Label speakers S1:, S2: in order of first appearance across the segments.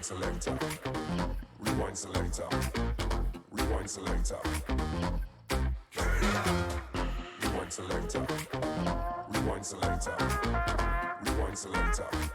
S1: selector, rewind selector, rewind selector, rewind selector, rewind selector, rewind selector.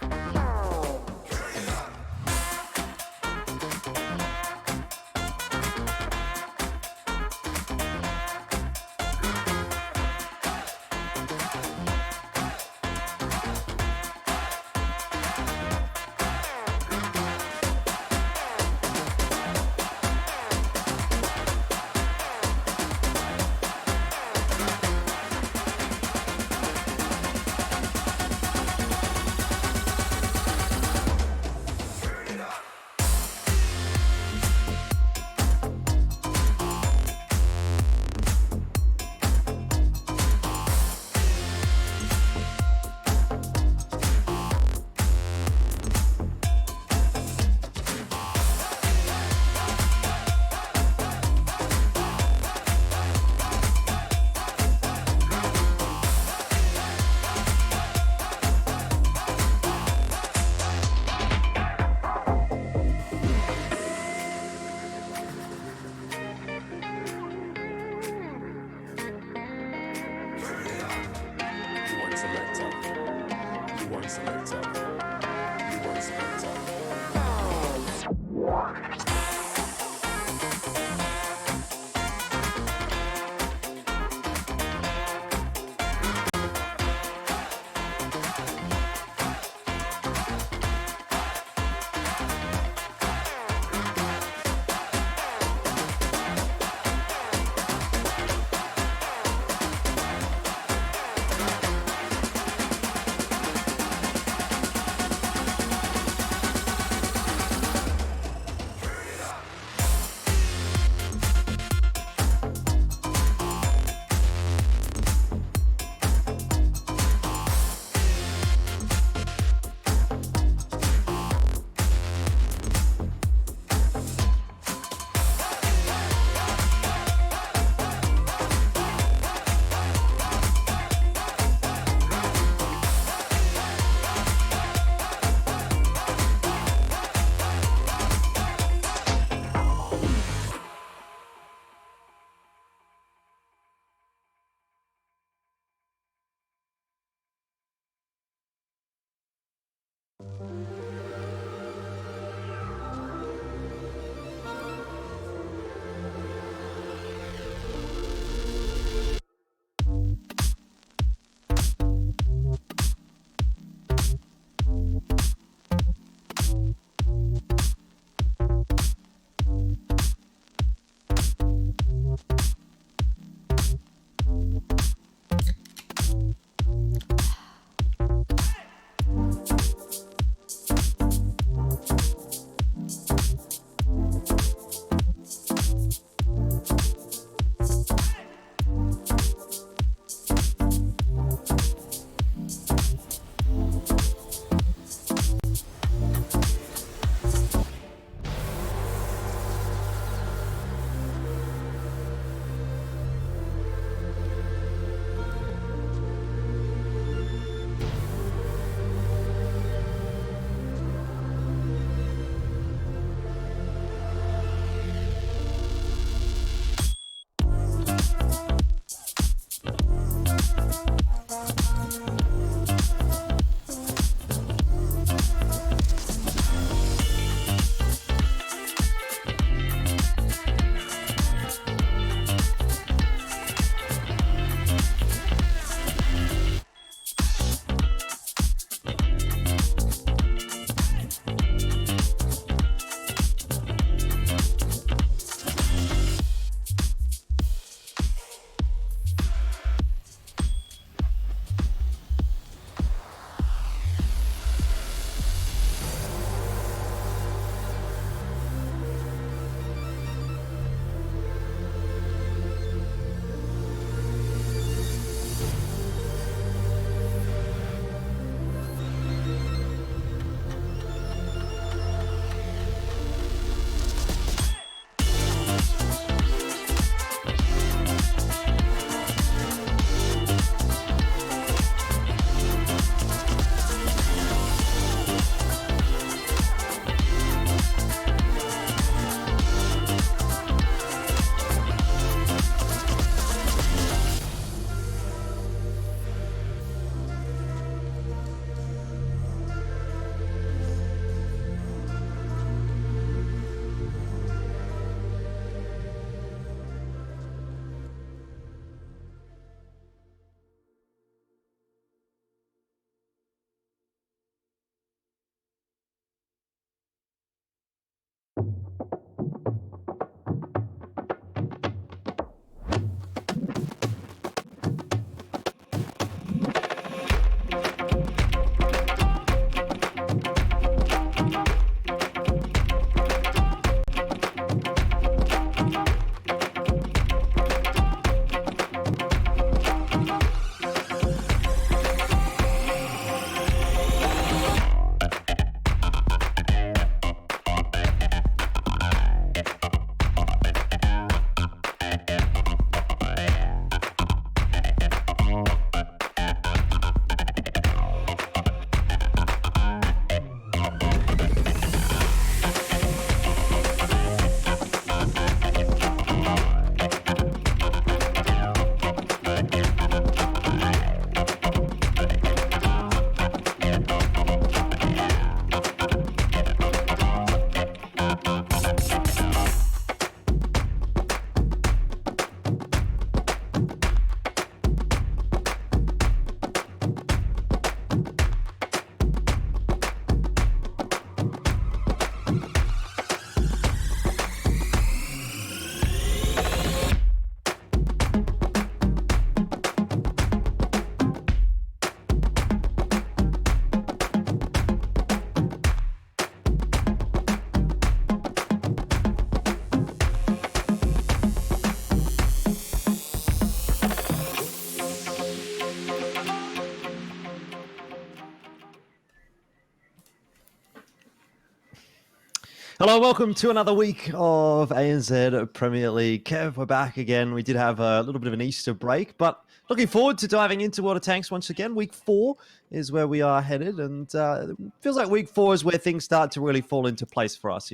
S2: Hello, welcome to another week of ANZ Premier League. Kev, we're back again. We did have a little bit of an Easter break, but looking forward to diving into World of Tanks once again. Week 4 is where we are headed, and it feels like week 4 is where things start to really fall into place for us,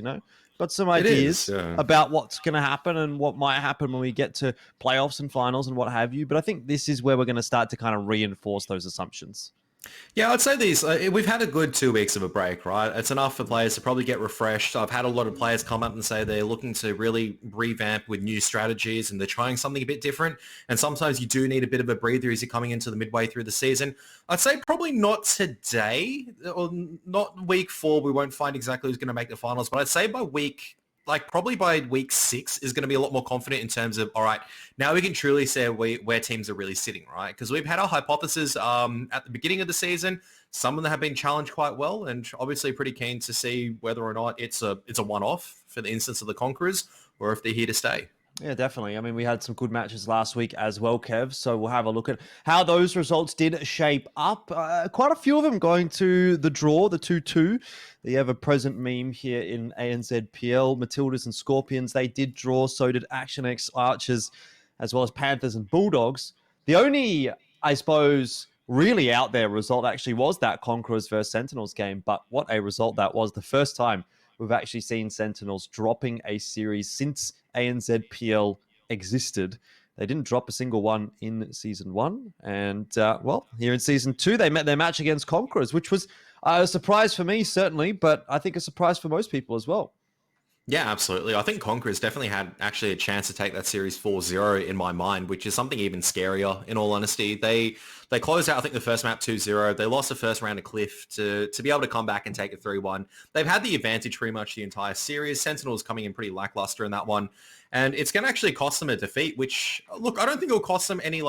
S2: Got some
S3: It is,
S2: ideas
S3: yeah.
S2: about what's going to happen and what might happen when we get to playoffs and finals and what have you, but I think this is where we're going to start to kind of reinforce those assumptions.
S3: Yeah, I'd say we've had a good 2 weeks of a break, right? It's enough for players to probably get refreshed. I've had a lot of players come up and say they're looking to really revamp with new strategies and they're trying something a bit different. And sometimes you do need a bit of a breather as you're coming into the midway through the season. I'd say probably not today or not week 4. We won't find exactly who's going to make the finals, but I'd say probably by week 6 is going to be a lot more confident in terms of, all right, now we can truly say where teams are really sitting, right? Because we've had our hypotheses at the beginning of the season. Some of them have been challenged quite well, and obviously pretty keen to see whether or not it's a one-off for the instance of the Conquerors, or if they're here to stay.
S2: Yeah, definitely. I mean, we had some good matches last week as well, Kev. So we'll have a look at how those results did shape up. Quite a few of them going to the draw, the 2-2. The ever-present meme here in ANZPL. Matildas and Skorpions, they did draw. So did Action X Archers, as well as Panthers and Bulldogs. The only, I suppose, really out there result actually was that Conquerors versus Sentinels game. But what a result that was. The first time we've actually seen Sentinels dropping a series since ANZPL existed. They didn't drop a single one in season 1. And, here in season 2, they met their match against Conquerors, which was a surprise for me, certainly, but I think a surprise for most people as well.
S3: Yeah, absolutely. I think Conquerors definitely had actually a chance to take that series 4-0 in my mind, which is something even scarier, in all honesty. They closed out, I think, the first map 2-0. They lost the first round to Cliff to be able to come back and take it 3-1. They've had the advantage pretty much the entire series. Sentinels coming in pretty lackluster in that one. And it's going to actually cost them a defeat, which, look, I don't think it'll cost them any,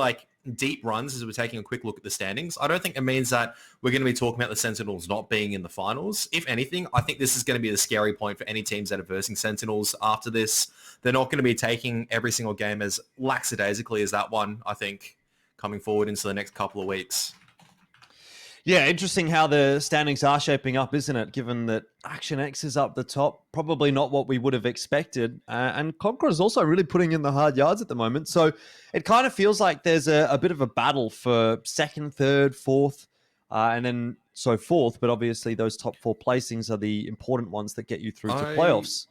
S3: deep runs as we're taking a quick look at the standings. I don't think it means that we're going to be talking about the Sentinels not being in the finals. If anything, I think this is going to be the scary point for any teams that are versing Sentinels after this. They're not going to be taking every single game as lackadaisically as that one, I think, coming forward into the next couple of weeks.
S2: Yeah, interesting how the standings are shaping up, isn't it? Given that Action X is up the top, probably not what we would have expected. And Conqueror is also really putting in the hard yards at the moment. So it kind of feels like there's a bit of a battle for second, third, fourth, and then fourth. But obviously those top 4 placings are the important ones that get you through to playoffs.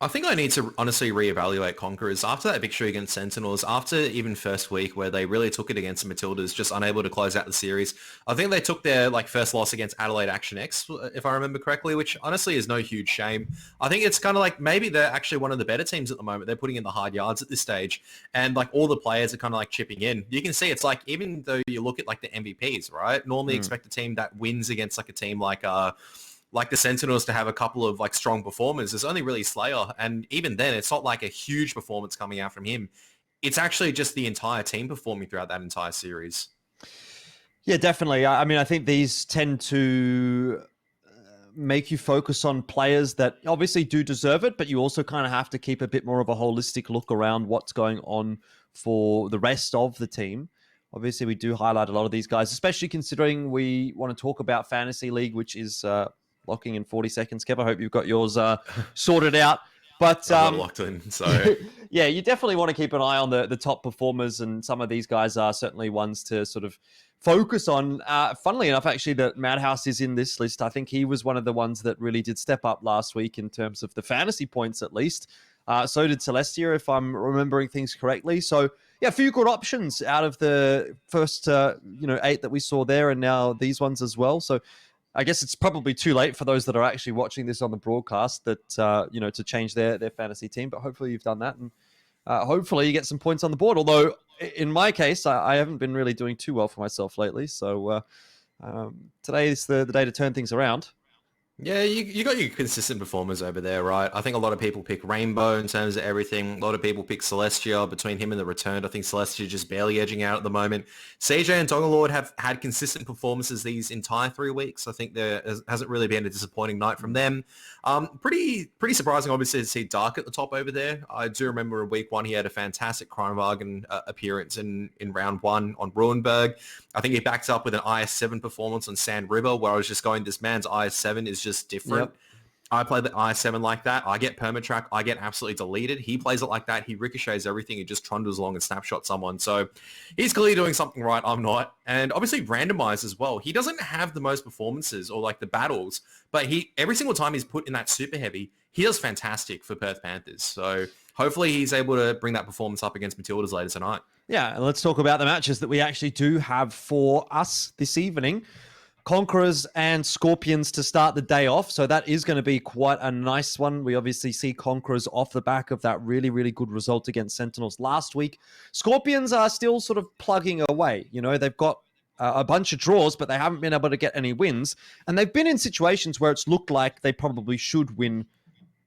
S3: I think I need to honestly reevaluate Conquerors after that victory against Sentinels, after even first week where they really took it against the Matildas, just unable to close out the series. I think they took their first loss against Adelaide Action X, if I remember correctly, which honestly is no huge shame. I think it's kind of like maybe they're actually one of the better teams at the moment. They're putting in the hard yards at this stage, and all the players are kind of chipping in. You can see it's even though you look at the MVPs, right? Normally expect a team that wins against a team like the Sentinels to have a couple of strong performers. There's only really Slayer, and even then it's not a huge performance coming out from him. It's actually just the entire team performing throughout that entire series.
S2: Yeah, definitely. I mean, I think these tend to make you focus on players that obviously do deserve it, but you also kind of have to keep a bit more of a holistic look around what's going on for the rest of the team. Obviously, we do highlight a lot of these guys, especially considering we want to talk about Fantasy League, which is locking in 40 seconds. Kev, I hope you've got yours sorted out. But
S3: I've got it locked in. So
S2: yeah, you definitely want to keep an eye on the top performers, and some of these guys are certainly ones to sort of focus on. Funnily enough, actually, that Madhouse is in this list. I think he was one of the ones that really did step up last week in terms of the fantasy points, at least. So did Celestia, if I'm remembering things correctly. So yeah, a few good options out of the first 8 that we saw there, and now these ones as well. So I guess it's probably too late for those that are actually watching this on the broadcast that to change their fantasy team. But hopefully you've done that, and hopefully you get some points on the board. Although in my case, I haven't been really doing too well for myself lately. So today is the day to turn things around.
S3: Yeah, you got your consistent performers over there, right? I think a lot of people pick Rainbow in terms of everything. A lot of people pick Celestia between him and the Returned. I think Celestia just barely edging out at the moment. CJ and Dongalord have had consistent performances these entire 3 weeks. I think there hasn't really been a disappointing night from them. Pretty surprising, obviously, to see Dark at the top over there. I do remember in week 1 he had a fantastic Kronwagen appearance in round 1 on Ruenberg. I think he backed up with an IS-7 performance on Sand River, where I was just going, this man's IS-7 is just different. Yep. I play the I7 like that. I get permatrack. I get absolutely deleted. He plays it like that. He ricochets everything. He just trundles along and snapshots someone. So he's clearly doing something right. I'm not. And obviously randomized as well. He doesn't have the most performances or like the battles, but every single time he's put in that super heavy, he does fantastic for Perth Panthers. So hopefully he's able to bring that performance up against Matildas later tonight.
S2: Yeah, and let's talk about the matches that we actually do have for us this evening. Conquerors and Skorpions to start the day off. So that is going to be quite a nice one. We obviously see Conquerors off the back of that really, really good result against Sentinels last week. Skorpions are still sort of plugging away. You know, they've got a bunch of draws, but they haven't been able to get any wins. And they've been in situations where it's looked like they probably should win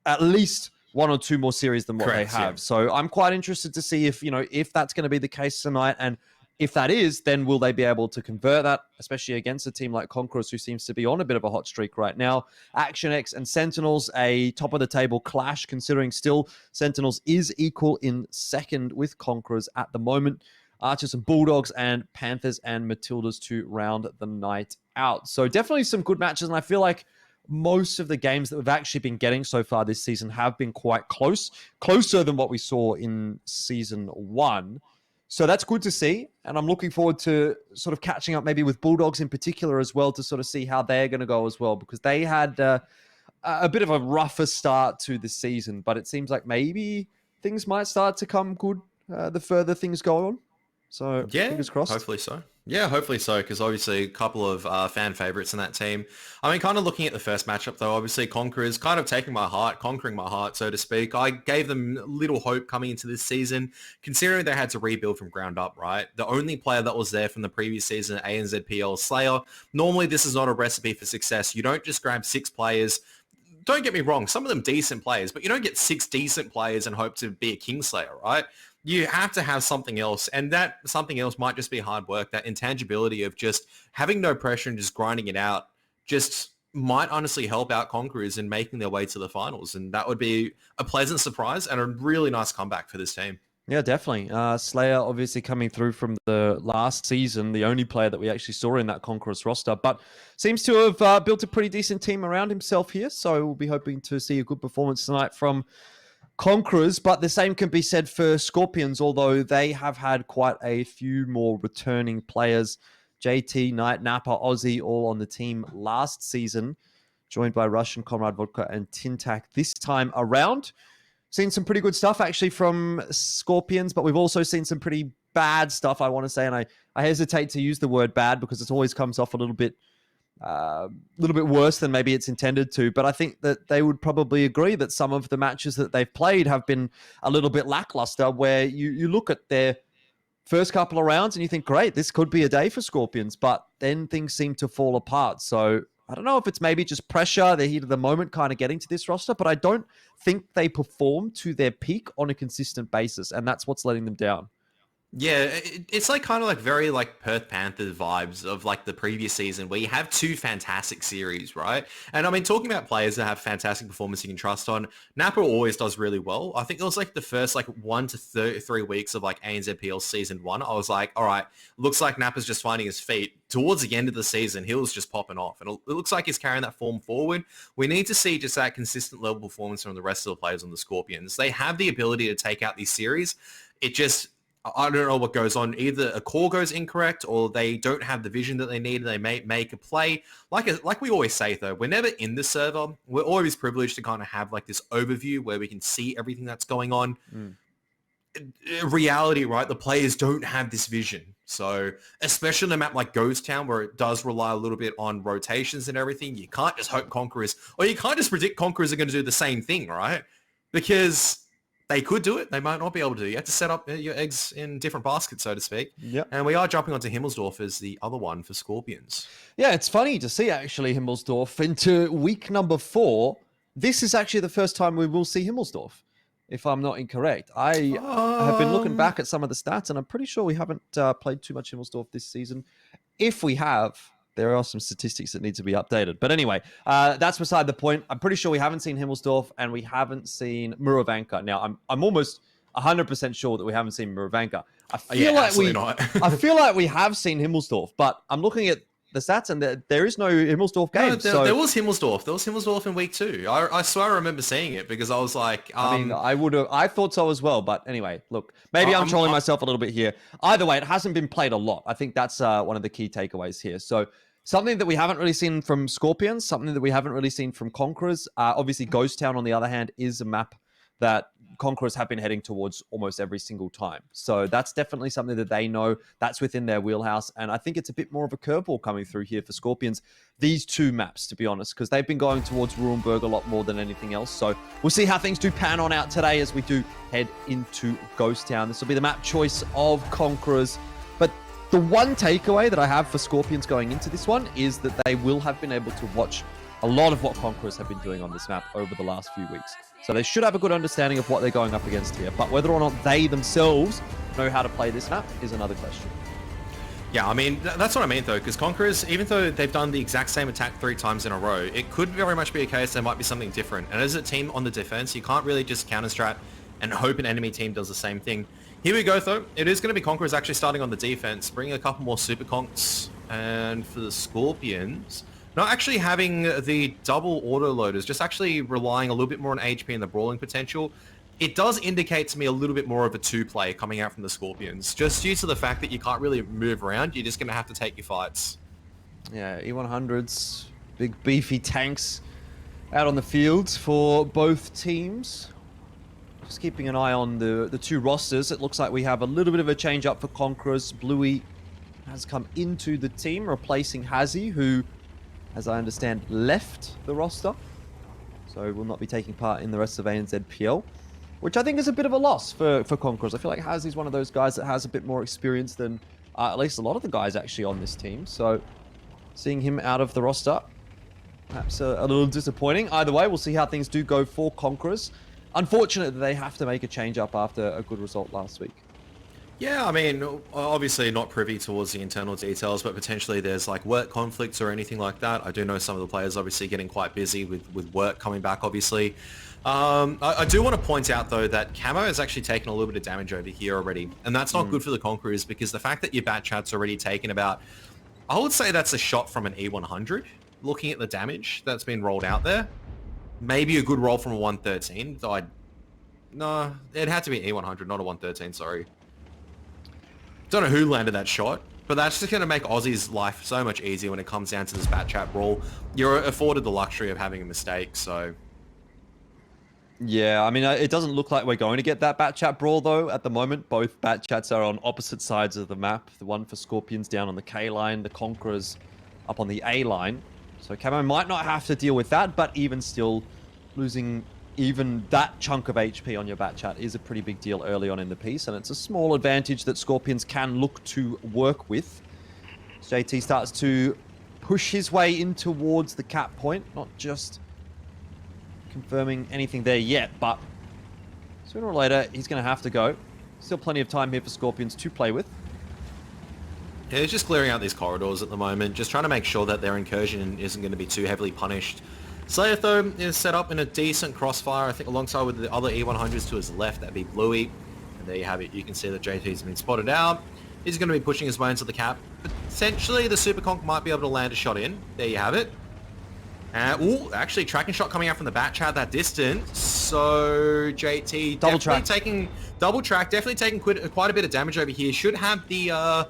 S2: at least one or two more series than what
S3: Correct,
S2: they have.
S3: yeah.
S2: So I'm quite interested to see if that's going to be the case tonight. And if that is, then will they be able to convert that, especially against a team like Conquerors, who seems to be on a bit of a hot streak right now? Action X and Sentinels, a top-of-the-table clash, considering still Sentinels is equal in second with Conquerors at the moment. Archers and Bulldogs and Panthers and Matildas to round the night out. So definitely some good matches, and I feel like most of the games that we've actually been getting so far this season have been quite closer than what we saw in Season 1. So that's good to see, and I'm looking forward to sort of catching up maybe with Bulldogs in particular as well to sort of see how they're going to go as well, because they had a bit of a rougher start to the season, but it seems like maybe things might start to come good the further things go on. So
S3: Yeah,
S2: fingers crossed.
S3: hopefully so. Yeah, hopefully so, because obviously a couple of fan favourites in that team. I mean, kind of looking at the first matchup, though, obviously Conquerors kind of conquering my heart, so to speak. I gave them little hope coming into this season, considering they had to rebuild from ground up, right? The only player that was there from the previous season, ANZ Slayer. Normally, this is not a recipe for success. You don't just grab 6 players. Don't get me wrong, some of them decent players, but you don't get 6 decent players and hope to be a Kingslayer, right? You have to have something else, and that something else might just be hard work. That intangibility of just having no pressure and just grinding it out just might honestly help out Conquerors in making their way to the finals, and that would be a pleasant surprise and a really nice comeback for this team.
S2: Yeah, definitely. Slayer obviously coming through from the last season, the only player that we actually saw in that Conquerors roster, but seems to have built a pretty decent team around himself here. So we'll be hoping to see a good performance tonight from Conquerors, but the same can be said for Skorpions, although they have had quite a few more returning players. JT, Knight, Napa, Aussie, all on the team last season, joined by Russian, Conrad Vodka, and Tintak this time around. Seen some pretty good stuff, actually, from Skorpions, but we've also seen some pretty bad stuff, I want to say, and I hesitate to use the word bad because it always comes off a little bit worse than maybe it's intended to, but I think that they would probably agree that some of the matches that they've played have been a little bit lackluster, where you look at their first couple of rounds and you think, great, this could be a day for Skorpions, but then things seem to fall apart. So I don't know if it's maybe just pressure, the heat of the moment kind of getting to this roster, but I don't think they perform to their peak on a consistent basis, and that's what's letting them down.
S3: Yeah, it's like kind of like very like Perth Panthers vibes of like the previous season where you have 2 fantastic series, right? And I mean, talking about players that have fantastic performance you can trust on, Napa always does really well. I think it was like the first like 1 to 3 weeks of like ANZPL season 1. I was like, all right, looks like Napa's just finding his feet. Towards the end of the season, he was just popping off. And it looks like he's carrying that form forward. We need to see just that consistent level performance from the rest of the players on the Skorpions. They have the ability to take out these series. I don't know what goes on. Either a call goes incorrect or they don't have the vision that they need and they may make a play. Like we always say, though, we're never in the server. We're always privileged to kind of have like this overview where we can see everything that's going on. In reality, right? The players don't have this vision. So especially on a map like Ghost Town where it does rely a little bit on rotations and everything, you can't just hope Conquerors, or you can't just predict Conquerors are going to do the same thing, right? Because they could do it. They might not be able to. You have to set up your eggs in different baskets, so to speak.
S2: Yep.
S3: And we are jumping onto Himmelsdorf as the other one for Skorpions.
S2: Yeah, it's funny to see actually Himmelsdorf into week number 4. This is actually the first time we will see Himmelsdorf, if I'm not incorrect. I have been looking back at some of the stats, and I'm pretty sure we haven't played too much Himmelsdorf this season. If we have, there are some statistics that need to be updated. But anyway, that's beside the point. I'm pretty sure we haven't seen Himmelsdorf and we haven't seen Muravanka. Now, I'm almost 100% sure that we haven't seen Muravanka. I feel like we have seen Himmelsdorf, but I'm looking at the stats, and there is no Himmelsdorf game.
S3: No, there was Himmelsdorf. There was Himmelsdorf in week 2. I swear I remember seeing it because I was like...
S2: I thought so as well. But anyway, look, maybe I'm trolling myself a little bit here. Either way, it hasn't been played a lot. I think that's one of the key takeaways here. So something that we haven't really seen from Skorpions, something that we haven't really seen from Conquerors. Obviously, Ghost Town, on the other hand, is a map that Conquerors have been heading towards almost every single time. So that's definitely something that they know. That's within their wheelhouse. And I think it's a bit more of a curveball coming through here for Skorpions. These 2 maps, to be honest, because they've been going towards Rurenberg a lot more than anything else. So we'll see how things do pan on out today as we do head into Ghost Town. This will be the map choice of Conquerors. But the one takeaway that I have for Skorpions going into this one is that they will have been able to watch a lot of what Conquerors have been doing on this map over the last few weeks. So they should have a good understanding of what they're going up against here. But whether or not they themselves know how to play this map is another question.
S3: Yeah, I mean, that's what I mean, though, because Conquerors, even though they've done the exact same attack 3 times in a row, it could very much be a case there might be something different. And as a team on the defense, you can't really just counter-strat and hope an enemy team does the same thing. Here we go, though. It is going to be Conquerors actually starting on the defense, bringing a couple more Super Conks. And for the Skorpions... not actually having the double auto-loaders, just actually relying a little bit more on HP and the brawling potential. It does indicate to me a little bit more of a 2-play coming out from the Skorpions, just due to the fact that you can't really move around. You're just going to have to take your fights.
S2: Yeah, E100s, big beefy tanks out on the field for both teams. Just keeping an eye on the 2 rosters. It looks like we have a little bit of a change up for Conquerors. Bluey has come into the team, replacing Hazy, who, as I understand, left the roster. So will not be taking part in the rest of ANZPL, which I think is a bit of a loss for Conquerors. I feel like Hazy's one of those guys that has a bit more experience than at least a lot of the guys actually on this team. So seeing him out of the roster, perhaps a little disappointing. Either way, we'll see how things do go for Conquerors. Unfortunate that they have to make a change up after a good result last week.
S3: Yeah, I mean, obviously not privy towards the internal details, but potentially there's like work conflicts or anything like that. I do know some of the players obviously getting quite busy with work coming back, obviously. I do want to point out, though, that Camo has actually taken a little bit of damage over here already, and that's not good for the Conquerors because the fact that your bat chat's already taken about, I would say that's a shot from an E100, looking at the damage that's been rolled out there. Maybe a good roll from a 113, though no, it had to be an E100, not a 113, sorry. Don't know who landed that shot, but that's just going to make Aussie's life so much easier when it comes down to this bat chat brawl. You're afforded the luxury of having a mistake, so...
S2: Yeah, I mean, it doesn't look like we're going to get that bat chat brawl, though, at the moment. Both bat chats are on opposite sides of the map. The one for Skorpions down on the K line, the Conquerors up on the A line. So Camo might not have to deal with that, but even still, losing even that chunk of HP on your bat chat is a pretty big deal early on in the piece, and it's a small advantage that Skorpions can look to work with. JT starts to push his way in towards the cap point, not just confirming anything there yet, but sooner or later he's going to have to go. Still plenty of time here for Skorpions to play with.
S3: Yeah, he's just clearing out these corridors at the moment, just trying to make sure that their incursion isn't going to be too heavily punished. Slayer, though, is set up in a decent crossfire, I think, alongside with the other E100s to his left. That'd be Bluey. And there you have it. You can see that JT's been spotted out. He's going to be pushing his way into the cap. Potentially, the Super Conk might be able to land a shot in. There you have it. Ooh, actually, tracking shot coming out from the bat chat that distance. So, JT double track, definitely taking quite a bit of damage over here. Should have the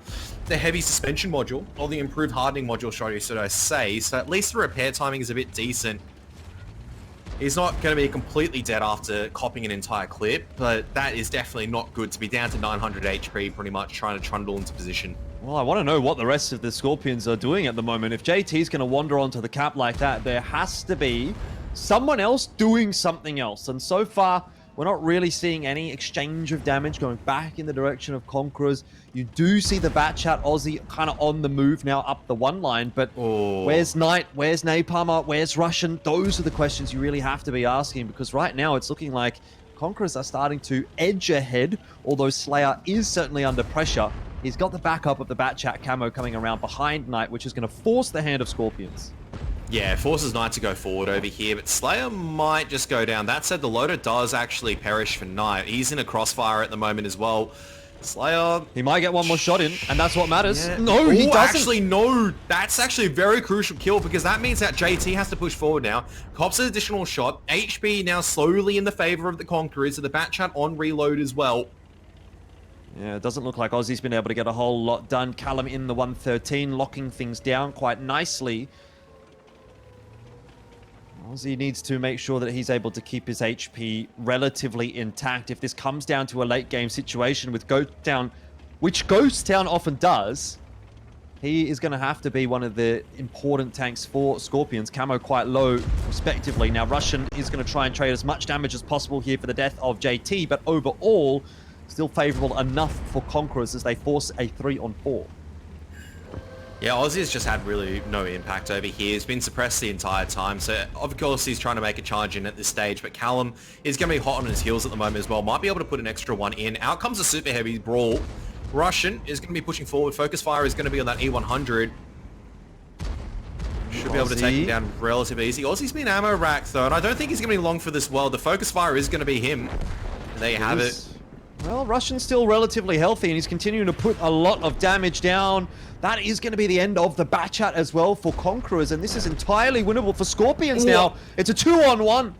S3: heavy suspension module, or the improved hardening module, should I say. So at least the repair timing is a bit decent. He's not going to be completely dead after copping an entire clip, but that is definitely not good to be down to 900 HP pretty much, trying to trundle into position.
S2: Well, I want to know what the rest of the Skorpions are doing at the moment. If JT's going to wander onto the cap like that, there has to be someone else doing something else. And so far, we're not really seeing any exchange of damage going back in the direction of Conquerors. You do see the bat chat Aussie kind of on the move now up the one line, but where's Knight? Where's Napalmer? Where's Russian? Those are the questions you really have to be asking, because right now it's looking like Conquerors are starting to edge ahead, although Slayer is certainly under pressure. He's got the backup of the bat chat Camo coming around behind Knight, which is going to force the hand of Skorpions.
S3: Yeah, forces Knight to go forward over here, but Slayer might just go down. That said, the loader does actually perish for Knight. He's in a crossfire at the moment as well. Slayer.
S2: He might get one more shot in, and that's what matters.
S3: Yeah.
S2: No, he doesn't.
S3: Actually, no. That's actually a very crucial kill because that means that JT has to push forward now. Cops an additional shot. HP now slowly in the favor of the Conquerors. So the bat chat on reload as well.
S2: Yeah, it doesn't look like Aussie's been able to get a whole lot done. Callum in the 113, locking things down quite nicely. Aussie needs to make sure that he's able to keep his HP relatively intact. If this comes down to a late game situation with Ghost Town, which Ghost Town often does, he is going to have to be one of the important tanks for Skorpions. Camo quite low, respectively. Now, Russian is going to try and trade as much damage as possible here for the death of JT, but overall, still favorable enough for Conquerors as they force a 3-on-4.
S3: Yeah, Aussie has just had really no impact over here. He's been suppressed the entire time. So, of course, he's trying to make a charge in at this stage. But Callum is going to be hot on his heels at the moment as well. Might be able to put an extra one in. Out comes a super heavy brawl. Russian is going to be pushing forward. Focus fire is going to be on that E100. Should be able to take him down relatively easy. Aussie's been ammo racked, though. And I don't think he's going to be long for this world. The focus fire is going to be him. And there you have it.
S2: Well, Russian's still relatively healthy, and he's continuing to put a lot of damage down. That is going to be the end of the bat chat as well for Conquerors, and this is entirely winnable for Skorpions now. It's a 2-on-1.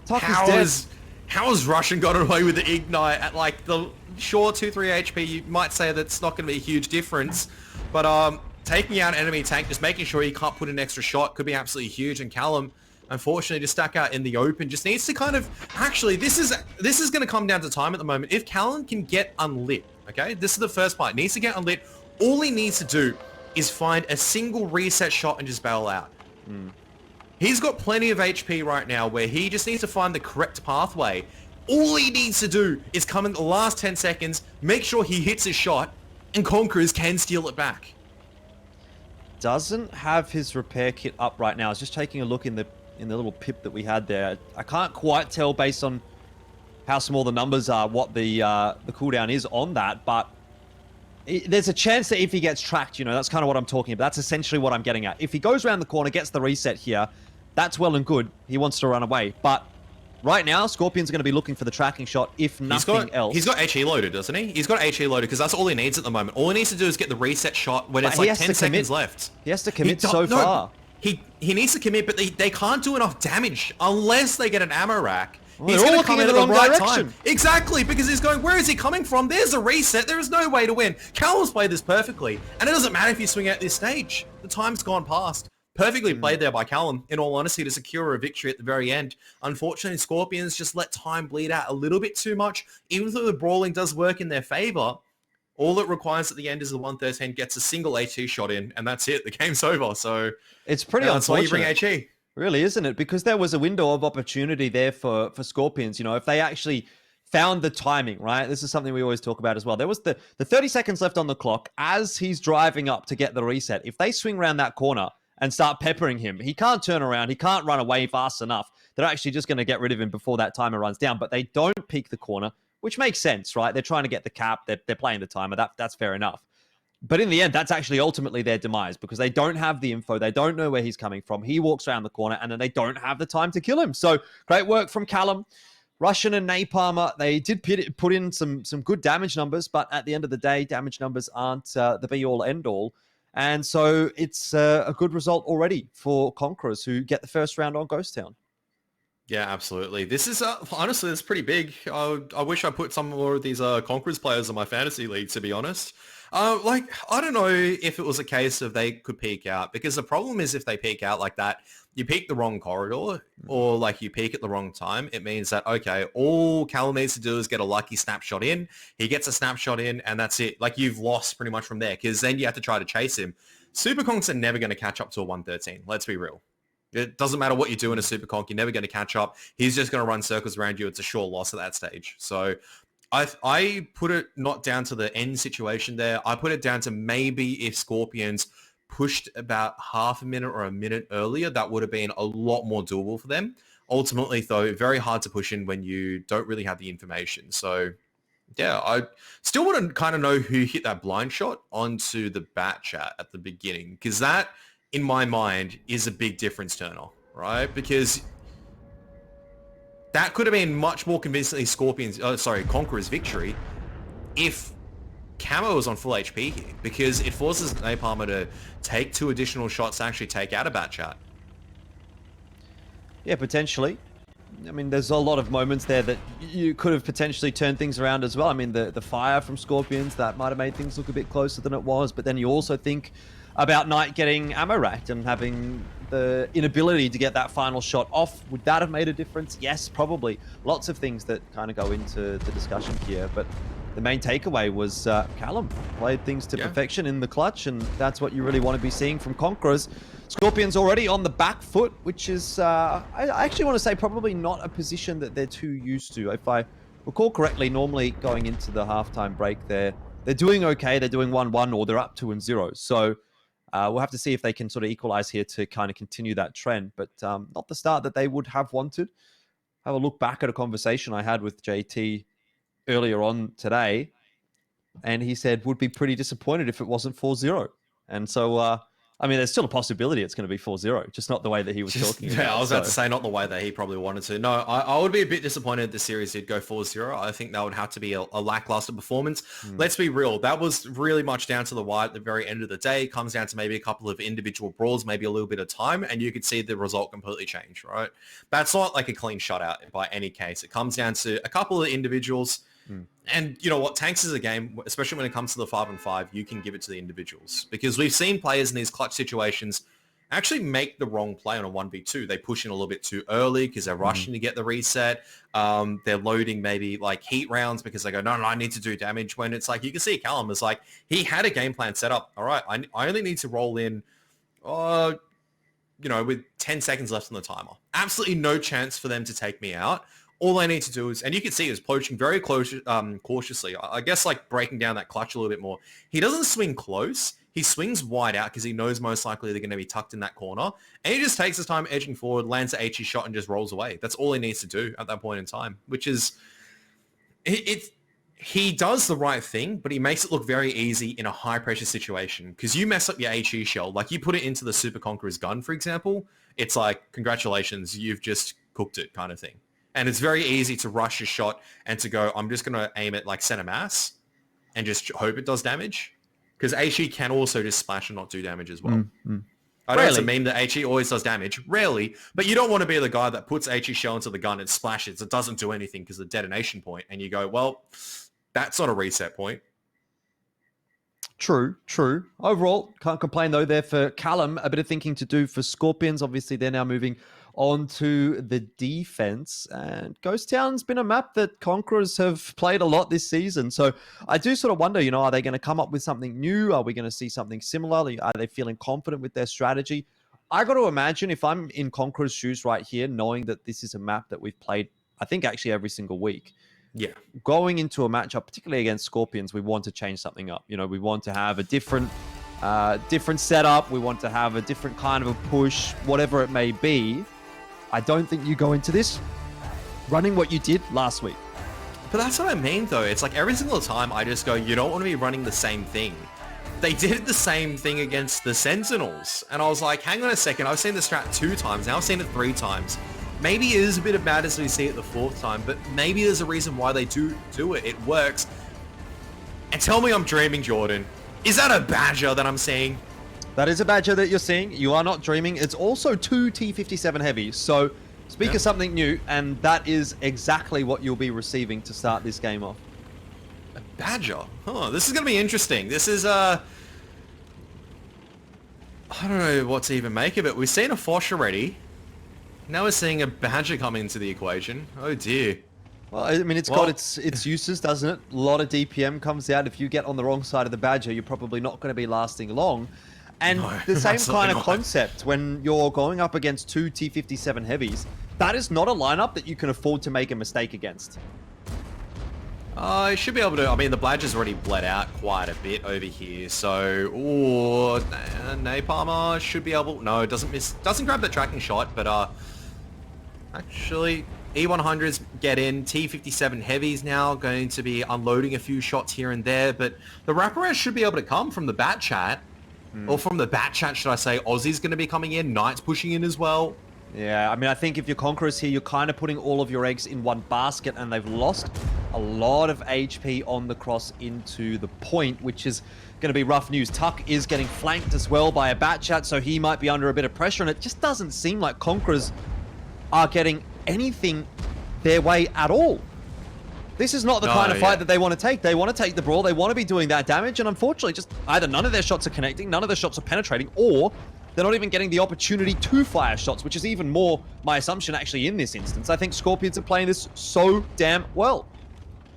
S2: Tuck is dead.
S3: How has Russian got away with the Ignite at like the sure 2-3 HP? You might say that's not going to be a huge difference, but taking out an enemy tank, just making sure he can't put an extra shot could be absolutely huge. And Callum, unfortunately, just stuck out in the open. Just needs to kind of... Actually, this is going to come down to time at the moment. If Callum can get unlit, okay? This is the first part. Needs to get unlit. All he needs to do is find a single reset shot and just bail out. He's got plenty of HP right now where he just needs to find the correct pathway. All he needs to do is come in the last 10 seconds, make sure he hits his shot, and Conquerors can steal it back.
S2: Doesn't have his repair kit up right now. I was just taking a look in the little pip that we had there. I can't quite tell based on how small the numbers are what the cooldown is on that, but there's a chance that if he gets tracked, you know, that's kind of what I'm talking about. That's essentially what I'm getting at. If he goes around the corner, gets the reset here, that's well and good. He wants to run away. But right now, Skorpions are going to be looking for the tracking shot, if nothing else.
S3: He's got HE loaded, doesn't he? He's got HE loaded because that's all he needs at the moment. All he needs to do is get the reset shot when it's like 10 seconds left.
S2: He has to commit so far.
S3: He needs to commit, but they can't do enough damage unless they get an ammo rack.
S2: Well, he's going to come in at the right time.
S3: Exactly, because he's going, where is he coming from? There's a reset. There is no way to win. Callum's played this perfectly, and it doesn't matter if you swing at this stage. The time's gone past. Perfectly played there by Callum, in all honesty, to secure a victory at the very end. Unfortunately, Skorpions just let time bleed out a little bit too much. Even though the brawling does work in their favor, all it requires at the end is the 113 gets a single AT shot in, and that's it. The game's over. So
S2: it's pretty
S3: unfortunate. That's why you bring HE.
S2: Really, isn't it? Because there was a window of opportunity there for Skorpions. You know, if they actually found the timing, right? This is something we always talk about as well. There was the 30 seconds left on the clock as he's driving up to get the reset. If they swing around that corner and start peppering him, he can't turn around. He can't run away fast enough. They're actually just going to get rid of him before that timer runs down. But they don't peek the corner, which makes sense, right? They're trying to get the cap. They're playing the timer. That's fair enough. But in the end, that's actually ultimately their demise because they don't have the info. They don't know where he's coming from. He walks around the corner and then they don't have the time to kill him. So great work from Callum. Russian and Napalmer, they did put in some good damage numbers, but at the end of the day, damage numbers aren't the be-all, end-all. And so it's a good result already for Conquerors who get the first round on Ghost Town.
S3: Yeah, absolutely. This is, honestly, it's pretty big. I wish I put some more of these Conquerors players in my fantasy league, to be honest. I don't know if it was a case of they could peek out, because the problem is if they peek out like that, you peek the wrong corridor or like you peek at the wrong time. It means that, okay, all Callum needs to do is get a lucky snapshot in. He gets a snapshot in and that's it. Like you've lost pretty much from there because then you have to try to chase him. Super Conks are never going to catch up to a 113. Let's be real. It doesn't matter what you do in a Super Conk. You're never going to catch up. He's just going to run circles around you. It's a sure loss at that stage. So I put it not down to the end situation there. I put it down to maybe if Skorpions pushed about half a minute or a minute earlier, that would have been a lot more doable for them. Ultimately, though, very hard to push in when you don't really have the information. So, yeah, I still want to kind of know who hit that blind shot onto the bat chat at the beginning, because that, in my mind, is a big difference turner, right? Because that could have been much more convincingly Conquerors' victory if Camo is on full HP here because it forces Napalmer to take 2 additional shots to actually take out a Bat Chat.
S2: Yeah, potentially. I mean, there's a lot of moments there that you could have potentially turned things around as well. I mean, the fire from Skorpions, that might have made things look a bit closer than it was. But then you also think about Knight getting ammo racked and having the inability to get that final shot off. Would that have made a difference? Yes, probably. Lots of things that kind of go into the discussion here. But the main takeaway was Callum played things to perfection in the clutch, and that's what you really want to be seeing from Conquerors. Skorpions already on the back foot, which is, I actually want to say, probably not a position that they're too used to. If I recall correctly, normally going into the halftime break, they're doing okay. They're doing 1-1 or they're up 2-0. So we'll have to see if they can sort of equalize here to kind of continue that trend, but not the start that they would have wanted. Have a look back at a conversation I had with JT earlier on today, and he said would be pretty disappointed if it wasn't 4-0. And so, I mean, there's still a possibility it's going to be 4-0, just not the way that he was talking about.
S3: Yeah, I was about to say not the way that he probably wanted to. No, I would be a bit disappointed if the series did go 4-0. I think that would have to be a lackluster performance. Let's be real. That was really much down to the wire at the very end of the day. It comes down to maybe a couple of individual brawls, maybe a little bit of time, and you could see the result completely change, right? That's not like a clean shutout by any case. It comes down to a couple of individuals. And you know what? Tanks is a game, especially when it comes to the 5-on-5, you can give it to the individuals. Because we've seen players in these clutch situations actually make the wrong play on a 1v2. They push in a little bit too early because they're rushing to get the reset. They're loading maybe like heat rounds because they go, no, I need to do damage. When it's like, you can see Callum is like, he had a game plan set up. All right, I only need to roll in, with 10 seconds left on the timer. Absolutely no chance for them to take me out. All I need to do is, and you can see, is approaching very close, cautiously. I guess like breaking down that clutch a little bit more. He doesn't swing close. He swings wide out because he knows most likely they're going to be tucked in that corner. And he just takes his time edging forward, lands a HE shot and just rolls away. That's all he needs to do at that point in time, which is, he does the right thing, but he makes it look very easy in a high pressure situation. Because you mess up your HE shell, like you put it into the Super Conqueror's gun, for example, it's like, congratulations, you've just cooked it kind of thing. And it's very easy to rush a shot and to go, I'm just going to aim it like center mass and just hope it does damage. Because HE can also just splash and not do damage as well. I know it's a meme that HE always does damage. Rarely. But you don't want to be the guy that puts HE shell into the gun and splashes. It doesn't do anything because of the detonation point. And you go, well, that's not a reset point.
S2: True. Overall, can't complain though there for Callum. A bit of thinking to do for Skorpions. Obviously, they're now moving on to the defense. And Ghost Town's been a map that Conquerors have played a lot this season. So I do sort of wonder, are they going to come up with something new? Are we going to see something similar? Are they feeling confident with their strategy? I got to imagine if I'm in Conquerors' shoes right here, knowing that this is a map that we've played, I think actually every single week.
S3: Yeah.
S2: Going into a matchup, particularly against Skorpions, we want to change something up. We want to have a different setup. We want to have a different kind of a push, whatever it may be. I don't think you go into this running what you did last week.
S3: But that's what I mean, though. It's like every single time I just go, you don't want to be running the same thing. They did the same thing against the Sentinels. And I was like, hang on a second. I've seen the strat 2 times. Now I've seen it 3 times. Maybe it is a bit of madness we see it the 4th time, but maybe there's a reason why they do it. It works. And tell me I'm dreaming, Jordan. Is that a badger that I'm seeing?
S2: That is a badger that you're seeing. You are not dreaming. It's also 2 T57 heavies. So speak of something new, and that is exactly what you'll be receiving to start this game off.
S3: A badger? Huh, this is going to be interesting. This is, I don't know what to even make of it. We've seen a Fosh already. Now we're seeing a badger come into the equation. Oh dear.
S2: Well, I mean, it's got its uses, doesn't it? A lot of DPM comes out. If you get on the wrong side of the badger, you're probably not going to be lasting long. And the same kind of concept when you're going up against 2 T57 heavies, that is not a lineup that you can afford to make a mistake against.
S3: I should be able to. I mean, the Bladger's already bled out quite a bit over here, so Napalmer should be able. No, doesn't grab that tracking shot, but actually E100s get in. T57 heavies now going to be unloading a few shots here and there, but the wraparound should be able to come from the Bat Chat. Or from the Bat Chat, should I say. Aussie's going to be coming in. Knight's pushing in as well.
S2: Yeah, I mean, I think if you're Conquerors here, you're kind of putting all of your eggs in one basket, and they've lost a lot of HP on the cross into the point, which is going to be rough news. Tuck is getting flanked as well by a Batchat, so he might be under a bit of pressure, and it just doesn't seem like Conquerors are getting anything their way at all. This is not the kind of fight that they want to take. They want to take the brawl. They want to be doing that damage. And unfortunately, just either none of their shots are connecting, none of their shots are penetrating, or they're not even getting the opportunity to fire shots, which is even more my assumption actually in this instance. I think Skorpions are playing this so damn well.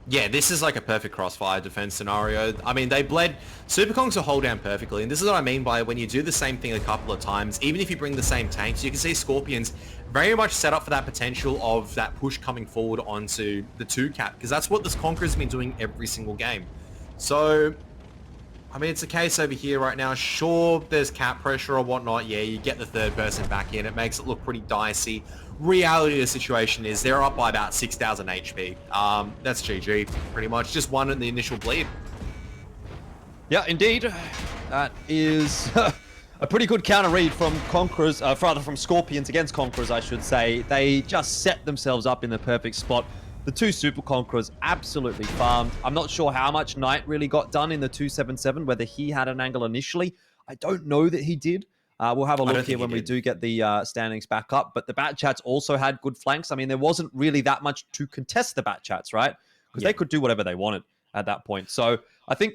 S3: Yeah, this is like a perfect crossfire defense scenario. I mean, they bled Super Kongs to hold down perfectly, and this is what I mean by when you do the same thing a couple of times, even if you bring the same tanks, you can see Skorpions very much set up for that potential of that push coming forward onto the 2-cap, because that's what this Conqueror's been doing every single game. So, I mean, it's a case over here right now. Sure, there's cap pressure or whatnot. Yeah, you get the third person back in. It makes it look pretty dicey. Reality of the situation is they're up by about 6,000 HP. That's GG, pretty much. Just one in the initial bleed.
S2: Yeah, indeed. That is a pretty good counter read from Conquerors, rather from Skorpions against Conquerors, I should say. They just set themselves up in the perfect spot. The two Super Conquerors absolutely farmed. I'm not sure how much Knight really got done in the 277, whether he had an angle initially. I don't know that he did. We'll have a look here when we do get the standings back up. But the Batchats also had good flanks. I mean, there wasn't really that much to contest the Batchats, right? Because they could do whatever they wanted at that point. So I think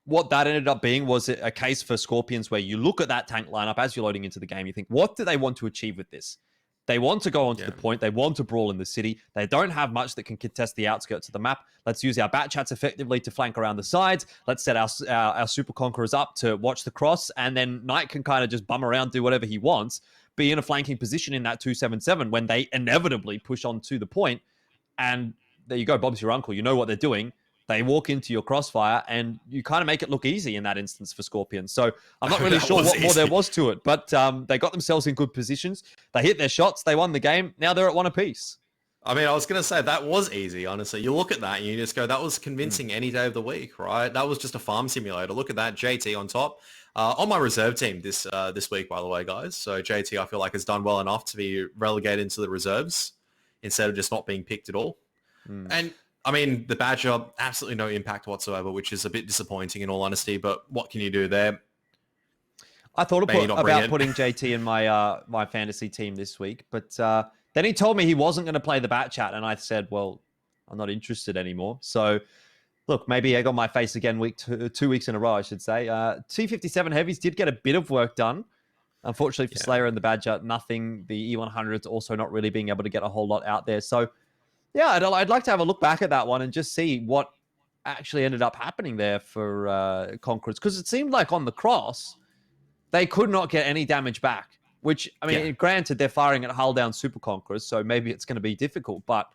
S2: what that ended up being was a case for Skorpions where you look at that tank lineup as you're loading into the game, you think, what do they want to achieve with this? They want to go onto the point. They want to brawl in the city. They don't have much that can contest the outskirts of the map. Let's use our Batchats effectively to flank around the sides. Let's set our Super Conquerors up to watch the cross, and then Knight can kind of just bum around, do whatever he wants, be in a flanking position in that 277 when they inevitably push on to the point. And there you go, Bob's your uncle. You know what they're doing. They walk into your crossfire, and you kind of make it look easy in that instance for Skorpions. So I'm not really sure what more there was to it, but they got themselves in good positions. They hit their shots. They won the game. Now they're at one apiece.
S3: I mean, I was going to say that was easy, honestly. You look at that and you just go, that was convincing any day of the week, right? That was just a farm simulator. Look at that, JT on top. On my reserve team this week, by the way, guys. So JT, I feel like, has done well enough to be relegated into the reserves instead of just not being picked at all. And I mean, the Badger, absolutely no impact whatsoever, which is a bit disappointing in all honesty, but what can you do there?
S2: I thought about putting JT in my my fantasy team this week, but then he told me he wasn't going to play the Batchat, and I said, well, I'm not interested anymore. So, look, maybe egg on my face again 2 weeks in a row, I should say. T57 Heavies did get a bit of work done. Unfortunately for Slayer and the Badger, nothing. The E100s also not really being able to get a whole lot out there. So, yeah, I'd like to have a look back at that one and just see what actually ended up happening there for Conquerors. Because it seemed like on the cross, they could not get any damage back. Which, I mean, granted, they're firing at hull down Super Conquerors, so maybe it's going to be difficult. But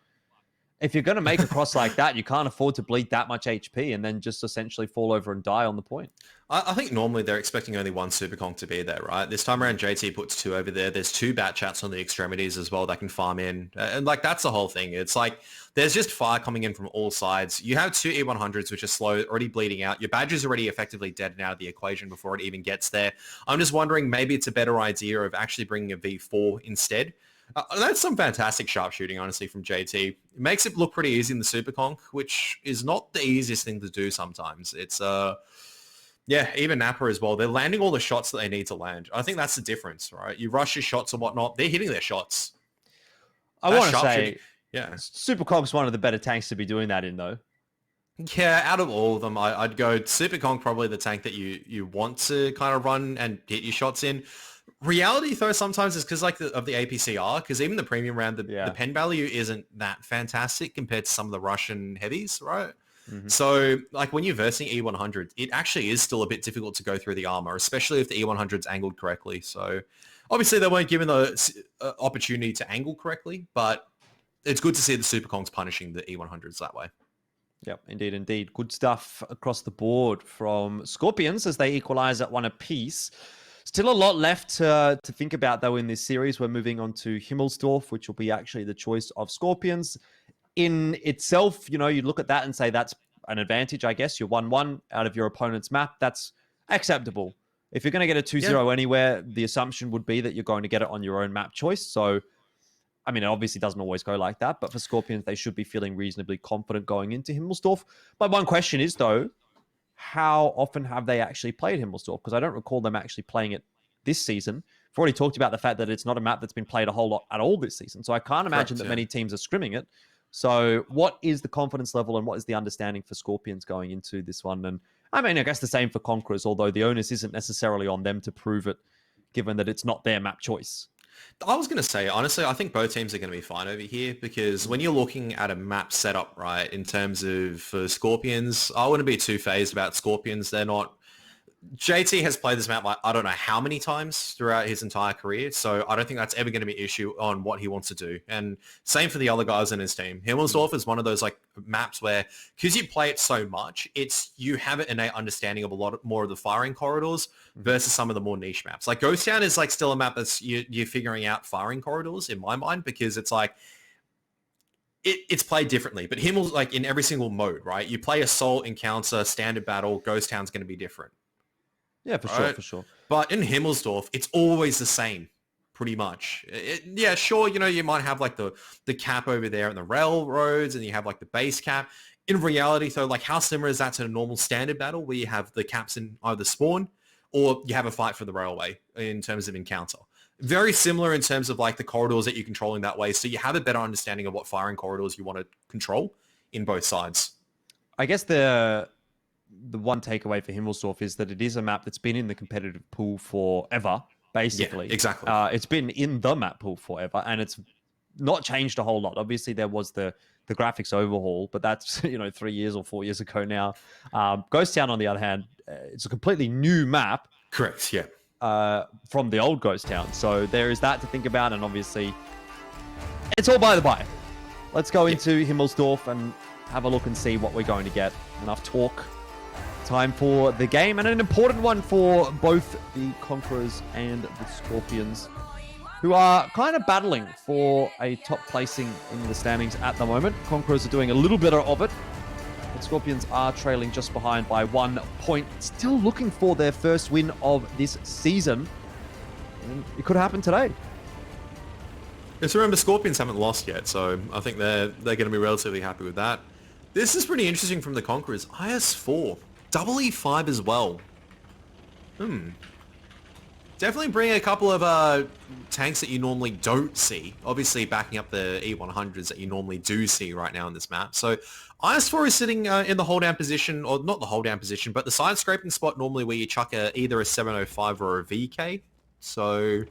S2: if you're going to make a cross like that, you can't afford to bleed that much HP and then just essentially fall over and die on the point.
S3: I think normally they're expecting only one Super Conk to be there, right? This time around, JT puts two over there. There's two Batchats on the extremities as well that can farm in. And like, that's the whole thing. It's like, there's just fire coming in from all sides. You have two E100s, which are slow, already bleeding out. Your Badger's already effectively dead and out of the equation before it even gets there. I'm just wondering, maybe it's a better idea of actually bringing a V4 instead. That's some fantastic sharpshooting, honestly, from JT. It makes it look pretty easy in the Super Conk, which is not the easiest thing to do sometimes. It's, even Napper as well. They're landing all the shots that they need to land. I think that's the difference, right? You rush your shots and whatnot. They're hitting their shots.
S2: I want to say, Super Conk's one of the better tanks to be doing that in, though.
S3: Yeah, out of all of them, I'd go Super Conk, probably the tank that you want to kind of run and hit your shots in. Reality, though, sometimes is because of the APCR, because even the premium round, the pen value isn't that fantastic compared to some of the Russian heavies, right? Mm-hmm. So, like, when you're versing E100, it actually is still a bit difficult to go through the armor, especially if the E100's angled correctly. So, obviously, they weren't given the opportunity to angle correctly, but it's good to see the Super Kongs punishing the E100s that way.
S2: Yep, indeed. Good stuff across the board from Skorpions as they equalize at one apiece. Still a lot left to think about, though, in this series. We're moving on to Himmelsdorf, which will be actually the choice of Skorpions. In itself, you look at that and say that's an advantage, I guess. You're 1-1 out of your opponent's map. That's acceptable. If you're going to get a 2-0 anywhere, the assumption would be that you're going to get it on your own map choice. So I mean, it obviously doesn't always go like that, but for Skorpions, they should be feeling reasonably confident going into Himmelsdorf. But one question is, though, how often have they actually played Himmelsdorf? Because I don't recall them actually playing it this season. We've already talked about the fact that it's not a map that's been played a whole lot at all this season. So I can't imagine that many teams are scrimming it. So what is the confidence level and what is the understanding for Skorpions going into this one? And I mean, I guess the same for Conquerors, although the onus isn't necessarily on them to prove it, given that it's not their map choice.
S3: I was going to say, honestly, I think both teams are going to be fine over here because when you're looking at a map setup, right, in terms of Skorpions, I wouldn't be too phased about Skorpions. They're not... JT has played this map like I don't know how many times throughout his entire career, so I don't think that's ever going to be an issue on what he wants to do. And same for the other guys in his team. Himmelsdorf is one of those like maps where, because you play it so much, you have an innate understanding of a lot more of the firing corridors versus some of the more niche maps. Like Ghost Town is like still a map that's you're figuring out firing corridors in my mind because it's like it's played differently. But Himmel's like in every single mode, right? You play Assault, Encounter, Standard Battle, Ghost Town's going to be different.
S2: Yeah, for sure.
S3: But in Himmelsdorf, it's always the same, pretty much. Yeah, sure, you might have like the cap over there and the railroads and you have like the base cap. In reality, though, like how similar is that to a normal standard battle where you have the caps in either spawn or you have a fight for the railway in terms of encounter? Very similar in terms of like the corridors that you're controlling that way. So you have a better understanding of what firing corridors you want to control in both sides.
S2: I guess the one takeaway for Himmelsdorf is that it is a map that's been in the competitive pool forever, basically.
S3: Yeah, exactly.
S2: It's been in the map pool forever, and it's not changed a whole lot. Obviously, there was the graphics overhaul, but that's 3 years or 4 years ago now. Ghost Town, on the other hand, it's a completely new map.
S3: Correct, yeah.
S2: From the old Ghost Town. So there is that to think about, and obviously, it's all by the by. Let's go into Himmelsdorf and have a look and see what we're going to get. Enough talk. Time for the game, and an important one for both the Conquerors and the Skorpions, who are kind of battling for a top placing in the standings at the moment. Conquerors are doing a little bit of it, but Skorpions are trailing just behind by 1 point, still looking for their first win of this season. And it could happen today.
S3: Just remember, Skorpions haven't lost yet, so I think they're going to be relatively happy with that. This is pretty interesting from the Conquerors. IS-4. Double E5 as well. Definitely bring a couple of tanks that you normally don't see. Obviously backing up the E100s that you normally do see right now in this map. So IS-4 is sitting in the hold down position, or not the hold down position, but the side scraping spot normally where you chuck either a 705 or a VK. So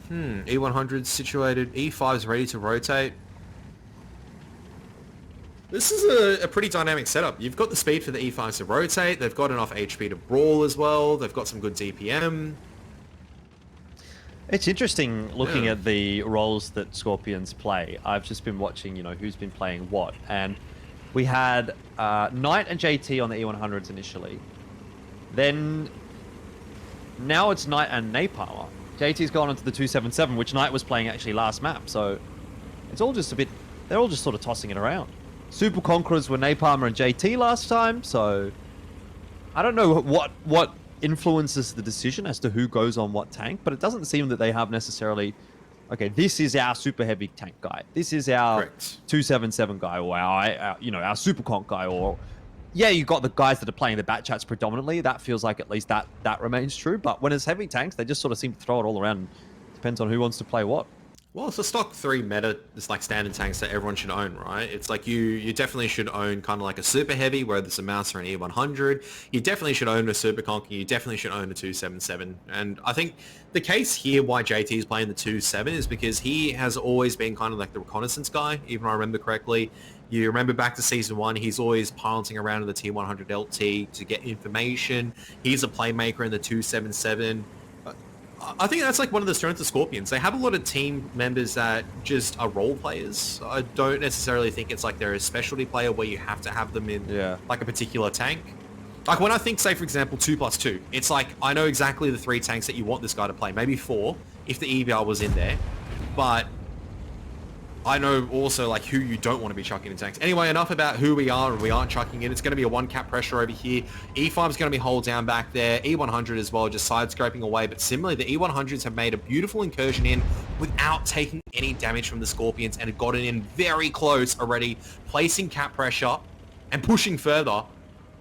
S3: E100's situated. E5's ready to rotate. This is a pretty dynamic setup. You've got the speed for the E5s to rotate. They've got enough HP to brawl as well. They've got some good DPM.
S2: It's interesting looking at the roles that Skorpions play. I've just been watching, who's been playing what. And we had Knight and JT on the E100s initially. Then now it's Knight and Napalmer. JT's gone onto the 277, which Knight was playing actually last map. So it's all just they're all just sort of tossing it around. Super Conquerors were Napalmer and JT last time, so I don't know what influences the decision as to who goes on what tank, but it doesn't seem that they have necessarily, okay, this is our super heavy tank guy, this is our 277 guy, or our super conk guy, or yeah, you got the guys that are playing the bat chats predominantly. That feels like at least that remains true, but when it's heavy tanks, they just sort of seem to throw it all around. Depends on who wants to play what.
S3: Well, it's a stock 3 meta. It's like standard tanks that everyone should own, right? It's like you definitely should own kind of like a super heavy, whether it's a mouse or an E100. You definitely should own a super conk. You definitely should own a 277. And I think the case here why JT is playing the 27 is because he has always been kind of like the reconnaissance guy, even if I remember correctly. You remember back to Season 1, he's always piloting around in the T100 LT to get information. He's a playmaker in the 277. I think that's like one of the strengths of Skorpions. They have a lot of team members that just are role players. I don't necessarily think it's like they're a specialty player where you have to have them in like a particular tank. Like when I think, say, for example, 2+2, it's like I know exactly the 3 tanks that you want this guy to play. Maybe 4 if the EBR was in there. But I know also like who you don't want to be chucking in tanks. Anyway, enough about who we are and we aren't chucking in. It's going to be a one cap pressure over here. E5 is going to be hold down back there. E100 as well, just side scraping away. But similarly, the E100s have made a beautiful incursion in without taking any damage from the Skorpions and have gotten in very close already, placing cap pressure and pushing further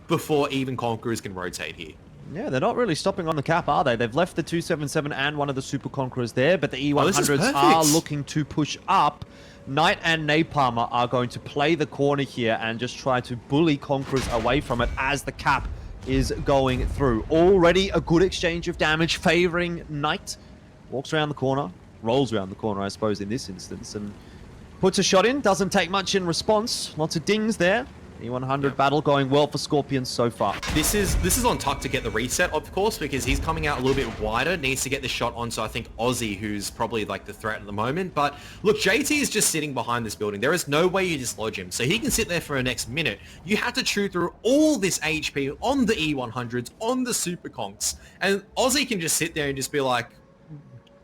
S3: before even Conquerors can rotate here.
S2: Yeah, they're not really stopping on the cap, are they? They've left the 277 and one of the Super Conquerors there, but the E100s are looking to push up. Knight and Napalmer are going to play the corner here and just try to bully Conquerors away from it as the cap is going through. Already a good exchange of damage favoring Knight. Walks around the corner, rolls around the corner, I suppose, in this instance, and puts a shot in. Doesn't take much in response. Lots of dings there. E100 battle going well for Skorpions so far.
S3: This is on Tuck to get the reset, of course, because he's coming out a little bit wider, needs to get the shot on, so I think Aussie, who's probably like the threat at the moment. But look, JT is just sitting behind this building. There is no way you dislodge him, so he can sit there for the next minute. You have to chew through all this HP on the E100s, on the Super Conks, and Aussie can just sit there and just be like,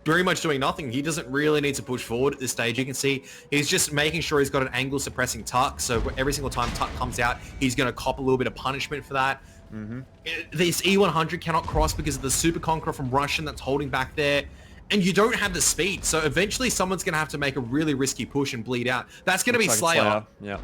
S3: very much doing nothing. He doesn't really need to push forward at this stage. You can see he's just making sure he's got an angle suppressing Tuck. So every single time Tuck comes out, he's going to cop a little bit of punishment for that. This E100 cannot cross because of the Super Conqueror from Russian that's holding back there. And you don't have the speed. So eventually someone's going to have to make a really risky push and bleed out. That's going to be Slayer.
S2: Yeah.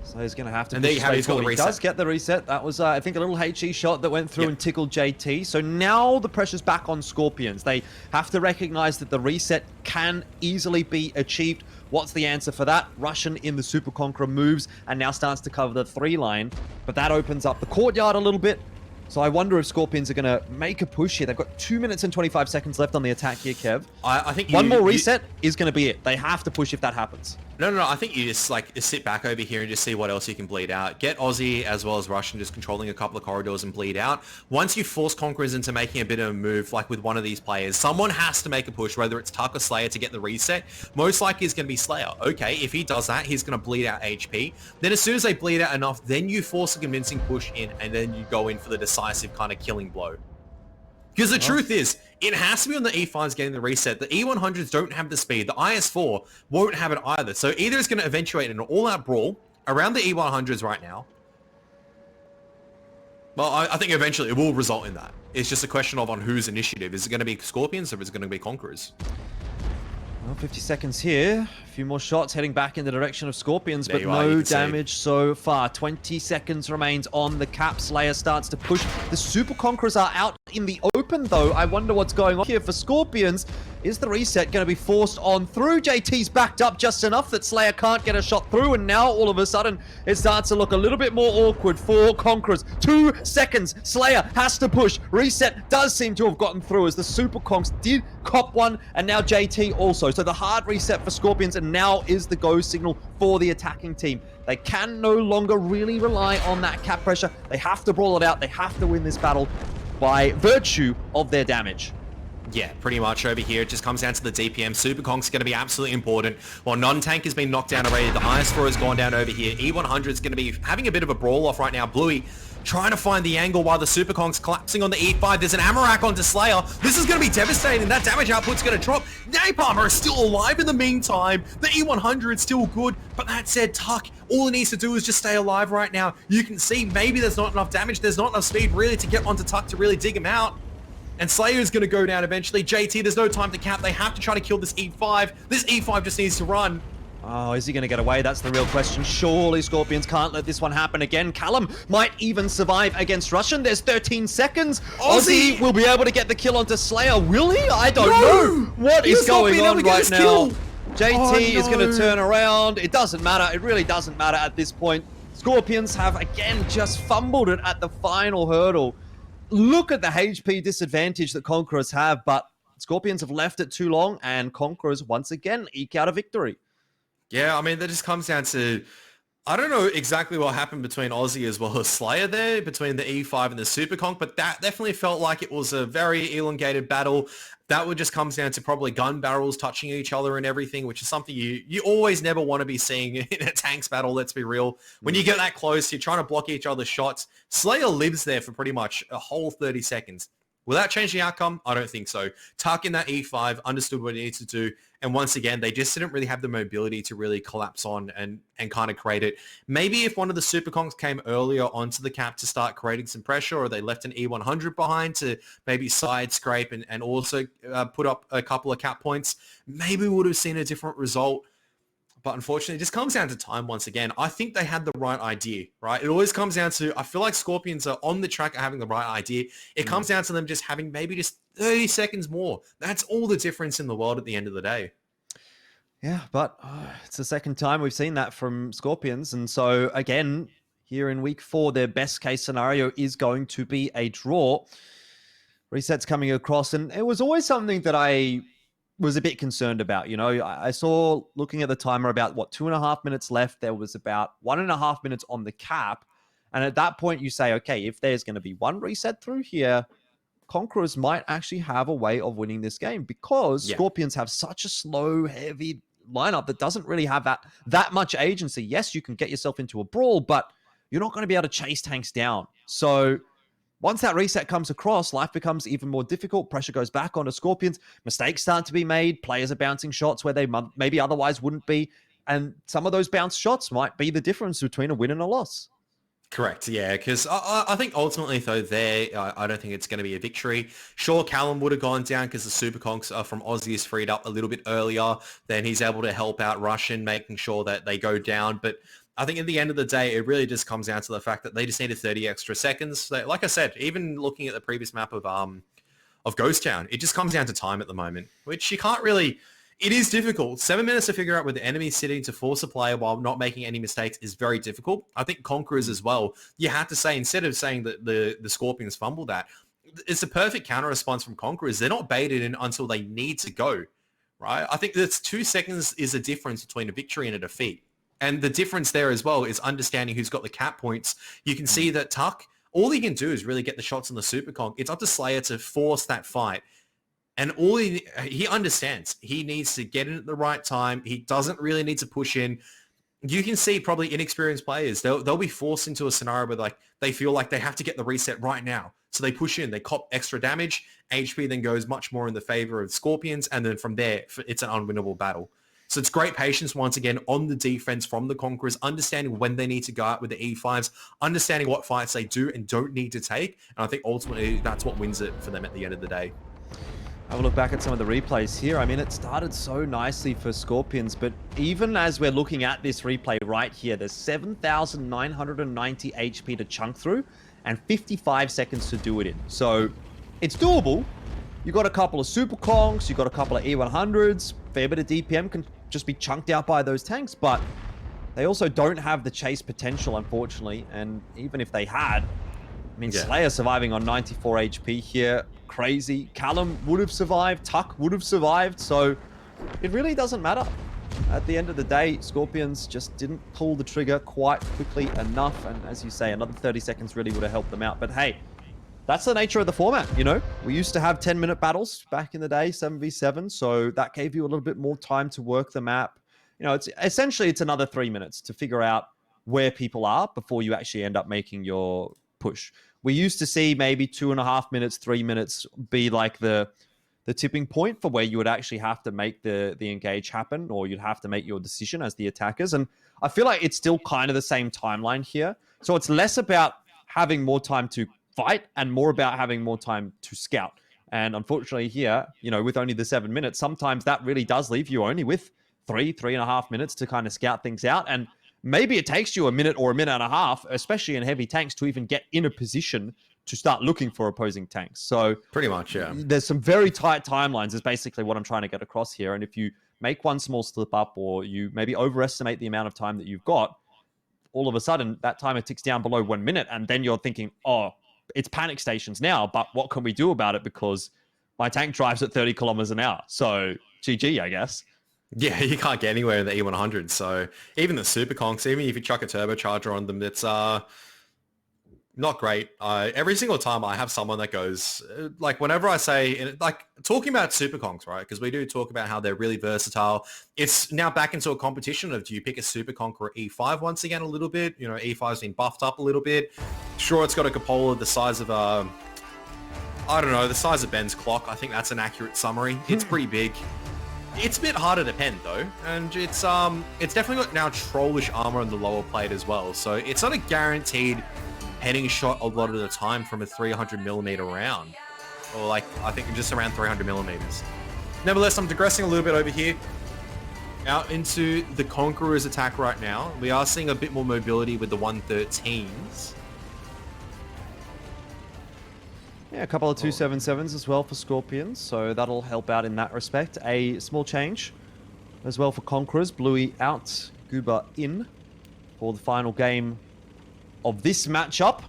S2: So he's going to have to.
S3: And there you have it. He's got the
S2: He
S3: reset.
S2: does get the reset. That was, I think, a little HE shot that went through and tickled JT. So now the pressure's back on Skorpions. They have to recognize that the reset can easily be achieved. What's the answer for that? Russian in the Super Conqueror moves and now starts to cover the 3 line. But that opens up the courtyard a little bit. So I wonder if Skorpions are going to make a push here. They've got 2 minutes and 25 seconds left on the attack here, Kev.
S3: I think
S2: one more reset is going to be it. They have to push if that happens.
S3: No. I think you just sit back over here and just see what else you can bleed out. Get Aussie as well as Russian just controlling a couple of corridors and bleed out. Once you force Conquerors into making a bit of a move, like with one of these players, someone has to make a push, whether it's Tuck or Slayer to get the reset. Most likely it's going to be Slayer. Okay, if he does that, he's going to bleed out HP. Then as soon as they bleed out enough, then you force a convincing push in and then you go in for the decisive kind of killing blow. Because the truth is, it has to be on the E5s getting the reset. The E100s don't have the speed. The IS4 won't have it either. So either it's going to eventuate in an all-out brawl around the E100s right now. Well, I think eventually it will result in that. It's just a question of on whose initiative. Is it going to be Skorpions or is it going to be Conquerors?
S2: Well, 50 seconds here. A few more shots heading back in the direction of Skorpions, but
S3: There you are, you
S2: no
S3: can see.
S2: damage so far. 20 seconds remains on the cap. Slayer starts to push. The Super Conquerors are out in the open, though. I wonder what's going on here for Skorpions. Is the reset going to be forced on through? JT's backed up just enough that Slayer can't get a shot through, and now all of a sudden it starts to look a little bit more awkward for Conquerors. 2 seconds. Slayer has to push. Reset does seem to have gotten through as the Super Conks did cop one, and now JT also. So the hard reset for Skorpions, and now is the go signal for the attacking team. They can no longer really rely on that cap pressure. They have to brawl it out. They have to win this battle by virtue of their damage.
S3: Yeah, pretty much over here. It just comes down to the DPM. Super Conk's going to be absolutely important. While non-tank has been knocked down already, the IS4 has gone down over here. E100 is going to be having a bit of a brawl off right now. Bluey trying to find the angle while the Super Conk's collapsing on the E5. There's an Amarak onto Slayer. This is going to be devastating. That damage output's going to drop. Napalmer is still alive in the meantime. The E100 is still good. But that said, Tuck, all he needs to do is just stay alive right now. You can see maybe there's not enough damage. There's not enough speed really to get onto Tuck to really dig him out. And Slayer's going to go down eventually. JT, there's no time to cap. They have to try to kill this E5. This E5 just needs to run.
S2: Oh, is he going to get away? That's the real question. Surely Skorpions can't let this one happen again. Callum might even survive against Russian. There's 13 seconds. Aussie will be able to get the kill onto Slayer. Will he? I don't know. What is going on right now? JT is going to turn around. It doesn't matter. It really doesn't matter at this point. Skorpions have, again, just fumbled it at the final hurdle. Look at the HP disadvantage that Conquerors have, but Skorpions have left it too long, and Conquerors once again eke out a victory.
S3: Yeah, I mean, that just comes down to, I don't know exactly what happened between Aussie as well as Slayer there, between the E5 and the Super Conk, but that definitely felt like it was a very elongated battle. That would just comes down to probably gun barrels touching each other and everything, which is something you always never want to be seeing in a tanks battle, let's be real. When you get that close, you're trying to block each other's shots. Slayer lives there for pretty much a whole 30 seconds. Will that change the outcome? I don't think so. Tuck in that E5, understood what he needs to do. And once again, they just didn't really have the mobility to really collapse on and kind of create it. Maybe if one of the Super Conks came earlier onto the cap to start creating some pressure, or they left an E100 behind to maybe side scrape and also put up a couple of cap points, maybe we would have seen a different result. But unfortunately, it just comes down to time once again. I think they had the right idea, right? It always comes down to, I feel like Skorpions are on the track of having the right idea. It comes down to them just having maybe just 30 seconds more. That's all the difference in the world at the end of the day.
S2: Yeah, but it's the second time we've seen that from Skorpions. And so, again, here in week 4, their best case scenario is going to be a draw. Resets coming across. And it was always something that I was a bit concerned about. You know, I saw, looking at the timer, about 2.5 minutes left. There was about 1.5 minutes on the cap. And at that point, you say, okay, if there's going to be one reset through here, Conquerors might actually have a way of winning this game, because Skorpions have such a slow, heavy lineup that doesn't really have that much agency. Yes, you can get yourself into a brawl, but you're not going to be able to chase tanks down. So once that reset comes across, life becomes even more difficult. Pressure goes back onto Skorpions. Mistakes start to be made. Players are bouncing shots where they maybe otherwise wouldn't be. And some of those bounce shots might be the difference between a win and a loss.
S3: Correct, yeah, because I think ultimately, though, I don't think it's going to be a victory. Sure, Callum would have gone down because the Super Conks from Aussie is freed up a little bit earlier. Then he's able to help out Russian, making sure that they go down. But I think at the end of the day, it really just comes down to the fact that they just needed 30 extra seconds. So, like I said, even looking at the previous map of Ghost Town, it just comes down to time at the moment, which you can't really... It is difficult. 7 minutes to figure out where the enemy's sitting to force a player while not making any mistakes is very difficult. I think Conquerors as well, you have to say, instead of saying that the Skorpions fumbled that, it's a perfect counter response from Conquerors. They're not baited in until they need to go, right? I think that's 2 seconds is a difference between a victory and a defeat. And the difference there as well is understanding who's got the cap points. You can see that Tuck, all he can do is really get the shots on the Super Conk. It's up to Slayer to force that fight. And all he understands, he needs to get in at the right time. He doesn't really need to push in. You can see probably inexperienced players, they'll be forced into a scenario where they feel like they have to get the reset right now. So they push in, they cop extra damage. HP then goes much more in the favor of Skorpions. And then from there, it's an unwinnable battle. So it's great patience once again on the defense from the Conquerors, understanding when they need to go out with the E5s, understanding what fights they do and don't need to take. And I think ultimately that's what wins it for them at the end of the day.
S2: Have a look back at some of the replays here. I mean, it started so nicely for Skorpions, but even as we're looking at this replay right here, there's 7,990 HP to chunk through and 55 seconds to do it in. So it's doable. You got a couple of Super Kongs, you got a couple of E100s, fair bit of DPM can just be chunked out by those tanks, but they also don't have the chase potential, unfortunately. And even if they had, I mean, Slayer surviving on 94 HP here, crazy. Callum would have survived, Tuck would have survived, so it really doesn't matter. At the end of the day, Skorpions just didn't pull the trigger quite quickly enough, and as you say, another 30 seconds really would have helped them out. But hey, that's the nature of the format, you know? We used to have 10-minute battles back in the day, 7v7, so that gave you a little bit more time to work the map. You know, it's essentially another 3 minutes to figure out where people are before you actually end up making your push. We used to see maybe 2.5 minutes, 3 minutes be like the tipping point for where you would actually have to make the engage happen, or you'd have to make your decision as the attackers. And I feel like it's still kind of the same timeline here. So it's less about having more time to fight and more about having more time to scout. And unfortunately here, you know, with only the 7 minutes, sometimes that really does leave you only with 3.5 minutes to kind of scout things out. And maybe it takes you a minute or a minute and a half, especially in heavy tanks, to even get in a position to start looking for opposing tanks. So
S3: pretty much, yeah.
S2: There's some very tight timelines is basically what I'm trying to get across here. And if you make one small slip up, or you maybe overestimate the amount of time that you've got, all of a sudden that timer ticks down below 1 minute. And then you're thinking, oh, it's panic stations now, but what can we do about it? Because my tank drives at 30 kilometers an hour. So GG, I guess.
S3: Yeah, you can't get anywhere in the E100. So even the Super Conks, even if you chuck a turbocharger on them, it's not great. Every single time I have someone that goes, like whenever I say, like talking about Super Conks, right? Because we do talk about how they're really versatile. It's now back into a competition of, do you pick a Super Conk or E5 once again a little bit? You know, E5's been buffed up a little bit. Sure, it's got a cupola the size of I don't know, the size of Ben's clock, I think that's an accurate summary. It's pretty big. It's a bit harder to pen though, and it's definitely got now trollish armor on the lower plate as well, so it's not a guaranteed penning shot a lot of the time from a 300mm round, or like I think just around 300mm. Nevertheless, I'm digressing a little bit over here. Out into the Conquerors attack right now. We are seeing a bit more mobility with the 113s.
S2: Yeah, a couple of 277s as well for Skorpions, so that'll help out in that respect. A small change as well for Conquerors. Bluey out, Goober in for the final game of this matchup.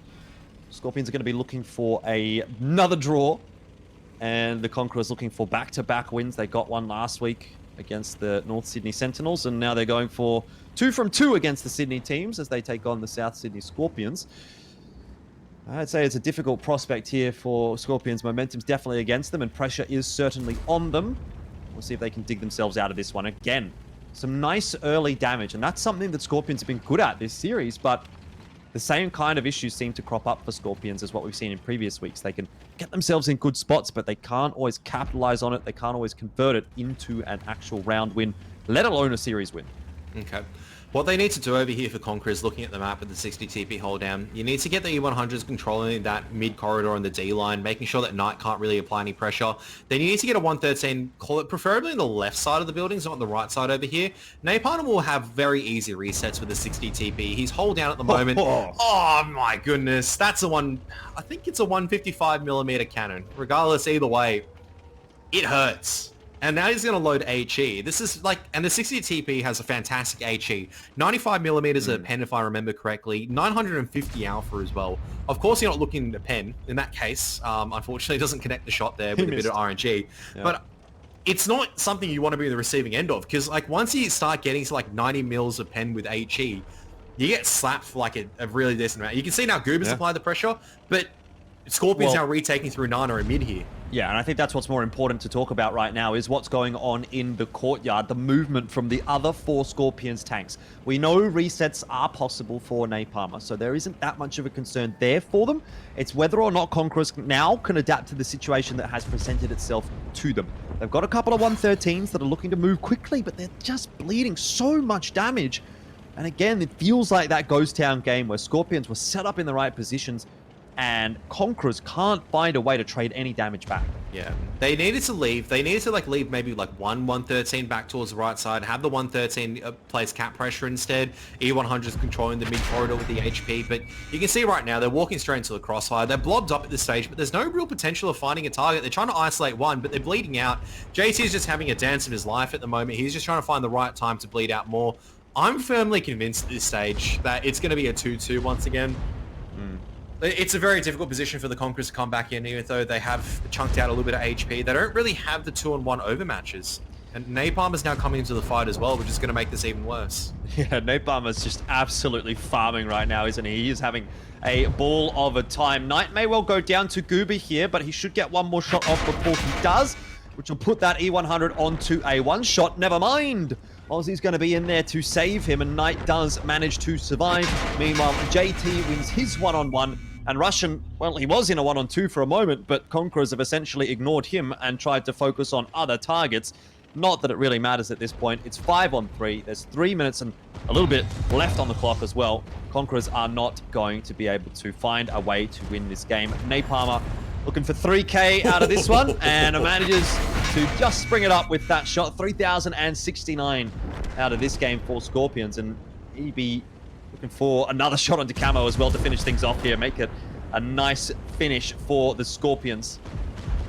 S2: Skorpions are going to be looking for another draw, and the Conquerors looking for back-to-back wins. They got one last week against the North Sydney Sentinels, and now they're going for 2 from 2 against the Sydney teams as they take on the South Sydney Skorpions. I'd say it's a difficult prospect here for Skorpions. Momentum's definitely against them, and pressure is certainly on them. We'll see if they can dig themselves out of this one. Again, some nice early damage, and that's something that Skorpions have been good at this series, but the same kind of issues seem to crop up for Skorpions as what we've seen in previous weeks. They can get themselves in good spots, but they can't always capitalize on it. They can't always convert it into an actual round win, let alone a series win.
S3: Okay. What they need to do over here for Conquerors, looking at the map with the 60 TP hold down, you need to get the E100s controlling that mid corridor on the D line, making sure that Knight can't really apply any pressure. Then you need to get a 113, call it preferably on the left side of the buildings, not on the right side over here. Napalm will have very easy resets with the 60 TP. He's hold down at the moment. Oh my goodness. That's a one, I think it's a 155mm cannon. Regardless, either way, it hurts. And now he's going to load HE. This is like, and the 60 TP has a fantastic HE. 95mm a pen, if I remember correctly. 950 alpha as well. Of course, you're not looking at a pen in that case. Unfortunately, it doesn't connect the shot there with a bit of RNG. Yeah. But it's not something you want to be the receiving end of, because like once you start getting to like 90 mils of pen with HE, you get slapped for like a really decent amount. You can see now Goober's applied the pressure, but Skorpions now retaking through Nana and mid here.
S2: Yeah, and I think that's what's more important to talk about right now is what's going on in the courtyard, the movement from the other 4 Skorpions tanks. We know resets are possible for Napalm, so there isn't that much of a concern there for them. It's whether or not Conquerors now can adapt to the situation that has presented itself to them. They've got a couple of 113s that are looking to move quickly, but they're just bleeding so much damage. And again, it feels like that Ghost Town game where Skorpions were set up in the right positions, and Conquerors can't find a way to trade any damage back.
S3: Yeah, they needed to leave. They needed to like leave maybe like 113 back towards the right side, have the 113 place cap pressure instead. E100's controlling the mid corridor with the HP, but you can see right now they're walking straight into the crossfire. They're blobbed up at this stage, but there's no real potential of finding a target. They're trying to isolate one, but they're bleeding out. JT is just having a dance of his life at the moment. He's just trying to find the right time to bleed out more. I'm firmly convinced at this stage that it's going to be a 2-2 once again. It's a very difficult position for the Conquerors to come back in, even though they have chunked out a little bit of HP. They don't really have the 2-on-1 overmatches. And Napalm is now coming into the fight as well, which is going to make this even worse.
S2: Yeah, Napalm is just absolutely farming right now, isn't he? He is having a ball of a time. Knight may well go down to Goober here, but he should get one more shot off before he does, which will put that E100 onto a one-shot. Never mind. Aussie's going to be in there to save him, and Knight does manage to survive. Meanwhile, JT wins his one-on-one, and Russian, well, he was in a one-on-two for a moment, but Conquerors have essentially ignored him and tried to focus on other targets. Not that it really matters at this point. It's 5-on-3. There's 3 minutes and a little bit left on the clock as well. Conquerors are not going to be able to find a way to win this game. Napalmer looking for 3K out of this one, and manages to just bring it up with that shot. 3,069 out of this game for Skorpions, and he'd be looking for another shot onto Camo as well to finish things off here. Make it a nice finish for the Skorpions.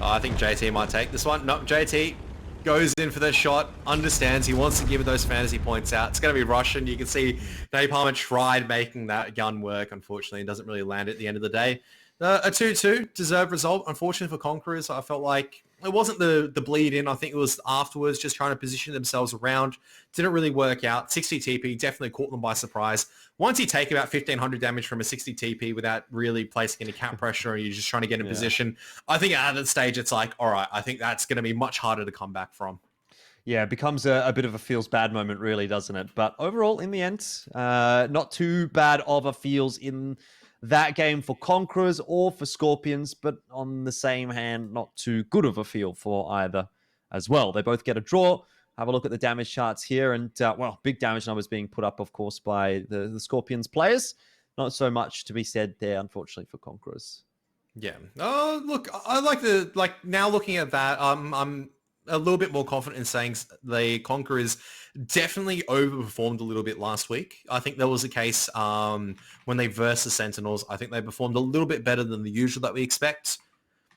S3: I think JT might take this one. No, JT goes in for the shot, understands he wants to give those fantasy points out. It's going to be Russian. You can see Napalm tried making that gun work. Unfortunately, it doesn't really land at the end of the day. A 2-2, deserved result. Unfortunately for Conquerors, I felt like it wasn't the bleed in. I think it was afterwards, just trying to position themselves around. Didn't really work out. 60 TP definitely caught them by surprise. Once you take about 1,500 damage from a 60 TP without really placing any cap pressure, and you're just trying to get in position, I think at that stage it's like, all right, I think that's going to be much harder to come back from.
S2: Yeah, it becomes a bit of a feels bad moment, really, doesn't it? But overall, in the end, not too bad of a feels in that game for Conquerors or for Skorpions, but on the same hand, not too good of a feel for either as well. They both get a draw. Have a look at the damage charts here, and big damage numbers being put up, of course, by the Skorpions players. Not so much to be said there, unfortunately, for Conquerors.
S3: Yeah. Oh, look, I like now looking at that, I'm a little bit more confident in saying the Conquerors definitely overperformed a little bit last week. I think there was a case when they versed the Sentinels. I think they performed a little bit better than the usual that we expect.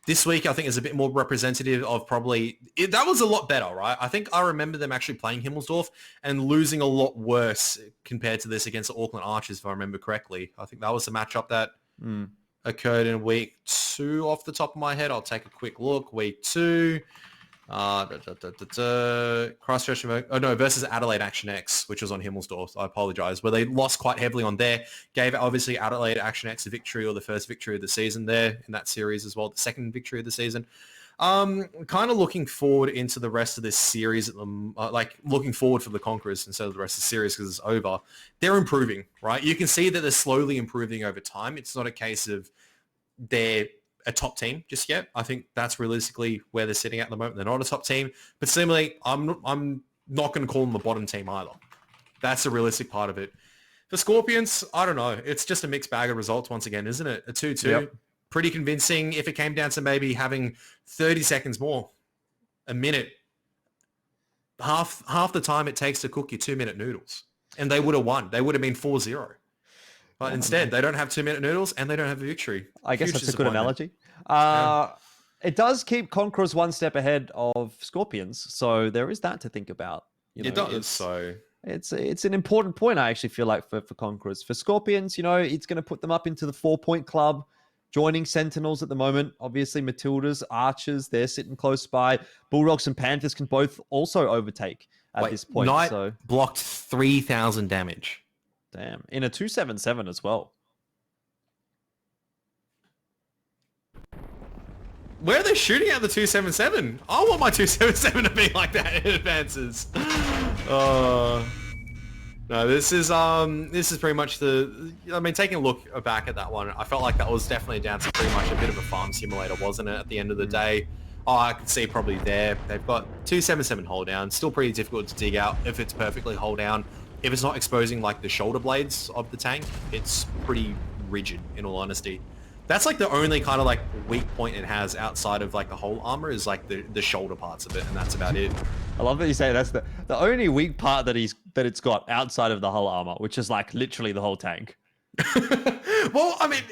S3: This week, I think, is a bit more representative of that was a lot better, right? I think I remember them actually playing Himmelsdorf and losing a lot worse compared to this against the Auckland Archers, if I remember correctly. I think that was the matchup that occurred in week 2 off the top of my head. I'll take a quick look. Week 2. Cross-stretch versus Adelaide Action X, which was on Himmelsdorf. I apologize, where they lost quite heavily on there. Gave obviously Adelaide Action X a victory, or the first victory of the season there in that series as well, the second victory of the season. Kind of looking forward into the rest of this series, looking forward for the Conquerors instead of the rest of the series because it's over. They're improving, right? You can see that they're slowly improving over time. It's not a case of they're a top team just yet. I think that's realistically where they're sitting at the moment. They're not a top team, but similarly, I'm not going to call them the bottom team either. That's the realistic part of it. For Skorpions, I don't know. It's just a mixed bag of results once again, isn't it? A 2-2. Yep. Pretty convincing. If it came down to maybe having 30 seconds more, a minute, half the time it takes to cook your 2-minute noodles, and they would have won. They would have been 4-0. But instead, they don't have 2-minute noodles and they don't have a victory.
S2: I guess that's a good analogy. It does keep Conquerors one step ahead of Skorpions, so there is that to think about.
S3: It does. So
S2: it's an important point, I actually feel like, for Conquerors. For Skorpions, it's going to put them up into the 4-point club, joining Sentinels at the moment. Obviously, Matildas, Archers, they're sitting close by. Bulldogs and Panthers can both also overtake at this point.
S3: Knight blocked 3,000 damage.
S2: Damn. In a 277 as well.
S3: Where are they shooting at the 277? I want my 277 to be like that in advances. No, this is pretty much taking a look back at that one, I felt like that was definitely down to pretty much a bit of a farm simulator, wasn't it, at the end of the day? I could see probably there. They've got 277 hold down. Still pretty difficult to dig out if it's perfectly hold down. If it's not exposing like the shoulder blades of the tank, it's pretty rigid, in all honesty. That's like the only kind of like weak point it has outside of like the whole armor is like the shoulder parts of it, and that's about it.
S2: I love that you say that's the only weak part that it's got outside of the hull armor, which is like literally the whole tank.
S3: Well, I mean,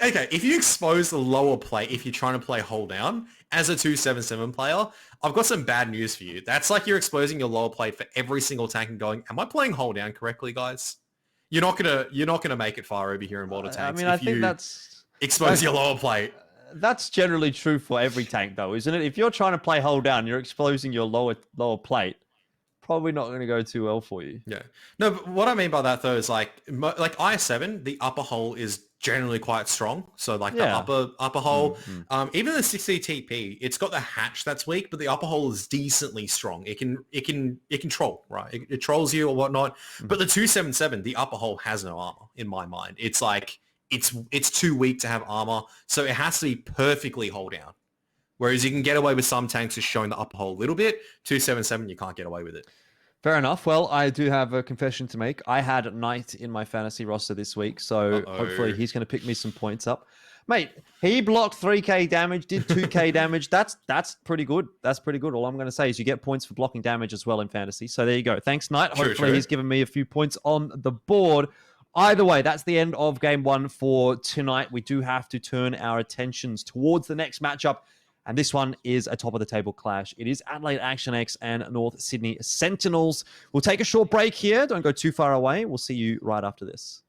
S3: okay, if you expose the lower plate, if you're trying to play hold down as a 277 player, I've got some bad news for you. That's like you're exposing your lower plate for every single tank and going, am I playing hold down correctly, guys? You're not gonna make it far over here in World of Tanks.
S2: I think that's
S3: expose your lower plate.
S2: That's generally true for every tank, though, isn't it? If you're trying to play hold down, you're exposing your lower plate. Probably not going to go too well for you.
S3: Yeah. No, but what I mean by that, though, is like IS7, the upper hull is generally quite strong. So like the upper hull, even the 60 TP, it's got the hatch that's weak, but the upper hull is decently strong. It can troll, right? It trolls you or whatnot. But the 277, the upper hull has no armor in my mind. It's like it's too weak to have armor, so it has to be perfectly hold down. Whereas you can get away with some tanks just showing the upper hull a little bit. 277, you can't get away with it.
S2: Fair enough. Well, I do have a confession to make. I had Knight in my fantasy roster this week, so hopefully he's going to pick me some points up. Mate, he blocked 3k damage, did 2k damage. That's pretty good. That's pretty good. All I'm going to say is you get points for blocking damage as well in fantasy. So there you go. Thanks, Knight. Hopefully he's given me a few points on the board. Either way, that's the end of game 1 for tonight. We do have to turn our attentions towards the next matchup. And this one is a top-of-the-table clash. It is Adelaide Action X and North Sydney Sentinels. We'll take a short break here. Don't go too far away. We'll see you right after this.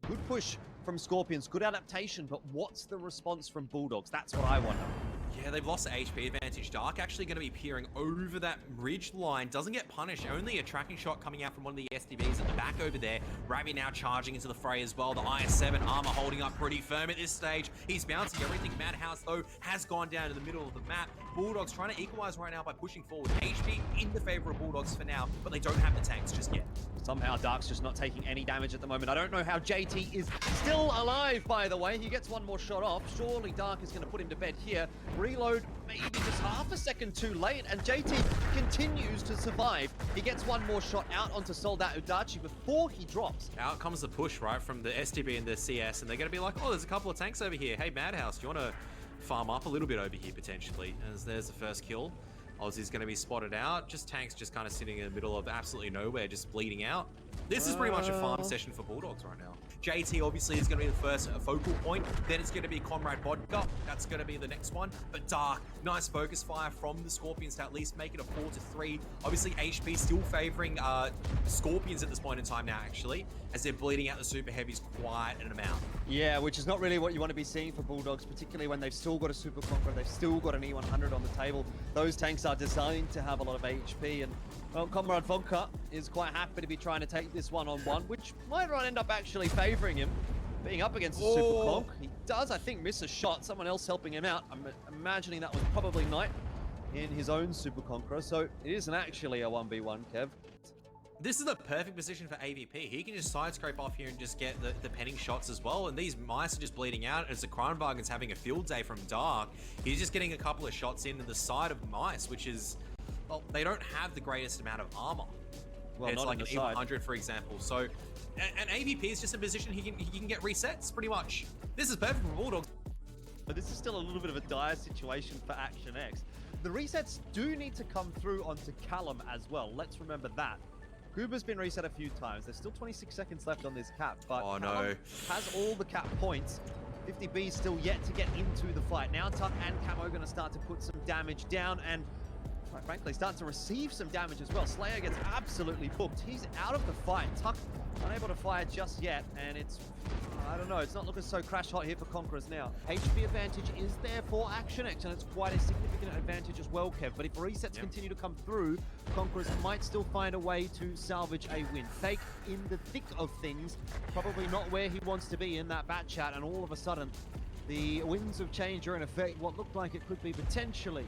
S2: Good push from Skorpions, good adaptation, but what's the response from Bulldogs? That's what I wonder.
S3: Yeah, they've lost the HP advantage. Dark actually going to be peering over that ridge line. Doesn't get punished. Only a tracking shot coming out from one of the SDBs at the back over there. Ravi now charging into the fray as well. The IS-7 armor holding up pretty firm at this stage. He's bouncing everything. Madhouse, though, has gone down to the middle of the map. Bulldogs trying to equalize right now by pushing forward. HP in the favor of Bulldogs for now, but they don't have the tanks just yet.
S2: Somehow Dark's just not taking any damage at the moment. I don't know how JT is still alive, by the way. He gets one more shot off. Surely Dark is going to put him to bed here. Reload maybe just half a second too late, and JT continues to survive. He gets one more shot out onto Soldat Udachi before he drops.
S3: Out comes the push, right, from the SDB and the CS, and they're going to be like, oh, there's a couple of tanks over here. Hey, Madhouse, do you want to farm up a little bit over here, potentially? As there's the first kill. Aussie's going to be spotted out. Just tanks just kind of sitting in the middle of absolutely nowhere, just bleeding out. This is pretty much a farm session for Bulldogs right now. JT obviously is going to be the first focal point. Then it's going to be Comrade Vodka. That's going to be the next one. But Dark, nice focus fire from the Skorpions to at least make it a 4-3. Obviously, HP still favoring Skorpions at this point in time now, actually, as they're bleeding out the super heavies quite an amount.
S2: Yeah, which is not really what you want to be seeing for Bulldogs, particularly when they've still got a Super Conqueror, they've still got an E100 on the table. Those tanks are designed to have a lot of HP, and well, Comrade Vodka is quite happy to be trying to take this one-on-one, which might end up actually favoring him, being up against a Super Conk. He does, I think, miss a shot. Someone else helping him out. I'm imagining that was probably Knight in his own Super Conqueror, so it isn't actually a 1v1, Kev.
S3: This is the perfect position for AVP. He can just side scrape off here and just get the penning shots as well. And these mice are just bleeding out. As the Kronwagen's having a field day from Dark, he's just getting a couple of shots into the side of mice, which is, well, they don't have the greatest amount of armor. Well, it's like an E100, for example. So, and AVP is just a position he can get resets, pretty much. This is perfect for Bulldogs.
S2: But this is still a little bit of a dire situation for Action X. The resets do need to come through onto Callum as well. Let's remember that. Goober's been reset a few times. There's still 26 seconds left on this cap, but Callum has all the cap points. 50B still yet to get into the fight. Now Tuck and Camo going to start to put some damage down, and quite frankly, start to receive some damage as well. Slayer gets absolutely booked. He's out of the fight. Tuck unable to fire just yet, and it's, I don't know, it's not looking so crash hot here for Conquerors now. HP advantage is there for Action X, and it's quite a significant advantage as well, Kev. But if resets continue to come through, Conquerors might still find a way to salvage a win. Fake in the thick of things, probably not where he wants to be in that bat chat, and all of a sudden, the winds of change are in effect. What looked like it could be potentially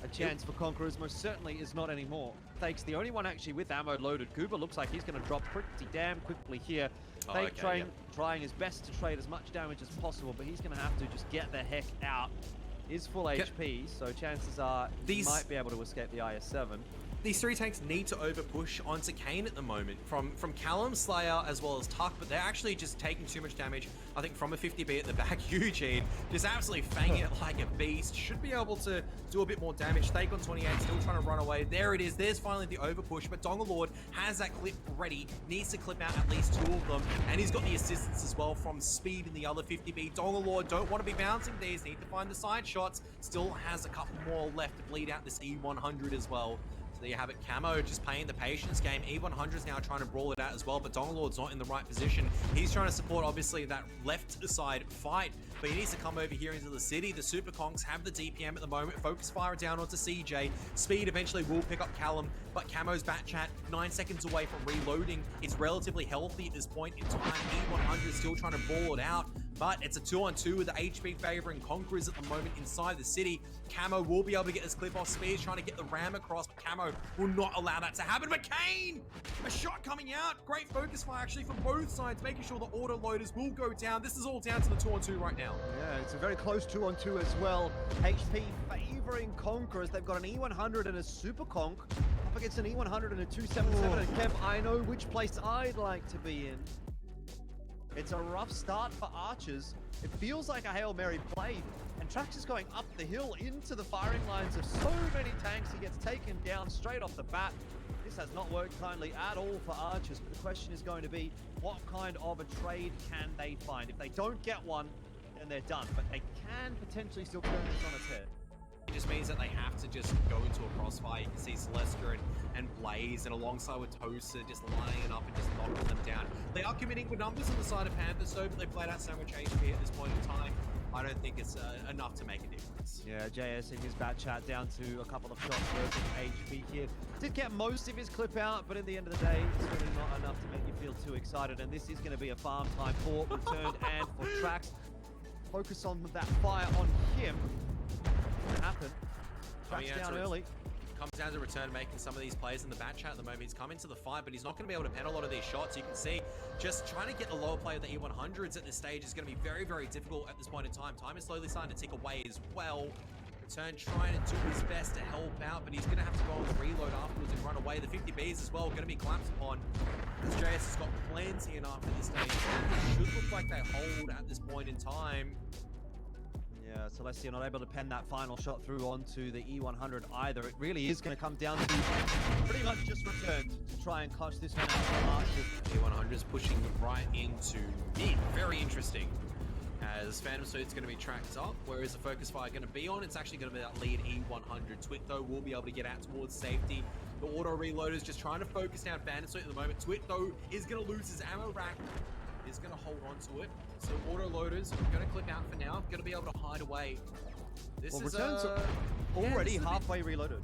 S2: a chance for Conquerors most certainly is not anymore. Fake's the only one actually with ammo loaded. Goober looks like he's going to drop pretty damn quickly here. Fake trying his best to trade as much damage as possible, but he's going to have to just get the heck out. Is full HP, so chances are he might be able to escape the IS-7.
S3: These three tanks need to overpush onto Kane at the moment from Callum, Slayer, as well as Tuck, but they're actually just taking too much damage, I think, from a 50B at the back. Eugene just absolutely fanging it like a beast. Should be able to do a bit more damage. Stake on 28, still trying to run away. There it is. There's finally the overpush, but Dongalord has that clip ready, needs to clip out at least two of them, and he's got the assistance as well from Speed in the other 50B. Dongalord don't want to be bouncing these, need to find the side shots. Still has a couple more left to bleed out this E100 as well. There you have it. Camo just playing the patience game. E100 is now trying to brawl it out as well, but Dongalord's not in the right position. He's trying to support, obviously, that left side fight, but he needs to come over here into the city. The Super Conks have the DPM at the moment. Focus fire down onto CJ. Speed eventually will pick up Callum, but Camo's bat chat 9 seconds away from reloading. It's relatively healthy at this point in time. E100 is still trying to brawl it out, but it's a 2-on-2 with the HP favoring Conquerors at the moment inside the city. Camo will be able to get this clip off. Speed's trying to get the ram across, but Camo will not allow that to happen. But Kane, a shot coming out. Great focus fire actually from both sides, making sure the auto loaders will go down. This is all down to the 2-on-2 right now.
S2: Yeah, it's a very close 2-on-2 as well. HP favoring Conquerors. They've got an E100 and a Super Conk up against an E100 and a 277. And Kev, I know which place I'd like to be in. It's a rough start for Archers. It feels like a Hail Mary play, and Trax is going up the hill into the firing lines of so many tanks. He gets taken down straight off the bat. This has not worked kindly at all for Archers, but the question is going to be, what kind of a trade can they find? If they don't get one, then they're done, but they can potentially still turn this on its head.
S3: It just means that they have to just go into a crossfire. You can see Celestia and Blaze, and alongside with Tosa, just lining up and just knocking them down. They are committing with numbers on the side of Panthers, though, but they played out so much HP at this point in time. I don't think it's enough to make a difference.
S2: Yeah, JS in his bat chat down to a couple of shots worth of HP here. Did get most of his clip out, but in the end of the day, it's really not enough to make you feel too excited. And this is going to be a farm time for Returned and for Trax. Focus on that fire on him. What happened? Trax down early.
S3: Comes down to Return making some of these plays in the bat chat at the moment. He's come into the fight, but he's not going to be able to pen a lot of these shots. You can see just trying to get the lower play of the E100s at this stage is going to be very, very difficult at this point in time. Time is slowly starting to tick away as well. Return trying to do his best to help out, but he's going to have to go on the reload afterwards and run away. The 50Bs as well going to be collapsed upon, because JS has got plenty enough at this stage. It should look like they hold at this point in time.
S2: Yeah, Celestia not able to pen that final shot through onto the E100 either. It really is going to come down to pretty much just Returned to try and clutch this one out.
S3: E100 is pushing right into mid. Very interesting, as Phantom Suit's going to be tracked up. Where is the focus fire going to be on? It's actually going to be that lead E100. Twit, though, will be able to get out towards safety. The auto reload is just trying to focus down Phantom Suit at the moment. Twit, though, is going to lose his ammo rack. Is going to hold on to it. So auto loaders are going to clip out for now. Going to be able to hide away. This is
S2: already halfway reloaded.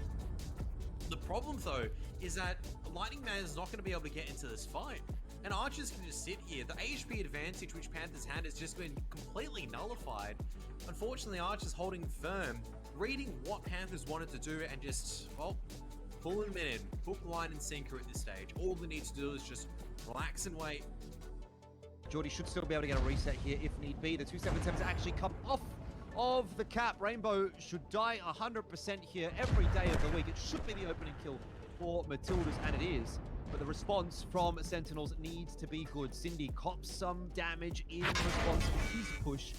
S3: The problem, though, is that Lightning Man is not going to be able to get into this fight. And Archers can just sit here. The HP advantage which Panthers had has just been completely nullified. Unfortunately, Archers holding firm, reading what Panthers wanted to do and just, well, pulling them in. Hook, line, and sinker at this stage. All they need to do is just relax and wait.
S2: Geordie should still be able to get a reset here if need be. The 277s actually come off of the cap. Rainbow should die 100% here every day of the week. It should be the opening kill for Matildas, and it is. But the response from Sentinels needs to be good. Cindy cops some damage in response to his push.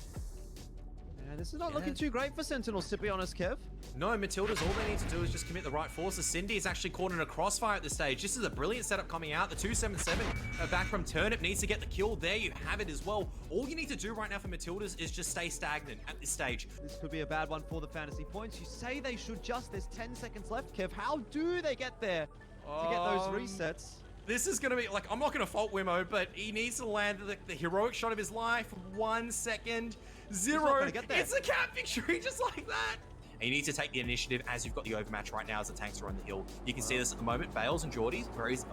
S2: And this is not looking too great for Sentinels, to be honest, Kev.
S3: No, Matildas, all they need to do is just commit the right forces. Cindy is actually caught in a crossfire at this stage. This is a brilliant setup coming out. The 277 back from Turnip needs to get the kill. There you have it as well. All you need to do right now for Matildas is just stay stagnant at this stage.
S2: This could be a bad one for the fantasy points. You say they should just. There's 10 seconds left, Kev. How do they get there to get those resets?
S3: This is going to be, like, I'm not going to fault Wimmo, but he needs to land the heroic shot of his life. 1 second. 0. It's a cap victory just like that. And you need to take the initiative as you've got the overmatch right now as the tanks are on the hill. You can see this at the moment. Bales and Geordies,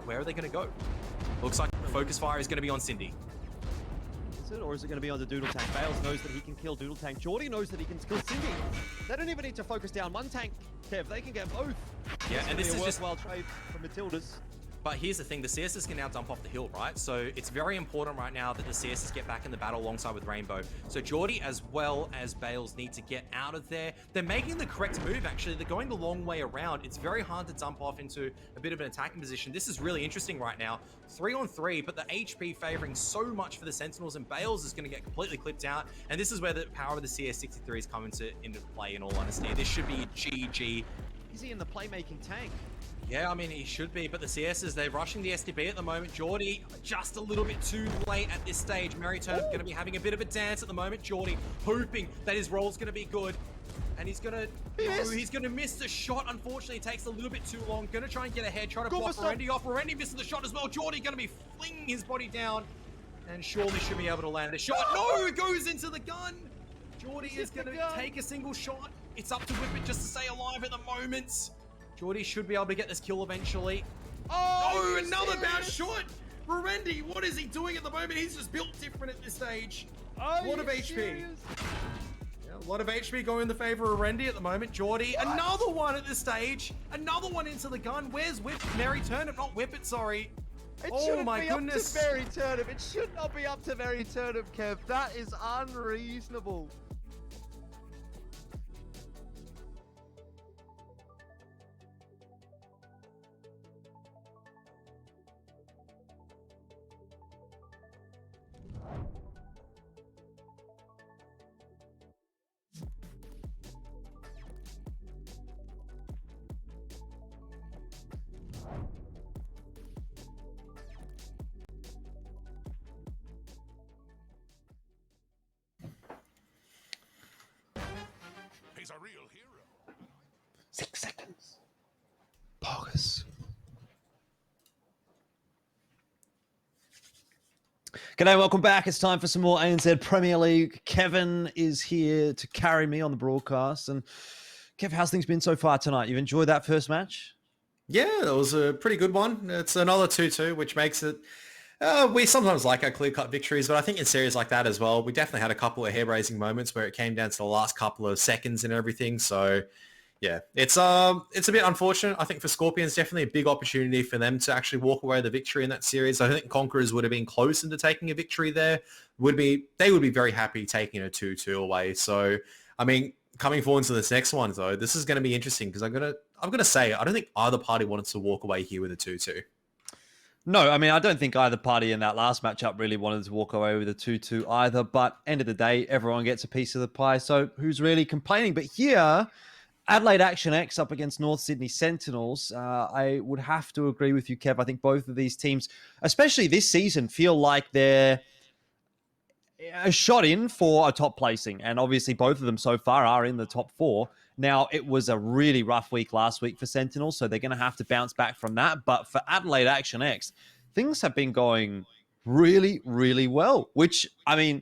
S3: where are they going to go? Looks like the focus fire is going to be on Cindy.
S2: Is it, or is it going to be on the Doodle Tank? Bales knows that he can kill Doodle Tank. Geordie knows that he can kill Cindy. They don't even need to focus down one tank, Kev. They can get both.
S3: Yeah, and this is just
S2: a worthwhile trade for Matildas.
S3: But here's the thing, the CSs can now dump off the hill, right? So it's very important right now that the CSs get back in the battle alongside with Rainbow. So Geordie as well as Bales need to get out of there. They're making the correct move, actually. They're going the long way around. It's very hard to dump off into a bit of an attacking position. This is really interesting right now. 3-on-3, but the HP favoring so much for the Sentinels, and Bales is going to get completely clipped out. And this is where the power of the CS63s come into play, in all honesty. This should be a GG.
S2: Is he in the playmaking tank?
S3: Yeah, I mean, he should be, but the CSs, they're rushing the SDB at the moment. Geordie, just a little bit too late at this stage. Merry Turnip going to be having a bit of a dance at the moment. Geordie hoping that his roll's going to be good. And he's going to miss the shot. Unfortunately, it takes a little bit too long. Going to try and get ahead, try to block Randy off. Randy missing the shot as well. Geordie going to be flinging his body down. And surely should be able to land a shot. No, it goes into the gun. Geordie is going to take a single shot. It's up to Whippet just to stay alive at the moment. Geordie should be able to get this kill eventually. Oh, another bad shot! Randy, what is he doing at the moment? He's just built different at this stage. A lot of HP. Yeah, a lot of HP going in the favor of Randy at the moment. Geordie, another one at this stage. Another one into the gun. Where's Whip? Merry Turnip, not Whippet, sorry.
S2: Oh my goodness. Up to Merry Turnip. It should not be up to Merry Turnip, Kev. That is unreasonable.
S1: He's a real hero.
S2: 6 seconds. Bogus. G'day, welcome back. It's time for some more ANZ Premier League. Kevin is here to carry me on the broadcast. And Kev, how's things been so far tonight? You've enjoyed that first match?
S3: Yeah, it was a pretty good one. It's another 2-2, which makes it... we sometimes like our clear-cut victories, but I think in series like that as well, we definitely had a couple of hair-raising moments where it came down to the last couple of seconds and everything. So, yeah, it's a bit unfortunate. I think for Skorpions, definitely a big opportunity for them to actually walk away with the victory in that series. I think Conquerors would have been close into taking a victory there. They would be very happy taking a 2-2 away. So, I mean, coming forward to this next one, though, this is going to be interesting because I'm gonna say I don't think either party wanted to walk away here with a 2-2.
S2: No, I mean, I don't think either party in that last matchup really wanted to walk away with a 2-2 either. But end of the day, everyone gets a piece of the pie. So who's really complaining? But here, Adelaide Action X up against North Sydney Sentinels. I would have to agree with you, Kev. I think both of these teams, especially this season, feel like they're a shot in for a top placing. And obviously both of them so far are in the top 4. Now, it was a really rough week last week for Sentinels, so they're going to have to bounce back from that. But for Adelaide Action X, things have been going really, really well, which, I mean,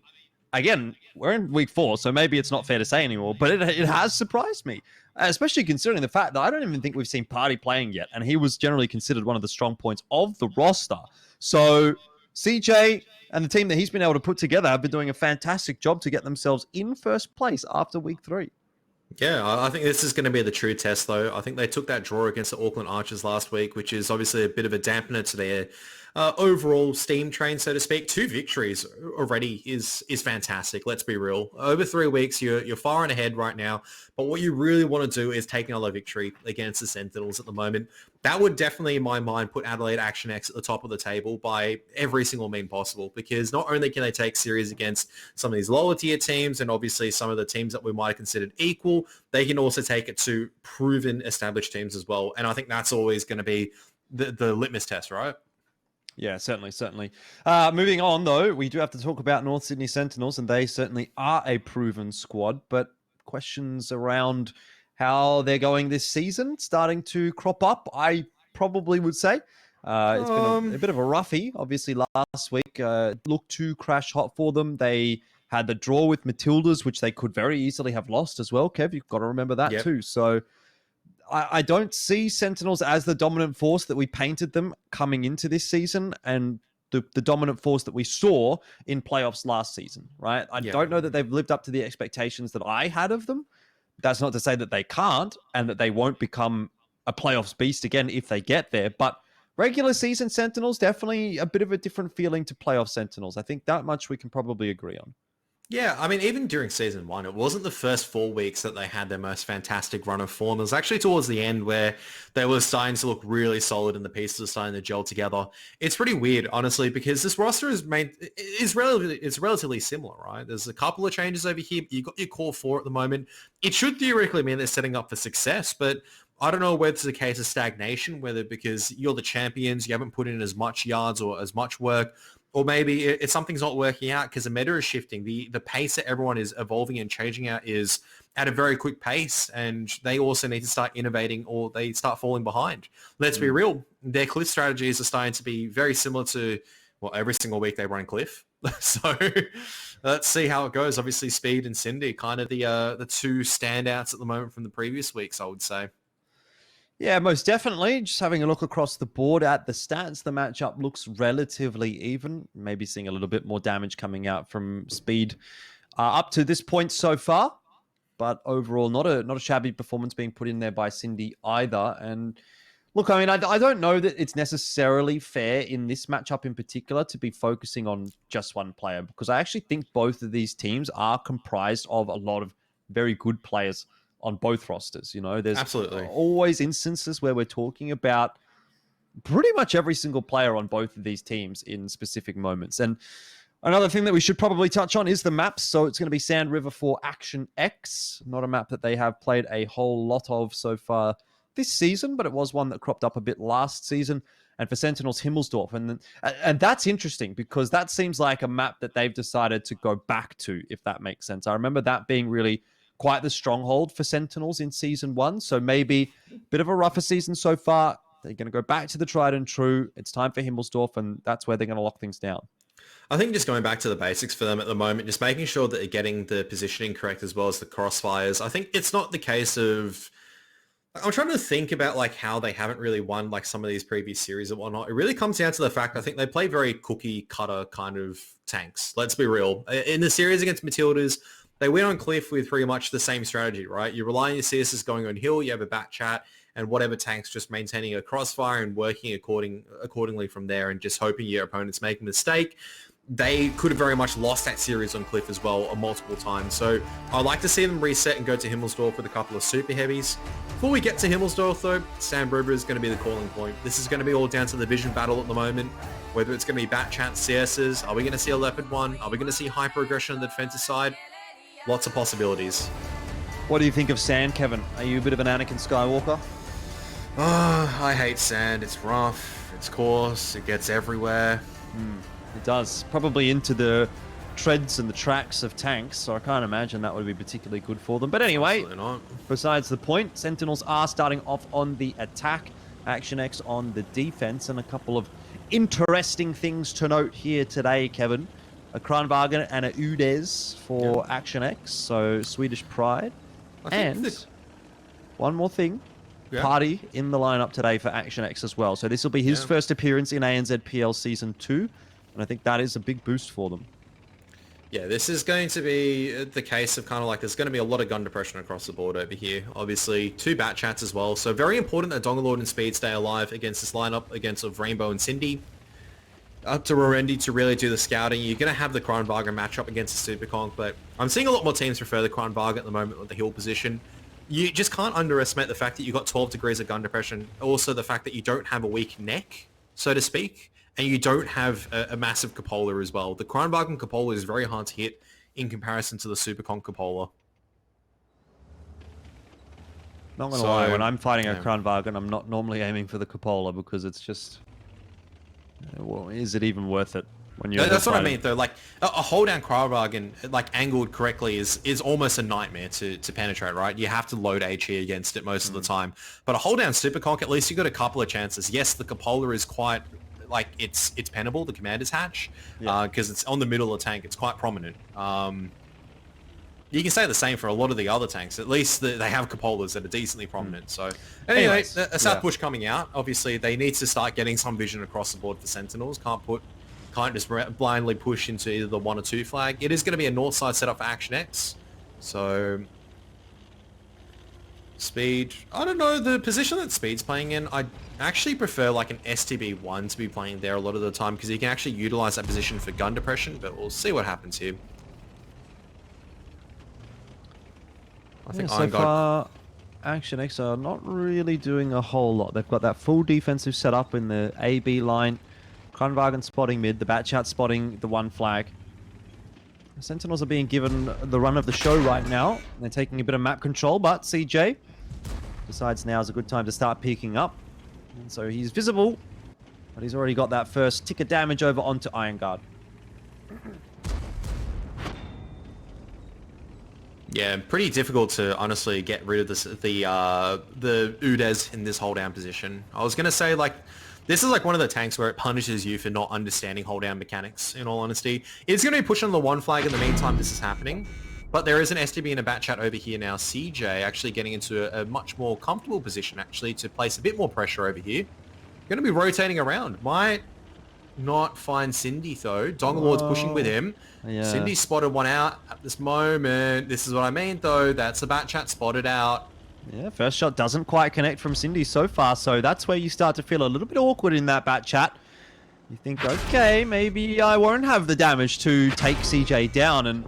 S2: again, we're in week 4, so maybe it's not fair to say anymore, but it has surprised me, especially considering the fact that I don't even think we've seen Party playing yet, and he was generally considered one of the strong points of the roster. So CJ and the team that he's been able to put together have been doing a fantastic job to get themselves in first place after week 3.
S3: Yeah, I think this is going to be the true test, though. I think they took that draw against the Auckland Archers last week, which is obviously a bit of a dampener to their overall steam train, so to speak. 2 victories already is fantastic. Let's be real. Over 3 weeks, you're far and ahead right now. But what you really want to do is take another victory against the Sentinels at the moment. That would definitely, in my mind, put Adelaide Action X at the top of the table by every single mean possible, because not only can they take series against some of these lower tier teams and obviously some of the teams that we might have considered equal, they can also take it to proven established teams as well. And I think that's always going to be the litmus test, right?
S2: Yeah, certainly. Moving on, though, we do have to talk about North Sydney Sentinels, and they certainly are a proven squad, but questions around how they're going this season starting to crop up, I probably would say. It's been a bit of a roughie. Obviously, last week looked to crash hot for them. They had the draw with Matildas, which they could very easily have lost as well, Kev. You've got to remember that too. So I don't see Sentinels as the dominant force that we painted them coming into this season and the dominant force that we saw in playoffs last season, right? I don't know that they've lived up to the expectations that I had of them. That's not to say that they can't and that they won't become a playoffs beast again if they get there. But regular season Sentinels, definitely a bit of a different feeling to playoff Sentinels. I think that much we can probably agree on.
S3: Yeah, I mean, even during season 1, it wasn't the first 4 weeks that they had their most fantastic run of form. It was actually towards the end where they were starting to look really solid and the pieces are starting to gel together. It's pretty weird, honestly, because this roster is relatively similar, right? There's a couple of changes over here. You've got your core 4 at the moment. It should theoretically mean they're setting up for success, but I don't know whether it's a case of stagnation, whether because you're the champions, you haven't put in as much yards or as much work, or maybe it's something's not working out because the meta is shifting. The pace that everyone is evolving and changing at is at a very quick pace, and they also need to start innovating or they start falling behind. Let's be real. Their cliff strategies are starting to be very similar to, well, every single week they run cliff. So let's see how it goes. Obviously, Speed and Cindy, kind of the 2 standouts at the moment from the previous weeks, I would say.
S2: Yeah, most definitely. Just having a look across the board at the stats, the matchup looks relatively even. Maybe seeing a little bit more damage coming out from Speed up to this point so far. But overall, not a shabby performance being put in there by Cindy either. And look, I mean, I don't know that it's necessarily fair in this matchup in particular to be focusing on just one player, because I actually think both of these teams are comprised of a lot of very good players on both rosters. You know, there's
S3: Absolutely
S2: always instances where we're talking about pretty much every single player on both of these teams in specific moments. And another thing that we should probably touch on is the maps. So it's going to be Sand River for Action X, not a map that they have played a whole lot of so far this season, but it was one that cropped up a bit last season. And for Sentinels, Himmelsdorf. And that's interesting because that seems like a map that they've decided to go back to, if that makes sense. I remember that being really quite the stronghold for Sentinels in Season 1. So maybe a bit of a rougher season so far. They're going to go back to the tried and true. It's time for Himmelsdorf, and that's where they're going to lock things down.
S3: I think just going back to the basics for them at the moment, just making sure that they're getting the positioning correct as well as the crossfires. I think it's not the case of... I'm trying to think about like how they haven't really won like some of these previous series and whatnot. It really comes down to the fact I think they play very cookie cutter kind of tanks. Let's be real. In the series against Matildas, they went on cliff with pretty much the same strategy, right? You rely on your CSs going on hill, you have a back chat, and whatever tanks just maintaining a crossfire and working accordingly from there and just hoping your opponents make a mistake. They could have very much lost that series on cliff as well multiple times. So I'd like to see them reset and go to Himmelsdorf with a couple of super heavies. Before we get to Himmelsdorf though, Sandbruber is going to be the calling point. This is going to be all down to the vision battle at the moment. Whether it's going to be bat chance CSs, are we going to see a Leopard one? Are we going to see hyper aggression on the defensive side? Lots of possibilities.
S2: What do you think of Sand, Kevin? Are you a bit of an Anakin Skywalker?
S3: Oh, I hate sand. It's rough. It's coarse. It gets everywhere.
S2: It does. Probably into the treads and the tracks of tanks, so I can't imagine that would be particularly good for them. But anyway,
S3: Absolutely not.
S2: besides the point, Sentinels are starting off on the attack, Action X on the defense, and a couple of interesting things to note here today, Kevin. A Kranvagen and a Udes for Action X, so Swedish Pride. And one more thing. Party in the lineup today for Action X as well. So this will be his first appearance in ANZ PL Season 2. And I think that is a big boost for them.
S3: Yeah, this is going to be the case of kind of like there's going to be a lot of gun depression across the board over here. Obviously, 2 bat chats as well. So very important that Dongalord and Speed stay alive against this lineup against of Rainbow and Cindy. Up to Rorendi to really do the scouting. You're going to have the Kronwagen matchup against the Superconk, but I'm seeing a lot more teams prefer the Kronwagen at the moment with the hill position. You just can't underestimate the fact that you've got 12 degrees of gun depression. Also the fact that you don't have a weak neck, so to speak, and you don't have a massive cupola as well. The Kronwagen cupola is very hard to hit in comparison to the Superconk cupola.
S2: Not going to lie, when I'm fighting a Kronwagen, I'm not normally aiming for the cupola because it's just... Well, is it even worth it? When you're
S3: That's what I mean, though. Like a hold down Kronwagen, like angled correctly, is almost a nightmare to penetrate. Right, you have to load HE against it most of the time. But a hold down Superconk, at least you got a couple of chances. Yes, the cupola is quite like it's pennable. The commander's hatch, because it's on the middle of the tank. It's quite prominent. You can say the same for a lot of the other tanks. At least they have cupolas that are decently prominent. So anyway, a South push coming out. Obviously, they need to start getting some vision across the board for Sentinels. Can't just blindly push into either the 1 or 2 flag. It is going to be a north side setup for Action X. So Speed, I don't know, the position that Speed's playing in, I actually prefer like an STB1 to be playing there a lot of the time because you can actually utilize that position for gun depression, but we'll see what happens here. I think
S2: so far, Action X are not really doing a whole lot. They've got that full defensive setup in the AB line. Kranwagen spotting mid, the Batchat spotting the 1 flag. The Sentinels are being given the run of the show right now. They're taking a bit of map control, but CJ decides now is a good time to start peeking up. And so he's visible, but he's already got that first tick of damage over onto Iron Guard.
S3: Yeah, pretty difficult to honestly get rid of this, the Udes in this hold down position. I was going to say, like, this is like one of the tanks where it punishes you for not understanding hold down mechanics, in all honesty. It's going to be pushing on the 1 flag in the meantime this is happening. But there is an STB and a bat chat over here now. CJ actually getting into a much more comfortable position, actually, to place a bit more pressure over here. Going to be rotating around. Might not find Cindy, though. Dongalord's pushing with him.
S2: Yeah.
S3: Cindy spotted one out at this moment. This is what I mean, though. That's a bat chat spotted out.
S2: Yeah, first shot doesn't quite connect from Cindy so far, so that's where you start to feel a little bit awkward in that bat chat. You think, okay, maybe I won't have the damage to take CJ down, and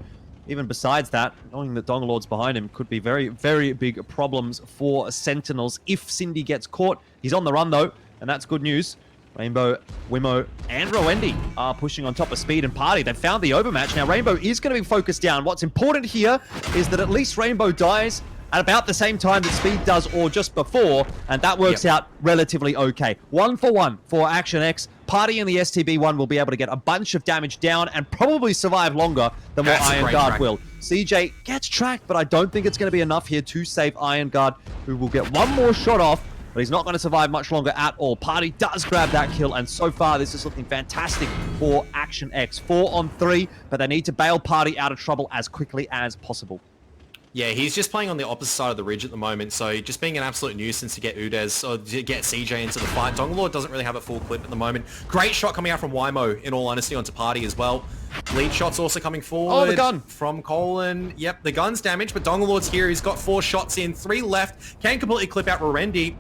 S2: even besides that, knowing that Dongalord's behind him could be very, very big problems for Sentinels if Cindy gets caught. He's on the run, though, and that's good news. Rainbow, Wimmo, and Roendi are pushing on top of Speed and Party. They've found the overmatch. Now, Rainbow is going to be focused down. What's important here is that at least Rainbow dies at about the same time that Speed does or just before, and that works out relatively okay. 1-for-1 for Action X. Party in the STB1 will be able to get a bunch of damage down and probably survive longer than what Iron Guard will. CJ gets tracked, but I don't think it's going to be enough here to save Iron Guard, who will get one more shot off, but he's not going to survive much longer at all. Party does grab that kill, and so far this is looking fantastic for Action X. 4 on 3, but they need to bail Party out of trouble as quickly as possible.
S3: Yeah, he's just playing on the opposite side of the ridge at the moment, so just being an absolute nuisance to get Udez or to get CJ into the fight. Dongalord doesn't really have a full clip at the moment. Great shot coming out from Wymo, in all honesty, onto Party as well. Lead shot's also coming forward.
S2: Oh, the gun.
S3: From Colin. Yep, the gun's damaged, but Dongalord's here. He's got 4 shots in, 3 left. Can completely clip out Rorendi.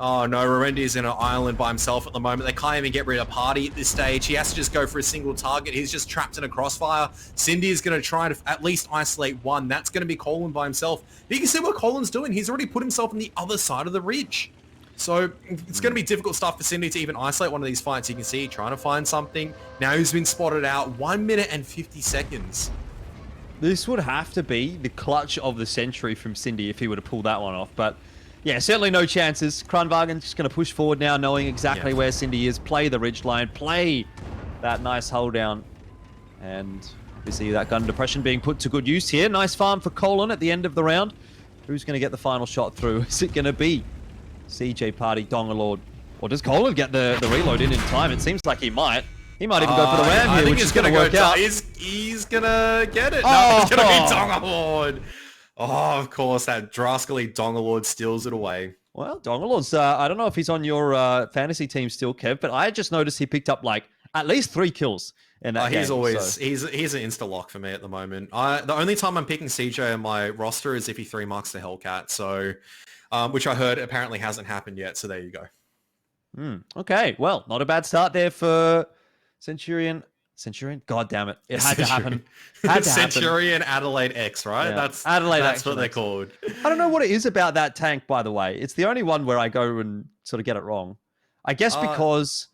S3: Oh no, Rorendi is in an island by himself at the moment. They can't even get rid of Party at this stage. He has to just go for a single target. He's just trapped in a crossfire. Cindy is going to try to at least isolate one. That's going to be Colin by himself. But you can see what Colin's doing. He's already put himself on the other side of the ridge. So it's going to be difficult stuff for Cindy to even isolate one of these fights. You can see trying to find something. Now he's been spotted out. 1 minute and 50 seconds.
S2: This would have to be the clutch of the century from Cindy if he were to pull that one off, but yeah, certainly no chances. Kranvagen just going to push forward now, knowing exactly where Cindy is. Play the ridge line, play that nice hold down. And we see that gun depression being put to good use here. Nice farm for Colin at the end of the round. Who's going to get the final shot through? Is it going to be CJ Party, Dongalord? Or does Colin get the reload in time? It seems like he might. He might even go for the ram here, which is going to work out.
S3: He's going to get it. No, it's going to be Dongalord. Oh, of course, that rascally Dongalord steals it away.
S2: Well, Dongalord's, I don't know if he's on your fantasy team still, Kev, but I just noticed he picked up like at least 3 kills in that game.
S3: He's always, he's an insta-lock for me at the moment. The only time I'm picking CJ on my roster is if he 3-marks the Hellcat, so, which I heard apparently hasn't happened yet, so there you go.
S2: Okay, well, not a bad start there for Centurion, God damn it. It had to happen.
S3: Centurion Adelaide X, right?
S2: Yeah.
S3: That's what they're called.
S2: I don't know what it is about that tank, by the way. It's the only one where I go and sort of get it wrong. I guess because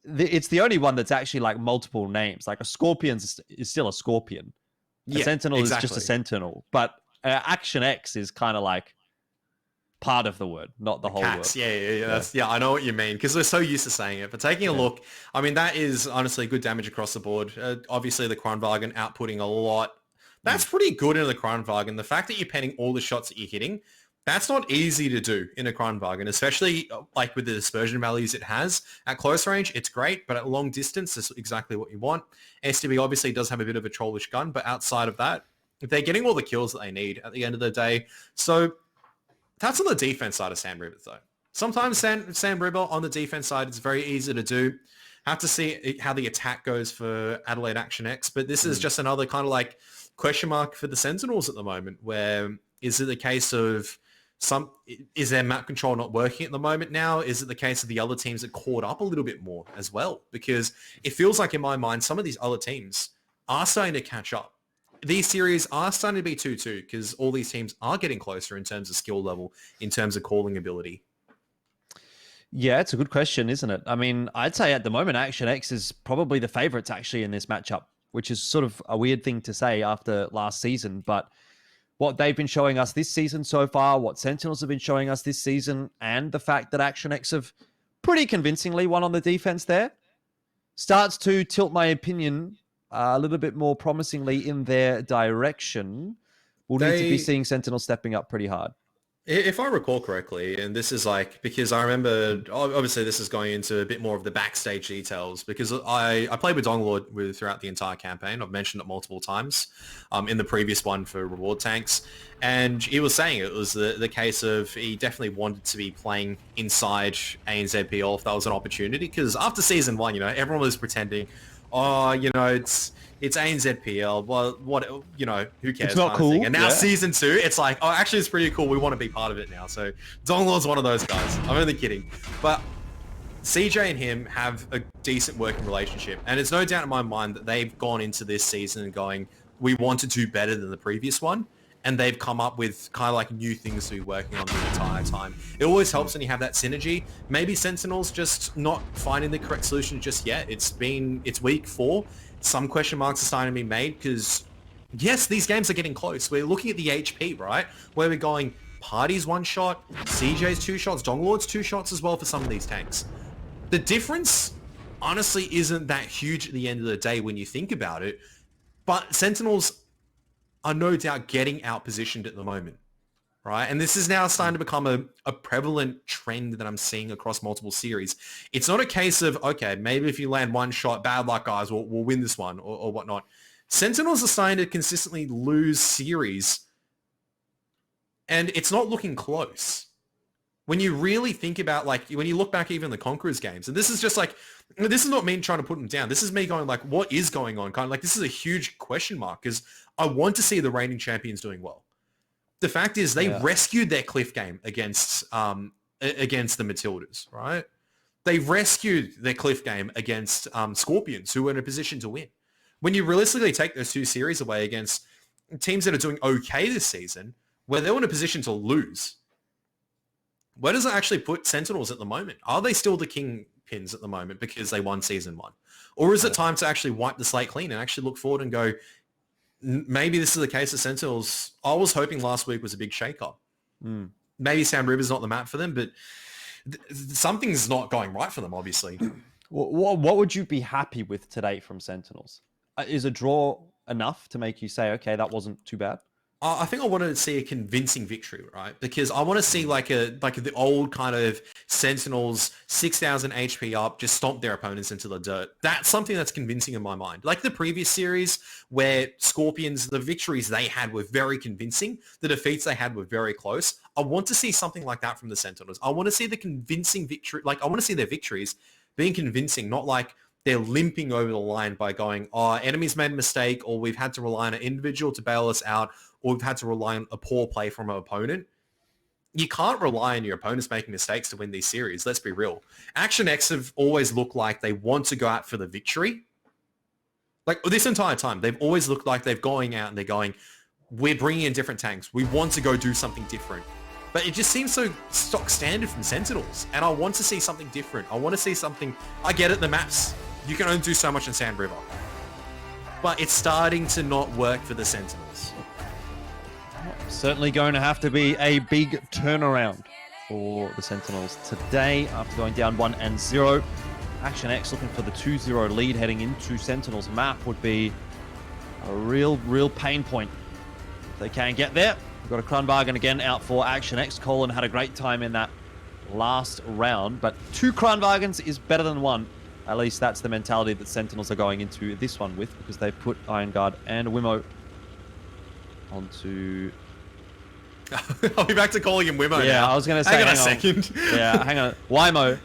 S2: it's the only one that's actually like multiple names. Like a Skorpions is still a Scorpion. A Sentinel is just a Sentinel. But Action X is kind of like part of the word, not the whole word.
S3: Yeah, I know what you mean, because we're so used to saying it. But taking a look, I mean, that is honestly good damage across the board. Obviously, the Kranvagen outputting a lot. That's pretty good in the Kranvagen. The fact that you're penning all the shots that you're hitting, that's not easy to do in a Kranvagen, especially like with the dispersion values it has. At close range, it's great, but at long distance, it's exactly what you want. STB obviously does have a bit of a trollish gun, but outside of that, they're getting all the kills that they need at the end of the day. So that's on the defense side of Sand River, though. Sometimes Sand River on the defense side, it's very easy to do. Have to see how the attack goes for Adelaide Action X, but this is just another kind of like question mark for the Sentinels at the moment, where is it the case of is their map control not working at the moment now? Is it the case of the other teams that caught up a little bit more as well? Because it feels like in my mind, some of these other teams are starting to catch up. These series are starting to be 2-2 because all these teams are getting closer in terms of skill level, in terms of calling ability.
S2: Yeah, it's a good question, isn't it? I mean, I'd say at the moment, Action X is probably the favorites actually in this matchup, which is sort of a weird thing to say after last season. But what they've been showing us this season so far, what Sentinels have been showing us this season, and the fact that Action X have pretty convincingly won on the defense there, starts to tilt my opinion a little bit more promisingly in their direction. We'll need to be seeing Sentinels stepping up pretty hard.
S3: If I recall correctly, and this is like, because I remember, obviously this is going into a bit more of the backstage details, because I played with Dongalord throughout the entire campaign. I've mentioned it multiple times in the previous one for reward tanks. And he was saying it was the case of he definitely wanted to be playing inside ANZPL if that was an opportunity. Because after season 1, everyone was pretending, it's ANZPL. Well, what, who cares?
S2: It's not cool.
S3: And now season 2, it's like, oh, actually, it's pretty cool. We want to be part of it now. So Dongalord's one of those guys. I'm only kidding. But CJ and him have a decent working relationship. And it's no doubt in my mind that they've gone into this season going, we want to do better than the previous one. And they've come up with kind of like new things to be working on the entire time. It always helps when you have that synergy. Maybe Sentinels just not finding the correct solution just yet. It's week 4. Some question marks are starting to be made because yes, these games are getting close. We're looking at the HP, right? Where we're going, Party's 1 shot, CJ's 2 shots, Donglord's 2 shots as well for some of these tanks. The difference, honestly, isn't that huge at the end of the day when you think about it. But Sentinels are no doubt getting out-positioned at the moment, right? And this is now starting to become a prevalent trend that I'm seeing across multiple series. It's not a case of, okay, maybe if you land 1 shot, bad luck, guys, we'll win this one or whatnot. Sentinels are starting to consistently lose series, and it's not looking close. When you really think about, like, when you look back even the Conquerors games, and this is just like, this is not me trying to put them down. This is me going like, what is going on? Kind of like, this is a huge question mark because I want to see the reigning champions doing well. The fact is they rescued their cliff game against the Matildas, right? They rescued their cliff game against Skorpions, who were in a position to win. When you realistically take those 2 series away against teams that are doing okay this season, where they're in a position to lose, where does it actually put Sentinels at the moment? Are they still the kingpins at the moment because they won season 1? Or is it time to actually wipe the slate clean and actually look forward and go, maybe this is the case of Sentinels. I was hoping last week was a big shake-up. Maybe Sand River's not the map for them, but something's not going right for them, obviously.
S2: What would you be happy with today from Sentinels? Is a draw enough to make you say, okay, that wasn't too bad?
S3: I think I wanted to see a convincing victory, right? Because I want to see like the old kind of Sentinels, 6,000 HP up, just stomp their opponents into the dirt. That's something that's convincing in my mind. Like the previous series where Skorpions, the victories they had were very convincing. The defeats they had were very close. I want to see something like that from the Sentinels. I want to see the convincing victory. Like I want to see their victories being convincing, not like they're limping over the line by going, oh, enemies made a mistake, or we've had to rely on an individual to bail us out, or we've had to rely on a poor play from an opponent. You can't rely on your opponents making mistakes to win these series. Let's be real. Action X have always looked like they want to go out for the victory. Like this entire time, they've always looked like they're going out and they're going, we're bringing in different tanks. We want to go do something different. But it just seems so stock standard from Sentinels. And I want to see something different. I want to see something. I get it, the maps. You can only do so much in Sand River. But it's starting to not work for the Sentinels.
S2: Certainly going to have to be a big turnaround for the Sentinels today after going down 1-0. Action X looking for the 2-0 lead heading into Sentinels map would be a real pain point if they can get there. We've got a Kronbargen again out for Action X. Colin had a great time in that last round, but 2 Kronbargens is better than 1. At least that's the mentality that Sentinels are going into this one with, because they've put Iron Guard and Wimmo onto...
S3: I'll be back to calling him Wimmo now.
S2: Yeah, I was going to say,
S3: hang on a second.
S2: Yeah, hang on. Wimo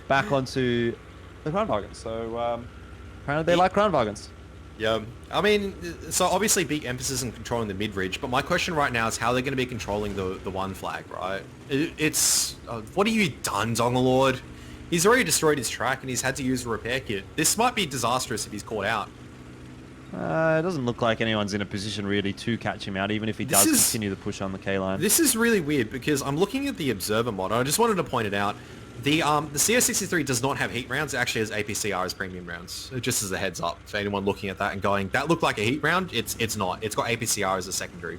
S2: back onto the Kronbargens. So apparently they like Kronbargens.
S3: Yeah, I mean, so obviously big emphasis on controlling the mid-ridge, but my question right now is how they're going to be controlling the 1 flag, right? It's... what have you done, Donglord? He's already destroyed his track and he's had to use a repair kit. This might be disastrous if he's caught out.
S2: It doesn't look like anyone's in a position really to catch him out, even if he does continue the push on the K-line.
S3: This is really weird because I'm looking at the Observer mod. I just wanted to point it out. The CS63 does not have heat rounds. It actually has APCR as premium rounds. Just as a heads up for anyone looking at that and going, that looked like a heat round. It's not. It's got APCR as a secondary.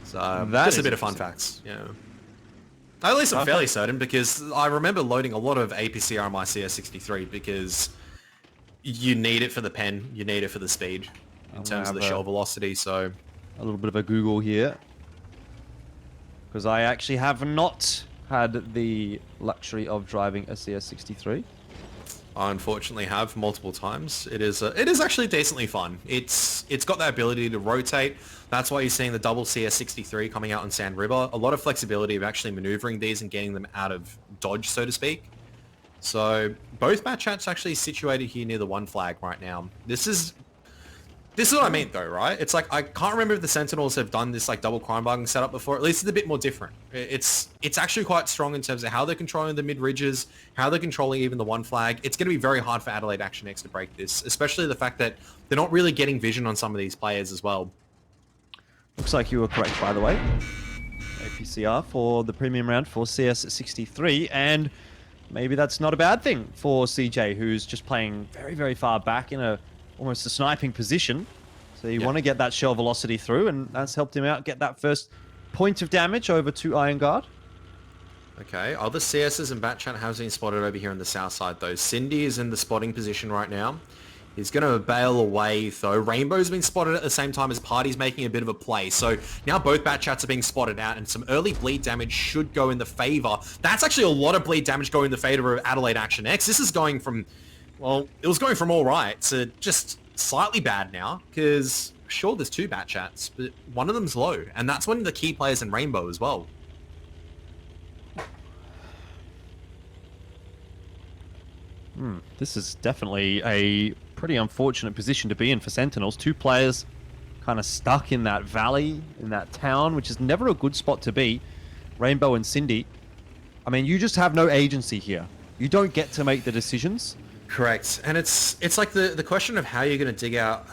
S3: So just a bit of fun facts. Yeah. At least I'm fairly certain because I remember loading a lot of APCR on my CS63 because you need it for the pen, you need it for the speed in terms of the shell velocity. So
S2: a little bit of a Google here because I actually have not had the luxury of driving a CS63.
S3: I unfortunately have multiple times. It is actually decently fun. It's got that ability to rotate. That's why you're seeing the double CS63 coming out on Sand River. A lot of flexibility of actually maneuvering these and getting them out of dodge, so to speak. So both match chats actually situated here near the 1 flag right now. This is what I mean though, right? It's like I can't remember if the Sentinels have done this like double Kronbargen setup before. At least it's a bit more different. It's actually quite strong in terms of how they're controlling the mid ridges, how they're controlling even the 1 flag. It's going to be very hard for Adelaide Action X to break this, especially the fact that they're not really getting vision on some of these players as well.
S2: Looks like you were correct, by the way. APCR for the premium round for CS63, and maybe that's not a bad thing for CJ, who's just playing very far back in almost a sniping position. So you want to get that shell velocity through, and that's helped him out get that first point of damage over to Iron Guard.
S3: Okay, other CSs and Batchat have been spotted over here on the south side, though. Cindy is in the spotting position right now. He's going to bail away, though. Rainbow's been spotted at the same time as Party's making a bit of a play. So now both Batchats are being spotted out, and some early bleed damage should go in the favor. That's actually a lot of bleed damage going in the favor of Adelaide Action X. This is going from, well, it was going from all right to just slightly bad now, because sure, there's two Batchats, but one of them's low, and that's one of the key players in Rainbow as well.
S2: This is definitely a pretty unfortunate position to be in for Sentinels. Two players kind of stuck in that valley, in that town, which is never a good spot to be. Rainbow and Cindy. I mean, you just have no agency here. You don't get to make the decisions.
S3: Correct. And it's like the question of how you're going to dig out...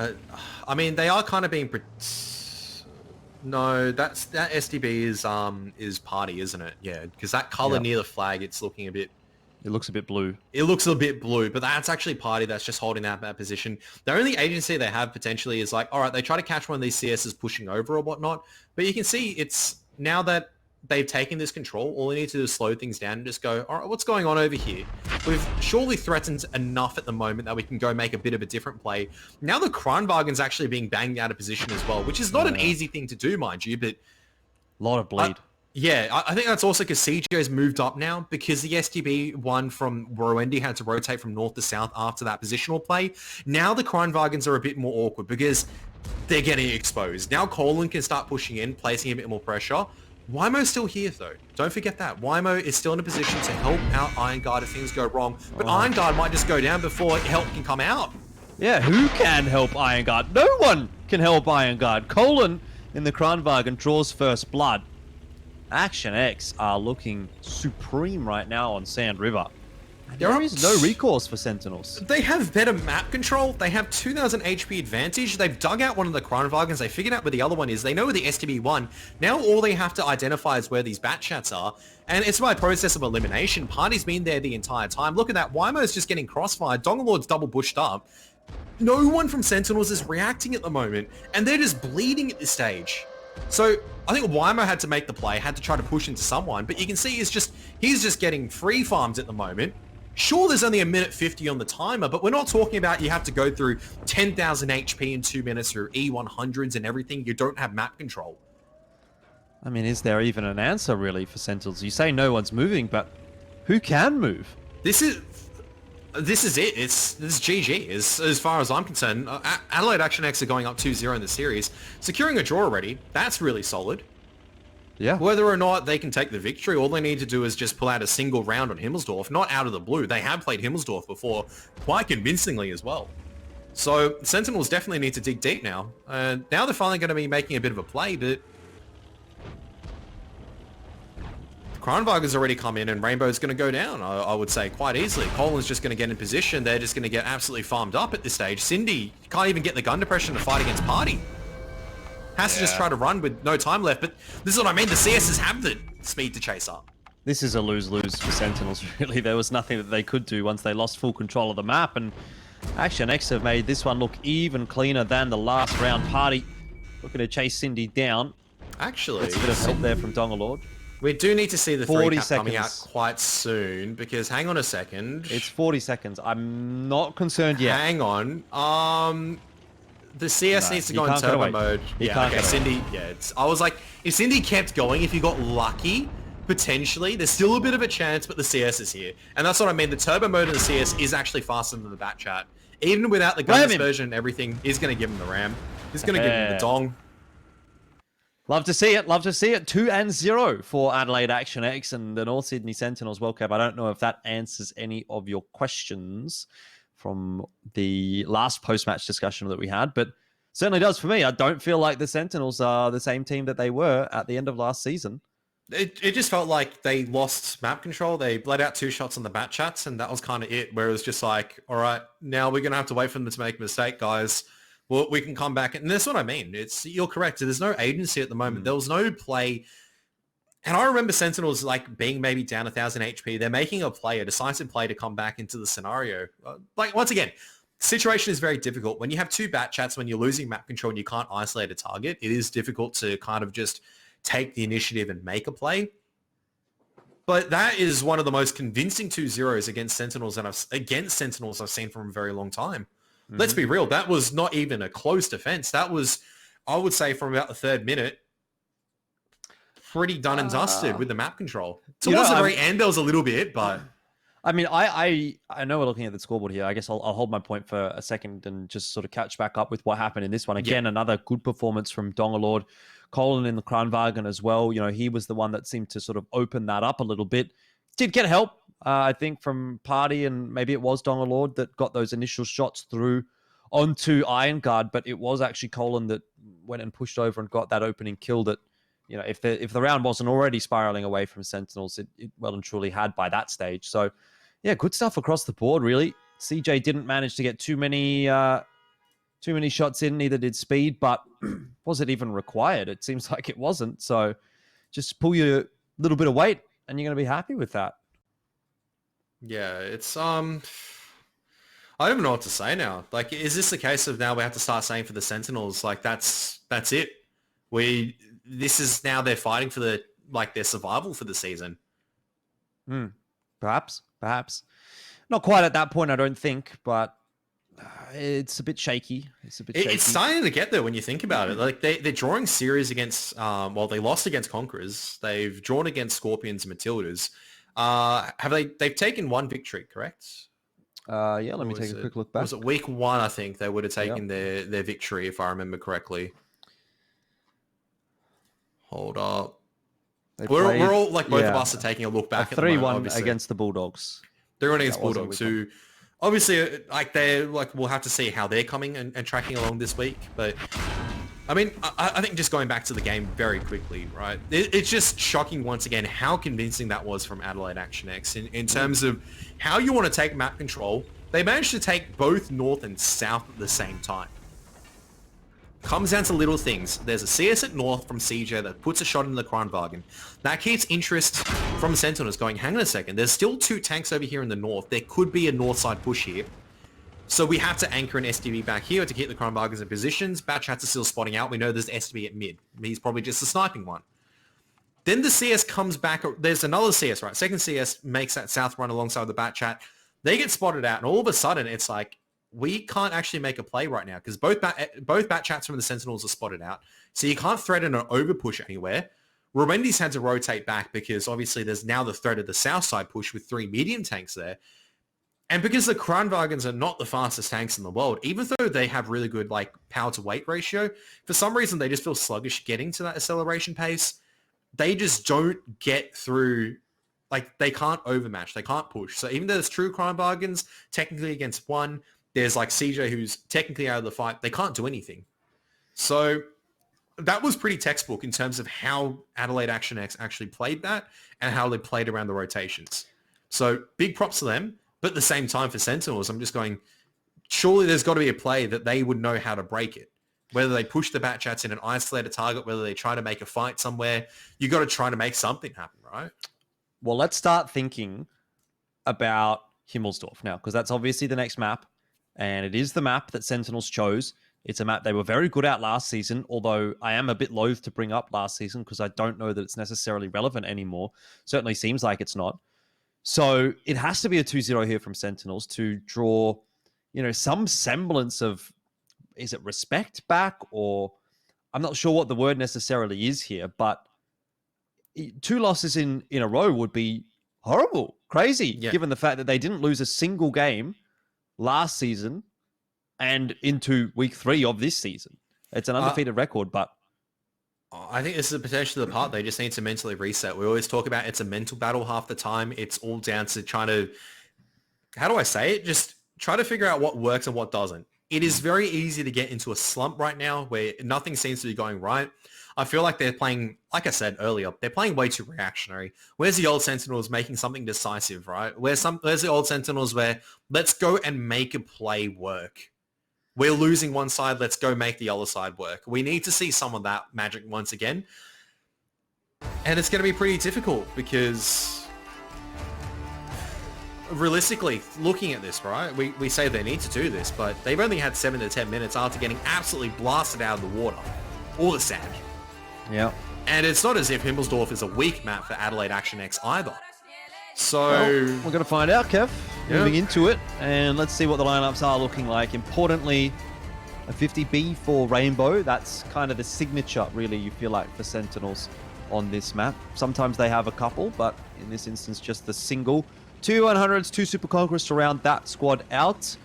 S3: I mean, they are kind of being... No, that SDB is Party, isn't it? Yeah, because that color near the flag, it's looking a bit...
S2: It looks a bit blue.
S3: It looks a bit blue, but that's actually Party that's just holding that position. The only agency they have potentially is like, all right, they try to catch one of these CSs pushing over or whatnot, but you can see it's now that they've taken this control, all they need to do is slow things down and just go, all right, what's going on over here? We've surely threatened enough at the moment that we can go make a bit of a different play. Now the Kranwagen's actually being banged out of position as well, which is not an easy thing to do, mind you, but...
S2: A lot of bleed.
S3: Yeah, I think that's also because CJ's moved up now because the STB one from Roendi had to rotate from north to south after that positional play. Now the Kranwagens are a bit more awkward because they're getting exposed. Now Colin can start pushing in, placing a bit more pressure. Wymo's still here though. Don't forget that. Wymo is still in a position to help out Iron Guard if things go wrong. But Iron Guard might just go down before help can come out.
S2: Yeah, who can help Iron Guard? No one can help Iron Guard. Colin in the Kranwagen draws first blood. Action X are looking supreme right now on Sand River. There is no recourse for Sentinels.
S3: They have better map control. They have 2,000 HP advantage. They've dug out one of the Kranwagens. They figured out where the other one is. They know where the STB won. Now all they have to identify is where these Batchats are. And it's by a process of elimination. Party's been there the entire time. Look at that. Wymo's just getting crossfired. Dongalord's double bushed up. No one from Sentinels is reacting at the moment. And they're just bleeding at this stage. So I think Wymo had to make the play, had to try to push into someone, but you can see he's just getting free farms at the moment. Sure, there's only a minute 50 on the timer, but we're not talking about you have to go through 10,000 HP in 2 minutes through E100s and everything. You don't have map control.
S2: I mean, is there even an answer really for Sentinels? You say no one's moving, but who can move?
S3: This is it. This is GG as far as I'm concerned. Adelaide Action X are going up 2-0 in the series. Securing a draw already, that's really solid.
S2: Yeah.
S3: Whether or not they can take the victory, all they need to do is just pull out a single round on Himmelsdorf, not out of the blue. They have played Himmelsdorf before, quite convincingly as well. So Sentinels definitely need to dig deep now. Now they're finally going to be making a bit of a play, but Kranwagen's already come in and Rainbow's going to go down, I would say, quite easily. Colin's just going to get in position. They're just going to get absolutely farmed up at this stage. Cindy can't even get the gun depression to fight against Party. Has to just try to run with no time left, but this is what I mean. The CSs have the speed to chase up.
S2: This is a lose-lose for Sentinels, really. There was nothing that they could do once they lost full control of the map, and Action X have made this one look even cleaner than the last round. Party looking to chase Cindy down.
S3: Actually,
S2: That's a bit of help there from Dongalord.
S3: We do need to see the
S2: 40
S3: 3-cap coming out
S2: seconds.
S3: quite soon, because hang on a second.
S2: It's 40 seconds. I'm not concerned yet.
S3: Hang on. The CS
S2: No,
S3: needs to
S2: you
S3: go in
S2: can't get
S3: turbo
S2: away.
S3: mode.
S2: You
S3: Yeah,
S2: can't
S3: okay,
S2: get away.
S3: Cindy, I was like, if Cindy kept going, if you got lucky, potentially, there's still a bit of a chance, but the CS is here. And that's what I mean. The turbo mode of the CS is actually faster than the Batchat. Even without the gun
S2: Ram him.
S3: dispersion and everything, he's going to give him the ram. He's going to give him the dong.
S2: Love to see it. Love to see it. 2-0 for Adelaide Action X and the North Sydney Sentinels World Cup. I don't know if that answers any of your questions from the last post-match discussion that we had, but certainly does for me. I don't feel like the Sentinels are the same team that they were at the end of last season.
S3: It just felt like they lost map control. They bled out 2 shots on the Batchats, and that was kind of it, where it was just like, all right, now we're going to have to wait for them to make a mistake, guys. Well, we can come back. And that's what I mean. You're correct. There's no agency at the moment. There was no play. And I remember Sentinels like being maybe down 1,000 HP. They're making a decisive play to come back into the scenario. Like, once again, situation is very difficult. When you have two bat chats, when you're losing map control and you can't isolate a target, it is difficult to kind of just take the initiative and make a play. But that is one of the most convincing 2-0s against Sentinels I've seen from a very long time. Mm-hmm. Let's be real. That was not even a close defense. That was, I would say, from about the third minute, pretty done and dusted with the map control. Towards the very end, there was a little bit, but...
S2: I mean, I know we're looking at the scoreboard here. I guess I'll hold my point for a second and just sort of catch back up with what happened in this one. Again, another good performance from Dongalord. Colin in the Kranwagen as well. You know, he was the one that seemed to sort of open that up a little bit. Did get help, I think, from Party, and maybe it was Dongalord that got those initial shots through onto Iron Guard, but it was actually Colin that went and pushed over and got that opening kill that, you know, if the round wasn't already spiraling away from Sentinels, it well and truly had by that stage. So, yeah, good stuff across the board, really. CJ didn't manage to get too many shots in, neither did Speed, but was it even required? It seems like it wasn't. So just pull your little bit of weight and you're going to be happy with that.
S3: Yeah, it's... I don't even know what to say now. Like, is this the case of now we have to start saying for the Sentinels, like, that's it? This is now they're fighting for their survival for the season.
S2: Perhaps. Not quite at that point, I don't think, but it's a bit shaky. It's
S3: starting to get there when you think about it. Like they're drawing series against, they lost against Conquerors. They've drawn against Skorpions and Matildas. They've taken one victory, correct?
S2: Let me take a quick look back.
S3: Was it week 1, I think, they would have taken their victory, if I remember correctly. Hold up. We're all, like, both of us are taking a look back at
S2: 3-1 against the Bulldogs.
S3: 3-1 against Bulldogs, who obviously, like, they're, like, we'll have to see how they're coming and tracking along this week. But, I mean, I think just going back to the game very quickly, right? It's just shocking once again how convincing that was from Adelaide Action X in terms of how you want to take map control. They managed to take both North and South at the same time. Comes down to little things. There's a CS at North from CJ that puts a shot in the Kranwagen. That keeps interest from Sentinels going, hang on a second, there's still 2 tanks over here in the North. There could be a North side push here. So we have to anchor an SDB back here to keep the Kranwagens in positions. Batchats are still spotting out. We know there's SDB at mid. He's probably just a sniping one. Then the CS comes back. There's another CS, right? Second CS makes that South run alongside the Batchat. They get spotted out, and all of a sudden it's like, we can't actually make a play right now because both Batchats from the Sentinels are spotted out. So you can't threaten an overpush anywhere. Rowendy's had to rotate back because obviously there's now the threat of the south side push with 3 medium tanks there. And because the Kranwagens are not the fastest tanks in the world, even though they have really good like power to weight ratio, for some reason they just feel sluggish getting to that acceleration pace. They just don't get through, like they can't overmatch, they can't push. So even though there's true Kranwagens technically against one, there's like CJ who's technically out of the fight. They can't do anything. So that was pretty textbook in terms of how Adelaide Action X actually played that and how they played around the rotations. So big props to them. But at the same time for Sentinels, I'm just going, surely there's got to be a play that they would know how to break it. Whether they push the Batchats in an isolated target, whether they try to make a fight somewhere, you got to try to make something happen, right?
S2: Well, let's start thinking about Himmelsdorf now, because that's obviously the next map. And it is the map that Sentinels chose. It's a map they were very good at last season, although I am a bit loath to bring up last season because I don't know that it's necessarily relevant anymore. Certainly seems like it's not. So it has to be a 2-0 here from Sentinels to draw, some semblance of, is it respect back? Or I'm not sure what the word necessarily is here, but 2 losses in a row would be horrible, crazy, given the fact that they didn't lose a single game last season and into week 3 of this season. It's an undefeated record, but
S3: I think this is potentially the part they just need to mentally reset. We always talk about it's a mental battle half the time. It's all down to trying to, how do I say it? Just try to figure out what works and what doesn't. It is very easy to get into a slump right now where nothing seems to be going right. I feel like they're playing, like I said earlier, they're playing way too reactionary. Where's the old Sentinels making something decisive, right? Where's the old Sentinels where let's go and make a play work? We're losing one side, let's go make the other side work. We need to see some of that magic once again. And it's going to be pretty difficult because realistically, looking at this, right, we say they need to do this, but they've only had 7 to 10 minutes after getting absolutely blasted out of the water. All the sand.
S2: Yeah.
S3: And it's not as if Himmelsdorf is a weak map for Adelaide Action X either. So...
S2: Well, we're going to find out, Kev, moving into it. And let's see what the lineups are looking like. Importantly, a 50B for Rainbow. That's kind of the signature, really, you feel like, for Sentinels on this map. Sometimes they have a couple, but in this instance, just the single. 2 100s, 2 Super Conquerors to round that squad out.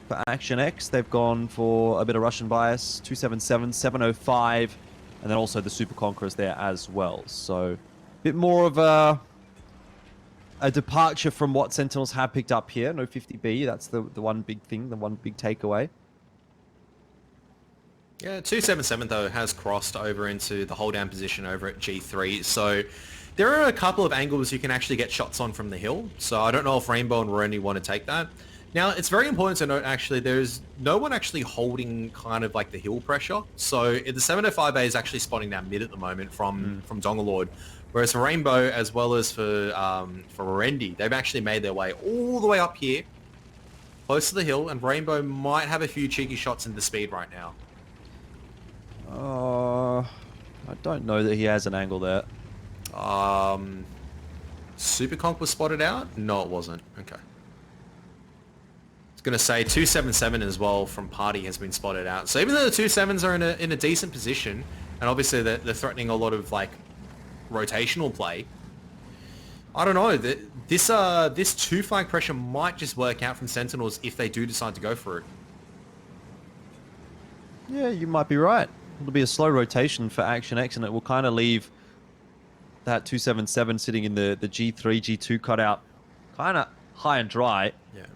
S2: For Action X, they've gone for a bit of Russian bias. 277, 705, and then also the Super Conquerors there as well. So, a bit more of a departure from what Sentinels have picked up here. No 50B, that's the one big thing, the one big takeaway.
S3: Yeah, 277 though has crossed over into the hold down position over at G3. So there are a couple of angles you can actually get shots on from the hill. So I don't know if Rainbow and Rondi want to take that. Now, it's very important to note actually there's no one actually holding kind of like the hill pressure. So the 705A is actually spotting down mid at the moment from Dongalord. Whereas for Rainbow as well as for Rondi, they've actually made their way all the way up here, close to the hill, and Rainbow might have a few cheeky shots into speed right now.
S2: I don't know that he has an angle there.
S3: Super Conk was spotted out? No, it wasn't. Okay. I was going to say 277 as well from Party has been spotted out. So even though the 27s are in a decent position, and obviously they're threatening a lot of like rotational play, I don't know. This 2 flag pressure might just work out from Sentinels if they do decide to go for it.
S2: Yeah, you might be right. It'll be a slow rotation for Action X, and it will kind of leave that 277 sitting in the G3, G2 cutout kind of high and dry.
S3: Yeah.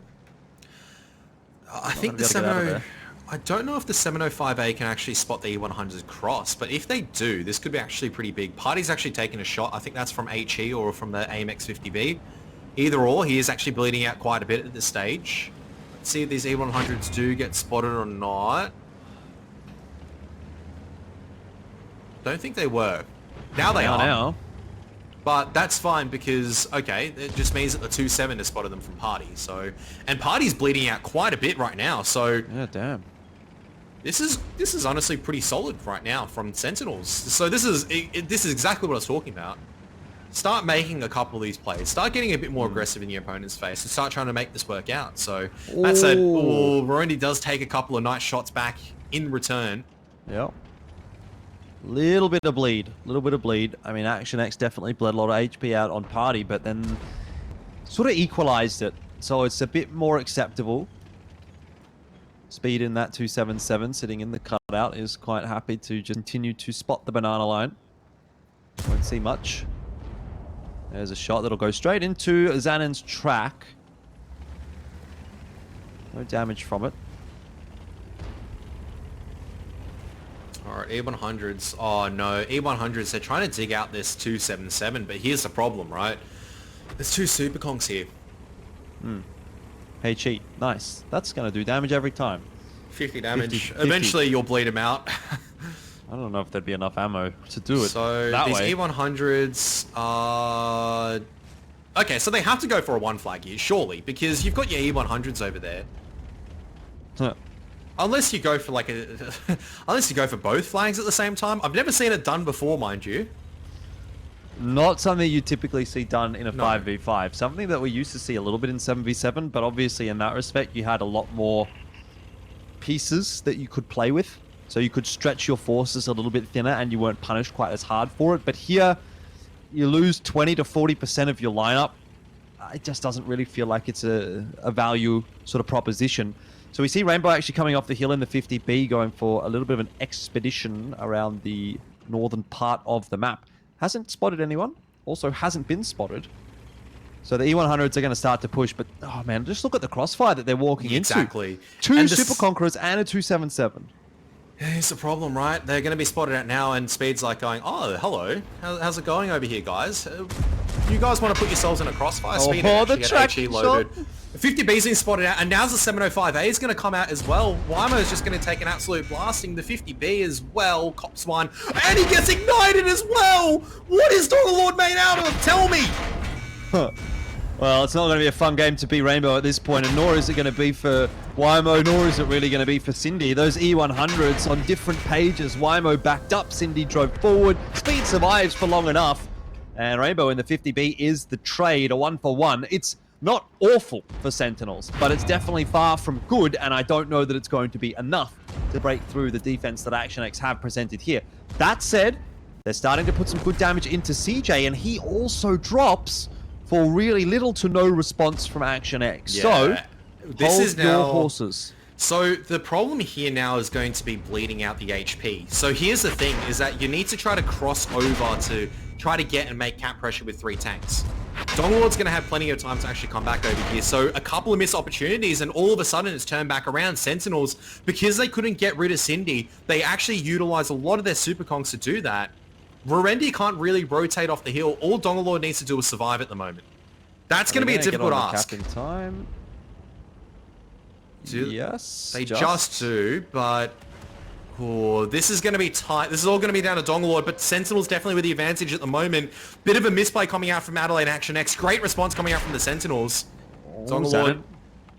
S3: I think the 70... I don't know if the 705A can actually spot the E100s cross, but if they do, this could be actually pretty big. Party's actually taking a shot. I think that's from HE or from the AMX 50B. Either or, he is actually bleeding out quite a bit at this stage. Let's see if these E100s do get spotted or not. Don't think they were. Now they are.
S2: Now.
S3: But that's fine because, okay, it just means that the 2-7 has spotted them from Party. So, and Party's bleeding out quite a bit right now. So,
S2: yeah, damn.
S3: This is honestly pretty solid right now from Sentinels. So this is exactly what I was talking about. Start making a couple of these plays. Start getting a bit more aggressive in your opponent's face and start trying to make this work out. So that said, Rondi does take a couple of nice shots back in return.
S2: Yep. Little bit of bleed. I mean, Action X definitely bled a lot of HP out on Party, but then sort of equalized it. So it's a bit more acceptable. Speed in that 277 sitting in the cutout is quite happy to just continue to spot the banana line. Won't see much. There's a shot that'll go straight into Xanon's track. No damage from it.
S3: Alright, E100s. Oh no, E100s, they're trying to dig out this 277, but here's the problem, right? There's 2 super conks here.
S2: Hey, cheat. Nice. That's going to do damage every time.
S3: 50 damage.
S2: 50.
S3: Eventually you'll bleed him out.
S2: I don't know if there'd be enough ammo to do it
S3: So
S2: that
S3: these
S2: way.
S3: E100s are... Okay, so they have to go for a 1 flag here, surely, because you've got your E100s over there.
S2: Huh.
S3: Unless you go for like a... unless you go for both flags at the same time. I've never seen it done before, mind you.
S2: Not something you typically see done in a
S3: No.
S2: 5v5. Something that we used to see a little bit in 7v7, but obviously in that respect you had a lot more pieces that you could play with. So you could stretch your forces a little bit thinner and you weren't punished quite as hard for it. But here, you lose 20 to 40% of your lineup. It just doesn't really feel like it's a value sort of proposition. So we see Rainbow actually coming off the hill in the 50B, going for a little bit of an expedition around the northern part of the map. Hasn't spotted anyone. Also hasn't been spotted. So the E100s are going to start to push, but oh man, just look at the crossfire that they're walking
S3: Exactly.
S2: into. 2
S3: And
S2: Super Conquerors and a 277.
S3: Here's the problem, right? They're going to be spotted out now, and Speed's like going, oh, hello. How's it going over here, guys? You guys want to put yourselves in a crossfire? Speed
S2: the
S3: actually
S2: track
S3: had HE loaded. 50B's been spotted out, and now's the 705A is going to come out as well. Wymo's just going to take an absolute blasting. The 50B as well, cops one, and he gets ignited as well! What is Dongalord made out of? Tell me!
S2: Well, it's not going to be a fun game to be Rainbow at this point, and nor is it going to be for Wymo, nor is it really going to be for Cindy. Those E100s on different pages. Wymo backed up, Cindy drove forward. Speed survives for long enough, and Rainbow in the 50B is the trade, a 1-for-1. It's not awful for Sentinels, but it's definitely far from good, and I don't know that it's going to be enough to break through the defense that ActionX have presented here. That said, they're starting to put some good damage into CJ, and he also drops for really little to no response from ActionX.
S3: Yeah.
S2: So,
S3: this
S2: hold
S3: is now
S2: your horses.
S3: So the problem here now is going to be bleeding out the HP. So here's the thing, is that you need to try to cross over to try to get and make cap pressure with 3 tanks. Donglord's going to have plenty of time to actually come back over here. So a couple of missed opportunities, and all of a sudden it's turned back around. Sentinels, because they couldn't get rid of Cindy, they actually utilized a lot of their super conks to do that. Rerendi can't really rotate off the hill. All Donglord needs to do is survive at the moment. That's going to be a difficult ask.
S2: In time. Yes.
S3: They just do, but this is going to be tight. This is all going to be down to Donglord, but Sentinels definitely with the advantage at the moment. Bit of a misplay coming out from Adelaide ActionX. Great response coming out from the Sentinels. Donglord.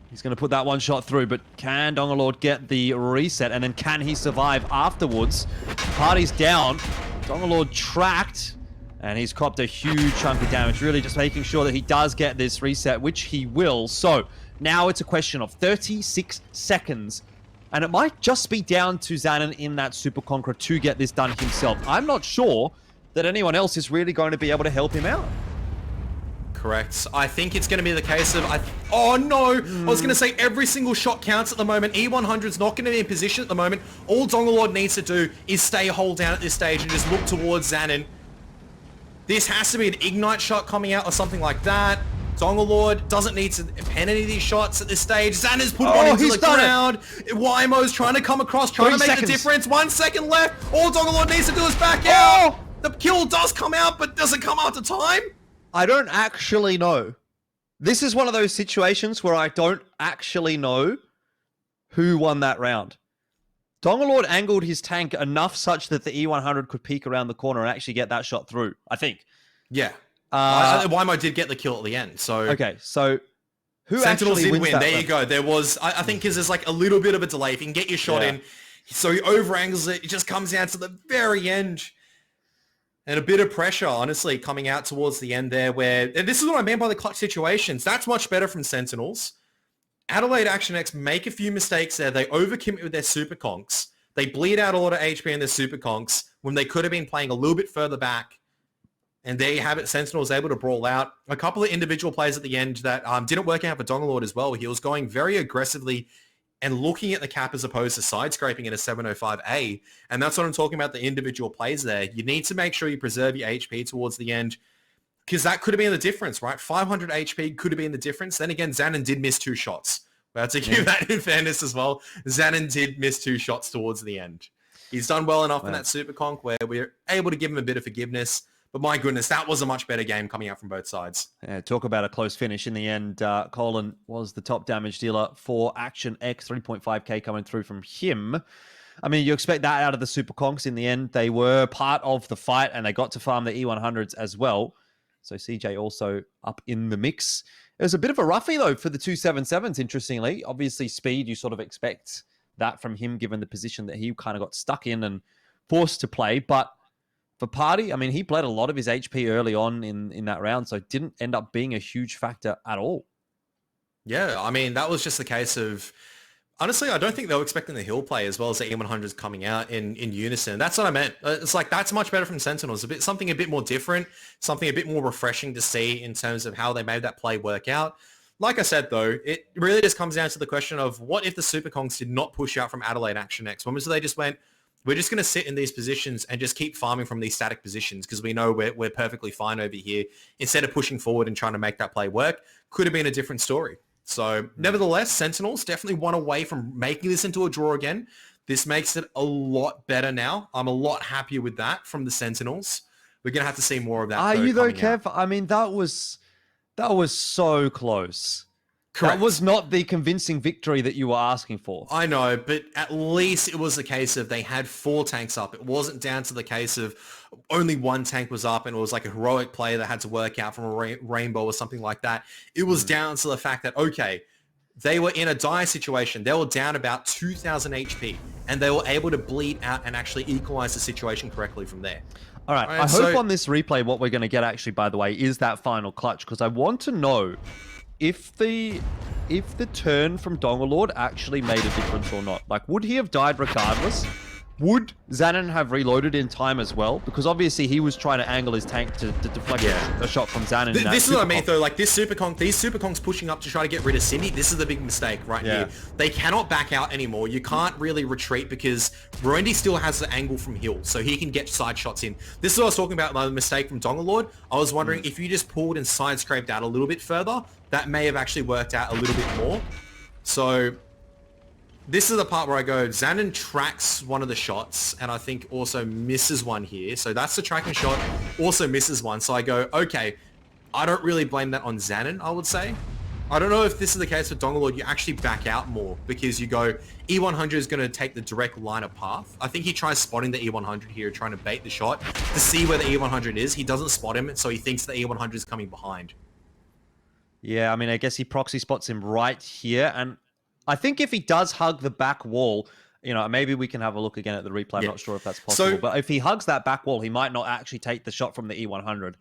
S2: He's going to put that one shot through, but can Donglord get the reset, and then can he survive afterwards? Party's down. Donglord tracked, and he's copped a huge chunk of damage, really just making sure that he does get this reset, which he will. So now it's a question of 36 seconds, and it might just be down to Zanin in that Super Conqueror to get this done himself. I'm not sure that anyone else is really going to be able to help him out.
S3: Correct. I think it's going to be the case of... Oh, no! I was going to say every single shot counts at the moment. E100's not going to be in position at the moment. All Donglord needs to do is stay hold down at this stage and just look towards Zanin. This has to be an Ignite shot coming out or something like that. Donglord doesn't need to pen any of these shots at this stage. Xander's put one into the ground. Wymo's trying to come across, trying to make the difference. 1 second left. All Donglord needs to do is back out. The kill does come out, but does it come after time?
S2: I don't actually know. This is one of those situations where I don't actually know who won that round. Donglord angled his tank enough such that the E100 could peek around the corner and actually get that shot through, I think.
S3: Yeah. Wymo did get the kill at the end, so...
S2: Okay, so... Who
S3: Sentinels
S2: actually
S3: did
S2: wins
S3: win.
S2: that
S3: There you go. There was... I think because there's like a little bit of a delay. If you can get your shot in, so he over-angles it. It just comes down to the very end. And a bit of pressure, honestly, coming out towards the end there where... And this is what I mean by the clutch situations. That's much better from Sentinels. Adelaide ActionX make a few mistakes there. They overcommit with their super conks. They bleed out a lot of HP in their super conks when they could have been playing a little bit further back. And there you have it. Sentinels able to brawl out. A couple of individual plays at the end that didn't work out for Donglord as well. He was going very aggressively and looking at the cap as opposed to side scraping in a 705A. And that's what I'm talking about, the individual plays there. You need to make sure you preserve your HP towards the end because that could have been the difference, right? 500 HP could have been the difference. Then again, Zanin did miss 2 shots. We have to give that in fairness as well. Zanin did miss 2 shots towards the end. He's done well enough in that super conk where we're able to give him a bit of forgiveness. But my goodness, that was a much better game coming out from both sides.
S2: Yeah, talk about a close finish. In the end, Colin was the top damage dealer for Action X, 3.5k coming through from him. I mean, you expect that out of the Super Conks. In the end, they were part of the fight, and they got to farm the E100s as well. So CJ also up in the mix. It was a bit of a roughie, though, for the 277s, interestingly. Obviously, speed, you sort of expect that from him, given the position that he kind of got stuck in and forced to play. But for Party, I mean, he bled a lot of his HP early on in that round, so it didn't end up being a huge factor at all.
S3: Yeah, I mean, that was just the case of... Honestly, I don't think they were expecting the hill play as well as the E100s coming out in unison. That's what I meant. It's like, that's much better from Sentinels. Something a bit more different, something a bit more refreshing to see in terms of how they made that play work out. Like I said, though, it really just comes down to the question of what if the Super Kongs did not push out from Adelaide Action X? When was they just went, we're just going to sit in these positions and just keep farming from these static positions because we know we're perfectly fine over here. Instead of pushing forward and trying to make that play work, could have been a different story. So nevertheless, Sentinels definitely one away from making this into a draw again. This makes it a lot better now. I'm a lot happier with that from the Sentinels. We're going to have to see more of that.
S2: Are you though, Kev? I mean, that was so close.
S3: Correct.
S2: That was not the convincing victory that you were asking for.
S3: I know, but at least it was a case of they had 4 tanks up. It wasn't down to the case of only 1 tank was up and it was like a heroic play that had to work out from a rainbow or something like that. It was down to the fact that, okay, they were in a dire situation. They were down about 2,000 HP and they were able to bleed out and actually equalize the situation correctly from there.
S2: All right. I hope on this replay what we're going to get actually, by the way, is that final clutch, because I want to know if the turn from Dongalord actually made a difference or not. Like, would he have died regardless? Would Zanin have reloaded in time as well? Because obviously he was trying to angle his tank to deflect a shot from Zanin.
S3: This is what I mean though, like these Super Kongs pushing up to try to get rid of Cindy, this is the big mistake right here. They cannot back out anymore. You can't really retreat because Burundi still has the angle from hill, so he can get side shots in. This is what I was talking about, the mistake from Dongalord. I was wondering if you just pulled and side scraped out a little bit further, that may have actually worked out a little bit more. So this is the part where I go, Zanin tracks one of the shots and I think also misses one here. So that's the tracking shot, also misses one. So I go, okay, I don't really blame that on Zanin, I would say. I don't know if this is the case with Dongalord. You actually back out more because you go, E100 is going to take the direct line of path. I think he tries spotting the E100 here, trying to bait the shot to see where the E100 is. He doesn't spot him, so he thinks the E100 is coming behind.
S2: Yeah, I mean, I guess he proxy spots him right here. And I think if he does hug the back wall, you know, maybe we can have a look again at the replay. I'm not sure if that's possible. But if he hugs that back wall, he might not actually take the shot from the E100.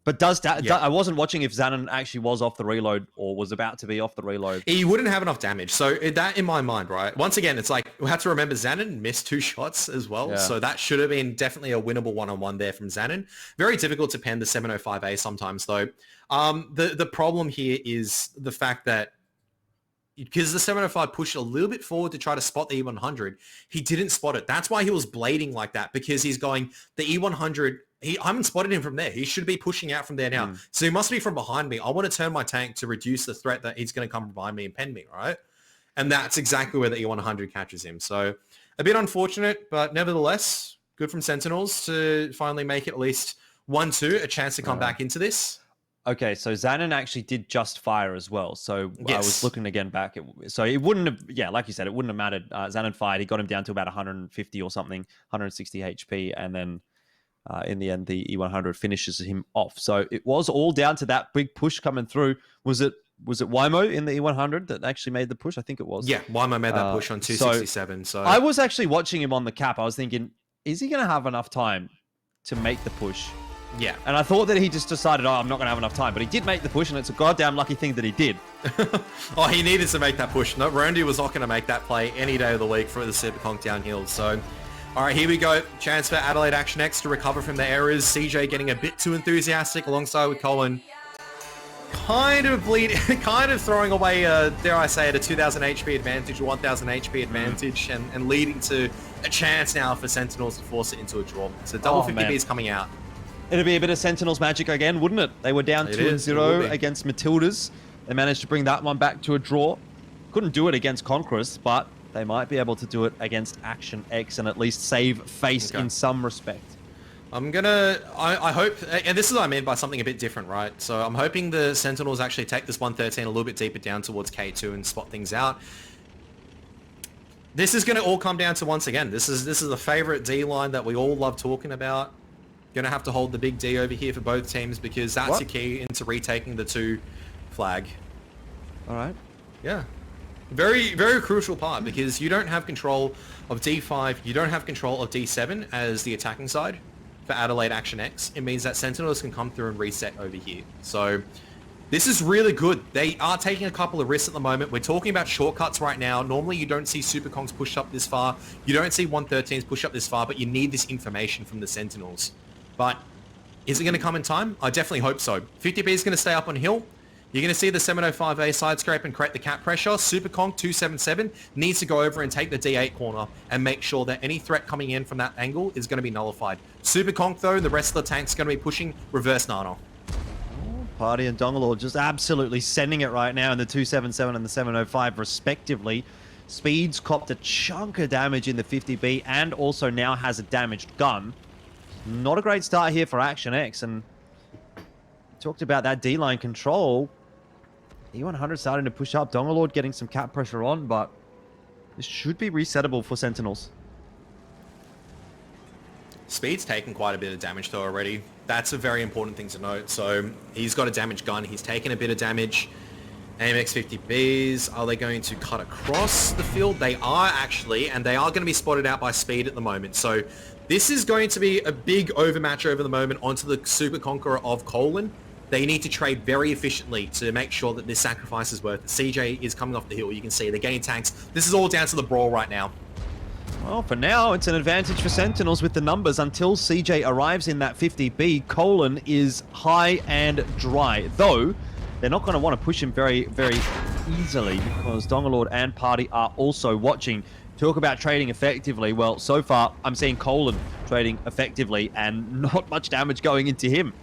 S2: But I wasn't watching if Zanin actually was off the reload or was about to be off the reload.
S3: He wouldn't have enough damage. So that in my mind, right? Once again, it's like we have to remember Zanin missed 2 shots as well. Yeah. So that should have been definitely a winnable one-on-one there from Zanin. Very difficult to pen the 705A sometimes though. The problem here is the fact that because the 705 pushed a little bit forward to try to spot the E100, he didn't spot it. That's why he was blading like that, because he's going, the E100, I haven't spotted him from there. He should be pushing out from there now. So he must be from behind me. I want to turn my tank to reduce the threat that he's going to come behind me and pen me, right? And that's exactly where the E100 catches him. So a bit unfortunate, but nevertheless, good from Sentinels to finally make it at least 1-2, a chance to come back into this.
S2: Okay, so Zanin actually did just fire as well. So I was looking again back. So it wouldn't have, like you said, it wouldn't have mattered. Zanin fired. He got him down to about 150 or something, 160 HP. And then in the end, the E100 finishes him off. So it was all down to that big push coming through. Was it Wymo in the E100 that actually made the push? I think it was.
S3: Yeah, Wymo made that push on 267. So
S2: I was actually watching him on the cap. I was thinking, is he going to have enough time to make the push?
S3: Yeah.
S2: And I thought that he just decided, I'm not going to have enough time. But he did make the push, and it's a goddamn lucky thing that he did.
S3: He needed to make that push. No, Randy was not going to make that play any day of the week for the Super Conk downhill. So, all right, here we go. Chance for Adelaide Action X to recover from the errors. CJ getting a bit too enthusiastic alongside with Colin. Kind of throwing away, dare I say it, a 2,000 HP advantage, a 1,000 HP advantage, and leading to a chance now for Sentinels to force it into a draw. So double 50B is coming out.
S2: It'd be a bit of Sentinels magic again, wouldn't it? They were down 2-0 against Matildas. They managed to bring that one back to a draw. Couldn't do it against Conquerors, but they might be able to do it against Action X and at least save face in some respect.
S3: I hope, and this is what I mean by something a bit different, right? So I'm hoping the Sentinels actually take this 113 a little bit deeper down towards K2 and spot things out. This is going to all come down to, once again, this is the favorite D line that we all love talking about. Going to have to hold the big D over here for both teams because that's your key into retaking the 2 flag.
S2: All right.
S3: Yeah. Very, very crucial part because you don't have control of D5. You don't have control of D7 as the attacking side for Adelaide Action X. It means that Sentinels can come through and reset over here. So this is really good. They are taking a couple of risks at the moment. We're talking about shortcuts right now. Normally, you don't see Super Kongs push up this far. You don't see 113s push up this far, but you need this information from the Sentinels. But is it going to come in time? I definitely hope so. 50B is going to stay up on hill. You're going to see the 705A side scrape and create the cap pressure. Super Konk 277 needs to go over and take the D8 corner and make sure that any threat coming in from that angle is going to be nullified. Super Konk, though, the rest of the tank's going to be pushing reverse Nana.
S2: Party and Dongalord just absolutely sending it right now in the 277 and the 705 respectively. Speeds copped a chunk of damage in the 50B and also now has a damaged gun. Not a great start here for Action X, and talked about that D-line control. E100 starting to push up. Dongalord getting some cap pressure on, but this should be resettable for Sentinels.
S3: Speed's taken quite a bit of damage though already. That's a very important thing to note. So he's got a damaged gun. He's taken a bit of damage. AMX 50Bs, are they going to cut across the field? They are actually, and they are going to be spotted out by Speed at the moment. So this is going to be a big overmatch over the moment onto the Super Conqueror of Colon. They need to trade very efficiently to make sure that this sacrifice is worth it. CJ is coming off the hill. You can see they're getting tanks. This is all down to the brawl right now.
S2: Well, for now, it's an advantage for Sentinels with the numbers. Until CJ arrives in that 50B, Colon is high and dry. Though, they're not going to want to push him very, very easily because Dongalord and Party are also watching. Talk about trading effectively. Well, so far, I'm seeing Colon trading effectively and not much damage going into him.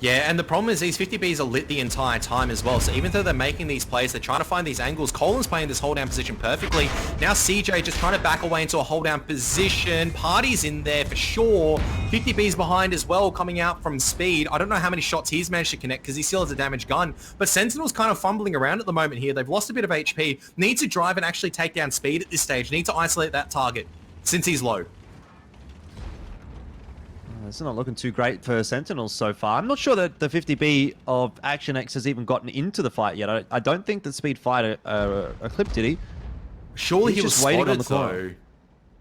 S3: Yeah, and the problem is these 50Bs are lit the entire time as well. So even though they're making these plays, they're trying to find these angles. Colin's playing this hold down position perfectly. Now CJ just trying to back away into a hold down position. Party's in there for sure. 50B's behind as well, coming out from Speed. I don't know how many shots he's managed to connect because he still has a damaged gun. But Sentinel's kind of fumbling around at the moment here. They've lost a bit of HP. Need to drive and actually take down Speed at this stage. Need to isolate that target since he's low.
S2: It's not looking too great for Sentinels so far. I'm not sure that the 50B of Action X has even gotten into the fight yet. I don't think that Speed fired a clip, did he?
S3: Surely he was
S2: just waiting on the
S3: spotted,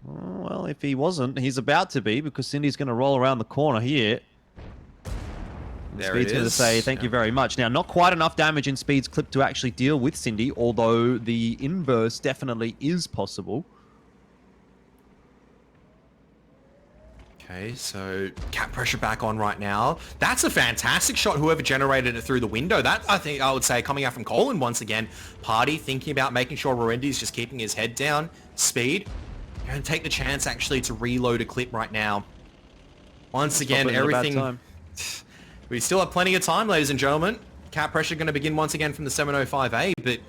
S2: corner. Oh, well, if he wasn't, he's about to be because Cindy's going to roll around the corner here.
S3: There
S2: Speed's
S3: it
S2: going to
S3: is.
S2: say thank you very much. Now, not quite enough damage in Speed's clip to actually deal with Cindy, although the inverse definitely is possible.
S3: Okay, so cap pressure back on right now. That's a fantastic shot, whoever generated it through the window. That, I think, I would say, coming out from Colin once again. Party thinking about making sure Rorendi's just keeping his head down. Speed, going to take the chance, actually, to reload a clip right now. Once again, everything... We still have plenty of time, ladies and gentlemen. Cap pressure going to begin once again from the 705A, but...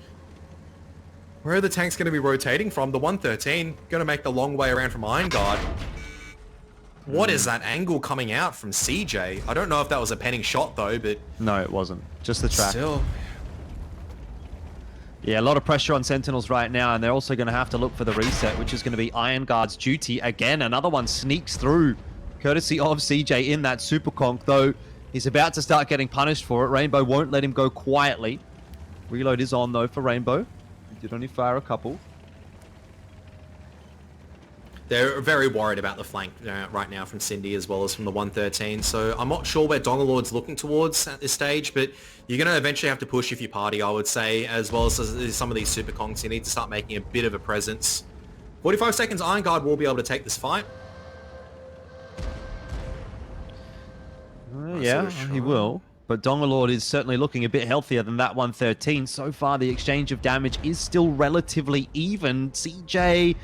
S3: where are the tanks going to be rotating from? The 113, going to make the long way around from Iron Guard. What is that angle coming out from CJ? I don't know if that was a penning shot though, but...
S2: No, it wasn't. Just the track.
S3: Still.
S2: Yeah, a lot of pressure on Sentinels right now, and they're also going to have to look for the reset, which is going to be Iron Guard's duty. Again, another one sneaks through, courtesy of CJ in that Super Conk, though he's about to start getting punished for it. Rainbow won't let him go quietly. Reload is on, though, for Rainbow. He did only fire a couple.
S3: They're very worried about the flank right now from Cindy as well as from the 113. So I'm not sure where Dongalord's looking towards at this stage, but you're going to eventually have to push if you party, I would say, as well as some of these super conks. You need to start making a bit of a presence. 45 seconds, Iron Guard will be able to take this fight.
S2: Yeah, he will. But Dongalord is certainly looking a bit healthier than that 113. So far, the exchange of damage is still relatively even. CJ...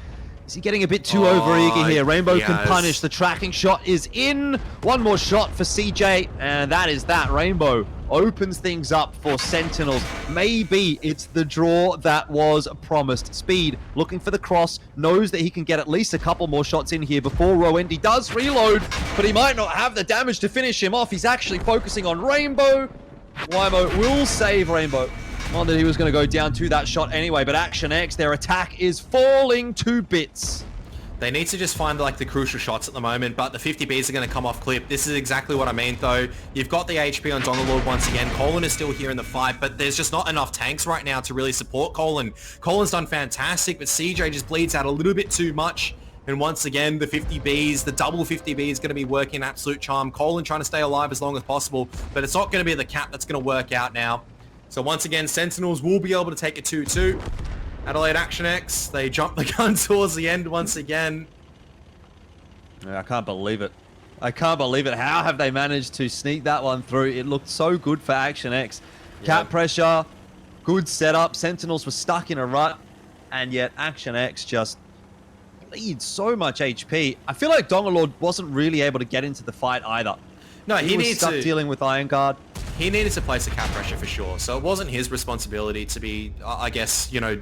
S2: is he getting a bit too overeager here? Rainbow can punish. The tracking shot is in. One more shot for CJ, and that is that. Rainbow opens things up for Sentinels. Maybe it's the draw that was promised. Speed looking for the cross, knows that he can get at least a couple more shots in here before Roendi does reload, but he might not have the damage to finish him off. He's actually focusing on Rainbow. Wymo will save Rainbow. Not that he was going to go down to that shot anyway, but Action X, their attack is falling to bits.
S3: They need to just find like the crucial shots at the moment, but the 50Bs are going to come off clip. This is exactly what I mean though. You've got the HP on Dongalord once again. Colin is still here in the fight, but there's just not enough tanks right now to really support Colin. Colin's done fantastic, but CJ just bleeds out a little bit too much. And once again, the 50Bs, the double 50B is going to be working absolute charm. Colin trying to stay alive as long as possible, but it's not going to be the cap that's going to work out now. So once again, Sentinels will be able to take a 2-2. Adelaide Action X, they jump the gun towards the end once again.
S2: Yeah, I can't believe it. I can't believe it. How have they managed to sneak that one through? It looked so good for Action X. Cap pressure, good setup. Sentinels were stuck in a rut, and yet Action X just bleeds so much HP. I feel like Dongalord wasn't really able to get into the fight either.
S3: No,
S2: he was stuck dealing with Iron Guard.
S3: He needed to place a cap pressure for sure. So it wasn't his responsibility to be, I guess, you know,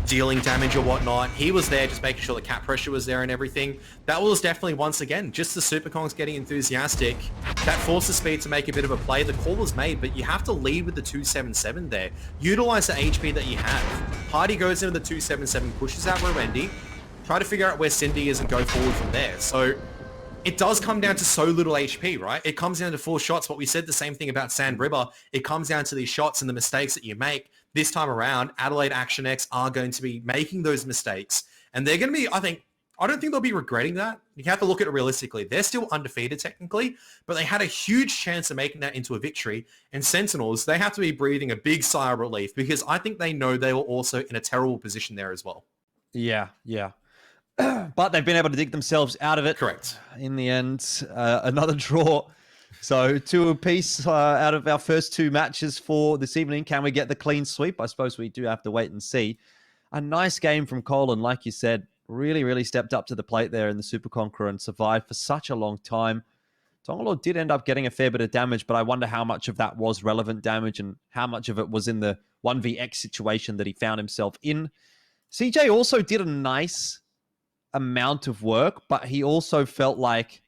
S3: dealing damage or whatnot. He was there just making sure the cap pressure was there and everything. That was definitely, once again, just the Super Kongs getting enthusiastic. That forces Speed to make a bit of a play. The call was made, but you have to lead with the 277 there. Utilize the HP that you have. Hardy goes into the 277, pushes out Rowendi, try to figure out where Cindy is and go forward from there. So it does come down to so little HP, right? It comes down to 4 shots. But we said the same thing about Sand River. It comes down to these shots and the mistakes that you make. This time around, Adelaide Action X are going to be making those mistakes. And they're going to be, I don't think they'll be regretting that. You have to look at it realistically. They're still undefeated technically, but they had a huge chance of making that into a victory. And Sentinels, they have to be breathing a big sigh of relief because I think they know they were also in a terrible position there as well.
S2: Yeah. But they've been able to dig themselves out of it.
S3: Correct.
S2: In the end, another draw. So 2 apiece out of our first 2 matches for this evening. Can we get the clean sweep? I suppose we do have to wait and see. A nice game from Colin, like you said. Really, really stepped up to the plate there in the Super Conqueror and survived for such a long time. Tongalore did end up getting a fair bit of damage, but I wonder how much of that was relevant damage and how much of it was in the 1vx situation that he found himself in. CJ also did a nice amount of work, but he also felt like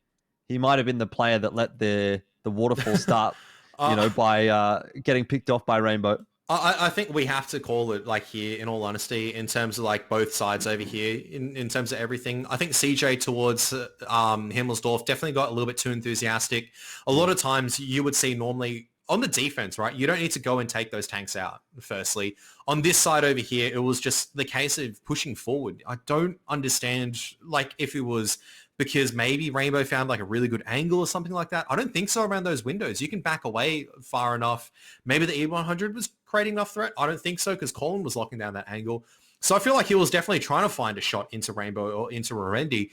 S2: he might have been the player that let the waterfall start, by getting picked off by Rainbow.
S3: I think we have to call it like here, in all honesty, in terms of like both sides over here, in terms of everything. I think CJ towards Himmelsdorf definitely got a little bit too enthusiastic. A lot of times you would see normally on the defense, right? You don't need to go and take those tanks out, firstly. On this side over here, it was just the case of pushing forward. I don't understand, like, if it was because maybe Rainbow found like a really good angle or something like that. I don't think so around those windows. You can back away far enough. Maybe the E100 was creating enough threat. I don't think so because Colin was locking down that angle. So I feel like he was definitely trying to find a shot into Rainbow or into Rowendi,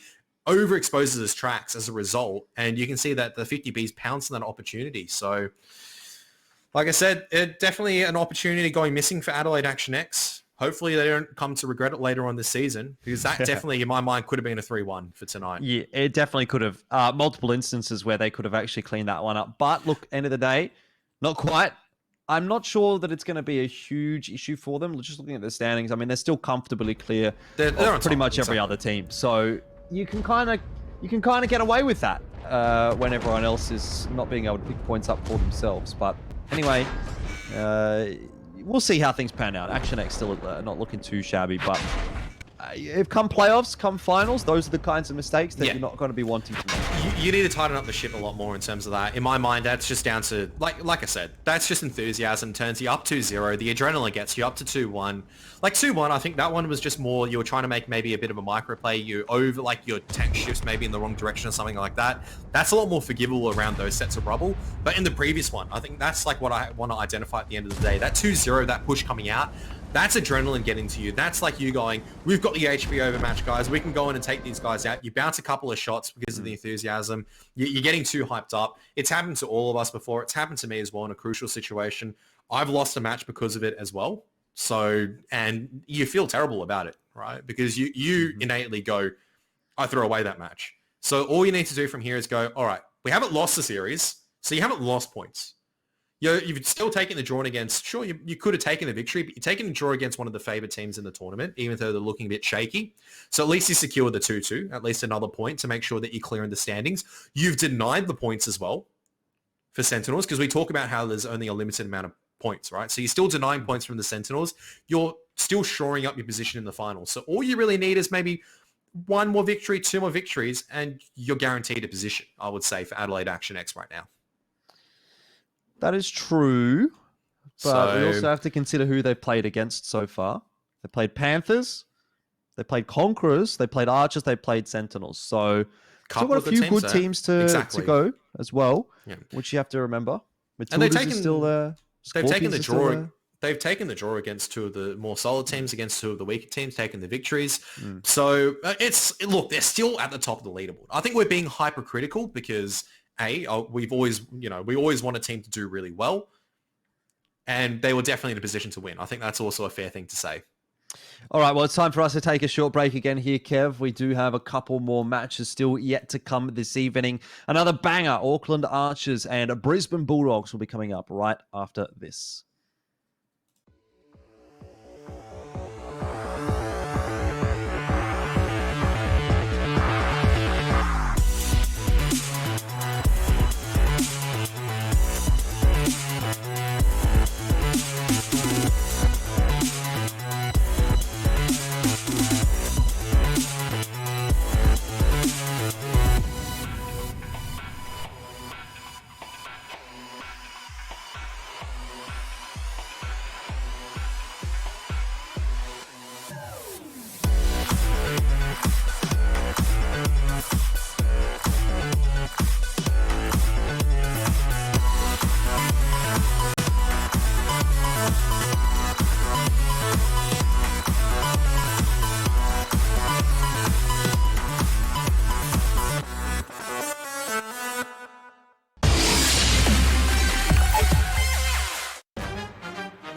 S3: overexposes his tracks as a result. And you can see that the 50Bs pounced on that opportunity. So like I said, definitely an opportunity going missing for Adelaide Action X. Hopefully they don't come to regret it later on this season because that definitely, in my mind, could have been a 3-1 for tonight.
S2: Yeah, it definitely could have. Multiple instances where they could have actually cleaned that one up. But look, end of the day, not quite. I'm not sure that it's going to be a huge issue for them. Just looking at the standings, I mean, they're still comfortably clear
S3: they're
S2: of pretty much every other team. So you can kind of get away with that when everyone else is not being able to pick points up for themselves. But anyway, we'll see how things pan out. Action X still not looking too shabby, but if come playoffs, come finals, those are the kinds of mistakes that you're not going to be wanting to make.
S3: You need to tighten up the ship a lot more in terms of that. In my mind, that's just down to, like I said, that's just enthusiasm. Turns you up 2-0. The adrenaline gets you up to 2-1. Like 2-1, I think that one was just more, you were trying to make maybe a bit of a microplay. You over, like your tank shifts maybe in the wrong direction or something like that. That's a lot more forgivable around those sets of rubble. But in the previous one, I think that's like what I want to identify at the end of the day. That 2-0, that push coming out, that's adrenaline getting to you. That's like you going, we've got the HP overmatch, guys. We can go in and take these guys out. You bounce a couple of shots because of the enthusiasm. You're getting too hyped up. It's happened to all of us before. It's happened to me as well in a crucial situation. I've lost a match because of it as well. So, and you feel terrible about it, right? Because you innately go, I throw away that match. So all you need to do from here is go, all right, we haven't lost the series, so you haven't lost points. You've still taken the draw against, sure, you could have taken the victory, but you're taking a draw against one of the favourite teams in the tournament, even though they're looking a bit shaky. So at least you secured the 2-2, at least another point to make sure that you're clear in the standings. You've denied the points as well for Sentinels, because we talk about how there's only a limited amount of points, right? So you're still denying points from the Sentinels. You're still shoring up your position in the finals. So all you really need is maybe one more victory, 2 more victories, and you're guaranteed a position, I would say, for Adelaide Action X right now.
S2: That is true, but we also have to consider who they've played against so far. They played Panthers, they played Conquerors, they played Archers, they played Sentinels. So still got a few good teams to go as well, which you have to remember. Matildas is still there.
S3: They've taken the draw. They've taken the draw against 2 of the more solid teams, against 2 of the weaker teams, taken the victories. So look, they're still at the top of the leaderboard. I think we're being hypercritical because we always want a team to do really well, and they were definitely in a position to win. I think that's also a fair thing to say.
S2: All right, well, it's time for us to take a short break again here, Kev. We do have a couple more matches still yet to come this evening. Another banger, Auckland Archers and Brisbane Bulldogs will be coming up right after this.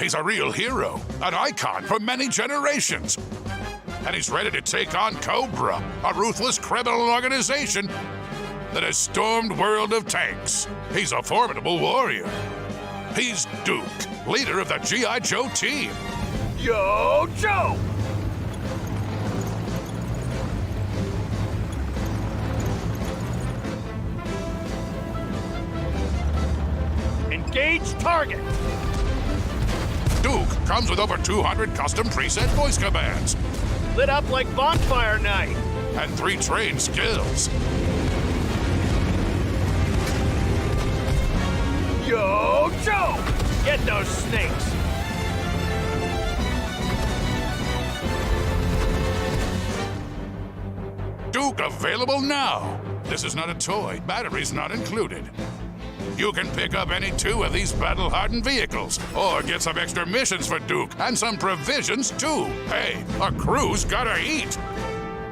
S4: He's a real hero, an icon for many generations. And he's ready to take on Cobra, a ruthless criminal organization that has stormed World of Tanks. He's a formidable warrior. He's Duke, leader of the G.I. Joe team.
S5: Yo, Joe! Engage target!
S4: Duke comes with over 200 custom preset voice commands
S5: Lit up like bonfire night!
S4: and 3 trained skills.
S5: Yo, Joe! Get those snakes!
S4: Duke available now. This is not a toy. Batteries not included. You can pick up any 2 of these battle-hardened vehicles, or get some extra missions for Duke, and some provisions too. Hey, a crew's gotta eat.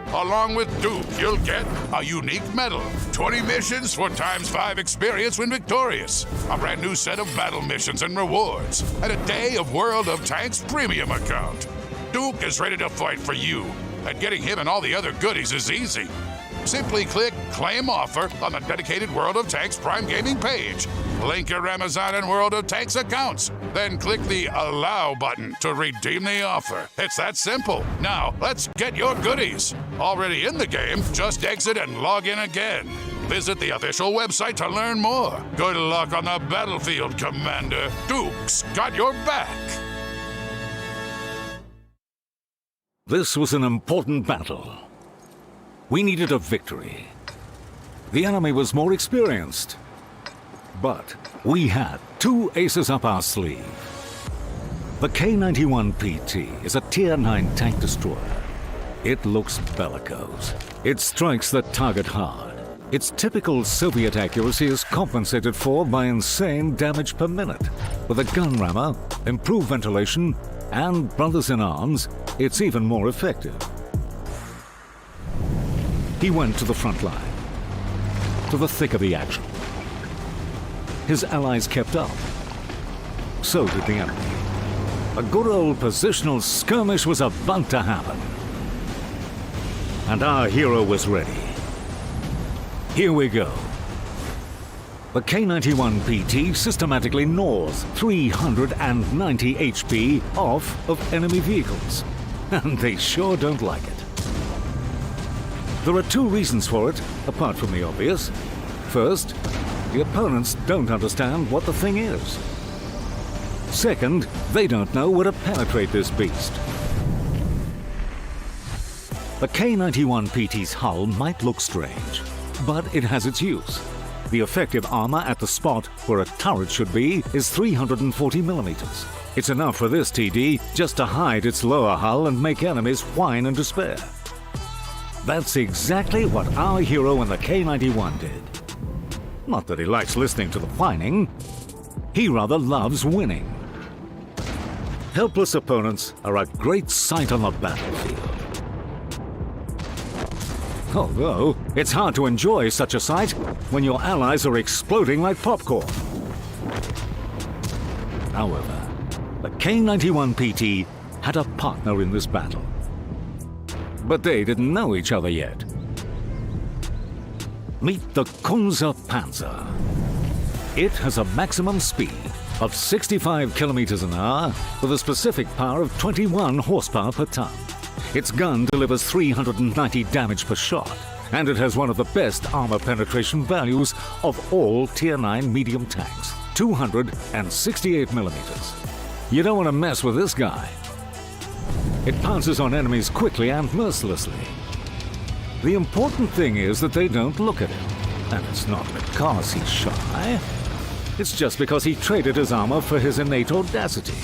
S4: Along with Duke, you'll get a unique medal, 20 missions for ×5 experience when victorious, a brand new set of battle missions and rewards, and a day of World of Tanks premium account. Duke is ready to fight for you, and getting him and all the other goodies is easy. Simply click Claim Offer on the dedicated World of Tanks Prime Gaming page. Link your Amazon and World of Tanks accounts. Then click the Allow button to redeem the offer. It's that simple. Now, let's get your goodies. Already in the game, just exit and log in again. Visit the official website to learn more. Good luck on the battlefield, Commander. Duke's got your back.
S6: This was an important battle. We needed a victory. The enemy was more experienced. But we had 2 aces up our sleeve. The K-91PT is a Tier 9 tank destroyer. It looks bellicose. It strikes the target hard. Its typical Soviet accuracy is compensated for by insane damage per minute. With a gun rammer, improved ventilation, and brothers in arms, it's even more effective. He went to the front line, to the thick of the action. His allies kept up. So did the enemy. A good old positional skirmish was about to happen. And our hero was ready. Here we go. The K-91PT systematically gnaws 390 HP off of enemy vehicles. And they sure don't like it. There are 2 reasons for it, apart from the obvious. First, the opponents don't understand what the thing is. Second, they don't know where to penetrate this beast. The K-91PT's hull might look strange, but it has its use. The effective armor at the spot where a turret should be is 340 millimeters. It's enough for this TD just to hide its lower hull and make enemies whine in despair. That's exactly what our hero in the K-91 did. Not that he likes listening to the whining. He rather loves winning. Helpless opponents are a great sight on the battlefield. Although, it's hard to enjoy such a sight when your allies are exploding like popcorn. However, the K-91PT had a partner in this battle. But they didn't know each other yet. Meet the Panzer. It has a maximum speed of 65 kilometers an hour with a specific power of 21 horsepower per ton. Its gun delivers 390 damage per shot, and it has one of the best armor penetration values of all Tier 9 medium tanks, 268 millimeters. You don't want to mess with this guy. It pounces on enemies quickly and mercilessly. The important thing is that they don't look at him. And it's not because he's shy. It's just because he traded his armor for his innate audacity.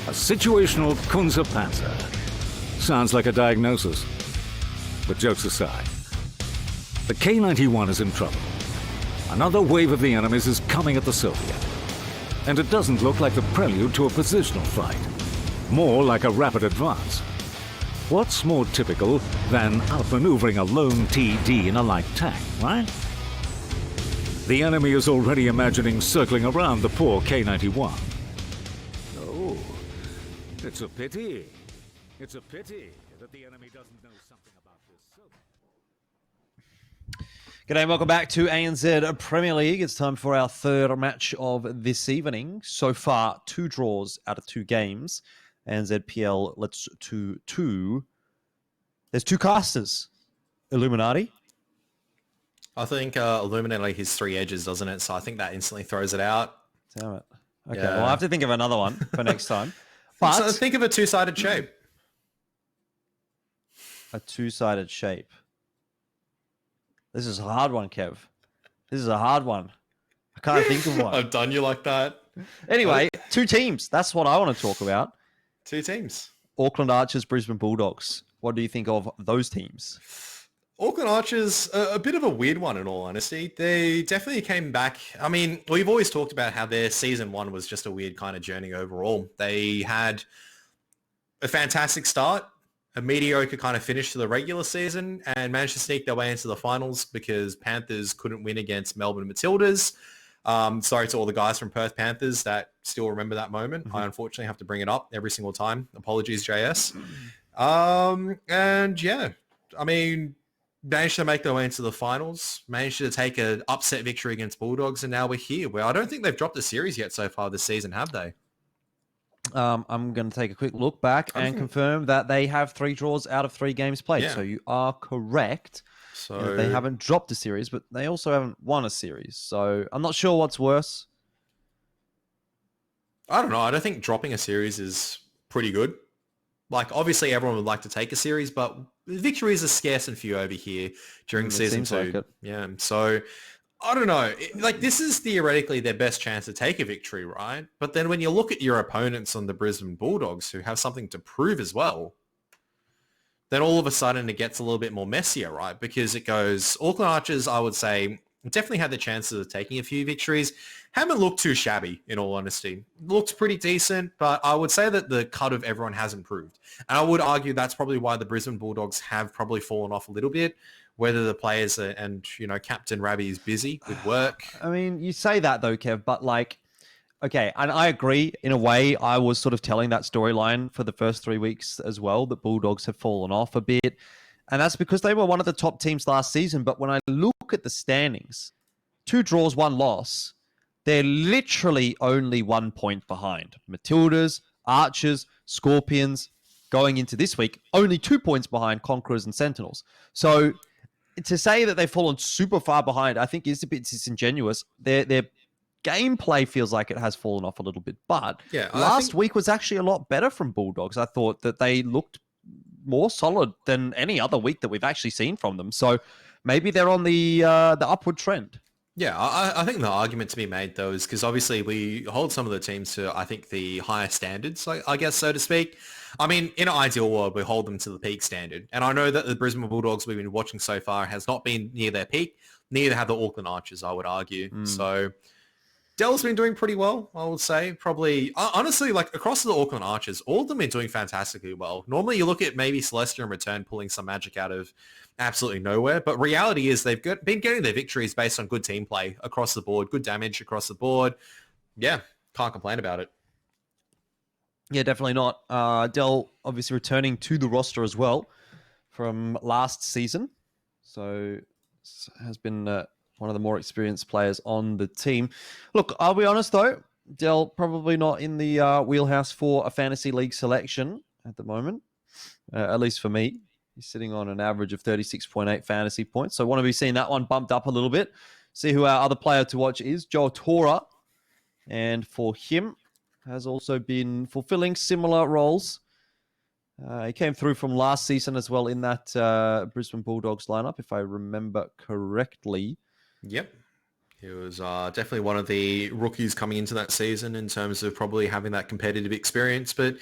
S6: A situational Panzer. Sounds like a diagnosis. But jokes aside, the K-91 is in trouble. Another wave of the enemies is coming at the Soviet. And it doesn't look like the prelude to a positional fight. More like a rapid advance. What's more typical than outmaneuvering a lone TD in a light tank, right? The enemy is already imagining circling around the poor K-91. It's a pity. It's a pity that the enemy doesn't know something about this silver.
S2: G'day, and welcome back to ANZ Premier League. It's time for our third match of this evening. So far, 2 draws out of 2 games. ANZPL, let's 2-2. There's 2 casters. Illuminati.
S3: I think Illuminati has 3 edges, doesn't it? So I think that instantly throws it out.
S2: Damn it. Okay,
S3: Yeah.
S2: well, I have to think of another one for next time. But
S3: So think of a 2-sided shape.
S2: a 2-sided shape. This is a hard one, Kev. This is a hard one. I can't think of one.
S3: I've done you like that.
S2: Anyway, 2 teams. That's what I want to talk about.
S3: 2 teams.
S2: Auckland Archers, Brisbane Bulldogs. What do you think of those teams?
S3: Auckland Archers, a bit of a weird one in all honesty. They definitely came back. I mean, we've always talked about how their season 1 was just a weird kind of journey overall. They had a fantastic start, a mediocre kind of finish to the regular season, and managed to sneak their way into the finals because Panthers couldn't win against Melbourne Matildas. Sorry to all the guys from Perth Panthers that still remember that moment. I unfortunately have to bring it up every single time. Apologies, JS. And yeah, I mean, managed to make their way into the finals, managed to take an upset victory against Bulldogs, and now we're here. Where I don't think they've dropped a series yet so far this season, have they?
S2: I'm going to take a quick look back and confirm that they have 3 draws out of 3 games played.
S3: Yeah.
S2: So you are correct.
S3: So
S2: They haven't dropped a series, but they also haven't won a series. So I'm not sure what's worse.
S3: I don't know. I don't think dropping a series is pretty good. Like, obviously, everyone would like to take a series, but victories are scarce and few over here during
S2: It
S3: season
S2: seems
S3: 2.
S2: like it.
S3: Yeah, so I don't know. Like, this is theoretically their best chance to take a victory, right? But then when you look at your opponents on the Brisbane Bulldogs, who have something to prove as well, then all of a sudden it gets a little bit more messier, right? Because it goes, Auckland Archers, I would say, definitely had the chances of taking a few victories. Haven't looked too shabby, in all honesty. Looked pretty decent, but I would say that the cut of everyone has improved. And I would argue that's probably why the Brisbane Bulldogs have probably fallen off a little bit, whether the players and, you know, Captain Ravi is busy with work.
S2: I mean, you say that though, Kev, but like, okay, and I agree in a way. I was sort of telling that storyline for the first 3 weeks as well, that Bulldogs have fallen off a bit. And that's because they were one of the top teams last season. But when I look at the standings, 2 draws, 1 loss, they're literally only 1 point behind. Matildas, Archers, Skorpions, going into this week, only 2 points behind Conquerors and Sentinels. So to say that they've fallen super far behind, I think is a bit disingenuous. Their gameplay feels like it has fallen off a little bit. But
S3: Yeah, I
S2: last
S3: think-
S2: week was actually a lot better from Bulldogs. I thought that they looked more solid than any other week that we've actually seen from them. So maybe they're on the upward trend.
S3: Yeah, I think the argument to be made, though, is because obviously we hold some of the teams to, I think, the higher standards, I guess, so to speak. I mean, in an ideal world, we hold them to the peak standard. And I know that the Brisbane Bulldogs we've been watching so far has not been near their peak. Neither have the Auckland Archers, I would argue. So Dell's been doing pretty well, I would say. Probably, honestly, like across the Auckland Archers, all of them are doing fantastically well. Normally you look at maybe Celestia and Return pulling some magic out of absolutely nowhere, but reality is they've been getting their victories based on good team play across the board, good damage across the board. Yeah, can't complain about it.
S2: Yeah, definitely not. Dell obviously returning to the roster as well from last season. So has been one of the more experienced players on the team. Look, I'll be honest though, Dell probably not in the wheelhouse for a fantasy league selection at the moment, at least for me. He's sitting on an average of 36.8 fantasy points. So I want to be seeing that one bumped up a little bit. See who our other player to watch is, Joe Tora. And for him, has also been fulfilling similar roles. He came through from last season as well in that Brisbane Bulldogs lineup, if I remember correctly.
S3: Yep. He was definitely one of the rookies coming into that season in terms of probably having that competitive experience. But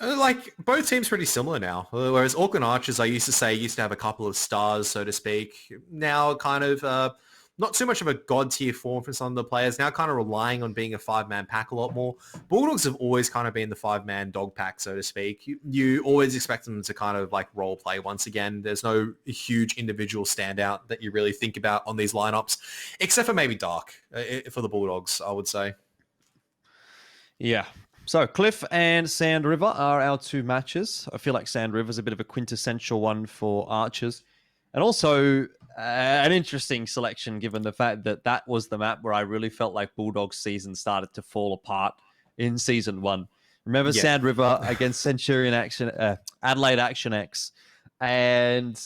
S3: like both teams pretty similar now. Whereas Auckland Archers, I used to have a couple of stars, so to speak. Now kind of not too much of a god tier form for some of the players. Now kind of relying on being a 5-man pack a lot more. Bulldogs have always kind of been the 5-man dog pack, so to speak. You always expect them to kind of like role play once again. There's no huge individual standout that you really think about on these lineups, except for maybe Dark for the Bulldogs, I would say.
S2: Yeah. So Cliff and Sand River are our two matches. I feel like Sand River is a bit of a quintessential one for Archers. And also an interesting selection given the fact that that was the map where I really felt like Bulldogs season started to fall apart in season 1. Remember Sand River against Centurion Action, Adelaide Action X. And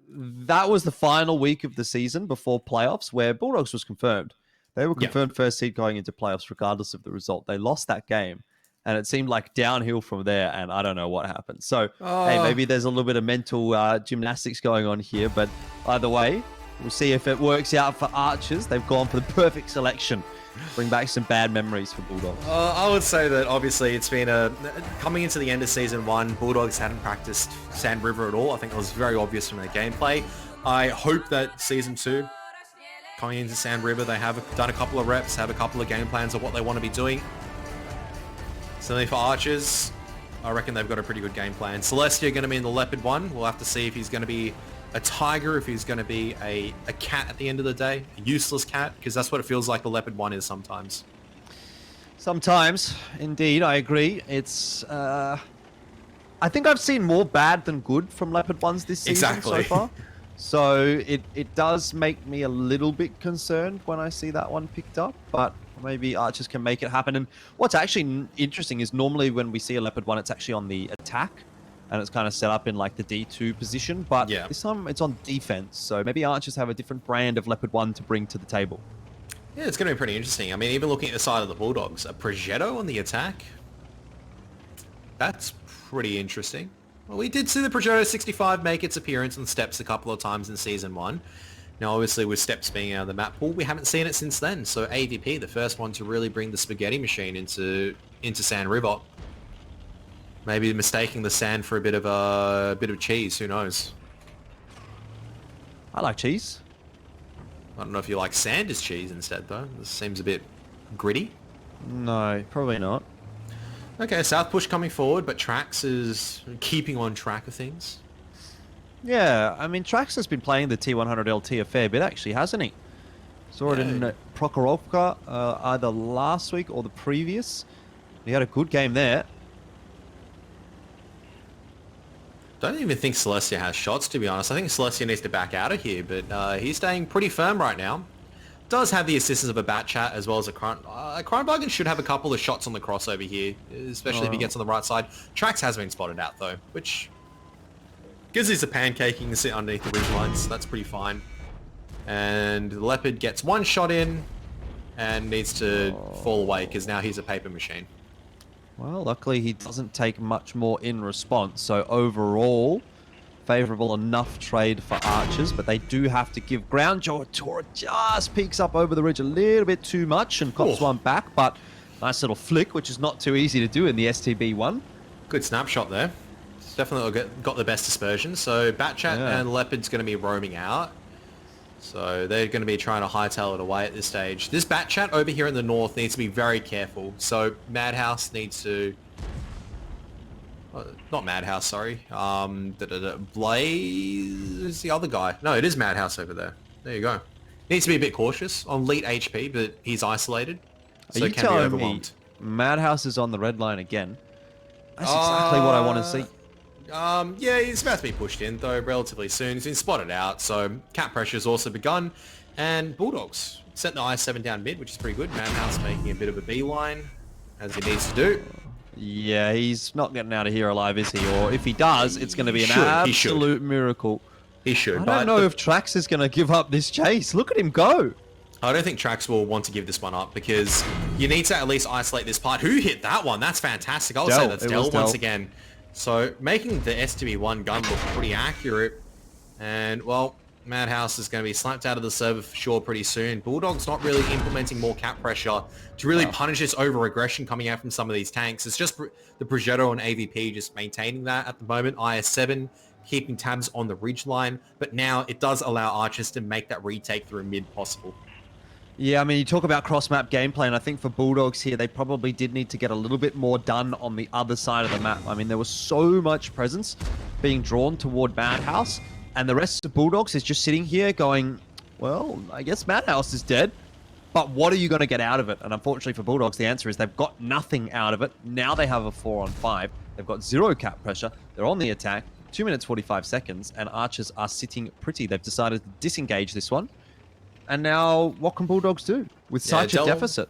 S2: that was the final week of the season before playoffs where Bulldogs was confirmed. They were confirmed first seed going into playoffs regardless of the result. They lost that game, and it seemed like downhill from there, and I don't know what happened. So, hey, maybe there's a little bit of mental gymnastics going on here, but either way, we'll see if it works out for Archers. They've gone for the perfect selection. Bring back some bad memories for Bulldogs.
S3: I would say that obviously it's been coming into the end of season 1, Bulldogs hadn't practiced Sand River at all. I think it was very obvious from their gameplay. I hope that season 2, coming into Sand River, they have done a couple of reps, have a couple of game plans of what they want to be doing. Certainly for Archers, I reckon they've got a pretty good game plan. Celestia going to be in the Leopard 1. We'll have to see if he's going to be a tiger, if he's going to be a cat at the end of the day, a useless cat, because that's what it feels like the Leopard 1 is sometimes.
S2: Sometimes, indeed, I agree. It's, I think I've seen more bad than good from Leopard 1s this season so far. So it does make me a little bit concerned when I see that one picked up, but maybe Archers can make it happen. And what's actually interesting is normally when we see a Leopard 1, it's actually on the attack, and it's kind of set up in like the D2 position, but this time it's on defense. So maybe Archers have a different brand of Leopard 1 to bring to the table.
S3: Yeah, it's going to be pretty interesting. I mean, even looking at the side of the Bulldogs, a Progetto on the attack, that's pretty interesting. Well, we did see the Progetto 65 make its appearance on Steps a couple of times in Season 1. Now, obviously, with Steps being out of the map pool, we haven't seen it since then. So AVP, the first one to really bring the spaghetti machine into Sand River. Maybe mistaking the sand for a bit of cheese. Who knows?
S2: I like cheese.
S3: I don't know if you like sand as cheese instead, though. This seems a bit gritty.
S2: No, probably not.
S3: Okay, South push coming forward, but Trax is keeping on track of things.
S2: Yeah, I mean, Trax has been playing the T100 LT a fair bit, actually, hasn't he? Saw it in Prokhorovka either last week or the previous. He had a good game there.
S3: Don't even think Celestia has shots, to be honest. I think Celestia needs to back out of here, but he's staying pretty firm right now. Does have the assistance of a Bat Chat as well as a Crime Bargain should have a couple of shots on the crossover here, especially if he gets on the right side. Trax has been spotted out, though, which gives us a pancaking to sit underneath the ridge lines. That's pretty fine. And the Leopard gets one shot in and needs to fall away because now he's a paper machine.
S2: Well, luckily he doesn't take much more in response. So overall, favorable enough trade for Archers, but they do have to give ground. Tora just peeks up over the ridge a little bit too much and cops one back, but nice little flick, which is not too easy to do in the STB one.
S3: Good snapshot there. Definitely got the best dispersion. So Batchat and Leopard's going to be roaming out. So they're going to be trying to hightail it away at this stage. This Batchat over here in the north needs to be very careful. So Madhouse needs to... not Madhouse, sorry. Blaze is the other guy. No, it is Madhouse over there. There you go. Needs to be a bit cautious on elite HP, but he's isolated. So
S2: Are you
S3: can be
S2: telling
S3: overwhelmed.
S2: me Madhouse is on the red line again? That's exactly what I want to see.
S3: Yeah, he's about to be pushed in, though, relatively soon. He's been spotted out, so cap pressure has also begun. And Bulldogs set the I-7 down mid, which is pretty good. Madhouse making a bit of a beeline, as he needs to do.
S2: Yeah, he's not getting out of here alive, is he? Or if he does, it's going to be an absolute miracle.
S3: He should.
S2: I don't know if Trax is going to give up this chase. Look at him go.
S3: I don't think Trax will want to give this one up because you need to at least isolate this part. Who hit that one? That's fantastic. I would say that's Dell once again. So making the STB1 gun look pretty accurate. And, well, Madhouse is going to be slapped out of the server for sure pretty soon. Bulldog's not really implementing more cap pressure to really punish this over-aggression coming out from some of these tanks. It's just the Progetto and AVP just maintaining that at the moment. IS-7 keeping tabs on the ridge line. But now it does allow Archers to make that retake through mid possible.
S2: Yeah, I mean, you talk about cross-map gameplay, and I think for Bulldogs here, they probably did need to get a little bit more done on the other side of the map. I mean, there was so much presence being drawn toward Madhouse, and the rest of Bulldogs is just sitting here going, well, I guess Madhouse is dead. But what are you going to get out of it? And unfortunately for Bulldogs, the answer is they've got nothing out of it. Now they have a 4-on-5. They've got 0 cap pressure. They're on the attack. 2 minutes, 45 seconds. And Archers are sitting pretty. They've decided to disengage this one. And now what can Bulldogs do with such a deficit?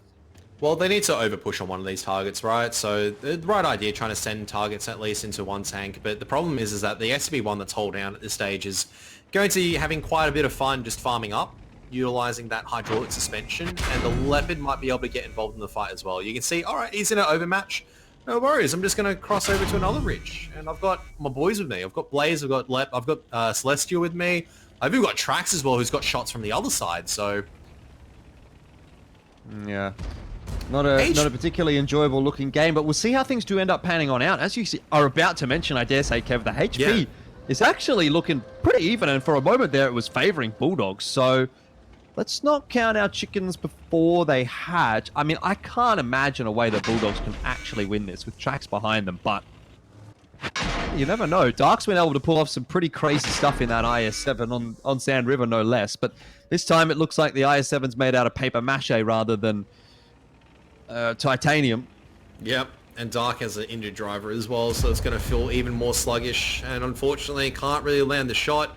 S3: Well, they need to overpush on one of these targets, right? So the right idea, trying to send targets at least into one tank. But the problem is that the SB1 that's hold down at this stage is going to be having quite a bit of fun just farming up, utilizing that hydraulic suspension, and the Leopard might be able to get involved in the fight as well. You can see, all right, he's in an overmatch. No worries, I'm just going to cross over to another ridge. And I've got my boys with me. I've got Blaze, I've got Celestial with me. I've even got Trax as well, who's got shots from the other side, so...
S2: Yeah. Not a particularly enjoyable looking game, but we'll see how things do end up panning on out. As you are about to mention, I dare say, Kev, the HP is actually looking pretty even, and for a moment there it was favouring Bulldogs. So let's not count our chickens before they hatch. I mean, I can't imagine a way that Bulldogs can actually win this with Trax behind them, but you never know. Dark's been able to pull off some pretty crazy stuff in that IS-7 on Sand River, no less. But this time it looks like the IS-7's made out of paper mache rather than titanium.
S3: Yep, and Dark has an injured driver as well, so it's going to feel even more sluggish, and unfortunately can't really land the shot.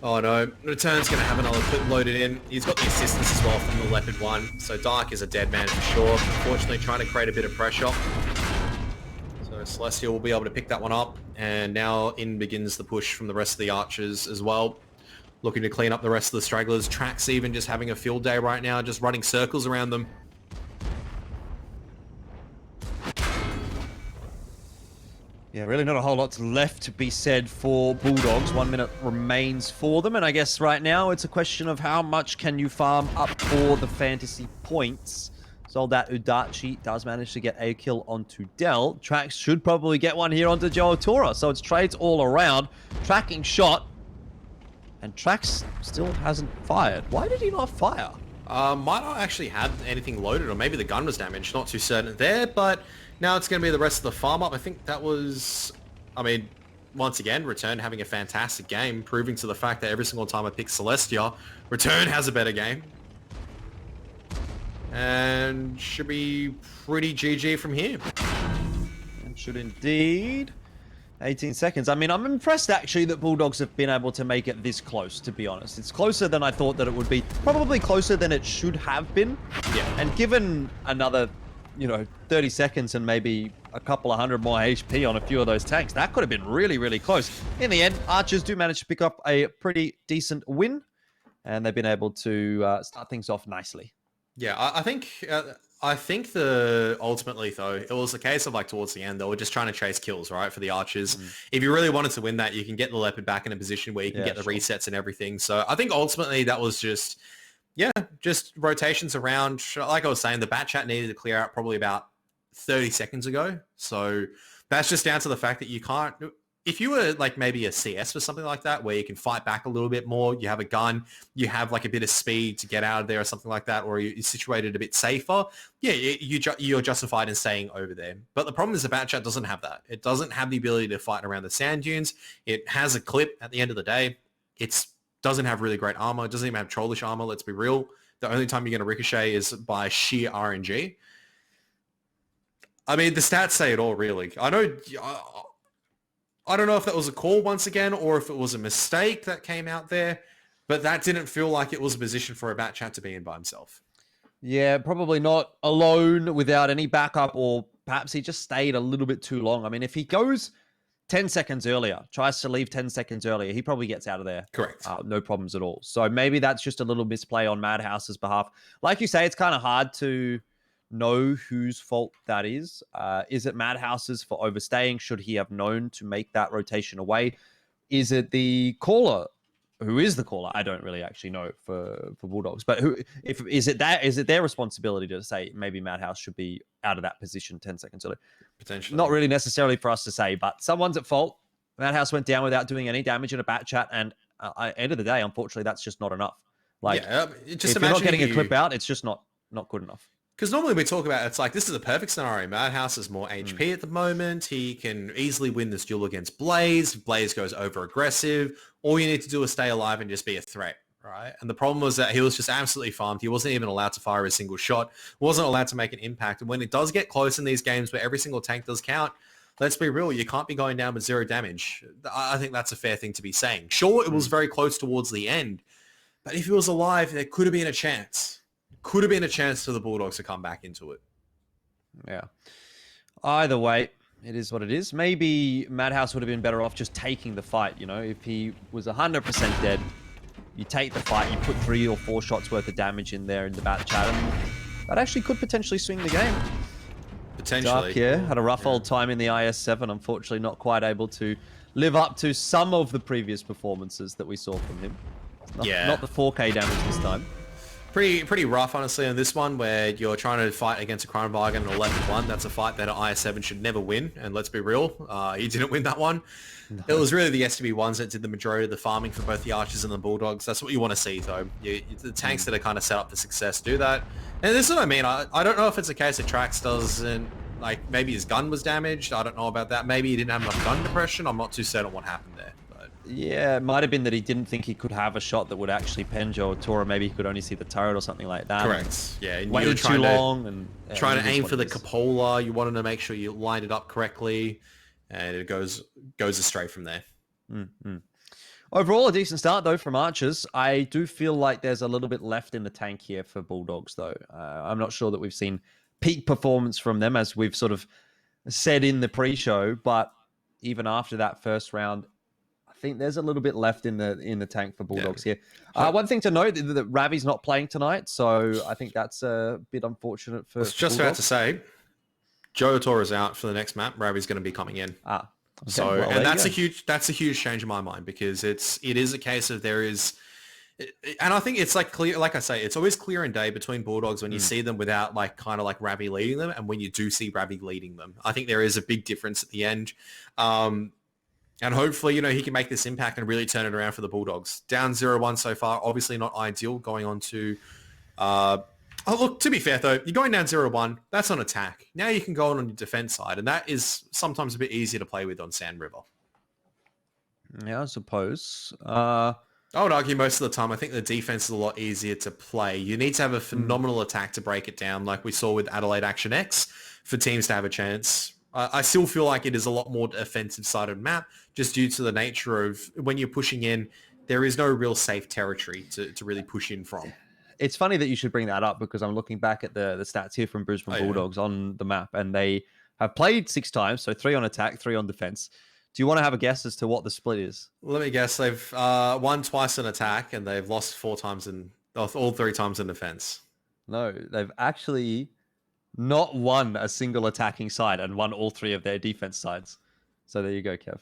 S3: Oh no, Return's going to have another clip loaded in. He's got the assistance as well from the Leopard 1, so Dark is a dead man for sure. Unfortunately trying to create a bit of pressure. So Celestial will be able to pick that one up, and now in begins the push from the rest of the Archers as well. Looking to clean up the rest of the stragglers. Trax even just having a field day right now, just running circles around them.
S2: Yeah, really not a whole lot left to be said for Bulldogs. 1 minute remains for them, and I guess right now it's a question of how much can you farm up for the fantasy points. Soldat Udachi does manage to get a kill onto Dell. Trax should probably get one here onto Joe Tora, so it's trades all around. Tracking shot, and Trax still hasn't fired. Why did he not fire?
S3: Might not actually have anything loaded, or maybe the gun was damaged. Not too certain there, but now it's going to be the rest of the farm up. I think that was, I mean, once again, Return having a fantastic game, proving to the fact that every single time I pick Celestia, Return has a better game. And should be pretty GG from here.
S2: And should indeed. 18 seconds. I mean, I'm impressed actually that Bulldogs have been able to make it this close, to be honest. It's closer than I thought that it would be. Probably closer than it should have been.
S3: Yeah.
S2: And given another, 30 seconds and maybe a couple of hundred more HP on a few of those tanks, that could have been really, really close. In the end, Archers do manage to pick up a pretty decent win, and they've been able to start things off nicely.
S3: Yeah, I think ultimately though, it was a case of like towards the end, they were just trying to chase kills, right, for the Archers. If you really wanted to win that, you can get the Leopard back in a position where you can get the resets and everything. So I think ultimately that was just rotations around. Like I was saying, the bat chat needed to clear out probably about 30 seconds ago. So that's just down to the fact that you can't... If you were like maybe a CS or something like that, where you can fight back a little bit more, you have a gun, you have like a bit of speed to get out of there or something like that, or you're situated a bit safer, you're justified in staying over there. But the problem is the bat chat doesn't have that. It doesn't have the ability to fight around the sand dunes. It has a clip at the end of the day. It doesn't have really great armor. It doesn't even have trollish armor, let's be real. The only time you're going to ricochet is by sheer RNG. I mean, the stats say it all, really. I don't know if that was a call once again or if it was a mistake that came out there, but that didn't feel like it was a position for a bat chat to be in by himself.
S2: Yeah, probably not alone without any backup, or perhaps he just stayed a little bit too long. I mean, if he goes 10 seconds earlier, tries to leave 10 seconds earlier, he probably gets out of there.
S3: Correct.
S2: No problems at all. So maybe that's just a little misplay on Madhouse's behalf. Like you say, it's kind of hard to know whose fault that is. Is it Madhouse's for overstaying? Should he have known to make that rotation away? Is it the caller? Who is the caller? I don't really actually know for Bulldogs. But is it their responsibility to say maybe Madhouse should be out of that position 10 seconds early?
S3: Potentially.
S2: Not really necessarily for us to say, but someone's at fault. Madhouse went down without doing any damage in a bat chat, and end of the day, unfortunately, that's just not enough. Just if you're not getting a clip out, it's just not good enough.
S3: Because normally we talk about, it's like, this is a perfect scenario. Madhouse has more HP at the moment. He can easily win this duel against Blaze. Blaze goes over aggressive. All you need to do is stay alive and just be a threat, right? And the problem was that he was just absolutely farmed. He wasn't even allowed to fire a single shot, wasn't allowed to make an impact. And when it does get close in these games where every single tank does count, let's be real, you can't be going down with 0 damage. I think that's a fair thing to be saying. Sure, it was very close towards the end, but if he was alive, there could have been a chance. Could have been a chance for the Bulldogs to come back into it.
S2: Yeah. Either way, it is what it is. Maybe Madhouse would have been better off just taking the fight, you know? If he was 100% dead, you take the fight, you put 3 or 4 shots worth of damage in there in the bat chat, and that actually could potentially swing the game.
S3: Potentially.
S2: Dark, yeah, had a rough old time in the IS-7, unfortunately not quite able to live up to some of the previous performances that we saw from him. Not the 4K damage this time.
S3: Pretty rough, honestly, on this one, where you're trying to fight against a Crown Bargain at 11-1. That's a fight that an IS-7 should never win, and let's be real, he didn't win that one. No. It was really the STB1s that did the majority of the farming for both the Archers and the Bulldogs. That's what you want to see, though. The tanks that are kind of set up for success do that. And this is what I mean. I don't know if it's a case that Trax doesn't, like, maybe his gun was damaged. I don't know about that. Maybe he didn't have enough gun depression. I'm not too certain what happened there.
S2: Yeah, it might have been that he didn't think he could have a shot that would actually pen Joe or maybe he could only see the turret or something like that.
S3: Correct. Yeah, and
S2: waited too long and
S3: trying to aim for the cupola. You wanted to make sure you lined it up correctly, and it goes astray from there.
S2: Mm-hmm. Overall, a decent start though from Archers. I do feel like there's a little bit left in the tank here for Bulldogs though. I'm not sure that we've seen peak performance from them as we've sort of said in the pre-show, but even after that first round, I think there's a little bit left in the tank for Bulldogs here. One thing to note that Ravi's not playing tonight, so I think that's a bit unfortunate for. I was
S3: just about to say, Joe is out for the next map. Ravi's going to be coming in.
S2: Okay.
S3: So well, and that's a huge change in my mind, because it is a case of there is, and I think it's like clear, like I say, it's always clear in day between Bulldogs when you see them without like kind of like Ravi leading them, and when you do see Ravi leading them. I think there is a big difference at the end. And hopefully, he can make this impact and really turn it around for the Bulldogs. Down 0-1 so far, obviously not ideal. Going on to... look, to be fair, though, you're going down 0-1. That's on attack. Now you can go on your defense side, and that is sometimes a bit easier to play with on Sand River.
S2: Yeah, I suppose.
S3: I would argue most of the time, I think the defense is a lot easier to play. You need to have a phenomenal attack to break it down, like we saw with Adelaide Action X, for teams to have a chance. I still feel like it is a lot more offensive-sided map, just due to the nature of when you're pushing in, there is no real safe territory to really push in from.
S2: It's funny that you should bring that up, because I'm looking back at the stats here from Brisbane Bulldogs on the map, and they have played 6 times, so 3 on attack, 3 on defense. Do you want to have a guess as to what the split is?
S3: Let me guess. They've won twice in attack, and they've lost 4 times all 3 times in defense.
S2: No, they've actually not won a single attacking side and won all 3 of their defense sides. So there you go, Kev.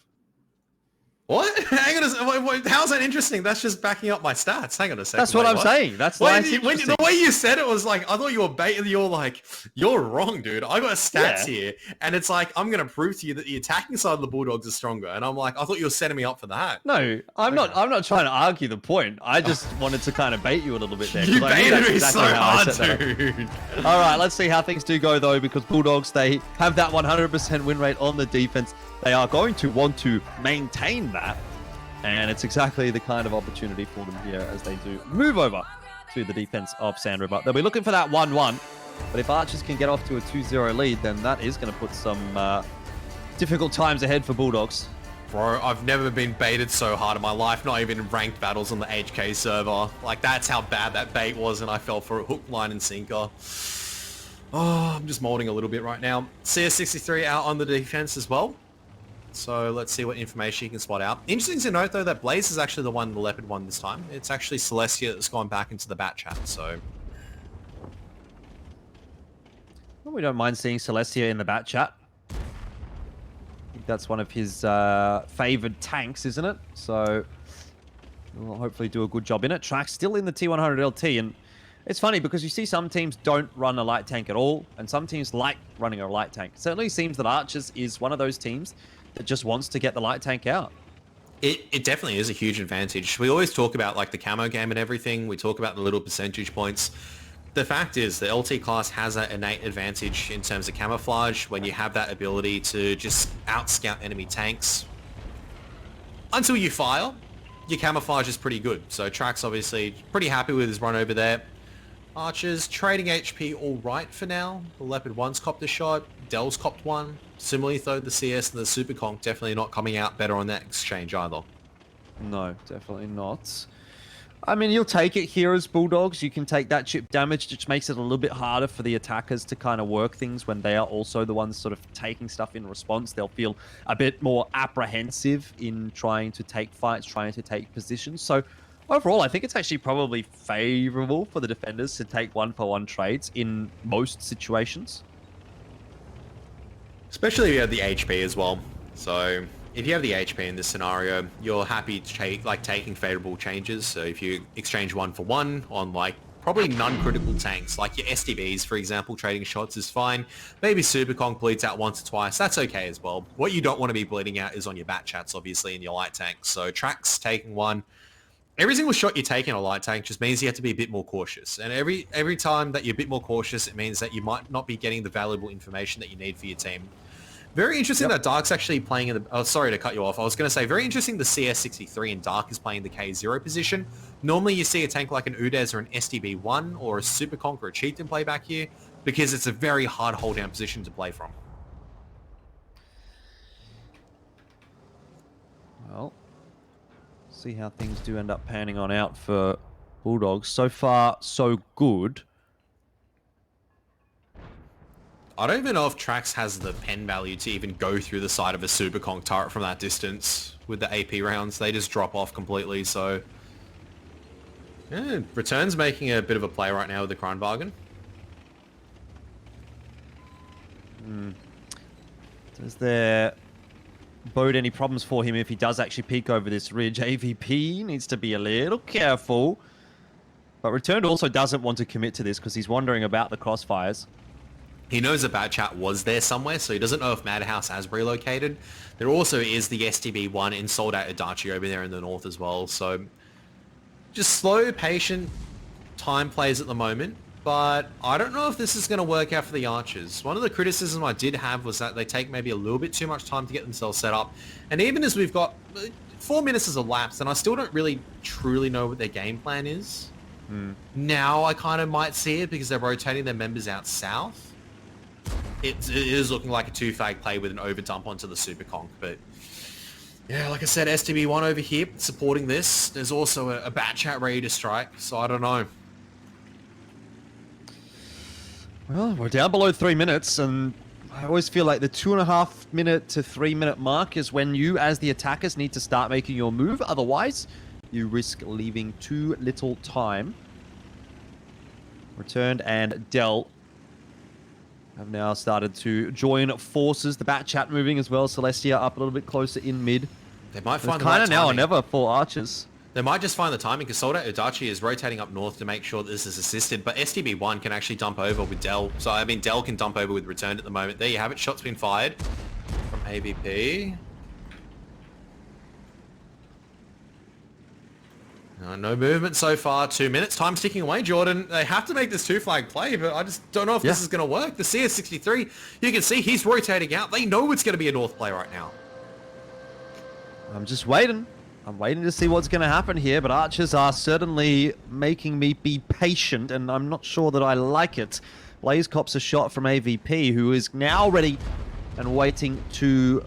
S3: What? Hang on a second. How's that interesting? That's just backing up my stats. Hang on a second.
S2: That's what I'm saying. That's
S3: the way you said it was like, I thought you were baiting. You're like, you're wrong, dude. I got stats here, and it's like, I'm going to prove to you that the attacking side of the Bulldogs is stronger. And I'm like, I thought you were setting me up for that.
S2: No, I'm not. I'm not trying to argue the point. I just wanted to kind of bait you a little bit there.
S3: You baited me so hard, dude.
S2: All right, let's see how things do go though, because Bulldogs, they have that 100% win rate on the defense. They are going to want to maintain that. And it's exactly the kind of opportunity for them here as they do move over to the defense of Sand River. They'll be looking for that 1-1. But if Archers can get off to a 2-0 lead, then that is going to put some difficult times ahead for Bulldogs.
S3: Bro, I've never been baited so hard in my life, not even in ranked battles on the HK server. Like, that's how bad that bait was, and I fell for a hook, line, and sinker. Oh, I'm just molding a little bit right now. CS63 out on the defense as well. So let's see what information you can spot out. Interesting to note, though, that Blaze is actually the one, the Leopard one this time. It's actually Celestia that's gone back into the bat chat, so...
S2: Well, we don't mind seeing Celestia in the bat chat. I think that's one of his favoured tanks, isn't it? So we'll hopefully do a good job in it. Track's still in the T100 LT, and it's funny because you see some teams don't run a light tank at all, and some teams like running a light tank. It certainly seems that Archers is one of those teams that just wants to get the light tank out.
S3: It definitely is a huge advantage. We always talk about like the camo game and everything. We talk about the little percentage points. The fact is the LT class has that innate advantage in terms of camouflage when you have that ability to just out-scout enemy tanks. Until you fire, your camouflage is pretty good. So Trax obviously pretty happy with his run over there. Archers trading HP all right for now. The Leopard 1's copped a shot. Dell's copped one. Similarly though, the CS and the Super Conk definitely not coming out better on that exchange either.
S2: No, definitely not. I mean, you'll take it here as Bulldogs. You can take that chip damage, which makes it a little bit harder for the attackers to kind of work things when they are also the ones sort of taking stuff in response. They'll feel a bit more apprehensive in trying to take fights, trying to take positions. So overall, I think it's actually probably favorable for the defenders to take one-for-one trades in most situations.
S3: Especially if you have the HP as well. So if you have the HP in this scenario, you're happy to take taking favorable changes. So if you exchange one for one on like probably non-critical tanks, like your STBs, for example, trading shots is fine. Maybe Super Conk bleeds out once or twice. That's okay as well. What you don't want to be bleeding out is on your bat chats, obviously, in your light tanks. So Trax taking one. Every single shot you take in a light tank just means you have to be a bit more cautious. And every time that you're a bit more cautious, it means that you might not be getting the valuable information that you need for your team. Very interesting that Dark's actually playing in the... Oh, sorry to cut you off. I was going to say, very interesting the CS63 and Dark is playing the K0 position. Normally you see a tank like an Udez or an STB1 or a Super Conk or a Chieftain play back here because it's a very hard hold-down position to play from.
S2: Well, see how things do end up panning on out for Bulldogs. So far, so good.
S3: I don't even know if Trax has the pen value to even go through the side of a Super Conk turret from that distance with the AP rounds. They just drop off completely, so... Yeah, Return's making a bit of a play right now with the Crown Bargain.
S2: Does there bode any problems for him if he does actually peek over this ridge? AVP needs to be a little careful. But Returned also doesn't want to commit to this because he's wondering about the crossfires.
S3: He knows the bat chat was there somewhere, so he doesn't know if Madhouse has relocated. There also is the STB1 in sold out Adachi over there in the north as well. So just slow, patient time plays at the moment. But I don't know if this is going to work out for the Archers. One of the criticisms I did have was that they take maybe a little bit too much time to get themselves set up. And even as we've got 4 minutes has elapsed, and I still don't really truly know what their game plan is. Now I kind of might see it because they're rotating their members out south. It is looking like a two-flag play with an overdump onto the Super Conk, but yeah, like I said, STB1 over here supporting this. There's also a bat chat ready to strike, so I don't know.
S2: Well, we're down below 3 minutes, and I always feel like the 2.5 minute to 3 minute mark is when you, as the attackers, need to start making your move. Otherwise, you risk leaving too little time. Returned and Dell have now started to join forces. The bat chat moving as well. Celestia up a little bit closer in mid.
S3: They might find the
S2: kind
S3: right
S2: of now or
S3: timing.
S2: never for Archers.
S3: They might just find the timing because Soldat Udachi is rotating up north to make sure that this is assisted, but STB1 can actually dump over with Dell. So, I mean, Dell can dump over with Returned at the moment. There you have it. Shot's been fired from AVP. No movement so far. 2 minutes. Time's ticking away, Jordan. They have to make this two-flag play, but I just don't know if this is going to work. The CS63, you can see he's rotating out. They know it's going to be a north play right now.
S2: I'm just waiting. I'm waiting to see what's going to happen here, but Archers are certainly making me be patient, and I'm not sure that I like it. Blaze cops a shot from AVP, who is now ready and waiting to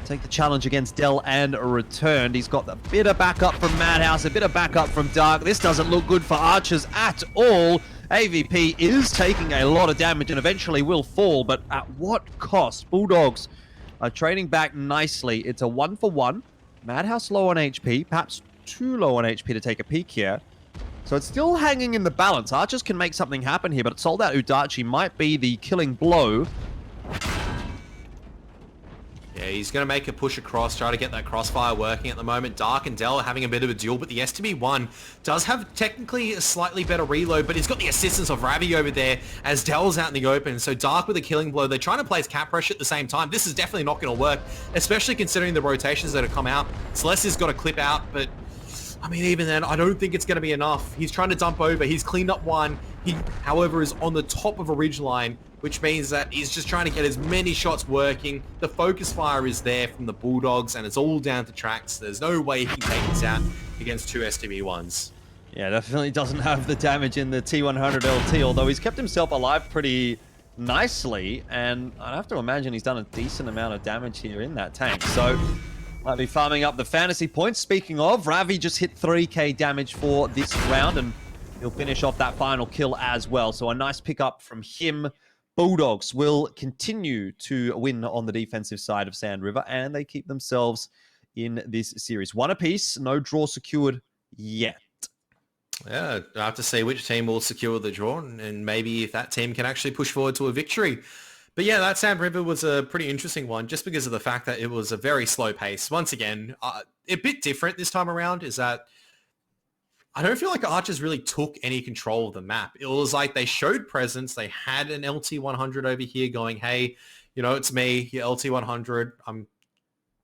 S2: take the challenge against Dell and Returned. He's got a bit of backup from Madhouse, a bit of backup from Dark. This doesn't look good for Archers at all. AVP is taking a lot of damage and eventually will fall, but at what cost? Bulldogs are trading back nicely. It's a 1-for-1. Madhouse low on HP, perhaps too low on HP to take a peek here. So it's still hanging in the balance. Archers can make something happen here, but sold out Udachi might be the killing blow.
S3: Yeah, he's going to make a push across, try to get that crossfire working at the moment. Dark and Dell are having a bit of a duel, but the STB1 does have technically a slightly better reload, but he's got the assistance of Ravi over there as Dell's out in the open. So Dark with a killing blow. They're trying to place cap pressure at the same time. This is definitely not going to work, especially considering the rotations that have come out. Celestia's got a clip out, but I mean, even then, I don't think it's going to be enough. He's trying to dump over. He's cleaned up one. He, however, is on the top of a ridge line which means that he's just trying to get as many shots working. The focus fire is there from the Bulldogs, and it's all down to tracks. There's no way he can take this out against two STB1s.
S2: Yeah, definitely doesn't have the damage in the T100 LT, although he's kept himself alive pretty nicely, and I'd have to imagine he's done a decent amount of damage here in that tank. So might be farming up the fantasy points. Speaking of, Ravi just hit 3k damage for this round, and he'll finish off that final kill as well. So a nice pickup from him. Bulldogs will continue to win on the defensive side of Sand River, and they keep themselves in this series. One apiece, no draw secured yet.
S3: Yeah, I have to see which team will secure the draw, and maybe if that team can actually push forward to a victory. But yeah, that Sand River was a pretty interesting one just because of the fact that it was a very slow pace. Once again, a bit different this time around is that I don't feel like Archers really took any control of the map. It was like they showed presence. They had an LT100 over here going, hey, you know, it's me, your LT100. I'm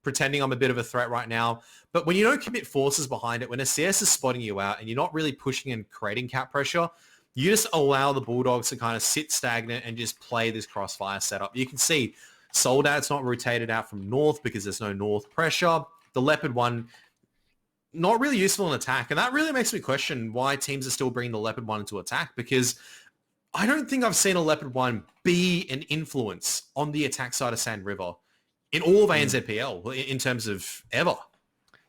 S3: pretending I'm a bit of a threat right now. But when you don't commit forces behind it, when a CS is spotting you out and you're not really pushing and creating cap pressure, you just allow the Bulldogs to kind of sit stagnant and just play this crossfire setup. You can see Soldat's not rotated out from north because there's no north pressure. The Leopard 1, not really useful in attack. And that really makes me question why teams are still bringing the Leopard 1 into attack, because I don't think I've seen a Leopard 1 be an influence on the attack side of Sand River in all of ANZPL in terms of ever.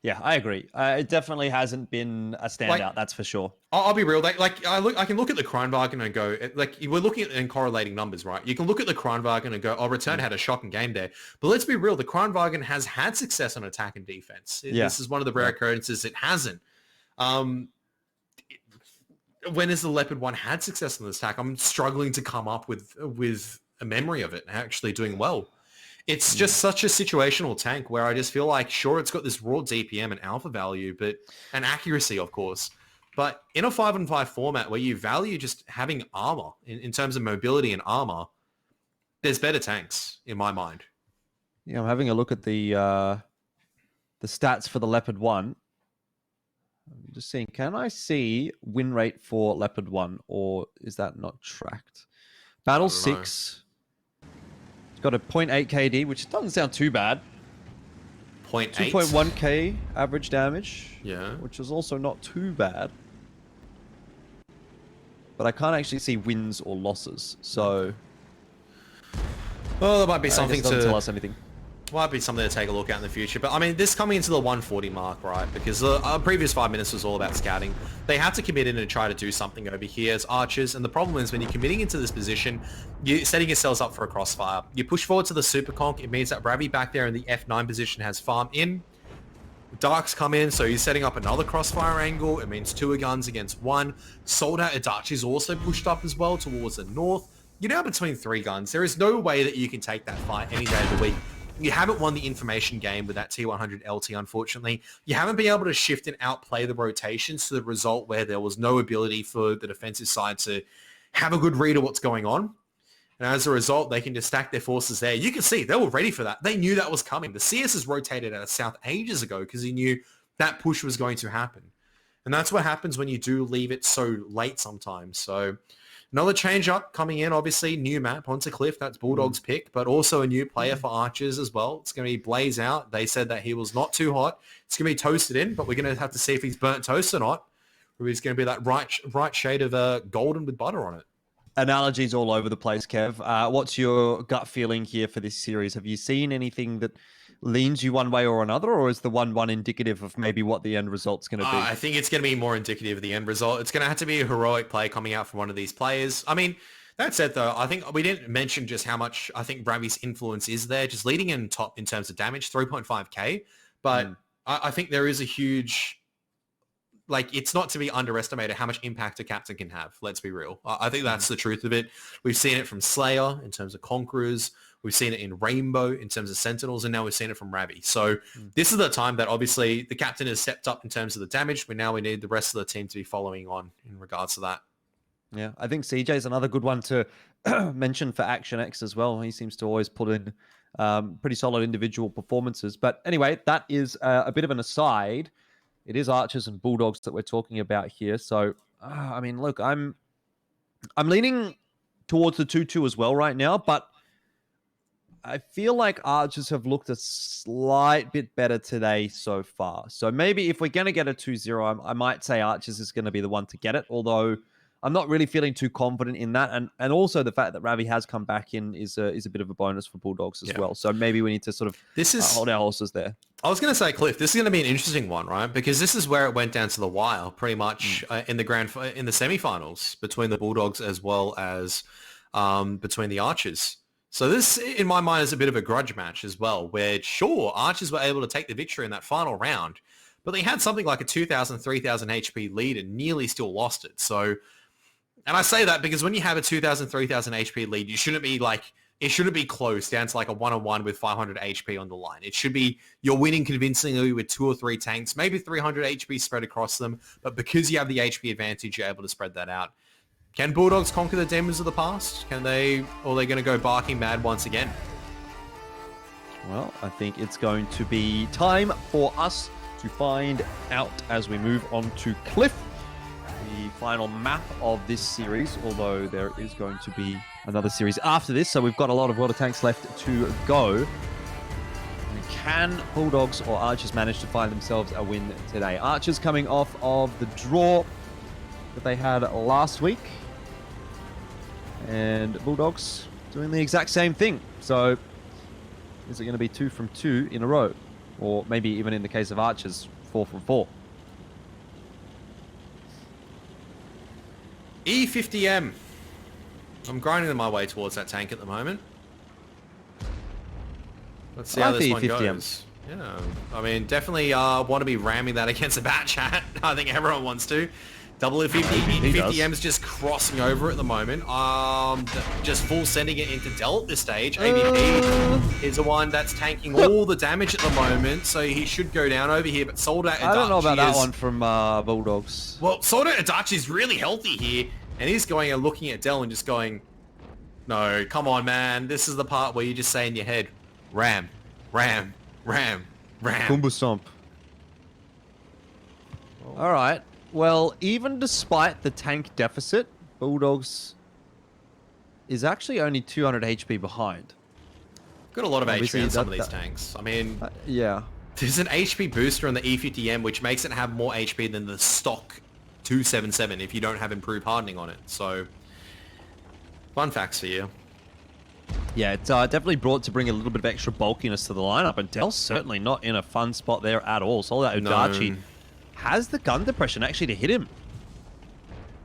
S2: Yeah, I agree. It definitely hasn't been a standout, that's for sure.
S3: I'll be real. I can look at the Kronwagen and go, like, we're looking at and correlating numbers, right? You can look at the Kronwagen and go, oh, Return had a shocking game there. But let's be real. The Kronwagen has had success on attack and defense. This is one of the rare occurrences it hasn't. When has the Leopard 1 had success on the attack? I'm struggling to come up with a memory of it actually doing well. It's just such a situational tank where I just feel like, sure, it's got this raw DPM and alpha value, and accuracy, of course. But in a 5-on-5 format where you value just having armor in terms of mobility and armor, there's better tanks in my mind.
S2: Yeah, I'm having a look at the stats for the Leopard 1. I'm just seeing, can I see win rate for Leopard 1, or is that not tracked? Battle 6. Got a 0.8 KD, which doesn't sound too bad.
S3: 0.8?
S2: 2.1k average damage.
S3: Yeah.
S2: Which is also not too bad. But I can't actually see wins or losses, so...
S3: Well, there might be something to
S2: tell us anything.
S3: Might be something to take a look at in the future. But I mean, this coming into the 140 mark, right? Because the previous 5 minutes was all about scouting. They had to commit in and try to do something over here as Archers. And the problem is when you're committing into this position, you're setting yourselves up for a crossfire. You push forward to the Super Conk. It means that Ravi back there in the F9 position has farm in. Darks come in, so he's setting up another crossfire angle. It means 2 guns against 1. Soldat Adachi is also pushed up as well towards the north. You're now between 3 guns. There is no way that you can take that fight any day of the week. You haven't won the information game with that T100 LT, unfortunately. You haven't been able to shift and outplay the rotations to the result where there was no ability for the defensive side to have a good read of what's going on. And as a result, they can just stack their forces there. You can see they were ready for that. They knew that was coming. The CS has rotated out of south ages ago because he knew that push was going to happen. And that's what happens when you do leave it so late sometimes. So another change up coming in, obviously, new map onto Cliff. That's Bulldogs pick, but also a new player for Archers as well. It's going to be Blaze out. They said that he was not too hot. It's going to be toasted in, but we're going to have to see if he's burnt toast or not. Or he's going to be that right shade of golden with butter on it.
S2: Analogies all over the place, Kev. What's your gut feeling here for this series? Have you seen anything that leans you one way or another, or is the 1-1 indicative of maybe what the end result's going to be?
S3: I think it's going to be more indicative of the end result. It's going to have to be a heroic play coming out from one of these players. I mean, that said, though, I think we didn't mention just how much I think Bravi's influence is there, just leading in top in terms of damage, 3.5k. But I think there is a huge... Like, it's not to be underestimated how much impact a captain can have. Let's be real. I think that's the truth of it. We've seen it from Slayer in terms of Conquerors. We've seen it in Rainbow in terms of Sentinels, and now we've seen it from Ravi. So this is the time that obviously the captain has stepped up in terms of the damage, but now we need the rest of the team to be following on in regards to that.
S2: Yeah, I think CJ is another good one to mention for Action X as well. He seems to always put in pretty solid individual performances. But anyway, that is a bit of an aside. It is Archers and Bulldogs that we're talking about here. So, I mean, look, I'm leaning towards the 2-2 as well right now, but I feel like Archers have looked a slight bit better today so far. So maybe if we're going to get a 2-0, I might say Archers is going to be the one to get it, although I'm not really feeling too confident in that. And also the fact that Ravi has come back in is a bit of a bonus for Bulldogs as well. So maybe we need to sort of hold our horses there.
S3: I was going to say, Cliff, this is going to be an interesting one, right? Because this is where it went down to the wire, pretty much in the semifinals between the Bulldogs as well as between the Archers. So this, in my mind, is a bit of a grudge match as well, where sure, Archers were able to take the victory in that final round, but they had something like a 2,000, 3,000 HP lead and nearly still lost it. So, and I say that because when you have a 2,000, 3,000 HP lead, it shouldn't be close down to like a 1-on-1 with 500 HP on the line. It should be you're winning convincingly with 2 or 3 tanks, maybe 300 HP spread across them, but because you have the HP advantage, you're able to spread that out. Can Bulldogs conquer the demons of the past? Or are they going to go barking mad once again?
S2: Well, I think it's going to be time for us to find out as we move on to Cliff, the final map of this series, although there is going to be another series after this, so we've got a lot of World of Tanks left to go. Can Bulldogs or Archers manage to find themselves a win today? Archers coming off of the draw that they had last week, and Bulldogs doing the exact same thing. So is it going to be 2 from 2 in a row, or maybe even in the case of Archers, 4 from 4?
S3: E50M. I'm grinding my way towards that tank at the moment. Let's see how this one goes. Yeah, I mean, definitely want to be ramming that against a bat chat. I think everyone wants to. Double E50M's just crossing over at the moment. Just full sending it into Dell at this stage. AVP is the one that's tanking all the damage at the moment, so he should go down over here. But Soldat Adachi,
S2: I don't know about that one from Bulldogs.
S3: Well, Soldat Adachi is really healthy here, and he's going and looking at Dell and just going, no, come on, man. This is the part where you just say in your head, ram, ram, ram, ram.
S2: Kumbu Stomp. All right. Well, even despite the tank deficit, Bulldogs is actually only 200 HP behind.
S3: Got a lot of HP on some of these tanks. I mean,
S2: yeah.
S3: There's an HP booster on the E50M, which makes it have more HP than the stock 277 if you don't have improved hardening on it. So, fun facts for you.
S2: Yeah, it's definitely brought to bring a little bit of extra bulkiness to the lineup, and Dell's certainly not in a fun spot there at all. So that Udachi has the gun depression actually to hit him.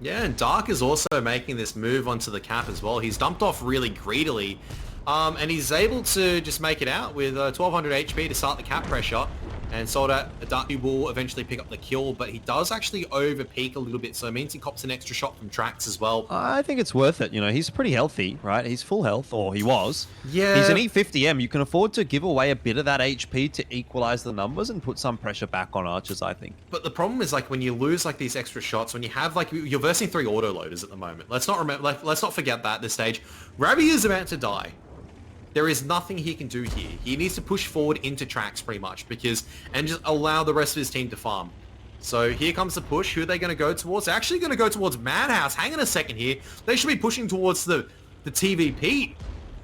S3: Yeah, and Dark is also making this move onto the cap as well. He's dumped off really greedily, and he's able to just make it out with 1200 HP to start the cap pressure. And Soldat Adachi will eventually pick up the kill, but he does actually over-peak a little bit, so it means he cops an extra shot from Trax as well.
S2: I think it's worth it. You know, he's pretty healthy, right? He's full health, or he was.
S3: Yeah.
S2: He's an E50M. You can afford to give away a bit of that HP to equalize the numbers and put some pressure back on Archers, I think.
S3: But the problem is, like, when you lose, like, these extra shots, when you have, like, you're versing 3 auto-loaders at the moment. Let's not forget that at this stage. Ravi is about to die. There is nothing he can do here. He needs to push forward into Trax pretty much and just allow the rest of his team to farm. So here comes the push. Who are they going to go towards? They're actually going to go towards Madhouse. Hang on a second here. They should be pushing towards the TVP,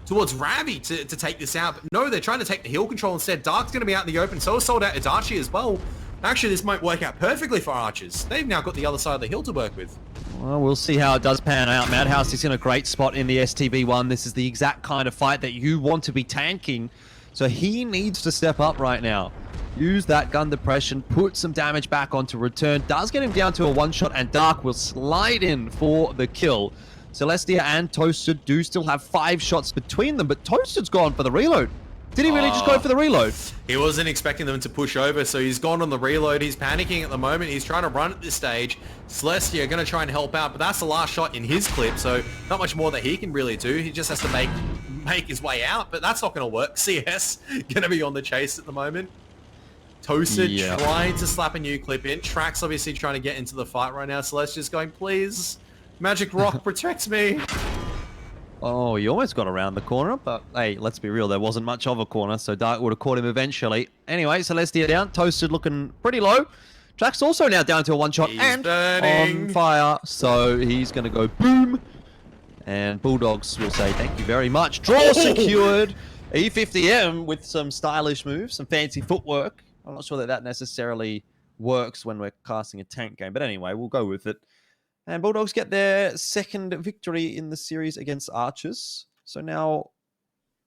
S3: towards Ravi to take this out. But no, they're trying to take the hill control instead. Dark's going to be out in the open. So is Soldat Adachi as well. Actually, this might work out perfectly for Archers. They've now got the other side of the hill to work with.
S2: Well, we'll see how it does pan out. Madhouse is in a great spot in the STB1. This is the exact kind of fight that you want to be tanking. So he needs to step up right now. Use that gun depression, put some damage back onto return. Does get him down to a one-shot, and Dark will slide in for the kill. Celestia and Toasted do still have 5 shots between them, but Toasted's gone for the reload. Did he really just go for the reload?
S3: He wasn't expecting them to push over, so he's gone on the reload. He's panicking at the moment. He's trying to run at this stage. Celestia going to try and help out, but that's the last shot in his clip, so not much more that he can really do. He just has to make his way out, but that's not going to work. CS going to be on the chase at the moment. Toasted trying to slap a new clip in. Trax obviously trying to get into the fight right now. Celestia's going, please, Magic Rock, protect me.
S2: Oh, he almost got around the corner, but hey, let's be real, there wasn't much of a corner, so Dark would have caught him eventually. Anyway, Celestia down, Toasted looking pretty low. Trax also now down to a one-shot and
S3: burning.
S2: on fire, so he's going to go boom. And Bulldogs will say thank you very much. Draw secured. E50M with some stylish moves, some fancy footwork. I'm not sure that necessarily works when we're casting a tank game. But anyway, we'll go with it. And Bulldogs get their second victory in the series against Archers. So now,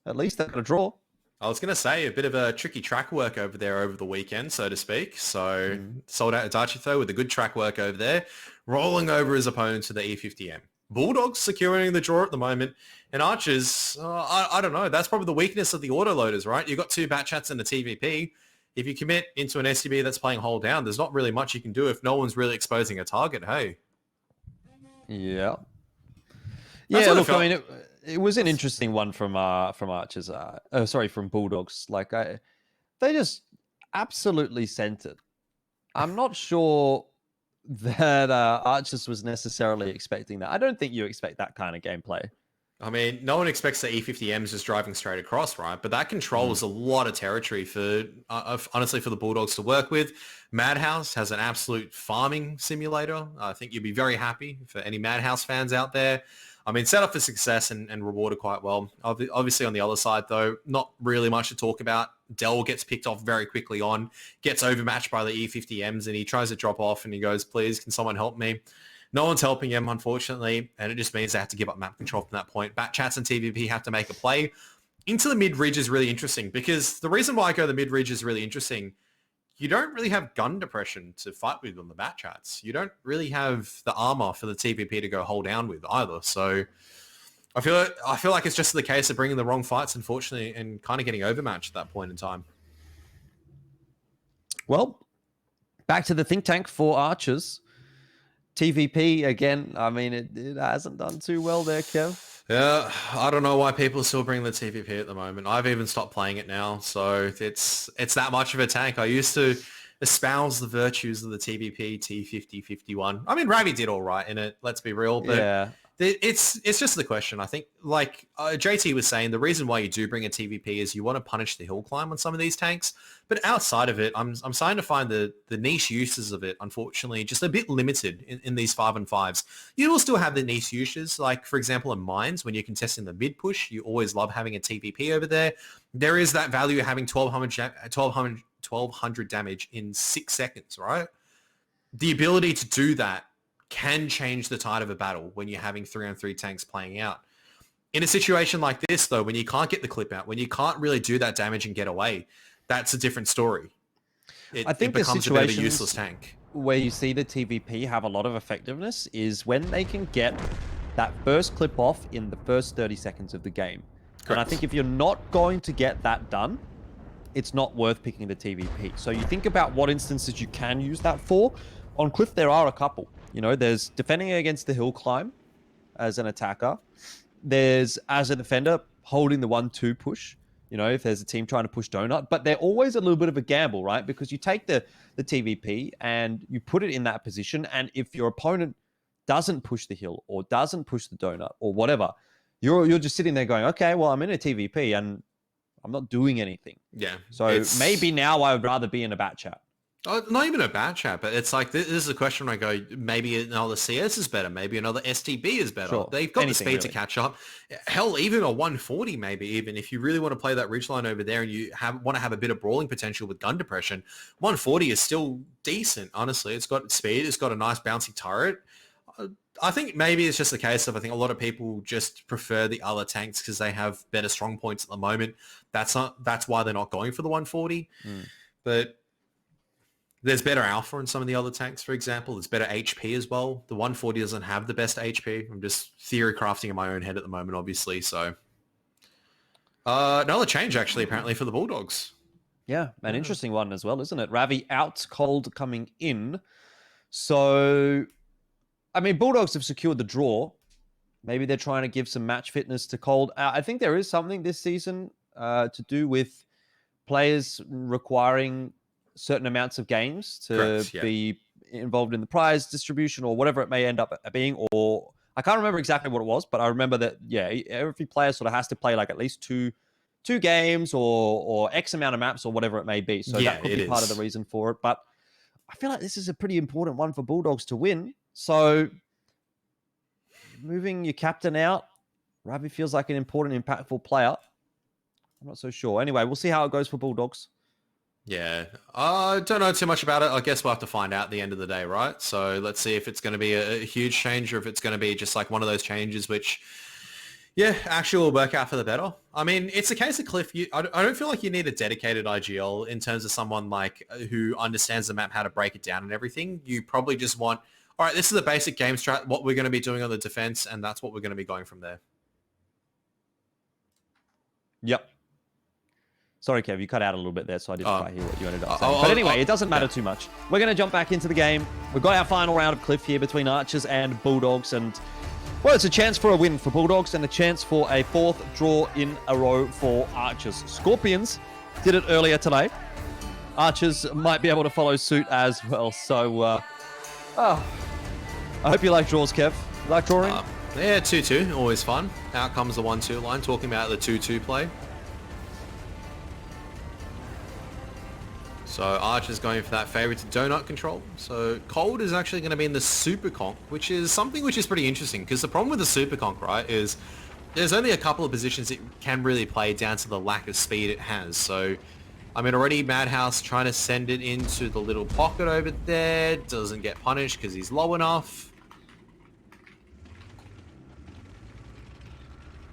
S2: at least they've got a draw.
S3: I was going to say a bit of a tricky track work over there over the weekend, so to speak. So sold out Adachi though with a good track work over there, rolling over his opponent to the E50M. Bulldogs securing the draw at the moment. And Archers, I don't know. That's probably the weakness of the autoloaders, right? You've got 2 bat chats and a TVP. If you commit into an STB that's playing hold down, there's not really much you can do if no one's really exposing a target, hey?
S2: Yeah.
S3: That's
S2: Yeah,
S3: what it
S2: look,
S3: felt.
S2: I mean, it was an interesting one from Archers. From Bulldogs. Like, they just absolutely sent it. I'm not sure that Archers was necessarily expecting that. I don't think you expect that kind of gameplay.
S3: I mean, no one expects the E50Ms just driving straight across, right? But that controls a lot of territory for, honestly, for the Bulldogs to work with. Madhouse has an absolute farming simulator. I think you'd be very happy for any Madhouse fans out there. I mean, set up for success and rewarded quite well. Obviously, on the other side, though, not really much to talk about. Dell gets picked off very quickly on, gets overmatched by the E50Ms, and he tries to drop off and he goes, please, can someone help me? No one's helping him, unfortunately, and it just means they have to give up map control from that point. Bat Chats and TVP have to make a play. Into the mid-ridge is really interesting because the reason why I go the mid-ridge is really interesting, you don't really have gun depression to fight with on the Bat Chats. You don't really have the armor for the TVP to go hold down with either. So I feel like it's just the case of bringing the wrong fights, unfortunately, and kind of getting overmatched at that point in time.
S2: Well, back to the think tank for Archers. TVP, again, I mean, it hasn't done too well there, Kev.
S3: Yeah, I don't know why people still bring the TVP at the moment. I've even stopped playing it now, so it's that much of a tank. I used to espouse the virtues of the TVP T50-51. I mean, Ravi did all right in it, let's be real, but
S2: Yeah.
S3: it's just the question. I think, like JT was saying, the reason why you do bring a TVP is you want to punish the hill climb on some of these tanks. But outside of it, I'm starting to find the niche uses of it, unfortunately, just a bit limited in these 5-on-5s. You will still have the niche uses, like, for example, in mines, when you're contesting the mid push, you always love having a TVP over there. There is that value of having 1200 damage in 6 seconds, right? The ability to do that can change the tide of a battle when you're having 3-on-3 tanks playing out. In a situation like this, though, when you can't get the clip out, when you can't really do that damage and get away, that's a different story.
S2: I think
S3: it becomes a bit of a
S2: situations
S3: useless tank.
S2: where you see the TVP have a lot of effectiveness is when they can get that first clip off in the first 30 seconds of the game.
S3: Correct.
S2: And I think if you're not going to get that done, it's not worth picking the TVP. So you think about what instances you can use that for. On Cliff, there are a couple. You know, there's defending against the hill climb as an attacker. There's, as a defender, holding the 1-2 push, you know, if there's a team trying to push donut. But they're always a little bit of a gamble, right? Because you take the TVP and you put it in that position. And if your opponent doesn't push the hill or doesn't push the donut or whatever, you're just sitting there going, okay, well, I'm in a TVP and I'm not doing anything.
S3: Yeah.
S2: So maybe now I would rather be in a bat chat.
S3: Not even a bad chat, but it's like, this is a question where I go, maybe another CS is better. Maybe another STB is better.
S2: Sure.
S3: They've got
S2: Anything,
S3: the speed to
S2: really.
S3: catch up. Hell, even a 140 maybe, even if you really want to play that ridgeline over there and you want to have a bit of brawling potential with gun depression, 140 is still decent, honestly. It's got speed. It's got a nice bouncy turret. I think maybe it's just a case of, I think a lot of people just prefer the other tanks because they have better strong points at the moment. That's why they're not going for the 140. But there's better alpha in some of the other tanks, for example. There's better HP as well. The 140 doesn't have the best HP. I'm just theory crafting in my own head at the moment, obviously. So another change, actually, apparently, for the Bulldogs.
S2: Yeah, an interesting one as well, isn't it? Ravi out, Cold coming in. So, I mean, Bulldogs have secured the draw. Maybe they're trying to give some match fitness to Cold. I think there is something this season to do with players requiring certain amounts of games to
S3: Correct, yeah.
S2: be involved in the prize distribution or whatever it may end up being. Or I can't remember exactly what it was, but I remember that, yeah, every player sort of has to play like at least two games or X amount of maps or whatever it may be. So
S3: Yeah,
S2: that could
S3: it
S2: be part of
S3: is.
S2: the reason for it. But I feel like this is a pretty important one for Bulldogs to win. So moving your captain out, Ravi feels like an important, impactful player. I'm not so sure. Anyway, we'll see how it goes for Bulldogs.
S3: Yeah, I don't know too much about it. I guess we'll have to find out at the end of the day, right? So let's see if it's going to be a huge change or if it's going to be just like one of those changes which, yeah, actually will work out for the better. I mean, it's a case of Cliff. I don't feel like you need a dedicated IGL in terms of someone like who understands the map, how to break it down and everything. You probably just want, all right, this is a basic game strat, what we're going to be doing on the defense, and that's what we're going to be going from there.
S2: Yep. Sorry, Kev, you cut out a little bit there, so I didn't quite hear what you ended up saying. But anyway, it doesn't matter too much. We're going to jump back into the game. We've got our final round of Cliff here between Archers and Bulldogs, and, well, it's a chance for a win for Bulldogs and a chance for a 4th draw in a row for Archers. Skorpions did it earlier today. Archers might be able to follow suit as well, so, I hope you like draws, Kev. You like drawing?
S3: Yeah, 2-2, always fun. Out comes the 1-2 line, talking about the 2-2 play. So Archer's going for that favorited donut control. So Cold is actually going to be in the Super Conk, which is something which is pretty interesting because the problem with the Super Conk, right, is there's only a couple of positions it can really play down to the lack of speed it has. So, I mean, already Madhouse trying to send it into the little pocket over there. Doesn't get punished because he's low enough.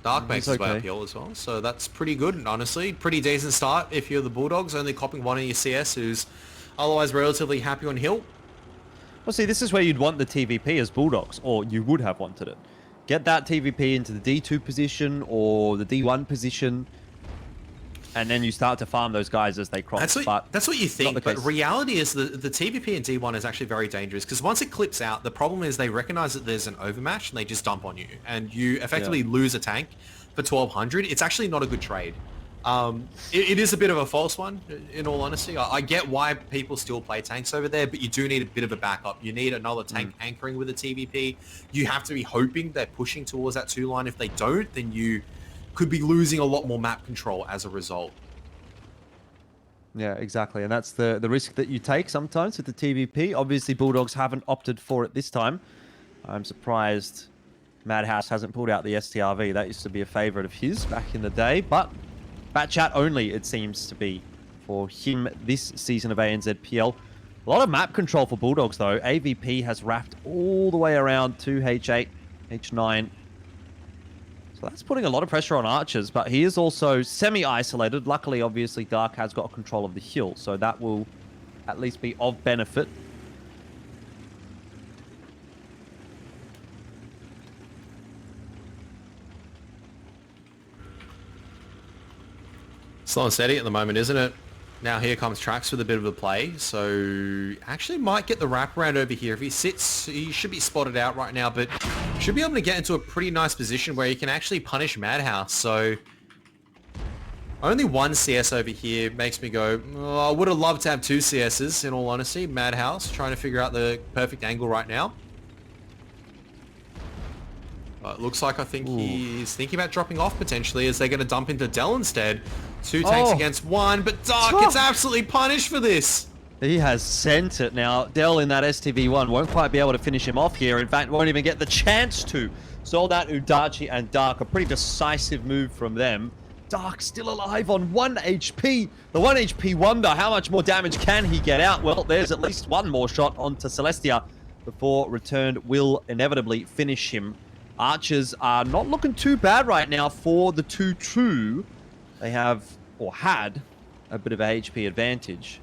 S3: Dark makes his way up hill as well, so that's pretty good, honestly. Pretty decent start if you're the Bulldogs, only copping one in your CS who's otherwise relatively happy on hill.
S2: Well, see, this is where you'd want the TVP as Bulldogs, or you would have wanted it. Get that TVP into the D2 position or the D1 position, and then you start to farm those guys as they cross.
S3: That's what you think, but reality is the TVP in D1 is actually very dangerous because once it clips out, the problem is they recognize that there's an overmatch and they just dump on you, and you effectively lose a tank for 1,200. It's actually not a good trade. It is a bit of a false one, in all honesty. I get why people still play tanks over there, but you do need a bit of a backup. You need another tank anchoring with a TVP. You have to be hoping they're pushing towards that 2 line. If they don't, then you could be losing a lot more map control as a result.
S2: Yeah, exactly. And that's the risk that you take sometimes with the TVP. Obviously, Bulldogs haven't opted for it this time. I'm surprised Madhouse hasn't pulled out the STRV. That used to be a favorite of his back in the day. But Bat Chat only, it seems to be, for him this season of ANZPL. A lot of map control for Bulldogs, though. AVP has wrapped all the way around to H8, H9. So that's putting a lot of pressure on Archers, but he is also semi-isolated. Luckily, obviously, Dark has got control of the hill, so that will at least be of benefit.
S3: Slow and steady at the moment, isn't it? Now here comes Trax with a bit of a play, so actually might get the wraparound over here. If he sits, he should be spotted out right now, but should be able to get into a pretty nice position where he can actually punish Madhouse. So only 1 CS over here makes me go, oh, I would have loved to have 2 CSs, in all honesty. Madhouse trying to figure out the perfect angle right now. It looks like I think he's thinking about dropping off potentially as they're going to dump into Dell instead. 2 tanks against 1, but Dark gets absolutely punished for this.
S2: He has sent it now. Dell in that STV1 won't quite be able to finish him off here. In fact, won't even get the chance to. Sold out Udachi and Dark. A pretty decisive move from them. Dark still alive on 1 HP. The 1 HP wonder, how much more damage can he get out? Well, there's at least one more shot onto Celestia before returned will inevitably finish him. Archers are not looking too bad right now for the 2-2. They have, or had, a bit of a HP advantage.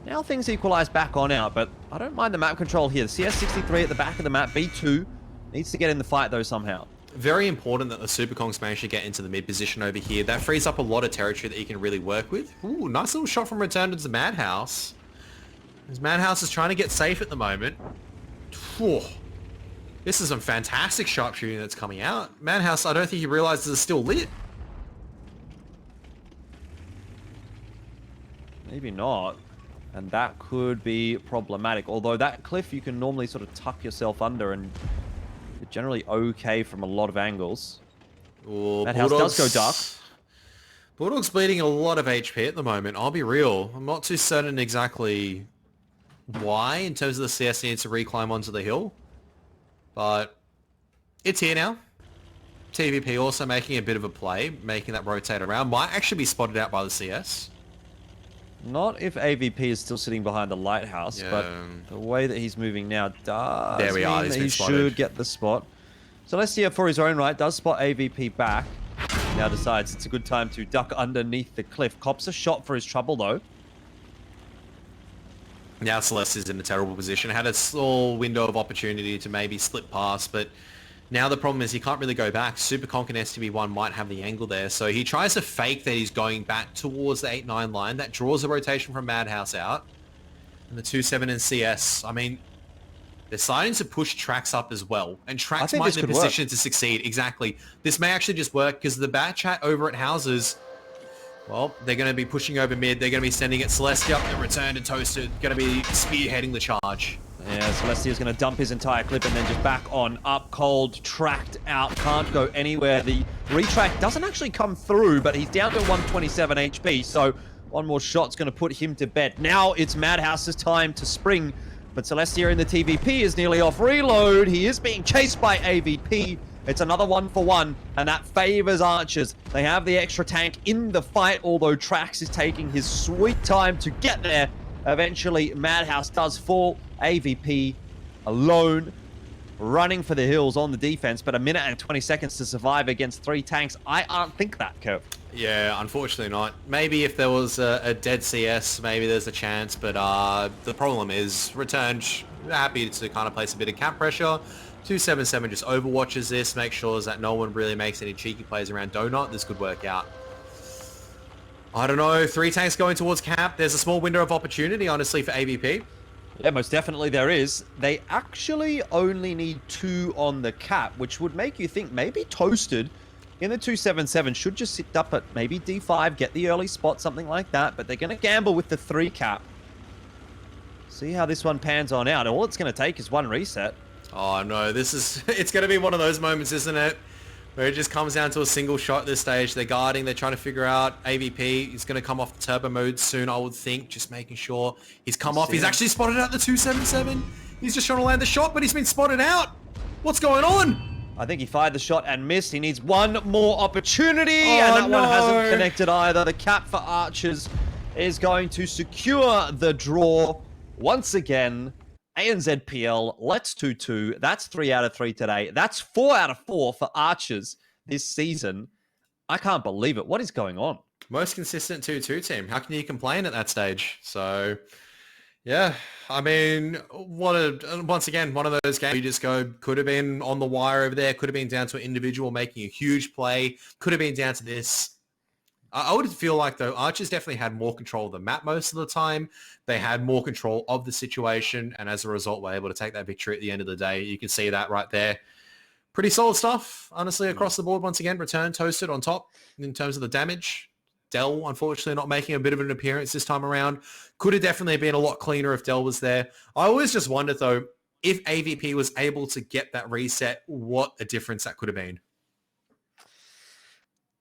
S2: Now things equalize back on out, but I don't mind the map control here. The CS63 at the back of the map, B2, needs to get in the fight though somehow.
S3: Very important that the Super Kongs manage to get into the mid position over here. That frees up a lot of territory that he can really work with. Ooh, nice little shot from Return to the Madhouse. As Madhouse is trying to get safe at the moment. Whew. This is some fantastic sharpshooting that's coming out. Madhouse, I don't think he realizes it's still lit.
S2: Maybe not. And that could be problematic. Although that cliff, you can normally sort of tuck yourself under and you're generally okay from a lot of angles.
S3: Ooh,
S2: Madhouse does go dark.
S3: Bulldog's bleeding a lot of HP at the moment. I'll be real. I'm not too certain exactly why in terms of the CS needs to reclimb onto the hill. But It's here now. TVP also making a bit of a play, making that rotate around. Might actually be spotted out by the CS.
S2: Not if AVP is still sitting behind the lighthouse, but the way that he's moving now does
S3: There we are,
S2: mean
S3: he's
S2: that
S3: been
S2: he
S3: spotted.
S2: should get the spot. Celestia, for his own right, does spot AVP back. Now decides it's a good time to duck underneath the cliff. Cops a shot for his trouble, though.
S3: Now Celeste is in a terrible position. Had a small window of opportunity to maybe slip past, but now the problem is he can't really go back. Super Conk and STB1 might have the angle there. So he tries to fake that he's going back towards the 8-9 line. That draws a rotation from Madhouse out. And the 2-7 and CS, I mean, they're starting to push Trax up as well. And Trax might be in a position to succeed. Exactly. This may actually just work because the bat chat over at Houses, well, they're going to be pushing over mid. They're going to be sending it Celestia up and returned and Toasted. Going to be spearheading the charge.
S2: Yeah, Celestia's going to dump his entire clip and then just back on. Up cold, tracked out, can't go anywhere. The retrack doesn't actually come through, but he's down to 127 HP, so one more shot's going to put him to bed. Now it's Madhouse's time to spring, but Celestia in the TVP is nearly off reload. He is being chased by AVP. It's another 1-for-1, and that favors Archers. They have the extra tank in the fight, although Trax is taking his sweet time to get there. Eventually, Madhouse does fall. AVP alone, running for the hills on the defense, but 1 minute and 20 seconds to survive against 3 tanks. I aren't think that, Kev.
S3: Yeah, unfortunately not. Maybe if there was a dead CS, maybe there's a chance, but the problem is returned happy to kind of place a bit of cap pressure. 277 just overwatches this, makes sure that no one really makes any cheeky plays around Donut. This could work out. I don't know, 3 tanks going towards cap. There's a small window of opportunity, honestly, for AVP.
S2: Yeah, most definitely there is. They actually only need 2 on the cap, which would make you think maybe Toasted in the 277 should just sit up at maybe D5, get the early spot, something like that, but they're going to gamble with the 3 cap. See how this one pans on out. All it's going to take is 1 reset.
S3: Oh no, it's going to be one of those moments, isn't it? Where it just comes down to a single shot at this stage. They're guarding, they're trying to figure out AVP. He's going to come off the turbo mode soon, I would think. Just making sure he's come off. He's actually spotted out the 277. He's just trying to land the shot, but he's been spotted out. What's going on?
S2: I think he fired the shot and missed. He needs 1 more opportunity, and that one hasn't connected either. The cap for Archers is going to secure the draw once again. ANZPL, let's 2-2. That's 3 out of 3 today. That's 4 out of 4 for Archers this season. I can't believe it. What is going on?
S3: Most consistent 2-2 team. How can you complain at that stage? So, yeah. I mean, once again, one of those games you just go, could have been on the wire over there, could have been down to an individual making a huge play, could have been down to this. I would feel like, though, Archers definitely had more control of the map most of the time. They had more control of the situation, and as a result, were able to take that victory at the end of the day. You can see that right there. Pretty solid stuff, honestly, across the board. Once again, Return Toasted on top in terms of the damage. Dell, unfortunately, not making a bit of an appearance this time around. Could have definitely been a lot cleaner if Dell was there. I always just wondered, though, if AVP was able to get that reset, what a difference that could have been.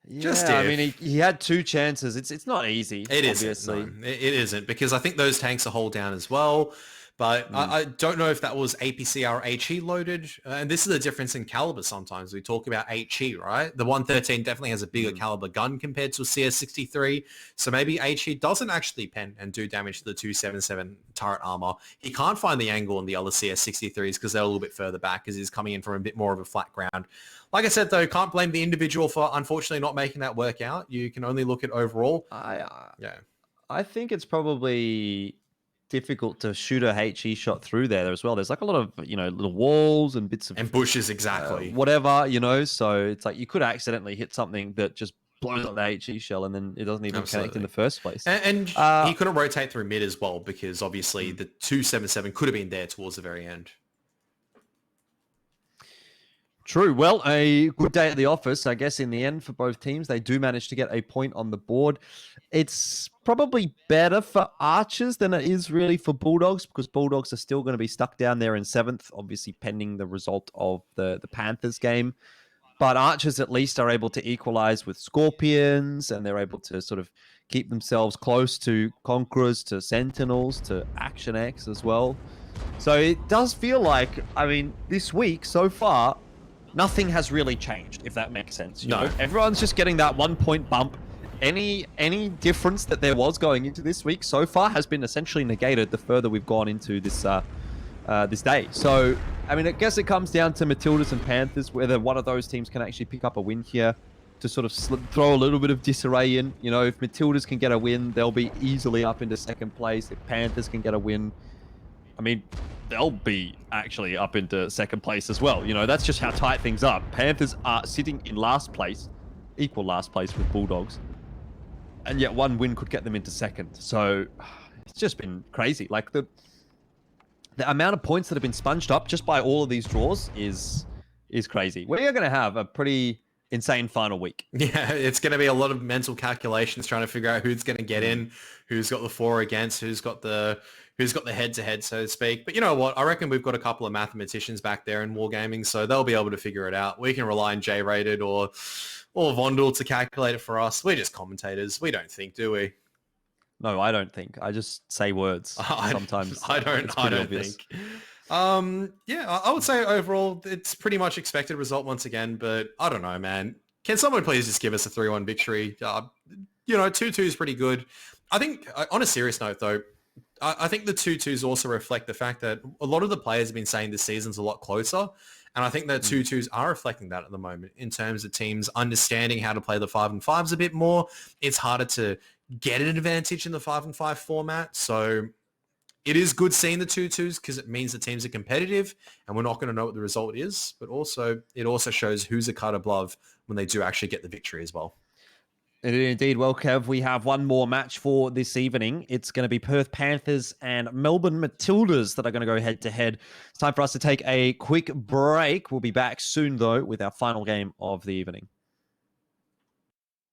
S2: Yeah, I mean, he had 2 chances. It's not easy, obviously.
S3: No, it isn't, because I think those tanks are hold down as well. But I don't know if that was APC or HE loaded. And this is the difference in caliber sometimes. We talk about HE, right? The 113 definitely has a bigger caliber gun compared to a CS63. So maybe HE doesn't actually pen and do damage to the 277 turret armor. He can't find the angle on the other CS63s because they're a little bit further back because he's coming in from a bit more of a flat ground. Like I said, though, can't blame the individual for unfortunately not making that work out. You can only look at overall.
S2: I think it's probably difficult to shoot a HE shot through there as well. There's like a lot of, little walls and bits of...
S3: And bushes, exactly.
S2: Whatever, so it's like you could accidentally hit something that just blows up the HE shell and then it doesn't even connect in the first place.
S3: And he couldn't rotate through mid as well because obviously the 277 could have been there towards the very end.
S2: True. Well, a good day at the office, I guess, in the end for both teams. They do manage to get a point on the board. It's probably better for Archers than it is really for Bulldogs because Bulldogs are still going to be stuck down there in 7th, obviously pending the result of the Panthers game. But Archers at least are able to equalize with Skorpions and they're able to sort of keep themselves close to Conquerors, to Sentinels, to Action X as well. So it does feel like, this week so far, nothing has really changed, if that makes sense. You
S3: No.
S2: know? Everyone's just getting that 1 point bump. Any difference that there was going into this week so far has been essentially negated the further we've gone into this this day. So, I mean, I guess it comes down to Matildas and Panthers, whether one of those teams can actually pick up a win here to sort of throw a little bit of disarray in. You know, if Matildas can get a win, they'll be easily up into second place. If Panthers can get a win, I mean, they'll be actually up into second place as well. You know, that's just how tight things are. Panthers are sitting in last place, equal last place with Bulldogs, and yet one win could get them into second. So it's just been crazy. Like the amount of points that have been sponged up just by all of these draws is crazy. We are going to have a pretty insane final week.
S3: Yeah, it's going to be a lot of mental calculations trying to figure out who's going to get in, who's got the for against, who's got the head-to-head, so to speak. But you know what? I reckon we've got a couple of mathematicians back there in Wargaming, so they'll be able to figure it out. We can rely on J-Rated or Vondel to calculate it for us. We're just commentators. We don't think, do we?
S2: No, I don't think. I just say words sometimes.
S3: I don't
S2: obvious.
S3: think. Yeah, I would say overall it's pretty much expected result once again, but I don't know, man. Can someone please just give us a 3-1 victory? 2-2 is pretty good. I think, on a serious note though, I think the 2-2s also reflect the fact that a lot of the players have been saying this season's a lot closer. And I think that 2-2s are reflecting that at the moment in terms of teams understanding how to play the 5-5s a bit more. It's harder to get an advantage in the 5-5 format. So it is good seeing the 2-2s because it means the teams are competitive and we're not going to know what the result is. But also, it also shows who's a cut above when they do actually get the victory as well.
S2: Indeed. Well, Kev, we have one more match for this evening. It's going to be Perth Panthers and Melbourne Matildas that are going to go head-to-head. It's time for us to take a quick break. We'll be back soon, though, with our final game of the evening.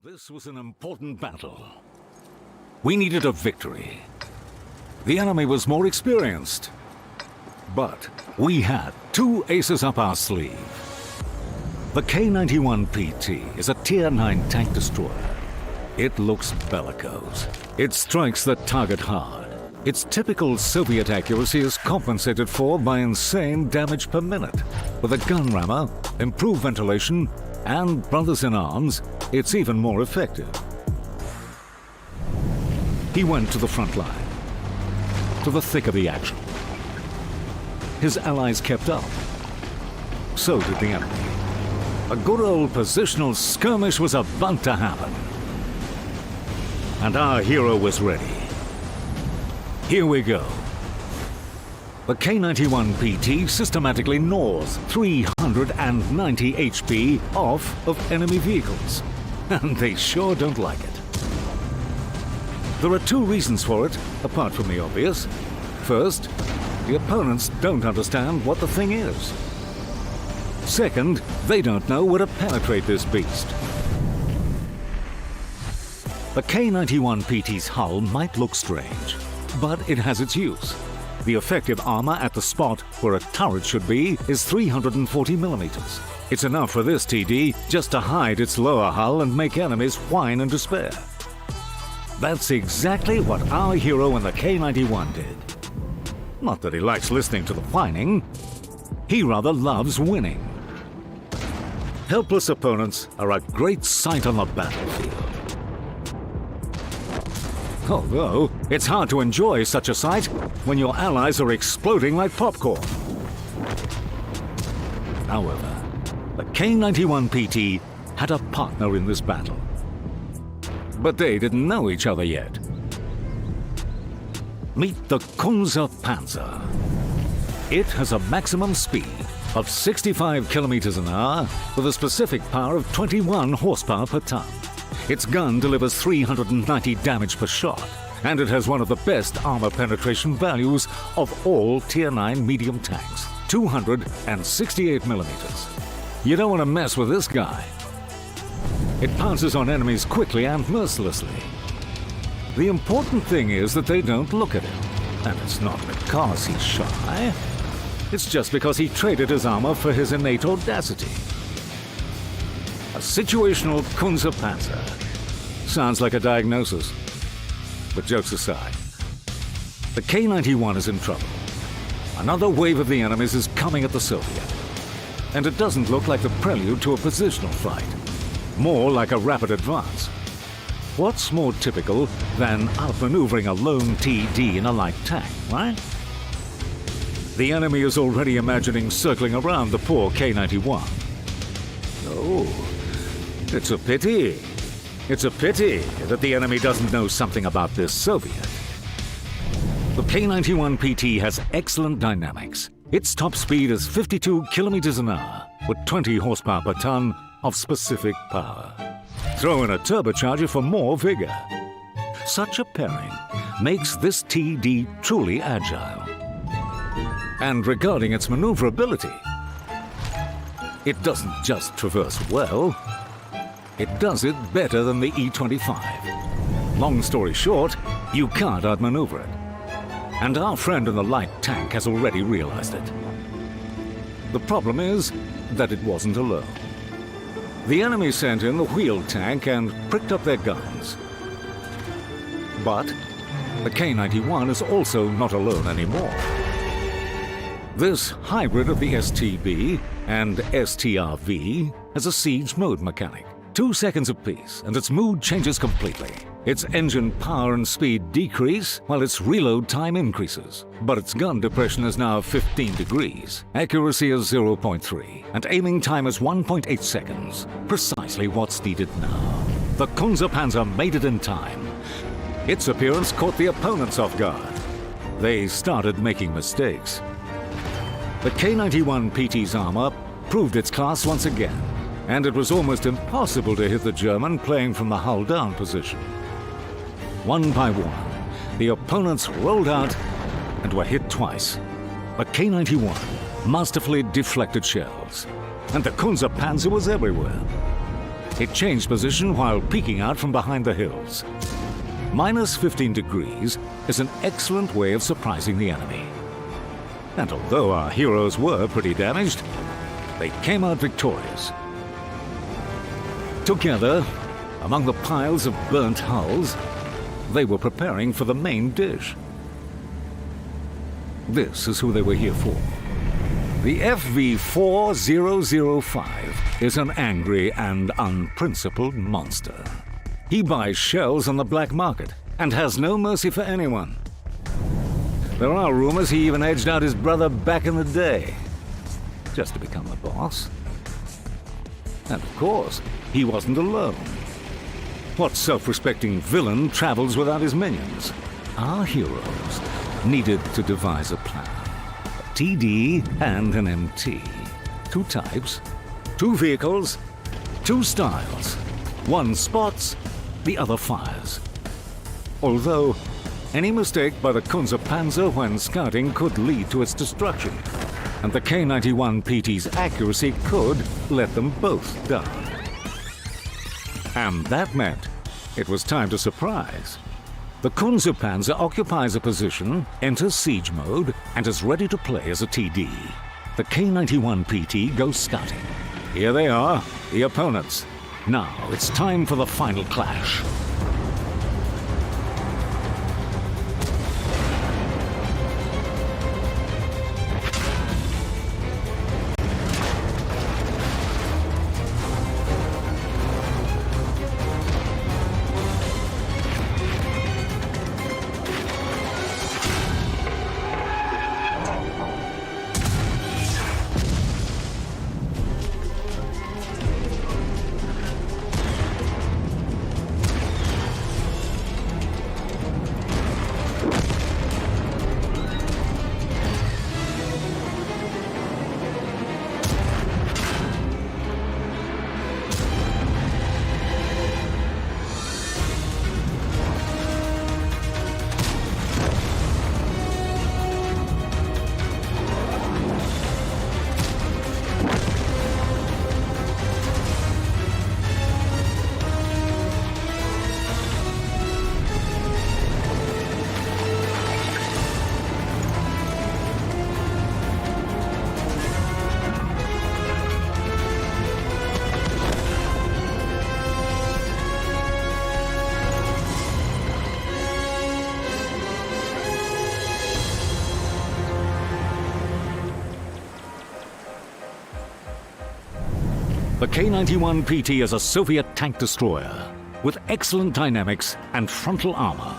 S6: This was an important battle. We needed a victory. The enemy was more experienced. But we had two aces up our sleeve. The K91 PT is a Tier 9 tank destroyer. It looks bellicose. It strikes the target hard. Its typical Soviet accuracy is compensated for by insane damage per minute. With a gun rammer, improved ventilation, and brothers in arms, it's even more effective. He went to the front line, to the thick of the action. His allies kept up. So did the enemy. A good old positional skirmish was about to happen. And our hero was ready. Here we go. The K91 PT systematically gnaws 390 HP off of enemy vehicles. And they sure don't like it. There are two reasons for it, apart from the obvious. First, the opponents don't understand what the thing is. Second, they don't know where to penetrate this beast. The K91 PT's hull might look strange, but it has its use. The effective armor at the spot where a turret should be is 340 millimeters. It's enough for this TD just to hide its lower hull and make enemies whine in despair. That's exactly what our hero in the K91 did. Not that he likes listening to the whining. He rather loves winning. Helpless opponents are a great sight on the battlefield. Although, it's hard to enjoy such a sight when your allies are exploding like popcorn. However, the K91 PT had a partner in this battle. But they didn't know each other yet. Meet the Panzer. It has a maximum speed of 65 kilometers an hour with a specific power of 21 horsepower per ton. Its gun delivers 390 damage per shot, and it has one of the best armor penetration values of all Tier 9 medium tanks, 268 millimeters. You don't want to mess with this guy. It pounces on enemies quickly and mercilessly. The important thing is that they don't look at him, and it's not because he's shy. It's just because he traded his armor for his innate audacity. A situational Panzer. Sounds like a diagnosis. But jokes aside, the K91 is in trouble. Another wave of the enemies is coming at the Soviet. and it doesn't look like the prelude to a positional fight. More like a rapid advance. What's more typical than outmaneuvering a lone TD in a light tank, right? The enemy is already imagining circling around the poor K-91. Oh, it's a pity. It's a pity that the enemy doesn't know something about this Soviet. The K-91 PT has excellent dynamics. Its top speed is 52 kilometers an hour, with 20 horsepower per ton of specific power. Throw in a turbocharger for more vigor. Such a pairing makes this TD truly agile. And regarding its maneuverability, it doesn't just traverse well, it does it better than the E-25. Long story short, you can't outmaneuver it. And our friend in the light tank has already realized it. The problem is that it wasn't alone. The enemy sent in the wheeled tank and pricked up their guns. But the K-91 is also not alone anymore. This hybrid of the STB and STRV has a siege mode mechanic. 2 seconds apiece, and its mood changes completely. Its engine power and speed decrease, while its reload time increases. But its gun depression is now 15 degrees, accuracy is 0.3, and aiming time is 1.8 seconds. Precisely what's needed now. The Kunze-Panzer made it in time. Its appearance caught the opponents off guard. They started making mistakes. The K-91 PT's armor proved its class once again, and it was almost impossible to hit the German playing from the hull-down position. One by one, the opponents rolled out and were hit twice. The K-91 masterfully deflected shells, and the Kunze-Panzer was everywhere. It changed position while peeking out from behind the hills. Minus 15 degrees is an excellent way of surprising the enemy. And although our heroes were pretty damaged, they came out victorious. Together, among the piles of burnt hulls, they were preparing for the main dish. This is who they were here for. The FV4005 is an angry and unprincipled monster. He buys shells on the black market and has no mercy for anyone. There are rumors he even edged out his brother back in the day, just to become the boss. And of course, he wasn't alone. What self-respecting villain travels without his minions? Our heroes needed to devise a plan. A TD and an MT. 2 types, 2 vehicles, 2 styles. One spots, the other fires. Although, any mistake by the Kunze-Panzer when scouting could lead to its destruction, and the K-91 PT's accuracy could let them both down. And that meant it was time to surprise. The Kunze-Panzer occupies a position, enters siege mode, and is ready to play as a TD. The K-91 PT goes scouting. Here they are, the opponents. Now it's time for the final clash. The K91 PT is a Soviet tank destroyer with excellent dynamics and frontal armor.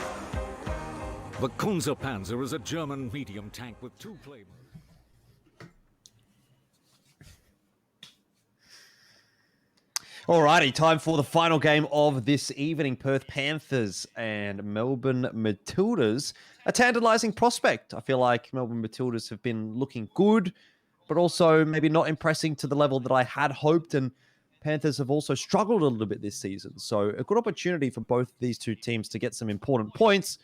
S6: The Panzer is a German medium tank with 2 play.
S2: Alrighty, time for the final game of this evening. Perth Panthers and Melbourne Matildas. A tantalising prospect. I feel like Melbourne Matildas have been looking good, but also maybe not impressing to the level that I had hoped. And Panthers have also struggled a little bit this season. So a good opportunity for both these two teams to get some important points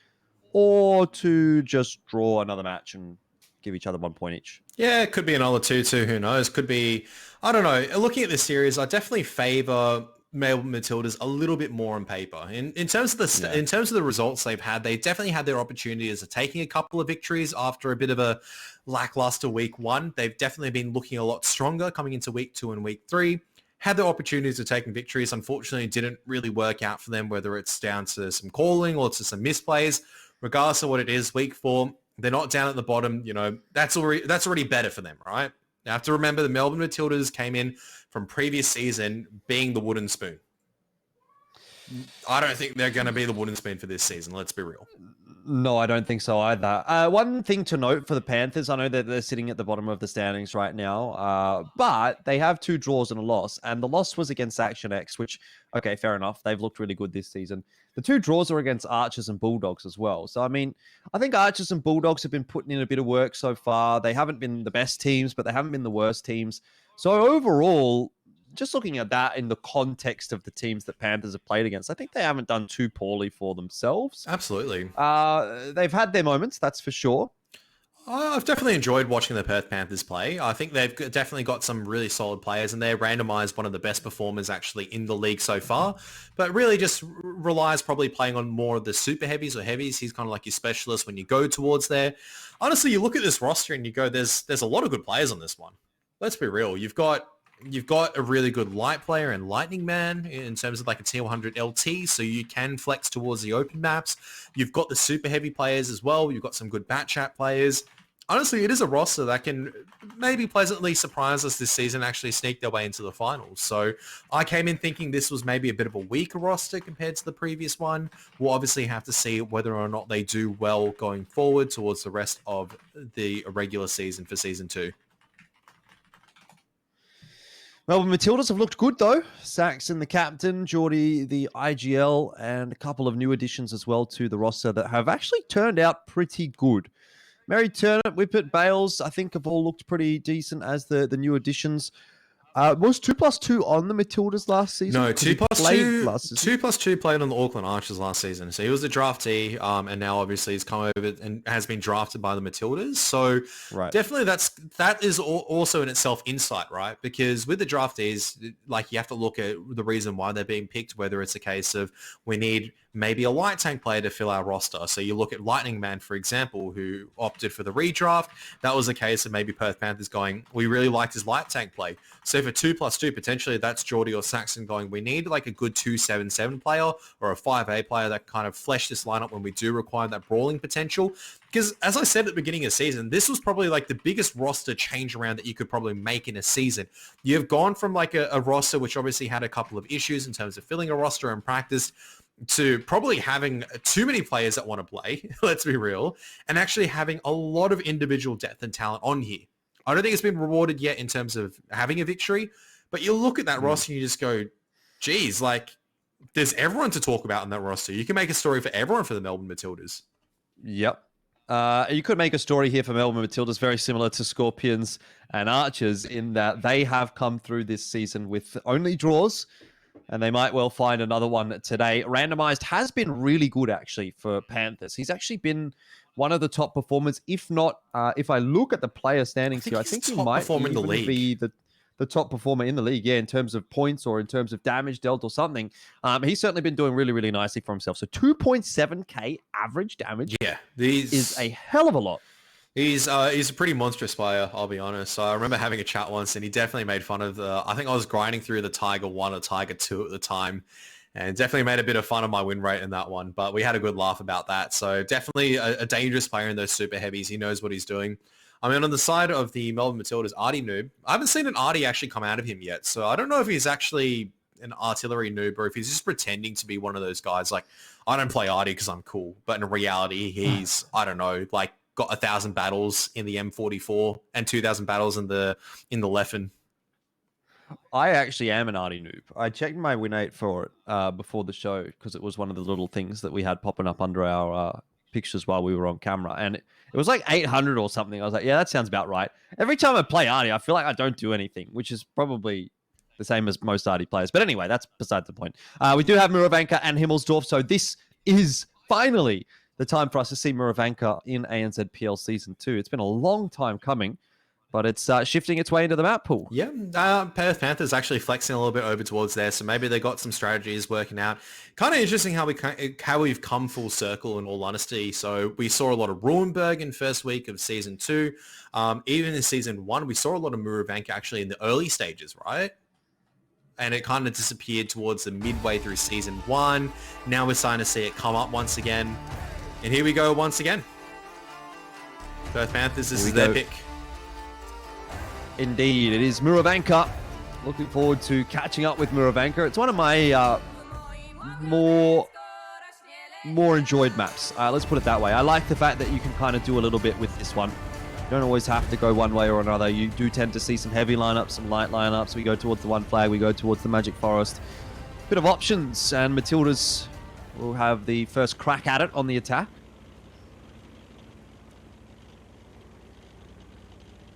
S2: or to just draw another match and give each other 1 point each.
S3: Yeah, it could be another 2-2. Who knows? Could be, I don't know. Looking at this series, I definitely favour Melbourne Matildas a little bit more on paper. In terms of the results they've had, they definitely had their opportunities of taking a couple of victories after a bit of a lackluster week 1. They've definitely been looking a lot stronger coming into week 2 and week 3. Had their opportunities of taking victories. Unfortunately, didn't really work out for them, whether it's down to some calling or to some misplays. Regardless of what it is, week 4, they're not down at the bottom. You know, that's already better for them, right? You have to remember the Melbourne Matildas came in from previous season being the wooden spoon. I don't think they're going to be the wooden spoon for this season. Let's be real.
S2: No, I don't think so either. One thing to note for the Panthers, I know that they're sitting at the bottom of the standings right now, but they have 2 draws and a loss, and the loss was against Action X, which, okay, fair enough. They've looked really good this season. The 2 draws are against Archers and Bulldogs as well. So, I mean, I think Archers and Bulldogs have been putting in a bit of work so far. They haven't been the best teams, but they haven't been the worst teams. So, overall, just looking at that in the context of the teams that Panthers have played against, I think they haven't done too poorly for themselves.
S3: Absolutely.
S2: They've had their moments, that's for sure.
S3: I've definitely enjoyed watching the Perth Panthers play. I think they've definitely got some really solid players, and they're randomised one of the best performers actually in the league so far. But really just relies probably playing on more of the super heavies or heavies. He's kind of like your specialist when you go towards there. Honestly, you look at this roster and you go, there's a lot of good players on this one. Let's be real. You've got a really good light player and Lightning Man in terms of like a tier 100 LT, so you can flex towards the open maps. You've got the super heavy players as well. You've got some good bat chat players. Honestly, it is a roster that can maybe pleasantly surprise us this season, actually sneak their way into the finals. So I came in thinking this was maybe a bit of a weaker roster compared to the previous one. We'll obviously have to see whether or not they do well going forward towards the rest of the regular season for season 2.
S2: Melbourne Matildas have looked good, though. Saxon, the captain, Geordie, the IGL, and a couple of new additions as well to the roster that have actually turned out pretty good. Mary Turnip, Whippet, Bales, I think have all looked pretty decent as the new additions. Was 2+2 on the Matildas last season?
S3: No, 2+2 played on the Auckland Archers last season. So he was a draftee, and now obviously he's come over and has been drafted by the Matildas. So definitely that is also in itself insight, right? Because with the draftees, like you have to look at the reason why they're being picked, whether it's a case of we need maybe a light tank player to fill our roster. So you look at Lightning Man, for example, who opted for the redraft. That was a case of maybe Perth Panthers going, we really liked his light tank play. So for 2+2, potentially that's Geordie or Saxon going, we need like a good 2-7-7 player or a 5A player that kind of flesh this lineup when we do require that brawling potential. Because as I said at the beginning of the season, this was probably like the biggest roster change around that you could probably make in a season. You've gone from like a roster which obviously had a couple of issues in terms of filling a roster and practice to probably having too many players that want to play, let's be real, and actually having a lot of individual depth and talent on here. I don't think it's been rewarded yet in terms of having a victory, but you look at that roster and you just go, geez, like there's everyone to talk about in that roster. You can make a story for everyone for the Melbourne Matildas.
S2: Yep. You could make a story here for Melbourne Matildas very similar to Skorpions and Archers in that they have come through this season with only draws, and they might well find another one today. Randomized has been really good, actually, for Panthers. He's actually been one of the top performers, if not, if I look at the player standings here, I think he might even be the top performer in the league, yeah, in terms of points or in terms of damage dealt or something. He's certainly been doing really, really nicely for himself. So 2.7k average damage is a hell of a lot.
S3: He's a pretty monstrous player, I'll be honest. So I remember having a chat once and he definitely made fun of I think I was grinding through the Tiger 1 or Tiger 2 at the time, and definitely made a bit of fun of my win rate in that one, but we had a good laugh about that. So definitely a dangerous player in those super heavies. He knows what he's doing. I mean, on the side of the Melbourne Matildas, Artie noob, I haven't seen an Artie actually come out of him yet. So I don't know if he's actually an artillery noob or if he's just pretending to be one of those guys. Like, I don't play Artie because I'm cool. But in reality, he's, I don't know, like got 1,000 battles in the M44 and 2,000 battles in the Leffen.
S2: I actually am an Artie noob. I checked my Win8 for it before the show because it was one of the little things that we had popping up under our pictures while we were on camera. And it was like 800 or something. I was like, yeah, that sounds about right. Every time I play Artie, I feel like I don't do anything, which is probably the same as most Artie players. But anyway, that's beside the point. We do have Muravanka and Himmelsdorf. So this is finally the time for us to see Muravanka in ANZ PL Season 2. It's been a long time coming, but it's shifting its way into the map pool.
S3: Yeah, Perth Panthers actually flexing a little bit over towards there, so maybe they got some strategies working out. Kind of interesting how we've come full circle, in all honesty. So we saw a lot of Ruenberg in first week of Season 2. Even in Season 1, we saw a lot of Muravanka actually in the early stages, right? And it kind of disappeared towards the midway through Season 1. Now we're starting to see it come up once again. And here we go once again. Perth Panthers, this is their pick.
S2: Indeed, it is Muravanka. Looking forward to catching up with Muravanka. It's one of my more enjoyed maps. Let's put it that way. I like the fact that you can kind of do a little bit with this one. You don't always have to go one way or another. You do tend to see some heavy lineups, some light lineups. We go towards the one flag. We go towards the Magic Forest. Bit of options, and Matildas will have the first crack at it on the attack.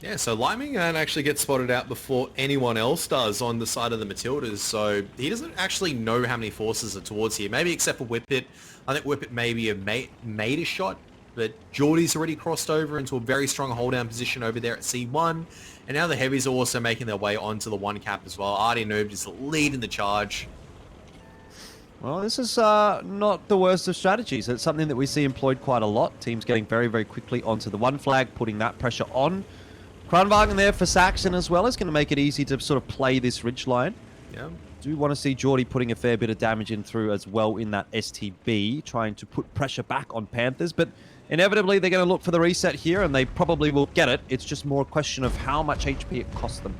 S3: Yeah, so Lightning actually gets spotted out before anyone else does on the side of the Matildas, so he doesn't actually know how many forces are towards here, maybe except for Whippet. I think Whippet maybe have made a shot, but Geordie's already crossed over into a very strong hold-down position over there at C1, and now the Heavies are also making their way onto the one cap as well. Artie Noob just leading the charge.
S2: Well, this is not the worst of strategies. It's something that we see employed quite a lot. Teams getting very, very quickly onto the one flag, putting that pressure on. Kranwagen there for Saxon as well is going to make it easy to sort of play this ridge line.
S3: Yeah.
S2: Do want to see Geordie putting a fair bit of damage in through as well in that STB, trying to put pressure back on Panthers. But inevitably, they're going to look for the reset here, and they probably will get it. It's just more a question of how much HP it costs them.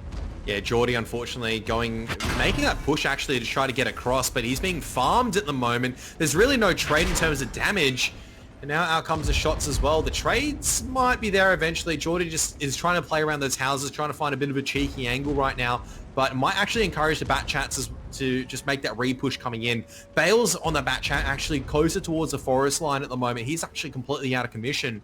S3: Yeah, Geordie, unfortunately, making that push actually to try to get across, but he's being farmed at the moment. There's really no trade in terms of damage. And now out comes the shots as well. The trades might be there eventually. Geordie just is trying to play around those houses, trying to find a bit of a cheeky angle right now, but might actually encourage the bat chats to just make that re-push coming in. Bales on the bat chat actually closer towards the forest line at the moment. He's actually completely out of commission.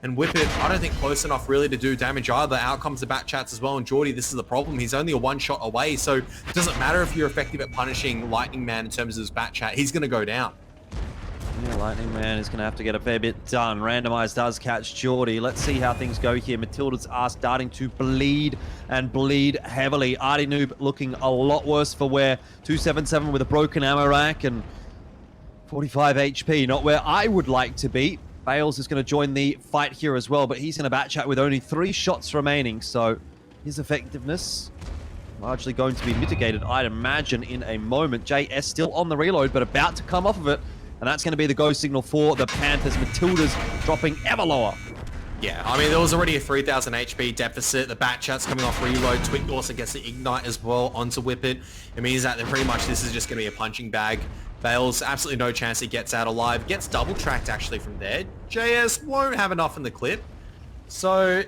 S3: And Whippet, I don't think close enough really to do damage either. Out comes the bat chats as well. And Geordie, this is the problem. He's only a one shot away. So it doesn't matter if you're effective at punishing Lightning Man in terms of his bat chat. He's going to go down.
S2: Yeah, Lightning Man is going to have to get a fair bit done. Randomize does catch Geordie. Let's see how things go here. Matildas are starting to bleed and bleed heavily. Artie Noob looking a lot worse for wear. 277 with a broken ammo rack and 45 HP. Not where I would like to be. Bales is going to join the fight here as well, but he's in a bat chat with only 3 shots remaining. So his effectiveness largely going to be mitigated, I'd imagine, in a moment. JS still on the reload, but about to come off of it. And that's going to be the go signal for the Panthers. Matildas dropping ever lower.
S3: Yeah, I mean, there was already a 3,000 HP deficit. The bat chat's coming off reload. Twink also gets the ignite as well onto Whippet. It means that pretty much this is just going to be a punching bag. Bales, absolutely no chance he gets out alive. Gets double tracked actually from there. JS won't have enough in the clip. So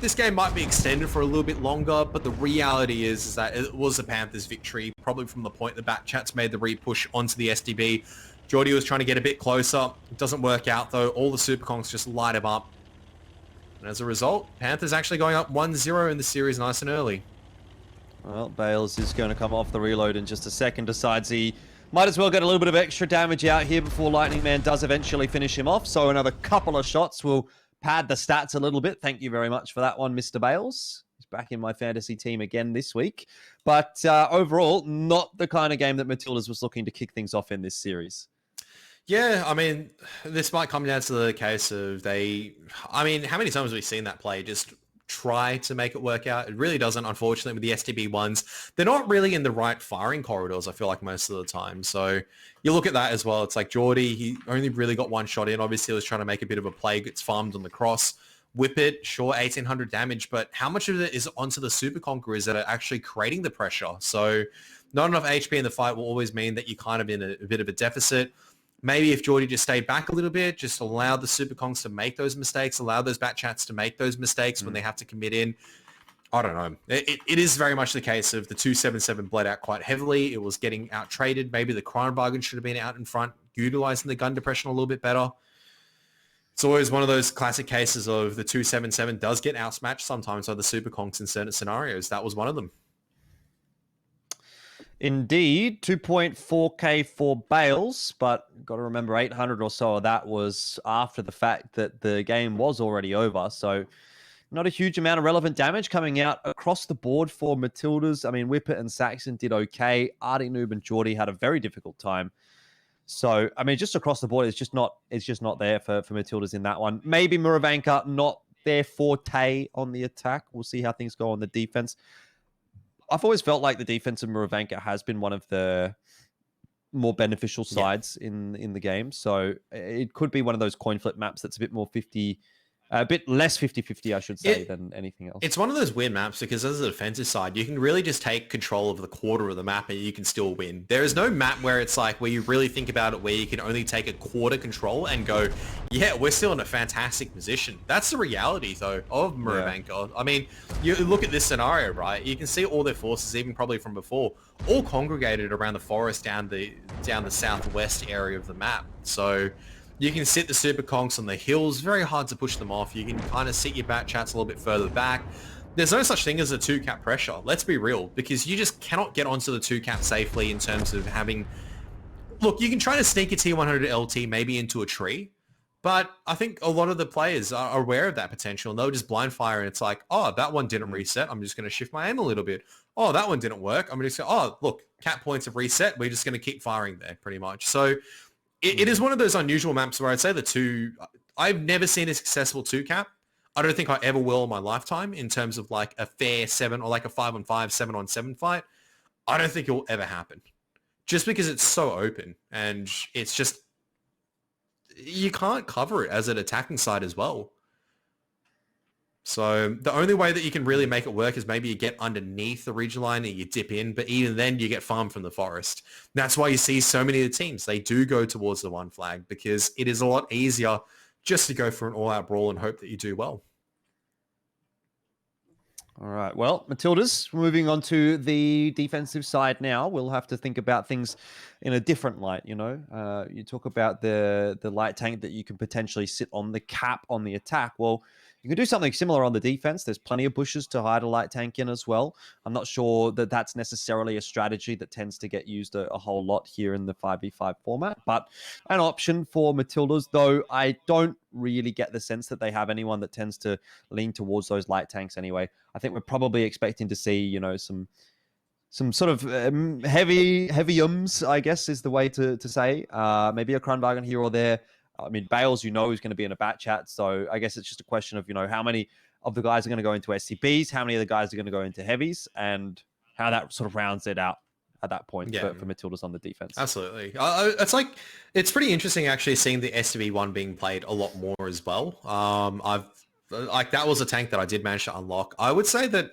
S3: this game might be extended for a little bit longer, but the reality is that it was the Panthers' victory, probably from the point the bat chats made the re-push onto the SDB. Geordie was trying to get a bit closer. It doesn't work out though. All the Super Kongs just light him up. And as a result, Panthers actually going up 1-0 in the series nice and early.
S2: Well, Bales is going to come off the reload in just a second. Decides he might as well get a little bit of extra damage out here before Lightning Man does eventually finish him off. So another couple of shots will pad the stats a little bit. Thank you very much for that one, Mr. Bales. He's back in my fantasy team again this week. But overall, not the kind of game that Matildas was looking to kick things off in this series.
S3: Yeah, I mean, this might come down to the case of how many times have we seen that play just try to make it work out? It really doesn't, unfortunately, with the STB ones. They're not really in the right firing corridors, I feel like, most of the time. So you look at that as well. It's like Geordie, he only really got one shot in. Obviously, he was trying to make a bit of a play, gets farmed on the cross. Whippet, sure, 1800 damage, but how much of it is onto the Super Conquerors that are actually creating the pressure? So not enough HP in the fight will always mean that you're kind of in a bit of a deficit. Maybe if Geordie just stayed back a little bit, just allow the Super Conks to make those mistakes, allow those Bat Chats to make those mistakes when they have to commit in. I don't know. It is very much the case of the 277 bled out quite heavily. It was getting out-traded. Maybe the Crown Bargain should have been out in front, utilizing the gun depression a little bit better. It's always one of those classic cases of the 277 does get outmatched sometimes by the Super Conks in certain scenarios. That was one of them.
S2: Indeed, 2.4k for Bales, but got to remember 800 or so of that was after the fact that the game was already over. So not a huge amount of relevant damage coming out across the board for Matildas. I mean, Whippet and Saxon did okay. Artie, Noob, and Geordie had a very difficult time. So, I mean, just across the board, it's just not there for Matildas in that one. Maybe Muravanka, not their forte on the attack. We'll see how things go on the defense. I've always felt like the defense of Muravanka has been one of the more beneficial sides in the game. So it could be one of those coin flip maps that's a bit more 50, a bit less 50-50, I should say, than anything else.
S3: It's one of those weird maps because as a defensive side, you can really just take control of the quarter of the map and you can still win. There is no map where it's like, where you really think about it, where you can only take a quarter control and go, yeah, we're still in a fantastic position. That's the reality, though, of Muravanka. Yeah. I mean, you look at this scenario, right? You can see all their forces, even probably from before, all congregated around the forest down the southwest area of the map. So you can sit the Super Conks on the hills. Very hard to push them off. You can kind of sit your Bat Chats a little bit further back. There's no such thing as a 2-cap pressure. Let's be real, because you just cannot get onto the 2-cap safely in terms of having... Look, you can try to sneak a T100 LT maybe into a tree, but I think a lot of the players are aware of that potential, and they'll just blind fire, and it's like, oh, that one didn't reset. I'm just going to shift my aim a little bit. Oh, that one didn't work. I'm just going to, oh, look, cap points have reset. We're just going to keep firing there, pretty much. So it is one of those unusual maps where I'd say the two... I've never seen a successful 2-cap. I don't think I ever will in my lifetime in terms of like a fair 7 or like a 5-on-5, 7-on-7 fight. I don't think it will ever happen. Just because it's so open and it's just... You can't cover it as an attacking side as well. So the only way that you can really make it work is maybe you get underneath the region line and you dip in, but even then you get farmed from the forest. That's why you see so many of the teams, they do go towards the one flag because it is a lot easier just to go for an all-out brawl and hope that you do well.
S2: All right. Well, Matildas, moving on to the defensive side now. We'll have to think about things in a different light, you know. You talk about the light tank that you can potentially sit on the cap on the attack. Well, you can do something similar on the defense. There's plenty of bushes to hide a light tank in as well. I'm not sure that that's necessarily a strategy that tends to get used a whole lot here in the 5v5 format, but an option for Matildas, though I don't really get the sense that they have anyone that tends to lean towards those light tanks anyway. I think we're probably expecting to see, you know, some sort of heavy-ums, I guess is the way to say. Maybe a Crown Bargain here or there. I mean, Bales, you know, is going to be in a Bat Chat. So I guess it's just a question of, you know, how many of the guys are going to go into SCBs, how many of the guys are going to go into heavies, and how that sort of rounds it out at that point for Matildas on the defense.
S3: Absolutely. It's pretty interesting actually seeing the SCB one being played a lot more as well. That was a tank that I did manage to unlock. I would say that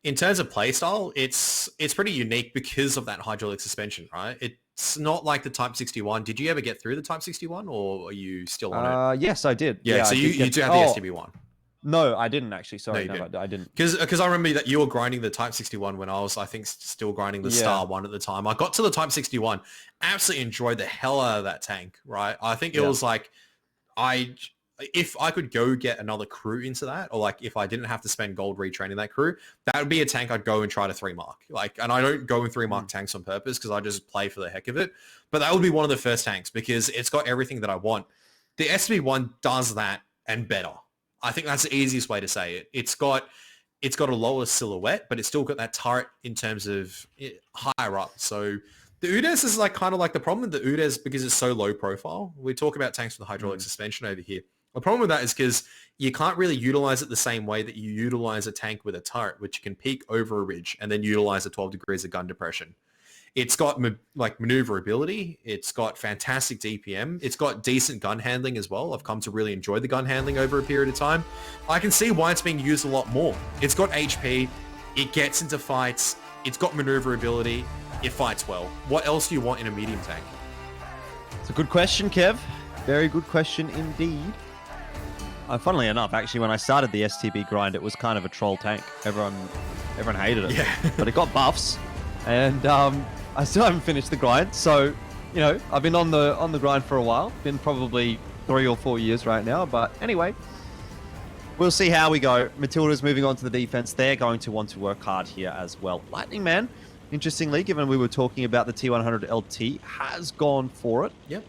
S3: in terms of playstyle, it's pretty unique because of that hydraulic suspension, right? It's not like the Type 61. Did you ever get through the Type 61 or are you still on it?
S2: Yes, I did.
S3: Yeah, so you do have the STB one.
S2: No, I didn't actually. Sorry,
S3: no,
S2: I didn't.
S3: Because I remember that you were grinding the Type 61 when I was, I think, still grinding the Star one at the time. I got to the Type 61, absolutely enjoyed the hell out of that tank, right? I think it was like, if I could go get another crew into that, or like if I didn't have to spend gold retraining that crew, that would be a tank I'd go and try to 3-mark. And I don't go and 3-mark tanks on purpose because I just play for the heck of it. But that would be one of the first tanks because it's got everything that I want. The SB1 does that and better. I think that's the easiest way to say it. It's got a lower silhouette, but it's still got that turret in terms of higher up. So the Udes is like kind of like the problem with the Udes because it's so low profile. We talk about tanks with hydraulic suspension over here. The problem with that is because you can't really utilize it the same way that you utilize a tank with a turret, which can peak over a ridge and then utilize the 12 degrees of gun depression. It's got maneuverability. It's got fantastic DPM. It's got decent gun handling as well. I've come to really enjoy the gun handling over a period of time. I can see why it's being used a lot more. It's got HP. It gets into fights. It's got maneuverability. It fights well. What else do you want in a medium tank?
S2: It's a good question, Kev. Very good question indeed. Funnily enough, actually, when I started the STB grind, it was kind of a troll tank. Everyone hated it.
S3: Yeah.
S2: But it got buffs, and I still haven't finished the grind. So, you know, I've been on the grind for a while. Been probably 3 or 4 years right now. But anyway, we'll see how we go. Matilda's moving on to the defense. They're going to want to work hard here as well. Lightning Man, interestingly, given we were talking about the T100 LT, has gone for it.
S3: Yep.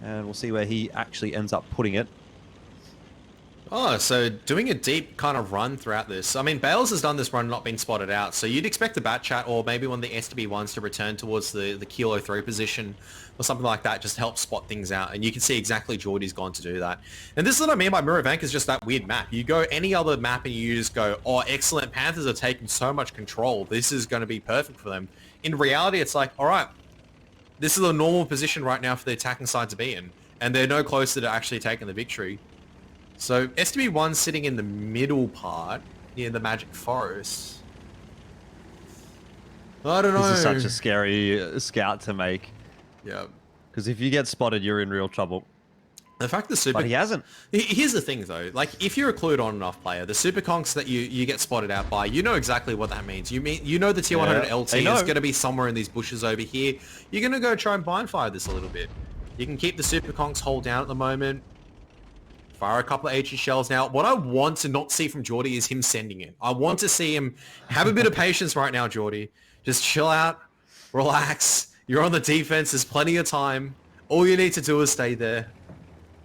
S2: And we'll see where he actually ends up putting it.
S3: Oh, so doing a deep kind of run throughout this. I mean, Bales has done this run not been spotted out, so you'd expect the Bat Chat or maybe one of the STB1s to return towards the Kilo 3 position or something like that, just to help spot things out. And you can see exactly Geordie's gone to do that. And this is what I mean by Miravank is just that weird map. You go any other map and you just go, oh, excellent, Panthers are taking so much control. This is going to be perfect for them. In reality, it's like, all right, this is a normal position right now for the attacking side to be in. And they're no closer to actually taking the victory. So STB1 sitting in the middle part near the Magic Forest. I don't know.
S2: This is such a scary scout to make.
S3: Yeah.
S2: Because if you get spotted, you're in real trouble.
S3: The fact the super...
S2: But he hasn't.
S3: Here's the thing, though. Like, if you're a clued on enough player, the super conks that you get spotted out by, you know exactly what that means. You know the Tier 100 LT is going to be somewhere in these bushes over here. You're going to go try and blind fire this a little bit. You can keep the super conks hold down at the moment. Fire a couple of HE shells. Now, what I want to not see from Geordie is him sending it. I want to see him have a bit of patience right now, Geordie. Just chill out, relax. You're on the defense. There's plenty of time. All you need to do is stay there.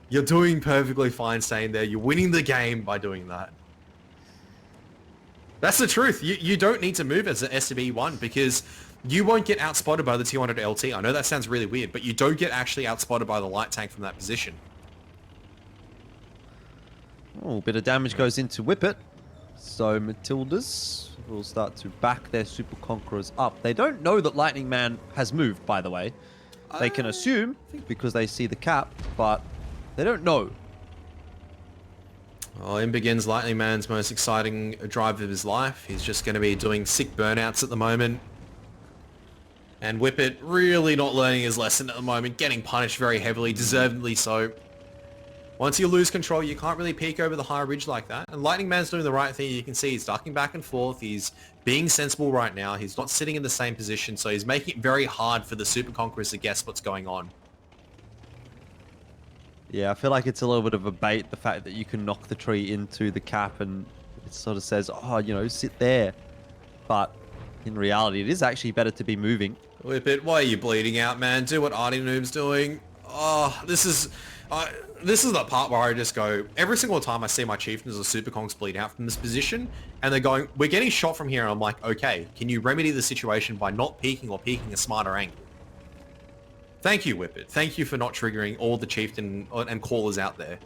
S3: You're doing perfectly fine staying there. You're winning the game by doing that. That's the truth. You don't need to move as an STB1 because you won't get outspotted by the T100 LT. I know that sounds really weird, but you don't get actually outspotted by the light tank from that position.
S2: Oh, a bit of damage goes into Whippet. So Matildas will start to back their Super Conquerors up. They don't know that Lightning Man has moved, by the way. They can assume because they see the cap, but they don't know.
S3: Well, in begins Lightning Man's most exciting drive of his life. He's just going to be doing sick burnouts at the moment. And Whippet really not learning his lesson at the moment, getting punished very heavily, deservedly so. Once you lose control, you can't really peek over the high ridge like that. And Lightning Man's doing the right thing. You can see he's ducking back and forth. He's being sensible right now. He's not sitting in the same position, so he's making it very hard for the Super Conquerors to guess what's going on.
S2: Yeah, I feel like it's a little bit of a bait, the fact that you can knock the tree into the cap and it sort of says, oh, you know, sit there. But in reality, it is actually better to be moving.
S3: Whippet, why are you bleeding out, man? Do what Artie Noob's doing. Oh, this is the part where I just go, every single time I see my chieftains or super conks bleed out from this position, and they're going, we're getting shot from here, and I'm like, okay, can you remedy the situation by not peeking or peeking a smarter angle? Thank you, Whippet. Thank you for not triggering all the chieftain and callers out there.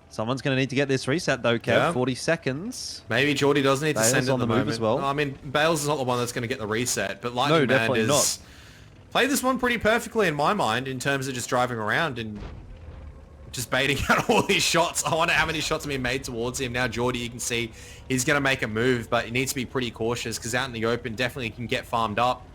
S2: Someone's going to need to get this reset, though, Kev.
S3: Yeah.
S2: 40 seconds.
S3: Maybe Geordie does need to
S2: Bales
S3: send it
S2: on
S3: at the
S2: the move
S3: moment.
S2: as well.
S3: I mean, Bales is not the one that's going to get the reset, but Lightning Man
S2: definitely
S3: is...
S2: not.
S3: Played this one pretty perfectly in my mind in terms of just driving around and just baiting out all these shots. I wonder how many shots have been made towards him. Now Geordie, you can see he's going to make a move, but he needs to be pretty cautious because out in the open definitely can get farmed up.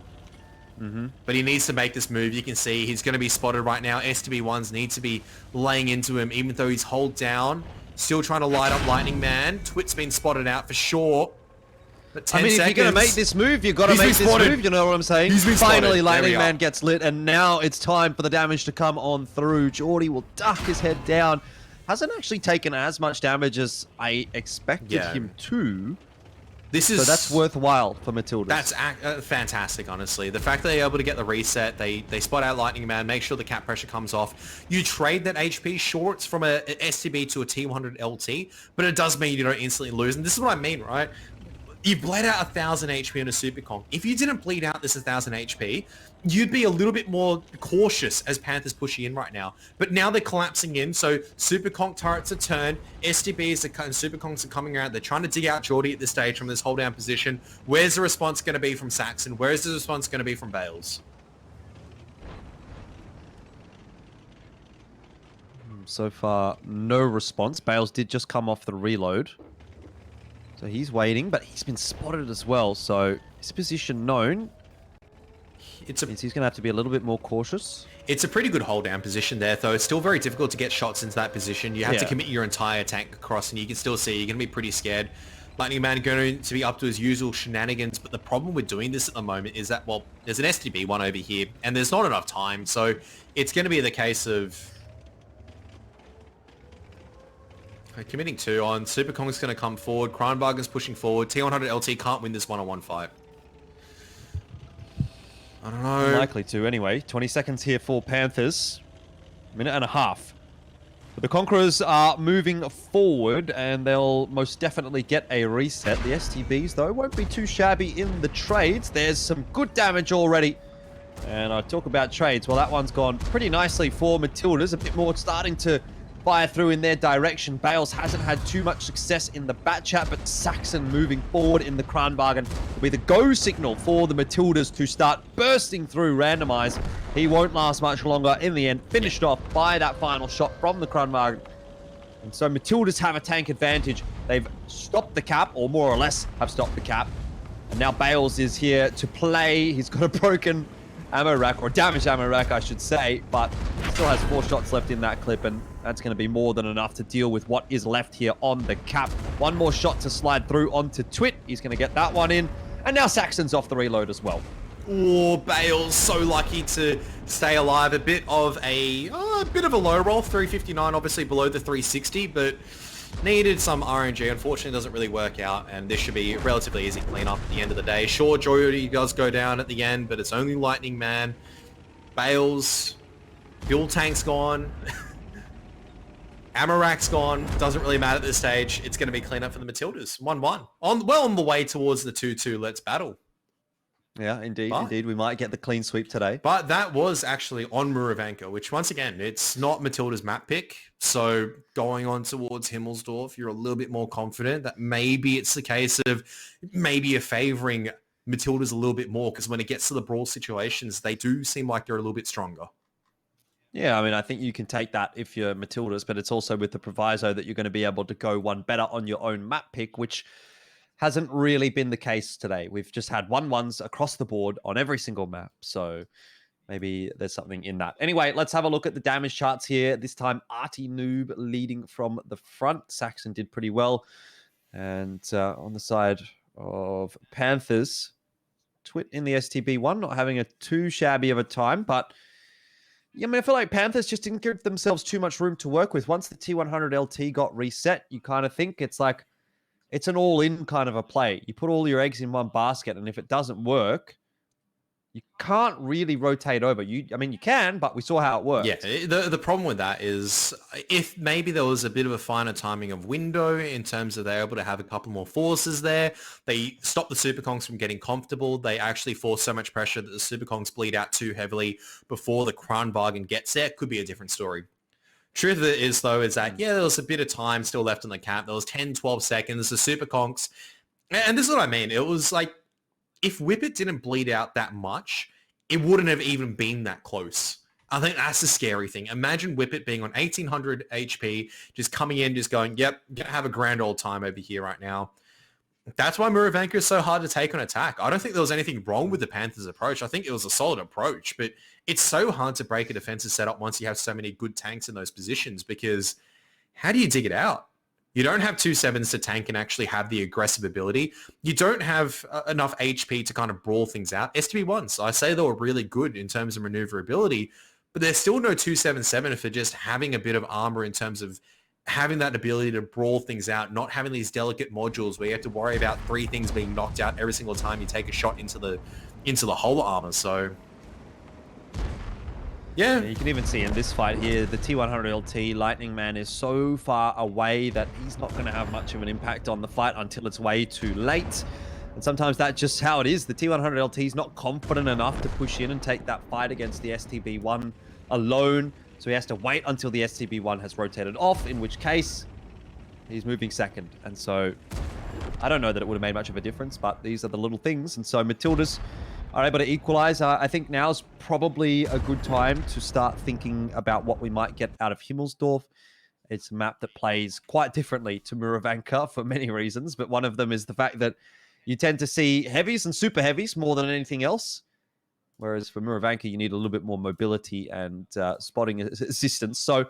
S3: But he needs to make this move. You can see he's going to be spotted right now. STB1s need to be laying into him even though he's hold down. Still trying to light up Lightning Man. Twit's been spotted out for sure. But 10
S2: I mean,
S3: seconds.
S2: if you're going to make this move, you've got to
S3: He's
S2: make
S3: been
S2: this
S3: spotted.
S2: move. You know what I'm saying?
S3: He's been
S2: Finally,
S3: spotted. There
S2: Lightning
S3: we
S2: Man
S3: are.
S2: gets lit, and now it's time for the damage to come on through. Geordie will duck his head down. Hasn't actually taken as much damage as I expected him to.
S3: This is...
S2: So that's worthwhile for Matildas.
S3: That's fantastic, honestly. The fact that they're able to get the reset, they spot out Lightning Man, make sure the cap pressure comes off. You trade that HP shorts from an STB to a T100 LT, but it does mean you don't instantly lose. And this is what I mean, right? You bled out 1,000 HP on a Super Conk. If you didn't bleed out this 1,000 HP, you'd be a little bit more cautious as Panthers pushing in right now. But now they're collapsing in, so Super Conk turrets are turned, STBs and Super Conks are coming around. They're trying to dig out Geordie at this stage from this hold down position. Where's the response going to be from Saxon? Where's the response going to be from Bales?
S2: So far, no response. Bales did just come off the reload. So he's waiting, but he's been spotted as well. So his position known. He's going to have to be a little bit more cautious.
S3: It's a pretty good hold down position there, though. It's still very difficult to get shots into that position. You have to commit your entire tank across, and you can still see you're going to be pretty scared. Lightning Man going to be up to his usual shenanigans, but the problem with doing this at the moment is that, well, there's an STB one over here, and there's not enough time. So it's going to be the case of committing 2 on. Super Kong's going to come forward. Kronbargen's pushing forward. T100 LT can't win this one-on-one fight. I don't know.
S2: Unlikely to, anyway. 20 seconds here for Panthers. Minute and a half. But the Conquerors are moving forward, and they'll most definitely get a reset. The STBs, though, won't be too shabby in the trades. There's some good damage already. And I talk about trades. Well, that one's gone pretty nicely for Matildas. A bit more starting to fire through in their direction. Bales hasn't had too much success in the bat chat, but Saxon moving forward in the Kronbargen will be the go signal for the Matildas to start bursting through randomize. He won't last much longer in the end, finished off by that final shot from the Kronbargen. And so Matildas have a tank advantage. They've stopped the cap, or more or less have stopped the cap. And now Bales is here to play. He's got a broken ammo rack, or damaged ammo rack, I should say, but still has 4 shots left in that clip, and that's going to be more than enough to deal with what is left here on the cap. One more shot to slide through onto Twit. He's going to get that one in, and now Saxon's off the reload as well.
S3: Oh, Bales so lucky to stay alive. A bit of a low roll. 359, obviously below the 360, but needed some RNG. Unfortunately, it doesn't really work out, and this should be a relatively easy cleanup at the end of the day. Sure, Geordie does go down at the end, but it's only Lightning Man. Bales, fuel tank's gone. Amarak's gone. Doesn't really matter at this stage. It's going to be cleanup for the Matildas. 1-1. On the way towards the 2-2. Let's battle.
S2: Yeah, indeed. We might get the clean sweep today.
S3: But that was actually on Muravanka, which once again, it's not Matilda's map pick. So going on towards Himmelsdorf, you're a little bit more confident that maybe it's the case of maybe you're favoring Matildas a little bit more, because when it gets to the brawl situations, they do seem like they're a little bit stronger.
S2: Yeah, I mean, I think you can take that if you're Matildas, but it's also with the proviso that you're going to be able to go one better on your own map pick, which hasn't really been the case today. We've just had 1-1s across the board on every single map, so maybe there's something in that. Anyway, let's have a look at the damage charts here. This time, Artie Noob leading from the front. Saxon did pretty well. And on the side of Panthers, Twit in the STB1, not having a too shabby of a time, but yeah, I mean, I feel like Panthers just didn't give themselves too much room to work with. Once the T100 LT got reset, you kind of think it's like, it's an all-in kind of a play. You put all your eggs in one basket, and if it doesn't work, you can't really rotate over. I mean, you can, but we saw how it worked.
S3: Yeah, the problem with that is if maybe there was a bit of a finer timing of window in terms of they're able to have a couple more forces there. They stop the Super Kongs from getting comfortable. They actually force so much pressure that the Super Kongs bleed out too heavily before the Kronbargen gets there. Could be a different story. Truth of it is, though, is that, yeah, there was a bit of time still left in the cap. There was 10, 12 seconds. The Super Kongs, and this is what I mean. It was like, if Whippet didn't bleed out that much, it wouldn't have even been that close. I think that's the scary thing. Imagine Whippet being on 1800 HP, just coming in, just going, yep, gonna have a grand old time over here right now. That's why Muravanka is so hard to take on attack. I don't think there was anything wrong with the Panthers' approach. I think it was a solid approach, but it's so hard to break a defensive setup once you have so many good tanks in those positions, because how do you dig it out? You don't have 2-7s to tank and actually have the aggressive ability. You don't have enough HP to kind of brawl things out. STB1s, I say they were really good in terms of maneuverability, but there's still no 2-7-7 for just having a bit of armor in terms of having that ability to brawl things out, not having these delicate modules where you have to worry about 3 things being knocked out every single time you take a shot into the whole armor. So yeah,
S2: you can even see in this fight here, the T100 LT Lightning Man is so far away that he's not going to have much of an impact on the fight until it's way too late. And sometimes that's just how it is. The T100 LT is not confident enough to push in and take that fight against the STB1 alone. So he has to wait until the STB1 has rotated off, in which case he's moving second. And so I don't know that it would have made much of a difference, but these are the little things. And so Matildas are able to equalize. I think now's probably a good time to start thinking about what we might get out of Himmelsdorf. It's a map that plays quite differently to Muravanka for many reasons, but one of them is the fact that you tend to see heavies and super heavies more than anything else. Whereas for Muravanka, you need a little bit more mobility and spotting assistance. So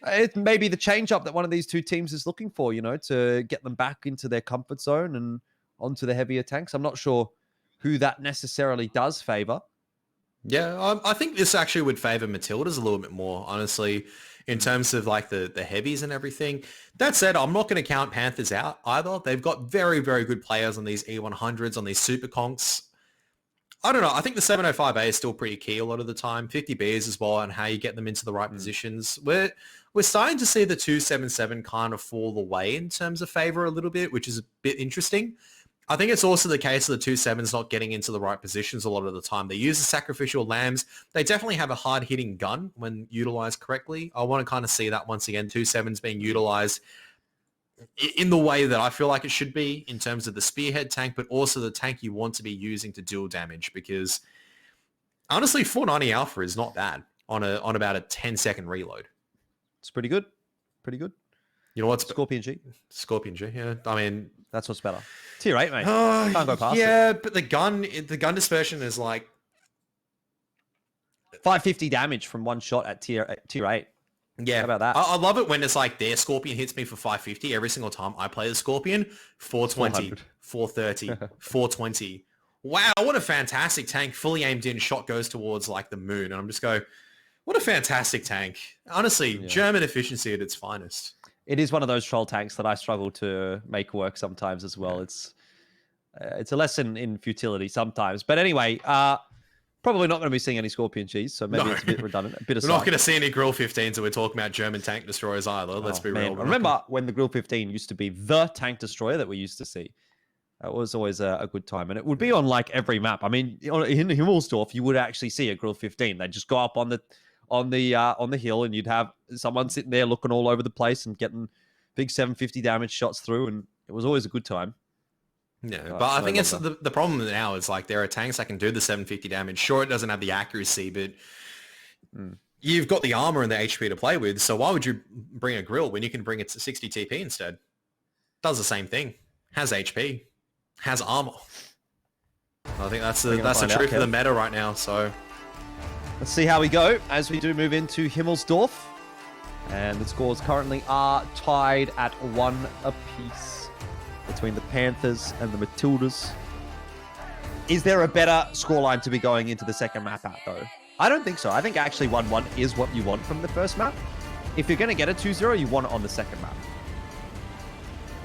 S2: it may be the change-up that one of these two teams is looking for, you know, to get them back into their comfort zone and onto the heavier tanks. I'm not sure who that necessarily does favor.
S3: Yeah, I think this actually would favor Matildas a little bit more, honestly, in terms of like the heavies and everything. That said, I'm not going to count Panthers out either. They've got very, very good players on these E100s, on these super conks. I don't know. I think the 705A is still pretty key a lot of the time. 50Bs as well, and how you get them into the right positions. We're starting to see the 277 kind of fall away in terms of favor a little bit, which is a bit interesting. I think it's also the case of the 27s not getting into the right positions a lot of the time. They use the sacrificial lambs. They definitely have a hard-hitting gun when utilized correctly. I want to kind of see that once again, 27s being utilized in the way that I feel like it should be in terms of the spearhead tank, but also the tank you want to be using to deal damage, because honestly, 490 Alpha is not bad on about a 10-second reload.
S2: It's pretty good. Pretty good.
S3: You know what's
S2: Skorpion G?
S3: Skorpion G, yeah. I mean,
S2: that's what's better. Tier 8, mate. Can't go past it.
S3: But the gun dispersion is like
S2: 550 damage from one shot at tier 8.
S3: Yeah.
S2: How about that?
S3: I love it when it's like their Skorpion hits me for 550 every single time I play the Skorpion. 420, 430, 420. Wow, what a fantastic tank. Fully aimed in, shot goes towards like the moon. And I'm just going, what a fantastic tank. Honestly, German efficiency at its finest.
S2: It is one of those troll tanks that I struggle to make work sometimes as well. It's a lesson in futility sometimes. But anyway, probably not going to be seeing any Skorpion Gs, so maybe it's a bit redundant. A bit of
S3: We're not going to see any Grill 15s, so we're talking about German tank destroyers either. Let's be real.
S2: Remember when the Grill 15 used to be the tank destroyer that we used to see? It was always a good time, and it would be on like every map. I mean, in Himmelsdorf, you would actually see a Grill 15. They'd just go up on the hill, and you'd have someone sitting there looking all over the place and getting big 750 damage shots through, and it was always a good time.
S3: Yeah, but I think it's the problem now is like there are tanks that can do the 750 damage. Sure, it doesn't have the accuracy, but you've got the armor and the HP to play with. So why would you bring a grill when you can bring it to 60 TP instead? Does the same thing. Has HP. Has armor. I think that's the truth of the meta right now. So
S2: let's see how we go as we do move into Himmelsdorf. And the scores currently are tied at 1 apiece between the Panthers and the Matildas. Is there a better scoreline to be going into the second map at, though? I don't think so. I think actually 1-1 is what you want from the first map. If you're going to get a 2-0, you want it on the second map.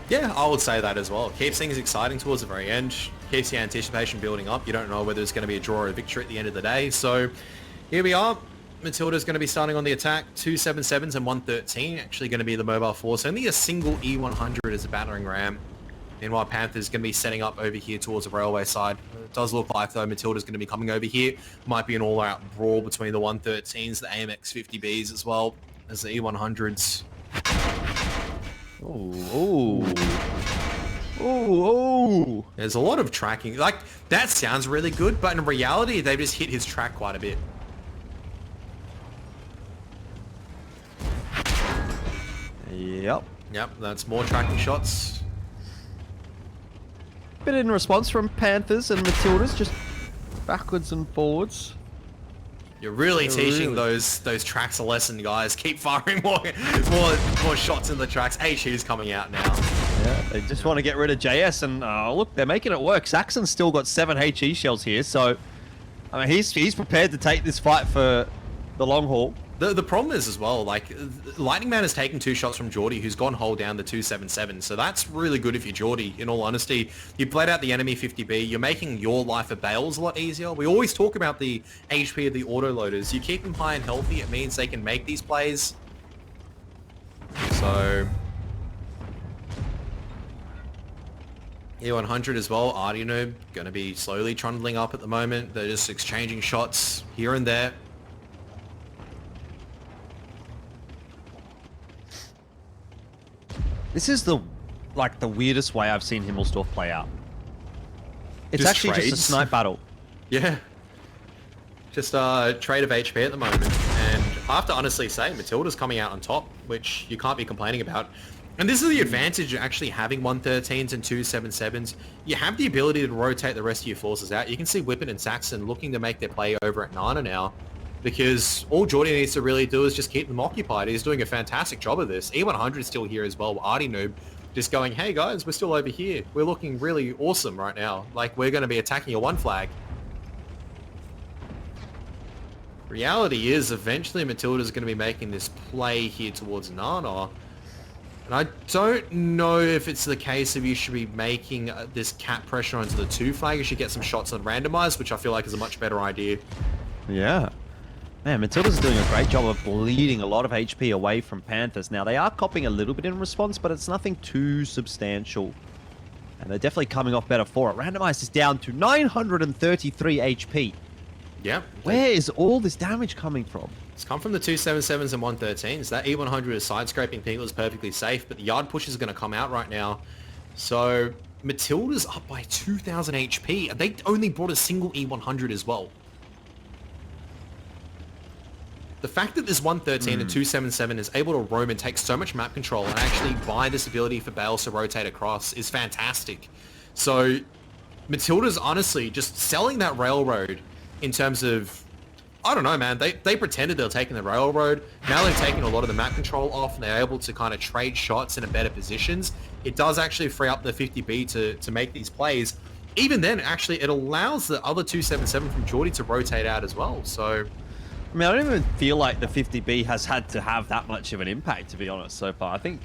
S3: Yeah, I would say that as well. Keeps things exciting towards the very end. Keeps the anticipation building up. You don't know whether it's going to be a draw or a victory at the end of the day. So here we are. Matilda's going to be starting on the attack. 277s and 113 actually going to be the mobile force. Only a single E100 as a battering ram. Meanwhile, Panthers going to be setting up over here towards the railway side. It does look like, though, Matilda's going to be coming over here. Might be an all-out brawl between the 113s, the AMX 50Bs as well as the E100s.
S2: Oh.
S3: There's a lot of tracking. Like, that sounds really good, but in reality, they just hit his track quite a bit. Yep, that's more tracking shots.
S2: Bit in response from Panthers and Matildas, just backwards and forwards.
S3: You're really teaching those tracks a lesson, guys. Keep firing more shots in the tracks. HE's coming out now.
S2: Yeah, they just want to get rid of JS, and look, they're making it work. Saxon's still got 7 HE shells here, so I mean, he's prepared to take this fight for the long haul.
S3: The problem is as well, like, Lightning Man has taken 2 shots from Geordie, who's gone whole down the 277. So that's really good if you're Geordie, in all honesty. You played out the enemy 50B. You're making your life of Bales a lot easier. We always talk about the HP of the autoloaders. You keep them high and healthy, it means they can make these plays. So E100 as well. Artie Noob going to be slowly trundling up at the moment. They're just exchanging shots here and there.
S2: This is the weirdest way I've seen Himmelsdorf play out. It's
S3: Just
S2: actually just a
S3: trades.
S2: snipe battle.
S3: Yeah. Just a trade of HP at the moment. And I have to honestly say, Matilda's coming out on top, which you can't be complaining about. And this is the advantage of actually having 113s and 277s. You have the ability to rotate the rest of your forces out. You can see Whippet and Saxon looking to make their play over at Nana now, because all Jordy needs to really do is just keep them occupied. He's doing a fantastic job of this. E100 is still here as well. Artie Noob just going, hey guys, we're still over here. We're looking really awesome right now. Like, we're going to be attacking a one flag. Reality is, eventually Matilda's going to be making this play here towards Nana. And I don't know if it's the case of you should be making this cap pressure onto the 2 flag. You should get some shots on randomized, which I feel like is a much better idea.
S2: Yeah. Man, Matilda's doing a great job of bleeding a lot of HP away from Panthers. Now, they are copping a little bit in response, but it's nothing too substantial. And they're definitely coming off better for it. Randomized is down to 933 HP.
S3: Yeah.
S2: Where is all this damage coming from?
S3: It's come from the 277s and 113s. That E100 is side-scraping people is perfectly safe, but the yard push is going to come out right now. So Matilda's up by 2,000 HP. They only brought a single E100 as well. The fact that this 113 and 277 is able to roam and take so much map control and actually buy this ability for Bales to rotate across is fantastic. So Matilda's honestly just selling that railroad in terms of, I don't know, man. They pretended they were taking the railroad. Now they're taking a lot of the map control off and they're able to kind of trade shots in a better positions. It does actually free up the 50B to make these plays. Even then, actually, it allows the other 277 from Geordie to rotate out as well. So,
S2: I mean, I don't even feel like the 50B has had to have that much of an impact, to be honest, so far. I think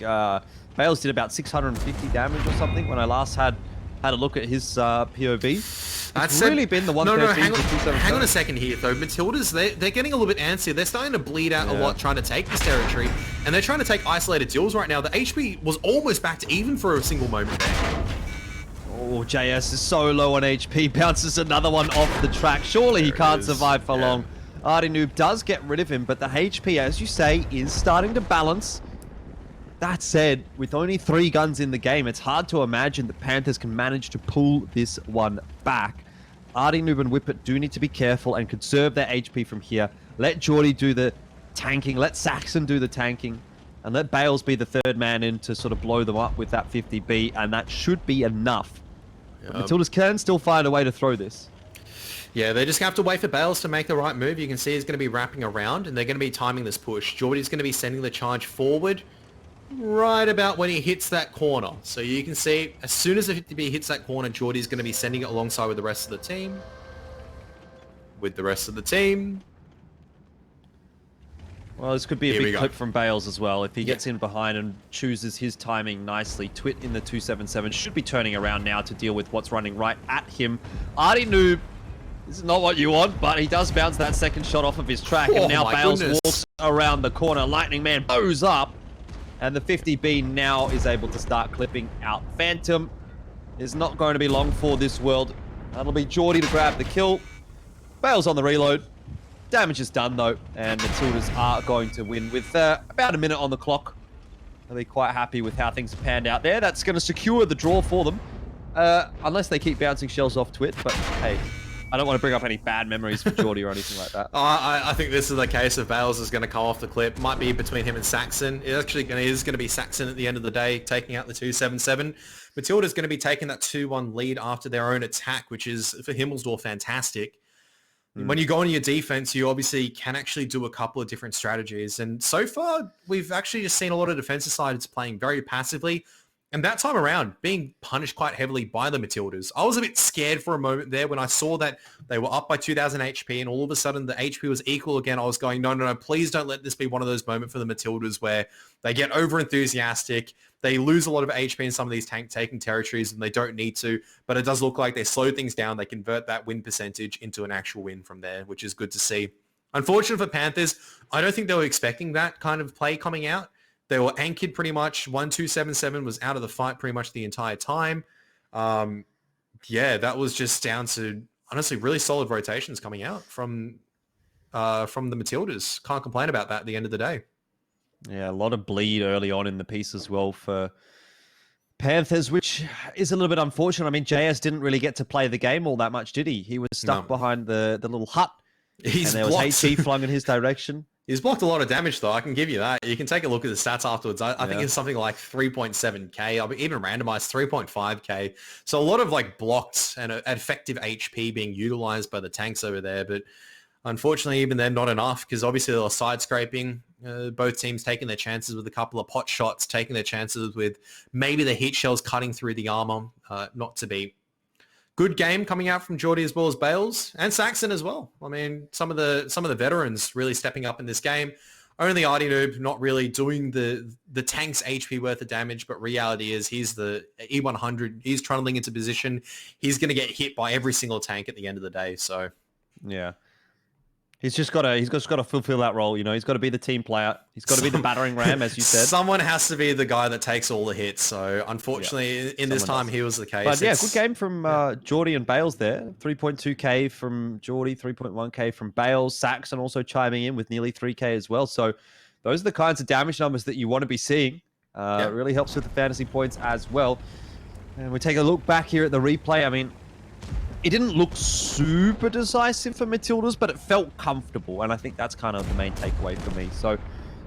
S2: Bales did about 650 damage or something when I last had a look at his POV. It's really been the 113 to 277.
S3: Hang on a second here, though. Matildas, they're getting a little bit antsy. They're starting to bleed out a lot trying to take this territory, and they're trying to take isolated deals right now. The HP was almost back to even for a single moment there.
S2: Oh, JS is so low on HP. Bounces another one off the track. Surely he can't survive for long. Artie Noob does get rid of him, but the HP, as you say, is starting to balance. That said, with only 3 guns in the game, it's hard to imagine that Panthers can manage to pull this one back. Artie Noob and Whippet do need to be careful and conserve their HP from here. Let Geordie do the tanking, let Saxon do the tanking, and let Bales be the 3rd man in to sort of blow them up with that 50B, and that should be enough. But Matildas can still find a way to throw this.
S3: Yeah, they just have to wait for Bales to make the right move. You can see he's going to be wrapping around, and they're going to be timing this push. Geordie's going to be sending the charge forward right about when he hits that corner. So you can see, as soon as the 50B hits that corner, Geordie's going to be sending it alongside with the rest of the team.
S2: Well, this could be a
S3: Here we
S2: big
S3: go.
S2: clip from Bales as well. If he gets in behind and chooses his timing nicely, Twit in the 277 should be turning around now to deal with what's running right at him. Artie Noob, this is not what you want, but he does bounce that second shot off of his track, and now Bales walks around the corner. Lightning Man bows up, and the 50B now is able to start clipping out. Phantom is not going to be long for this world. That'll be Geordie to grab the kill. Bales on the reload. Damage is done, though, and Matildas are going to win with about a minute on the clock. They'll be quite happy with how things have panned out there. That's going to secure the draw for them, unless they keep bouncing shells off Twit, but hey, I don't want to bring up any bad memories for Geordie or anything like that.
S3: I think this is the case of Bales is going to come off the clip. Might be between him and Saxon. It actually is going to be Saxon at the end of the day, taking out the 277. Matilda's going to be taking that 2-1 lead after their own attack, which is, for Himmelsdorf, fantastic. When you go into your defense, you obviously can actually do a couple of different strategies. And so far, we've actually just seen a lot of defensive sides playing very passively. And that time around, being punished quite heavily by the Matildas. I was a bit scared for a moment there when I saw that they were up by 2,000 HP and all of a sudden the HP was equal again. I was going, no, please don't let this be one of those moments for the Matildas where they get over-enthusiastic. They lose a lot of HP in some of these tank-taking territories and they don't need to, but it does look like they slow things down. They convert that win percentage into an actual win from there, which is good to see. Unfortunate for Panthers, I don't think they were expecting that kind of play coming out. They were anchored pretty much. 1-2-7-7 was out of the fight pretty much the entire time. Yeah, that was just down to honestly really solid rotations coming out from the Matildas. Can't complain about that at the end of the day.
S2: Yeah, a lot of bleed early on in the piece as well for Panthers, which is a little bit unfortunate. I mean, JS didn't really get to play the game all that much, did he? He was stuck behind the little hut, and there was HE flung in his direction.
S3: He's blocked a lot of damage, though. I can give you that. You can take a look at the stats afterwards. I think it's something like 3.7k. I've even randomized 3.5k. So a lot of like blocked and effective HP being utilized by the tanks over there. But unfortunately, even they're not enough because obviously they were side scraping. Both teams taking their chances with a couple of pot shots, taking their chances with maybe the heat shells cutting through the armor. Not to be. Good game coming out from Geordie as well as Bales and Saxon as well. I mean, some of the veterans really stepping up in this game. Only Artie Noob not really doing the tank's HP worth of damage, but reality is he's the E100. He's trundling into position. He's going to get hit by every single tank at the end of the day. So,
S2: yeah. He's just got to fulfill that role, you know. He's got to be the team player. He's got to be the battering ram, as you said.
S3: Someone has to be the guy that takes all the hits. So unfortunately, in this time, he was the case.
S2: But yeah, good game from Geordie and Bales there. 3.2k from Geordie, 3.1k from Bales. Saxon also chiming in with nearly 3k as well. So those are the kinds of damage numbers that you want to be seeing. It really helps with the fantasy points as well. And we take a look back here at the replay. I mean, it didn't look super decisive for Matildas, but it felt comfortable. And I think that's kind of the main takeaway for me. So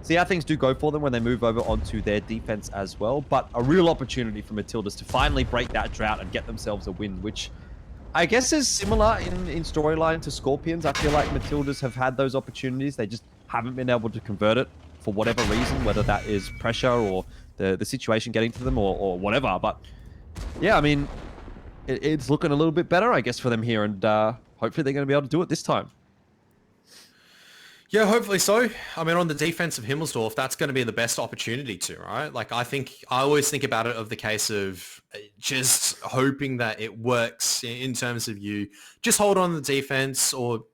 S2: see how things do go for them when they move over onto their defense as well. But a real opportunity for Matildas to finally break that drought and get themselves a win, which I guess is similar in storyline to Skorpions. I feel like Matildas have had those opportunities. They just haven't been able to convert it for whatever reason, whether that is pressure or the situation getting to them or whatever. But yeah, I mean, it's looking a little bit better, I guess, for them here, and hopefully they're going to be able to do it this time.
S3: Yeah, hopefully so. I mean, on the defense of Himmelsdorf, that's going to be the best opportunity to, right? Like, I always think about it of the case of just hoping that it works in terms of you just hold on to the defense or,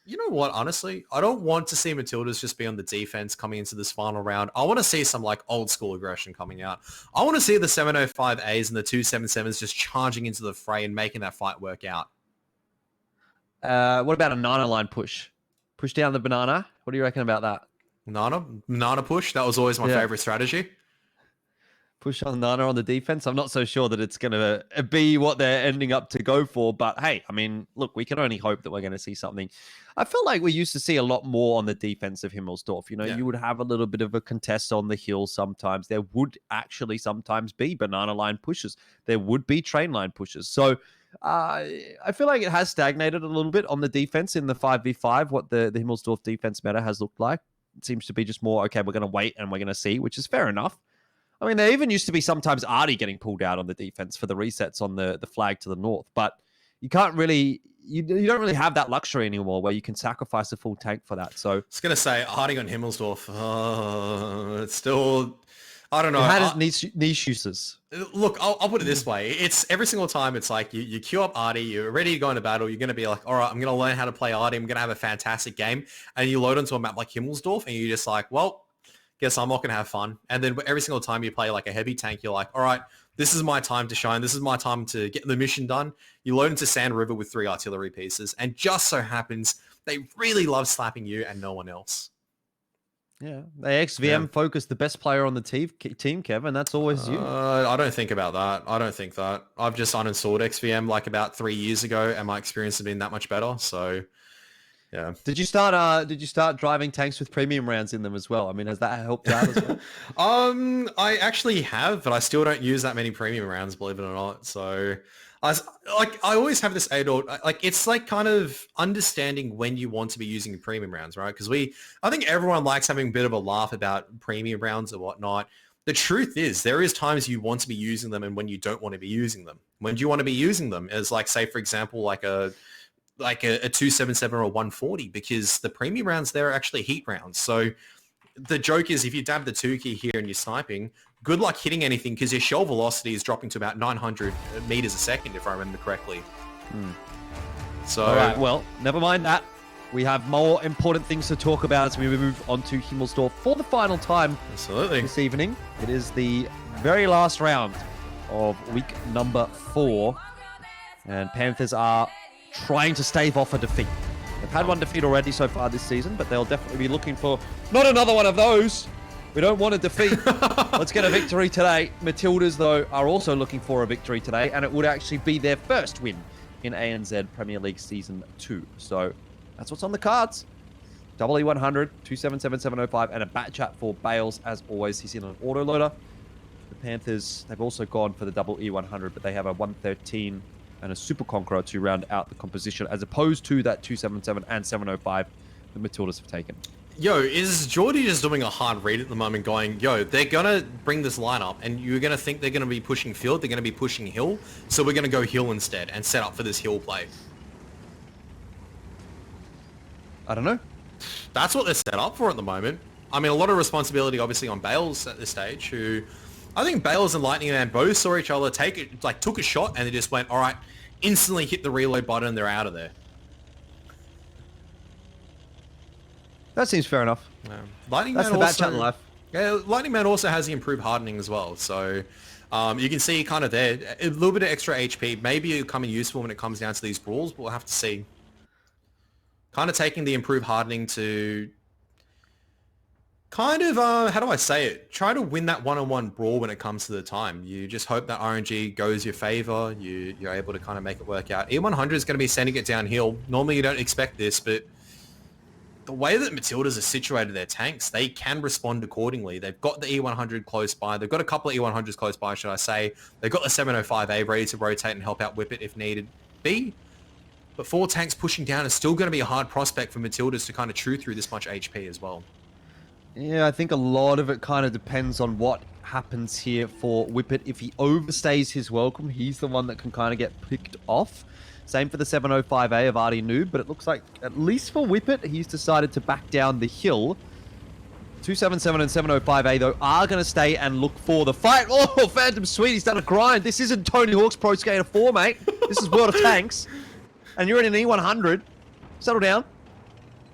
S3: you know what, honestly, I don't want to see Matildas just be on the defense coming into this final round. I want to see some like old school aggression coming out. I want to see the 705As and the 277s just charging into the fray and making that fight work out.
S2: What about a Nana line push? Push down the banana. What do you reckon about that?
S3: Nana push. That was always my favorite strategy.
S2: Push on Nana on the defense. I'm not so sure that it's going to be what they're ending up to go for. But hey, I mean, look, we can only hope that we're going to see something. I feel like we used to see a lot more on the defense of Himmelsdorf. You know, you would have a little bit of a contest on the hill sometimes. There would actually sometimes be banana line pushes. There would be train line pushes. So I feel like it has stagnated a little bit on the defense in the 5v5, what the Himmelsdorf defense meta has looked like. It seems to be just more, okay, we're going to wait and we're going to see, which is fair enough. I mean, there even used to be sometimes Artie getting pulled out on the defense for the resets on the flag to the north, but you can't really, you don't really have that luxury anymore where you can sacrifice a full tank for that. So I
S3: was going to say, Artie on Himmelsdorf, it's still, I don't know.
S2: It had its niche uses.
S3: Look, I'll put it this way. It's every single time it's like you queue up Artie, you're ready to go into battle. You're going to be like, all right, I'm going to learn how to play Artie. I'm going to have a fantastic game. And you load onto a map like Himmelsdorf and you're just like, well, guess I'm not going to have fun. And then every single time you play like a heavy tank, you're like, all right, this is my time to shine. This is my time to get the mission done. You load into Sand River with 3 artillery pieces. And just so happens, they really love slapping you and no one else.
S2: Yeah. They XVM focus the best player on the team, Kev, and that's always you.
S3: I don't think about that. I don't think that. I've just uninstalled XVM like about 3 years ago and my experience has been that much better. So... yeah.
S2: Did you start driving tanks with premium rounds in them as well? I mean, has that helped out as well?
S3: I actually have, but I still don't use that many premium rounds, believe it or not. So I always have this it's like kind of understanding when you want to be using premium rounds, right? Because I think everyone likes having a bit of a laugh about premium rounds or whatnot. The truth is there is times you want to be using them and when you don't want to be using them. When do you want to be using them? As like, say, for example, like a 277 or a 140, because the premium rounds there are actually heat rounds. So the joke is if you dab the 2 key here and you're sniping, good luck hitting anything because your shell velocity is dropping to about 900 meters a second, if I remember correctly. So,
S2: all right, well, never mind that. We have more important things to talk about as we move on to Himmelsdorf for the final time.
S3: Absolutely.
S2: This evening. It is the very last round of week number 4. And Panthers are trying to stave off a defeat. They've had one defeat already so far this season, but they'll definitely be looking for not another one of those. We don't want a defeat. Let's get a victory today. Matildas, though, are also looking for a victory today, and it would actually be their first win in ANZ Premier League Season 2. So that's what's on the cards. Double E100, 277-705, and a bat chat for Bales. As always, he's in an autoloader. The Panthers, they've also gone for the double E100, but they have a 113 and a Super Conqueror to round out the composition, as opposed to that 277 and 705 the Matildas have taken.
S3: Yo, is Geordie just doing a hard read at the moment going, yo, they're going to bring this lineup and you're going to think they're going to be pushing field, they're going to be pushing hill, so we're going to go hill instead and set up for this hill play.
S2: I don't know.
S3: That's what they're set up for at the moment. I mean, a lot of responsibility obviously on Bales at this stage, who I think Bales and Lightning Man both saw each other took a shot and they just went, all right, instantly hit the reload button and they're out of there.
S2: That seems fair enough.
S3: Yeah. Lightning
S2: That's
S3: Man
S2: the
S3: also,
S2: bat chat in life.
S3: Yeah, Lightning Man also has the improved hardening as well. So you can see kind of there, a little bit of extra HP. Maybe it'll come in useful when it comes down to these brawls, but we'll have to see. Kind of taking the improved hardening to kind of, how do I say it? Try to win that one-on-one brawl when it comes to the time. You just hope that RNG goes your favor. You're able to kind of make it work out. E100 is going to be sending it downhill. Normally you don't expect this, but the way that Matildas are situated their tanks, they can respond accordingly. They've got the E100 close by. They've got a couple of E100s close by, should I say. They've got the 705A ready to rotate and help out Whippet if needed be. But 4 tanks pushing down is still going to be a hard prospect for Matildas to kind of chew through this much HP as well.
S2: Yeah, I think a lot of it kind of depends on what happens here for Whippet. If he overstays his welcome, he's the one that can kind of get picked off. Same for the 705A of Artie Noob, but it looks like, at least for Whippet, he's decided to back down the hill. 277 and 705A, though, are going to stay and look for the fight. Oh, Phantom Sweet, he's done a grind. This isn't Tony Hawk's Pro Skater 4, mate. This is World of Tanks. And you're in an E100. Settle down.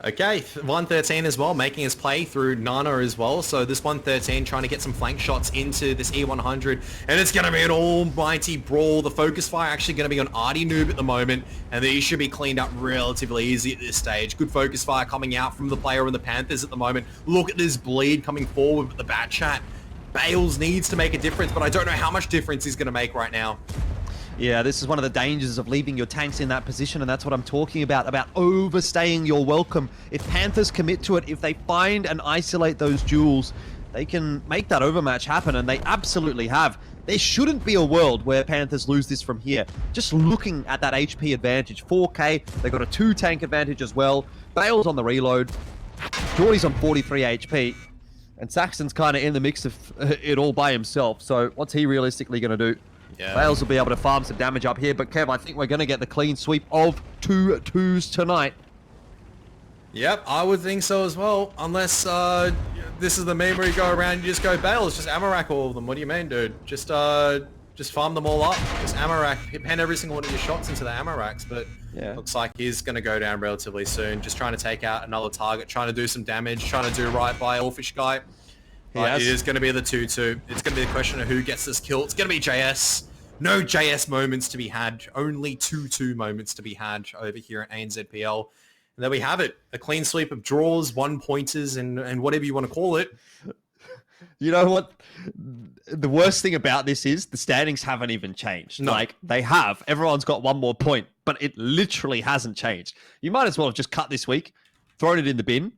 S3: Okay, 113 as well, making his play through Nana as well. So this 113 trying to get some flank shots into this E100. And it's going to be an almighty brawl. The focus fire actually going to be on Artie Noob at the moment. And these should be cleaned up relatively easy at this stage. Good focus fire coming out from the player in the Panthers at the moment. Look at this bleed coming forward with the bat chat. Bales needs to make a difference, but I don't know how much difference he's going to make right now.
S2: Yeah, this is one of the dangers of leaving your tanks in that position, and that's what I'm talking about overstaying your welcome. If Panthers commit to it, if they find and isolate those duels, they can make that overmatch happen, and they absolutely have. There shouldn't be a world where Panthers lose this from here. Just looking at that HP advantage, 4K, they got a 2-tank advantage as well. Bale's on the reload, Geordie's on 43 HP, and Saxon's kind of in the mix of it all by himself, so what's he realistically going to do?
S3: Yeah.
S2: Bales will be able to farm some damage up here, but Kev, I think we're going to get the clean sweep of 2 2s tonight.
S3: Yep, I would think so as well. Unless this is the meme where you go around, you just go Bales, just Amarak all of them. What do you mean, dude? Just farm them all up. Just Amarak, pen every single one of your shots into the Amaraks. But
S2: Yeah.
S3: looks like he's going to go down relatively soon. Just trying to take out another target, trying to do some damage, trying to do right by Elfish guy. But it is going to be the 2-2. It's going to be the question of who gets this kill. It's going to be JS. No JS moments to be had. Only 2-2 moments to be had over here at ANZPL. And there we have it. A clean sweep of draws, 1-pointers, and whatever you want to call it.
S2: You know what? The worst thing about this is the standings haven't even changed.
S3: No.
S2: Like, they have. Everyone's got one more point, but it literally hasn't changed. You might as well have just cut this week, thrown it in the bin,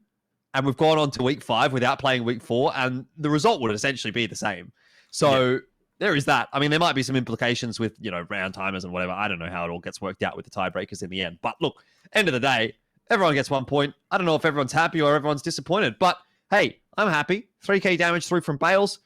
S2: and we've gone on to week 5 without playing week 4, and the result would essentially be the same. So there is that. I mean, there might be some implications with, round timers and whatever. I don't know how it all gets worked out with the tiebreakers in the end. But look, end of the day, everyone gets 1 point. I don't know if everyone's happy or everyone's disappointed, but hey, I'm happy. 3k damage through from Bales.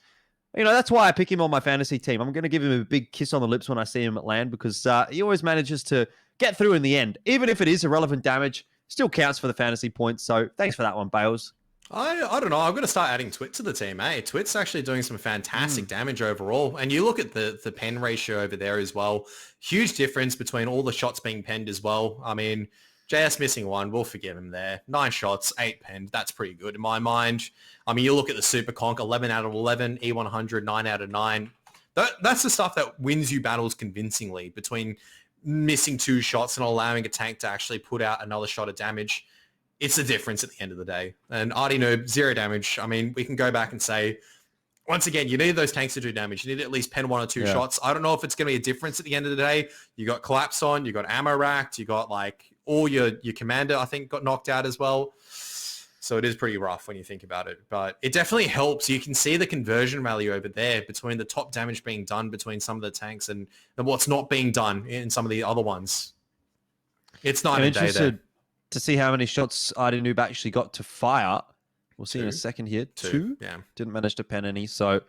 S2: That's why I pick him on my fantasy team. I'm going to give him a big kiss on the lips when I see him at land, because he always manages to get through in the end. Even if it is irrelevant damage, still counts for the fantasy points. So thanks for that one, Bales.
S3: I don't know. I'm going to start adding Twit to the team, eh? Twit's actually doing some fantastic damage overall. And you look at the pen ratio over there as well. Huge difference between all the shots being penned as well. I mean, JS missing 1, we'll forgive him there. 9 shots, 8 penned. That's pretty good in my mind. I mean, you look at the Super Conk, 11 out of 11, E100, 9 out of 9. That's the stuff that wins you battles convincingly, between missing 2 shots and allowing a tank to actually put out another shot of damage. It's the difference at the end of the day. And Artie Noob, 0 damage. I mean, we can go back and say, once again, you need those tanks to do damage. You need to at least pen 1 or 2 shots. I don't know if it's going to be a difference at the end of the day. You got collapsed on, you got ammo racked, you got like all your commander, I think, got knocked out as well. So it is pretty rough when you think about it. But it definitely helps. You can see the conversion value over there between the top damage being done between some of the tanks and what's not being done in some of the other ones. It's night and day there.
S2: To see how many shots Artie Noob actually got to fire. We'll see in a second here. 2?
S3: Yeah.
S2: Didn't manage to pen any. So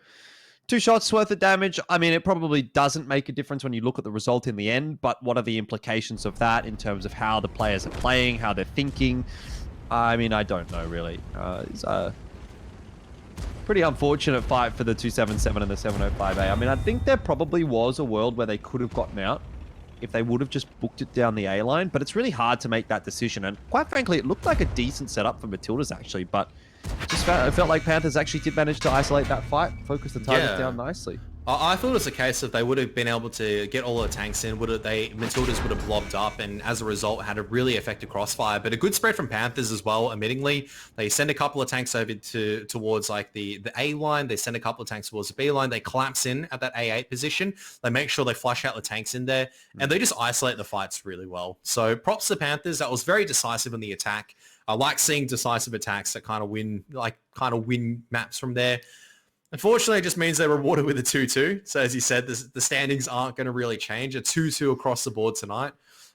S2: 2 shots worth of damage. I mean, it probably doesn't make a difference when you look at the result in the end, but what are the implications of that in terms of how the players are playing, how they're thinking? I mean, I don't know, really. It's a pretty unfortunate fight for the 277 and the 705A. I mean, I think there probably was a world where they could have gotten out if they would have just booked it down the A line, but it's really hard to make that decision. And quite frankly, it looked like a decent setup for Matildas, actually, but it felt like Panthers actually did manage to isolate that fight, focus the targets down nicely.
S3: I thought it was a case of they would have been able to get all the tanks in, Matildas would have blobbed up, and as a result had a really effective crossfire. But a good spread from Panthers as well, admittingly. They send a couple of tanks over towards like the A line, they send a couple of tanks towards the B line, they collapse in at that A8 position, they make sure they flush out the tanks in there, and they just isolate the fights really well. So props to Panthers, that was very decisive in the attack. I like seeing decisive attacks that kind of win maps from there. Unfortunately, it just means they're rewarded with a 2-2. So as you said, the standings aren't going to really change. A 2-2 across the board tonight.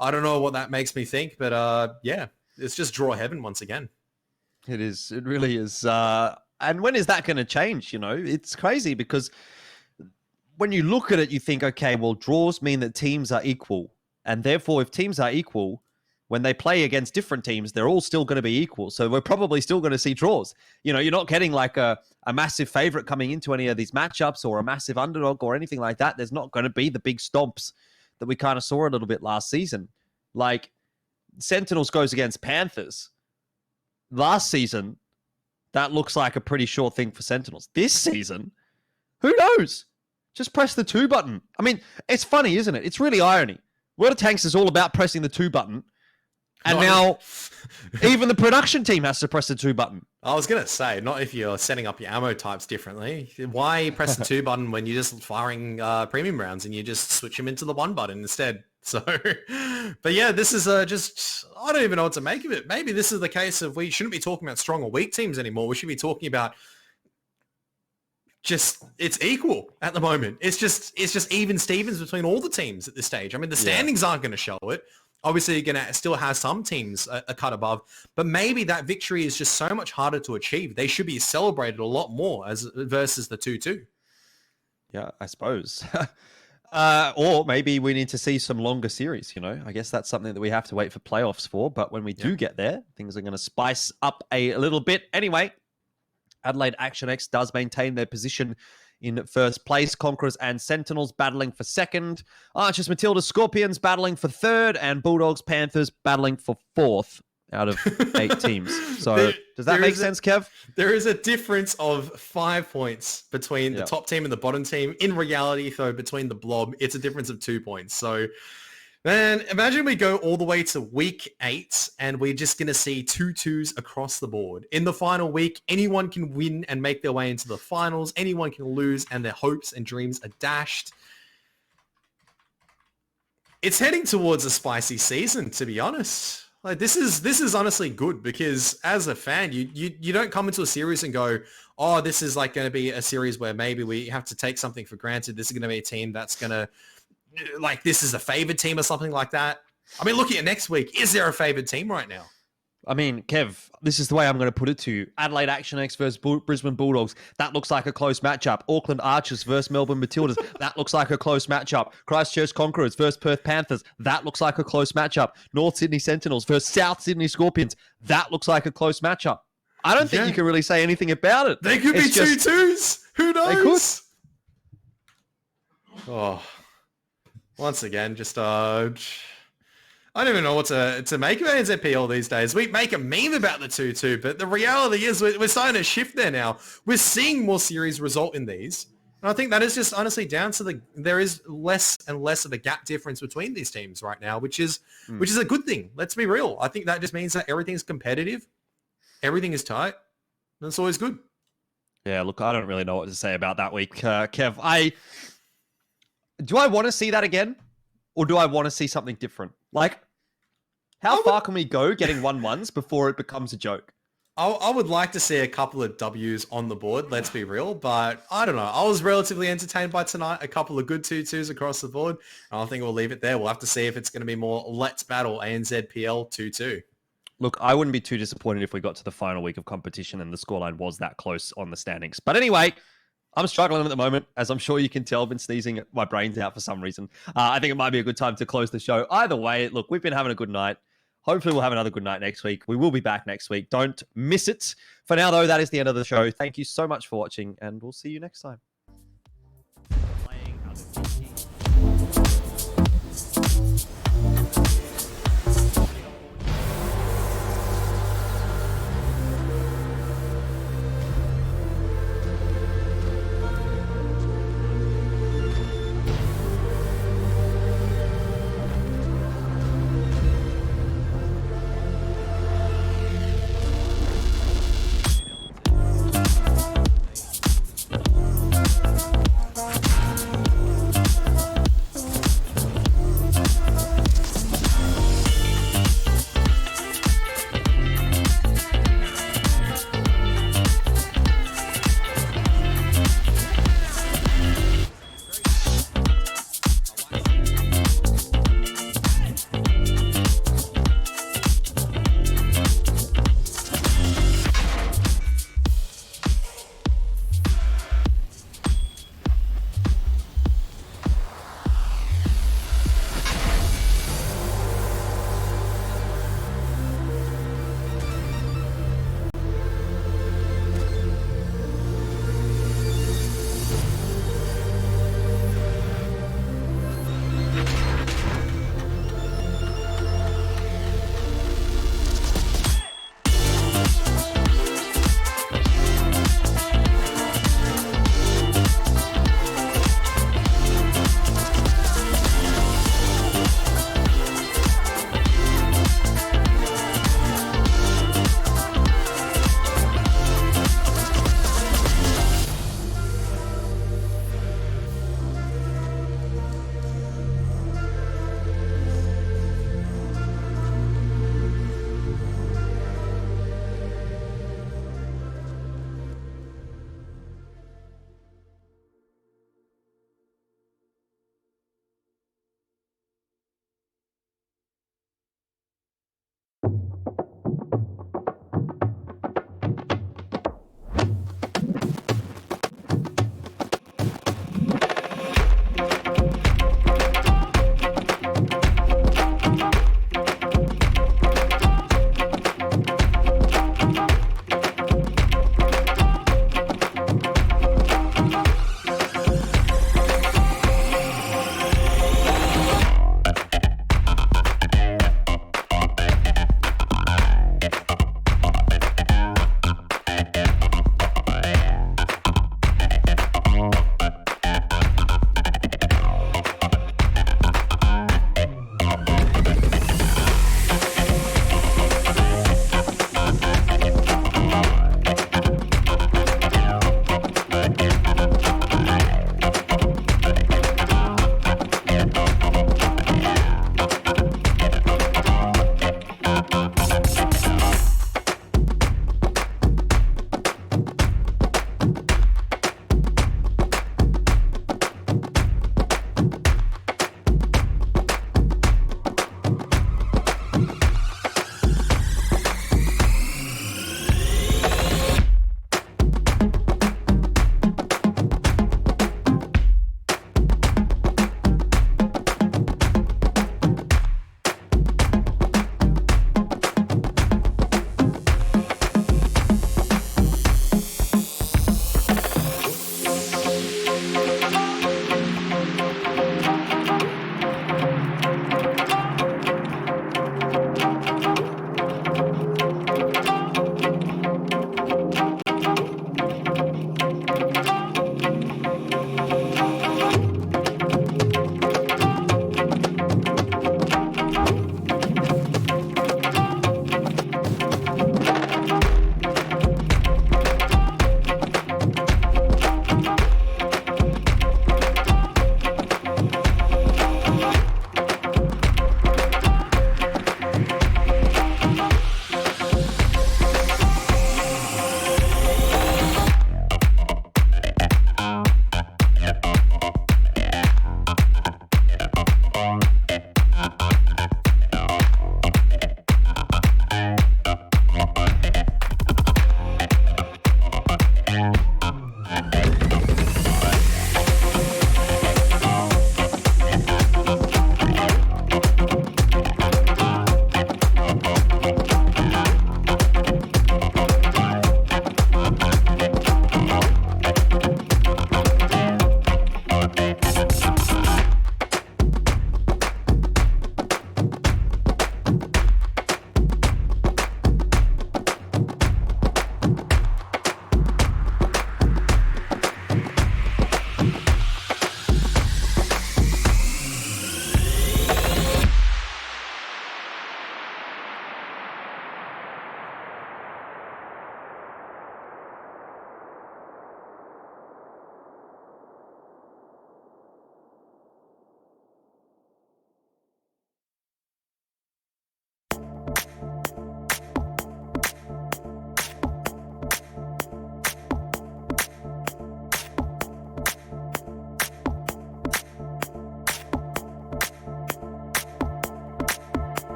S3: I don't know what that makes me think, but yeah, it's just draw heaven once again.
S2: It is. It really is. And when is that going to change? You know, it's crazy because when you look at it, you think, okay, well, draws mean that teams are equal. And therefore, if teams are equal, when they play against different teams, they're all still going to be equal. So we're probably still going to see draws. You know, you're not getting like a massive favorite coming into any of these matchups or a massive underdog or anything like that. There's not going to be the big stomps that we kind of saw a little bit last season. Like Sentinels goes against Panthers. Last season, that looks like a pretty sure thing for Sentinels. This season, who knows? Just press the 2 button. I mean, it's funny, isn't it? It's really irony. World of Tanks is all about pressing the 2 button. And now, even the production team has to press the 2 button.
S3: I was going to say, not if you're setting up your ammo types differently. Why press the 2 button when you're just firing premium rounds and you just switch them into the 1 button instead? So, but yeah, this is just, I don't even know what to make of it. Maybe this is the case of we shouldn't be talking about strong or weak teams anymore. We should be talking about just, it's equal at the moment. It's just even Stevens between all the teams at this stage. I mean, the standings aren't going to show it. Obviously, you're going to still have some teams a cut above, but maybe that victory is just so much harder to achieve. They should be celebrated a lot more versus the 2-2.
S2: Yeah, I suppose. Or maybe we need to see some longer series, you know. I guess that's something that we have to wait for playoffs for, but when we do get there, things are going to spice up a little bit. Anyway, Adelaide Action X does maintain their position in first place. Conquerors and Sentinels battling for second. Archers, Matildas, Skorpions battling for third. And Bulldogs, Panthers battling for fourth out of 8 teams. So does that make sense, Kev?
S3: There is a difference of 5 points between the top team and the bottom team. In reality, though, between the blob, it's a difference of 2 points. So, man, imagine we go all the way to week 8 and we're just going to see 2-2s across the board. In the final week, anyone can win and make their way into the finals. Anyone can lose and their hopes and dreams are dashed. It's heading towards a spicy season, to be honest. Like this is honestly good because as a fan, you don't come into a series and go, oh, this is like going to be a series where maybe we have to take something for granted. This is going to be a team that's going to, like, this is a favored team or something like that. I mean, looking at next week, is there a favored team right now?
S2: I mean, Kev, this is the way I'm going to put it to you. Adelaide Action X versus Brisbane Bulldogs. That looks like a close matchup. Auckland Archers versus Melbourne Matildas. That looks like a close matchup. Christchurch Conquerors versus Perth Panthers. That looks like a close matchup. North Sydney Sentinels versus South Sydney Scorpions. That looks like a close matchup. I don't think you can really say anything about it.
S3: They could be 2-2s. Who knows?
S2: They could.
S3: Oh, once again, just I don't even know what to make of ANZPL these days. We make a meme about the 2-2, but the reality is we're starting to shift there now. We're seeing more series result in these. And I think that is just honestly down to there is less and less of a gap difference between these teams right now, which is a good thing. Let's be real. I think that just means that everything's competitive, everything is tight, and it's always good.
S2: Yeah, look, I don't really know what to say about that week, Kev. Do I want to see that again, or do I want to see something different? Like, how far can we go getting 1-1s before it becomes a joke?
S3: I would like to see a couple of W's on the board, let's be real, but I don't know. I was relatively entertained by tonight. A couple of good 2-2s across the board. And I think we'll leave it there. We'll have to see if it's going to be more Let's Battle ANZ PL 2-2.
S2: Look, I wouldn't be too disappointed if we got to the final week of competition and the scoreline was that close on the standings. But anyway, I'm struggling at the moment, as I'm sure you can tell. I've been sneezing my brains out for some reason. I think it might be a good time to close the show. Either way, look, we've been having a good night. Hopefully we'll have another good night next week. We will be back next week. Don't miss it. For now, though, that is the end of the show. Thank you so much for watching, and we'll see you next time.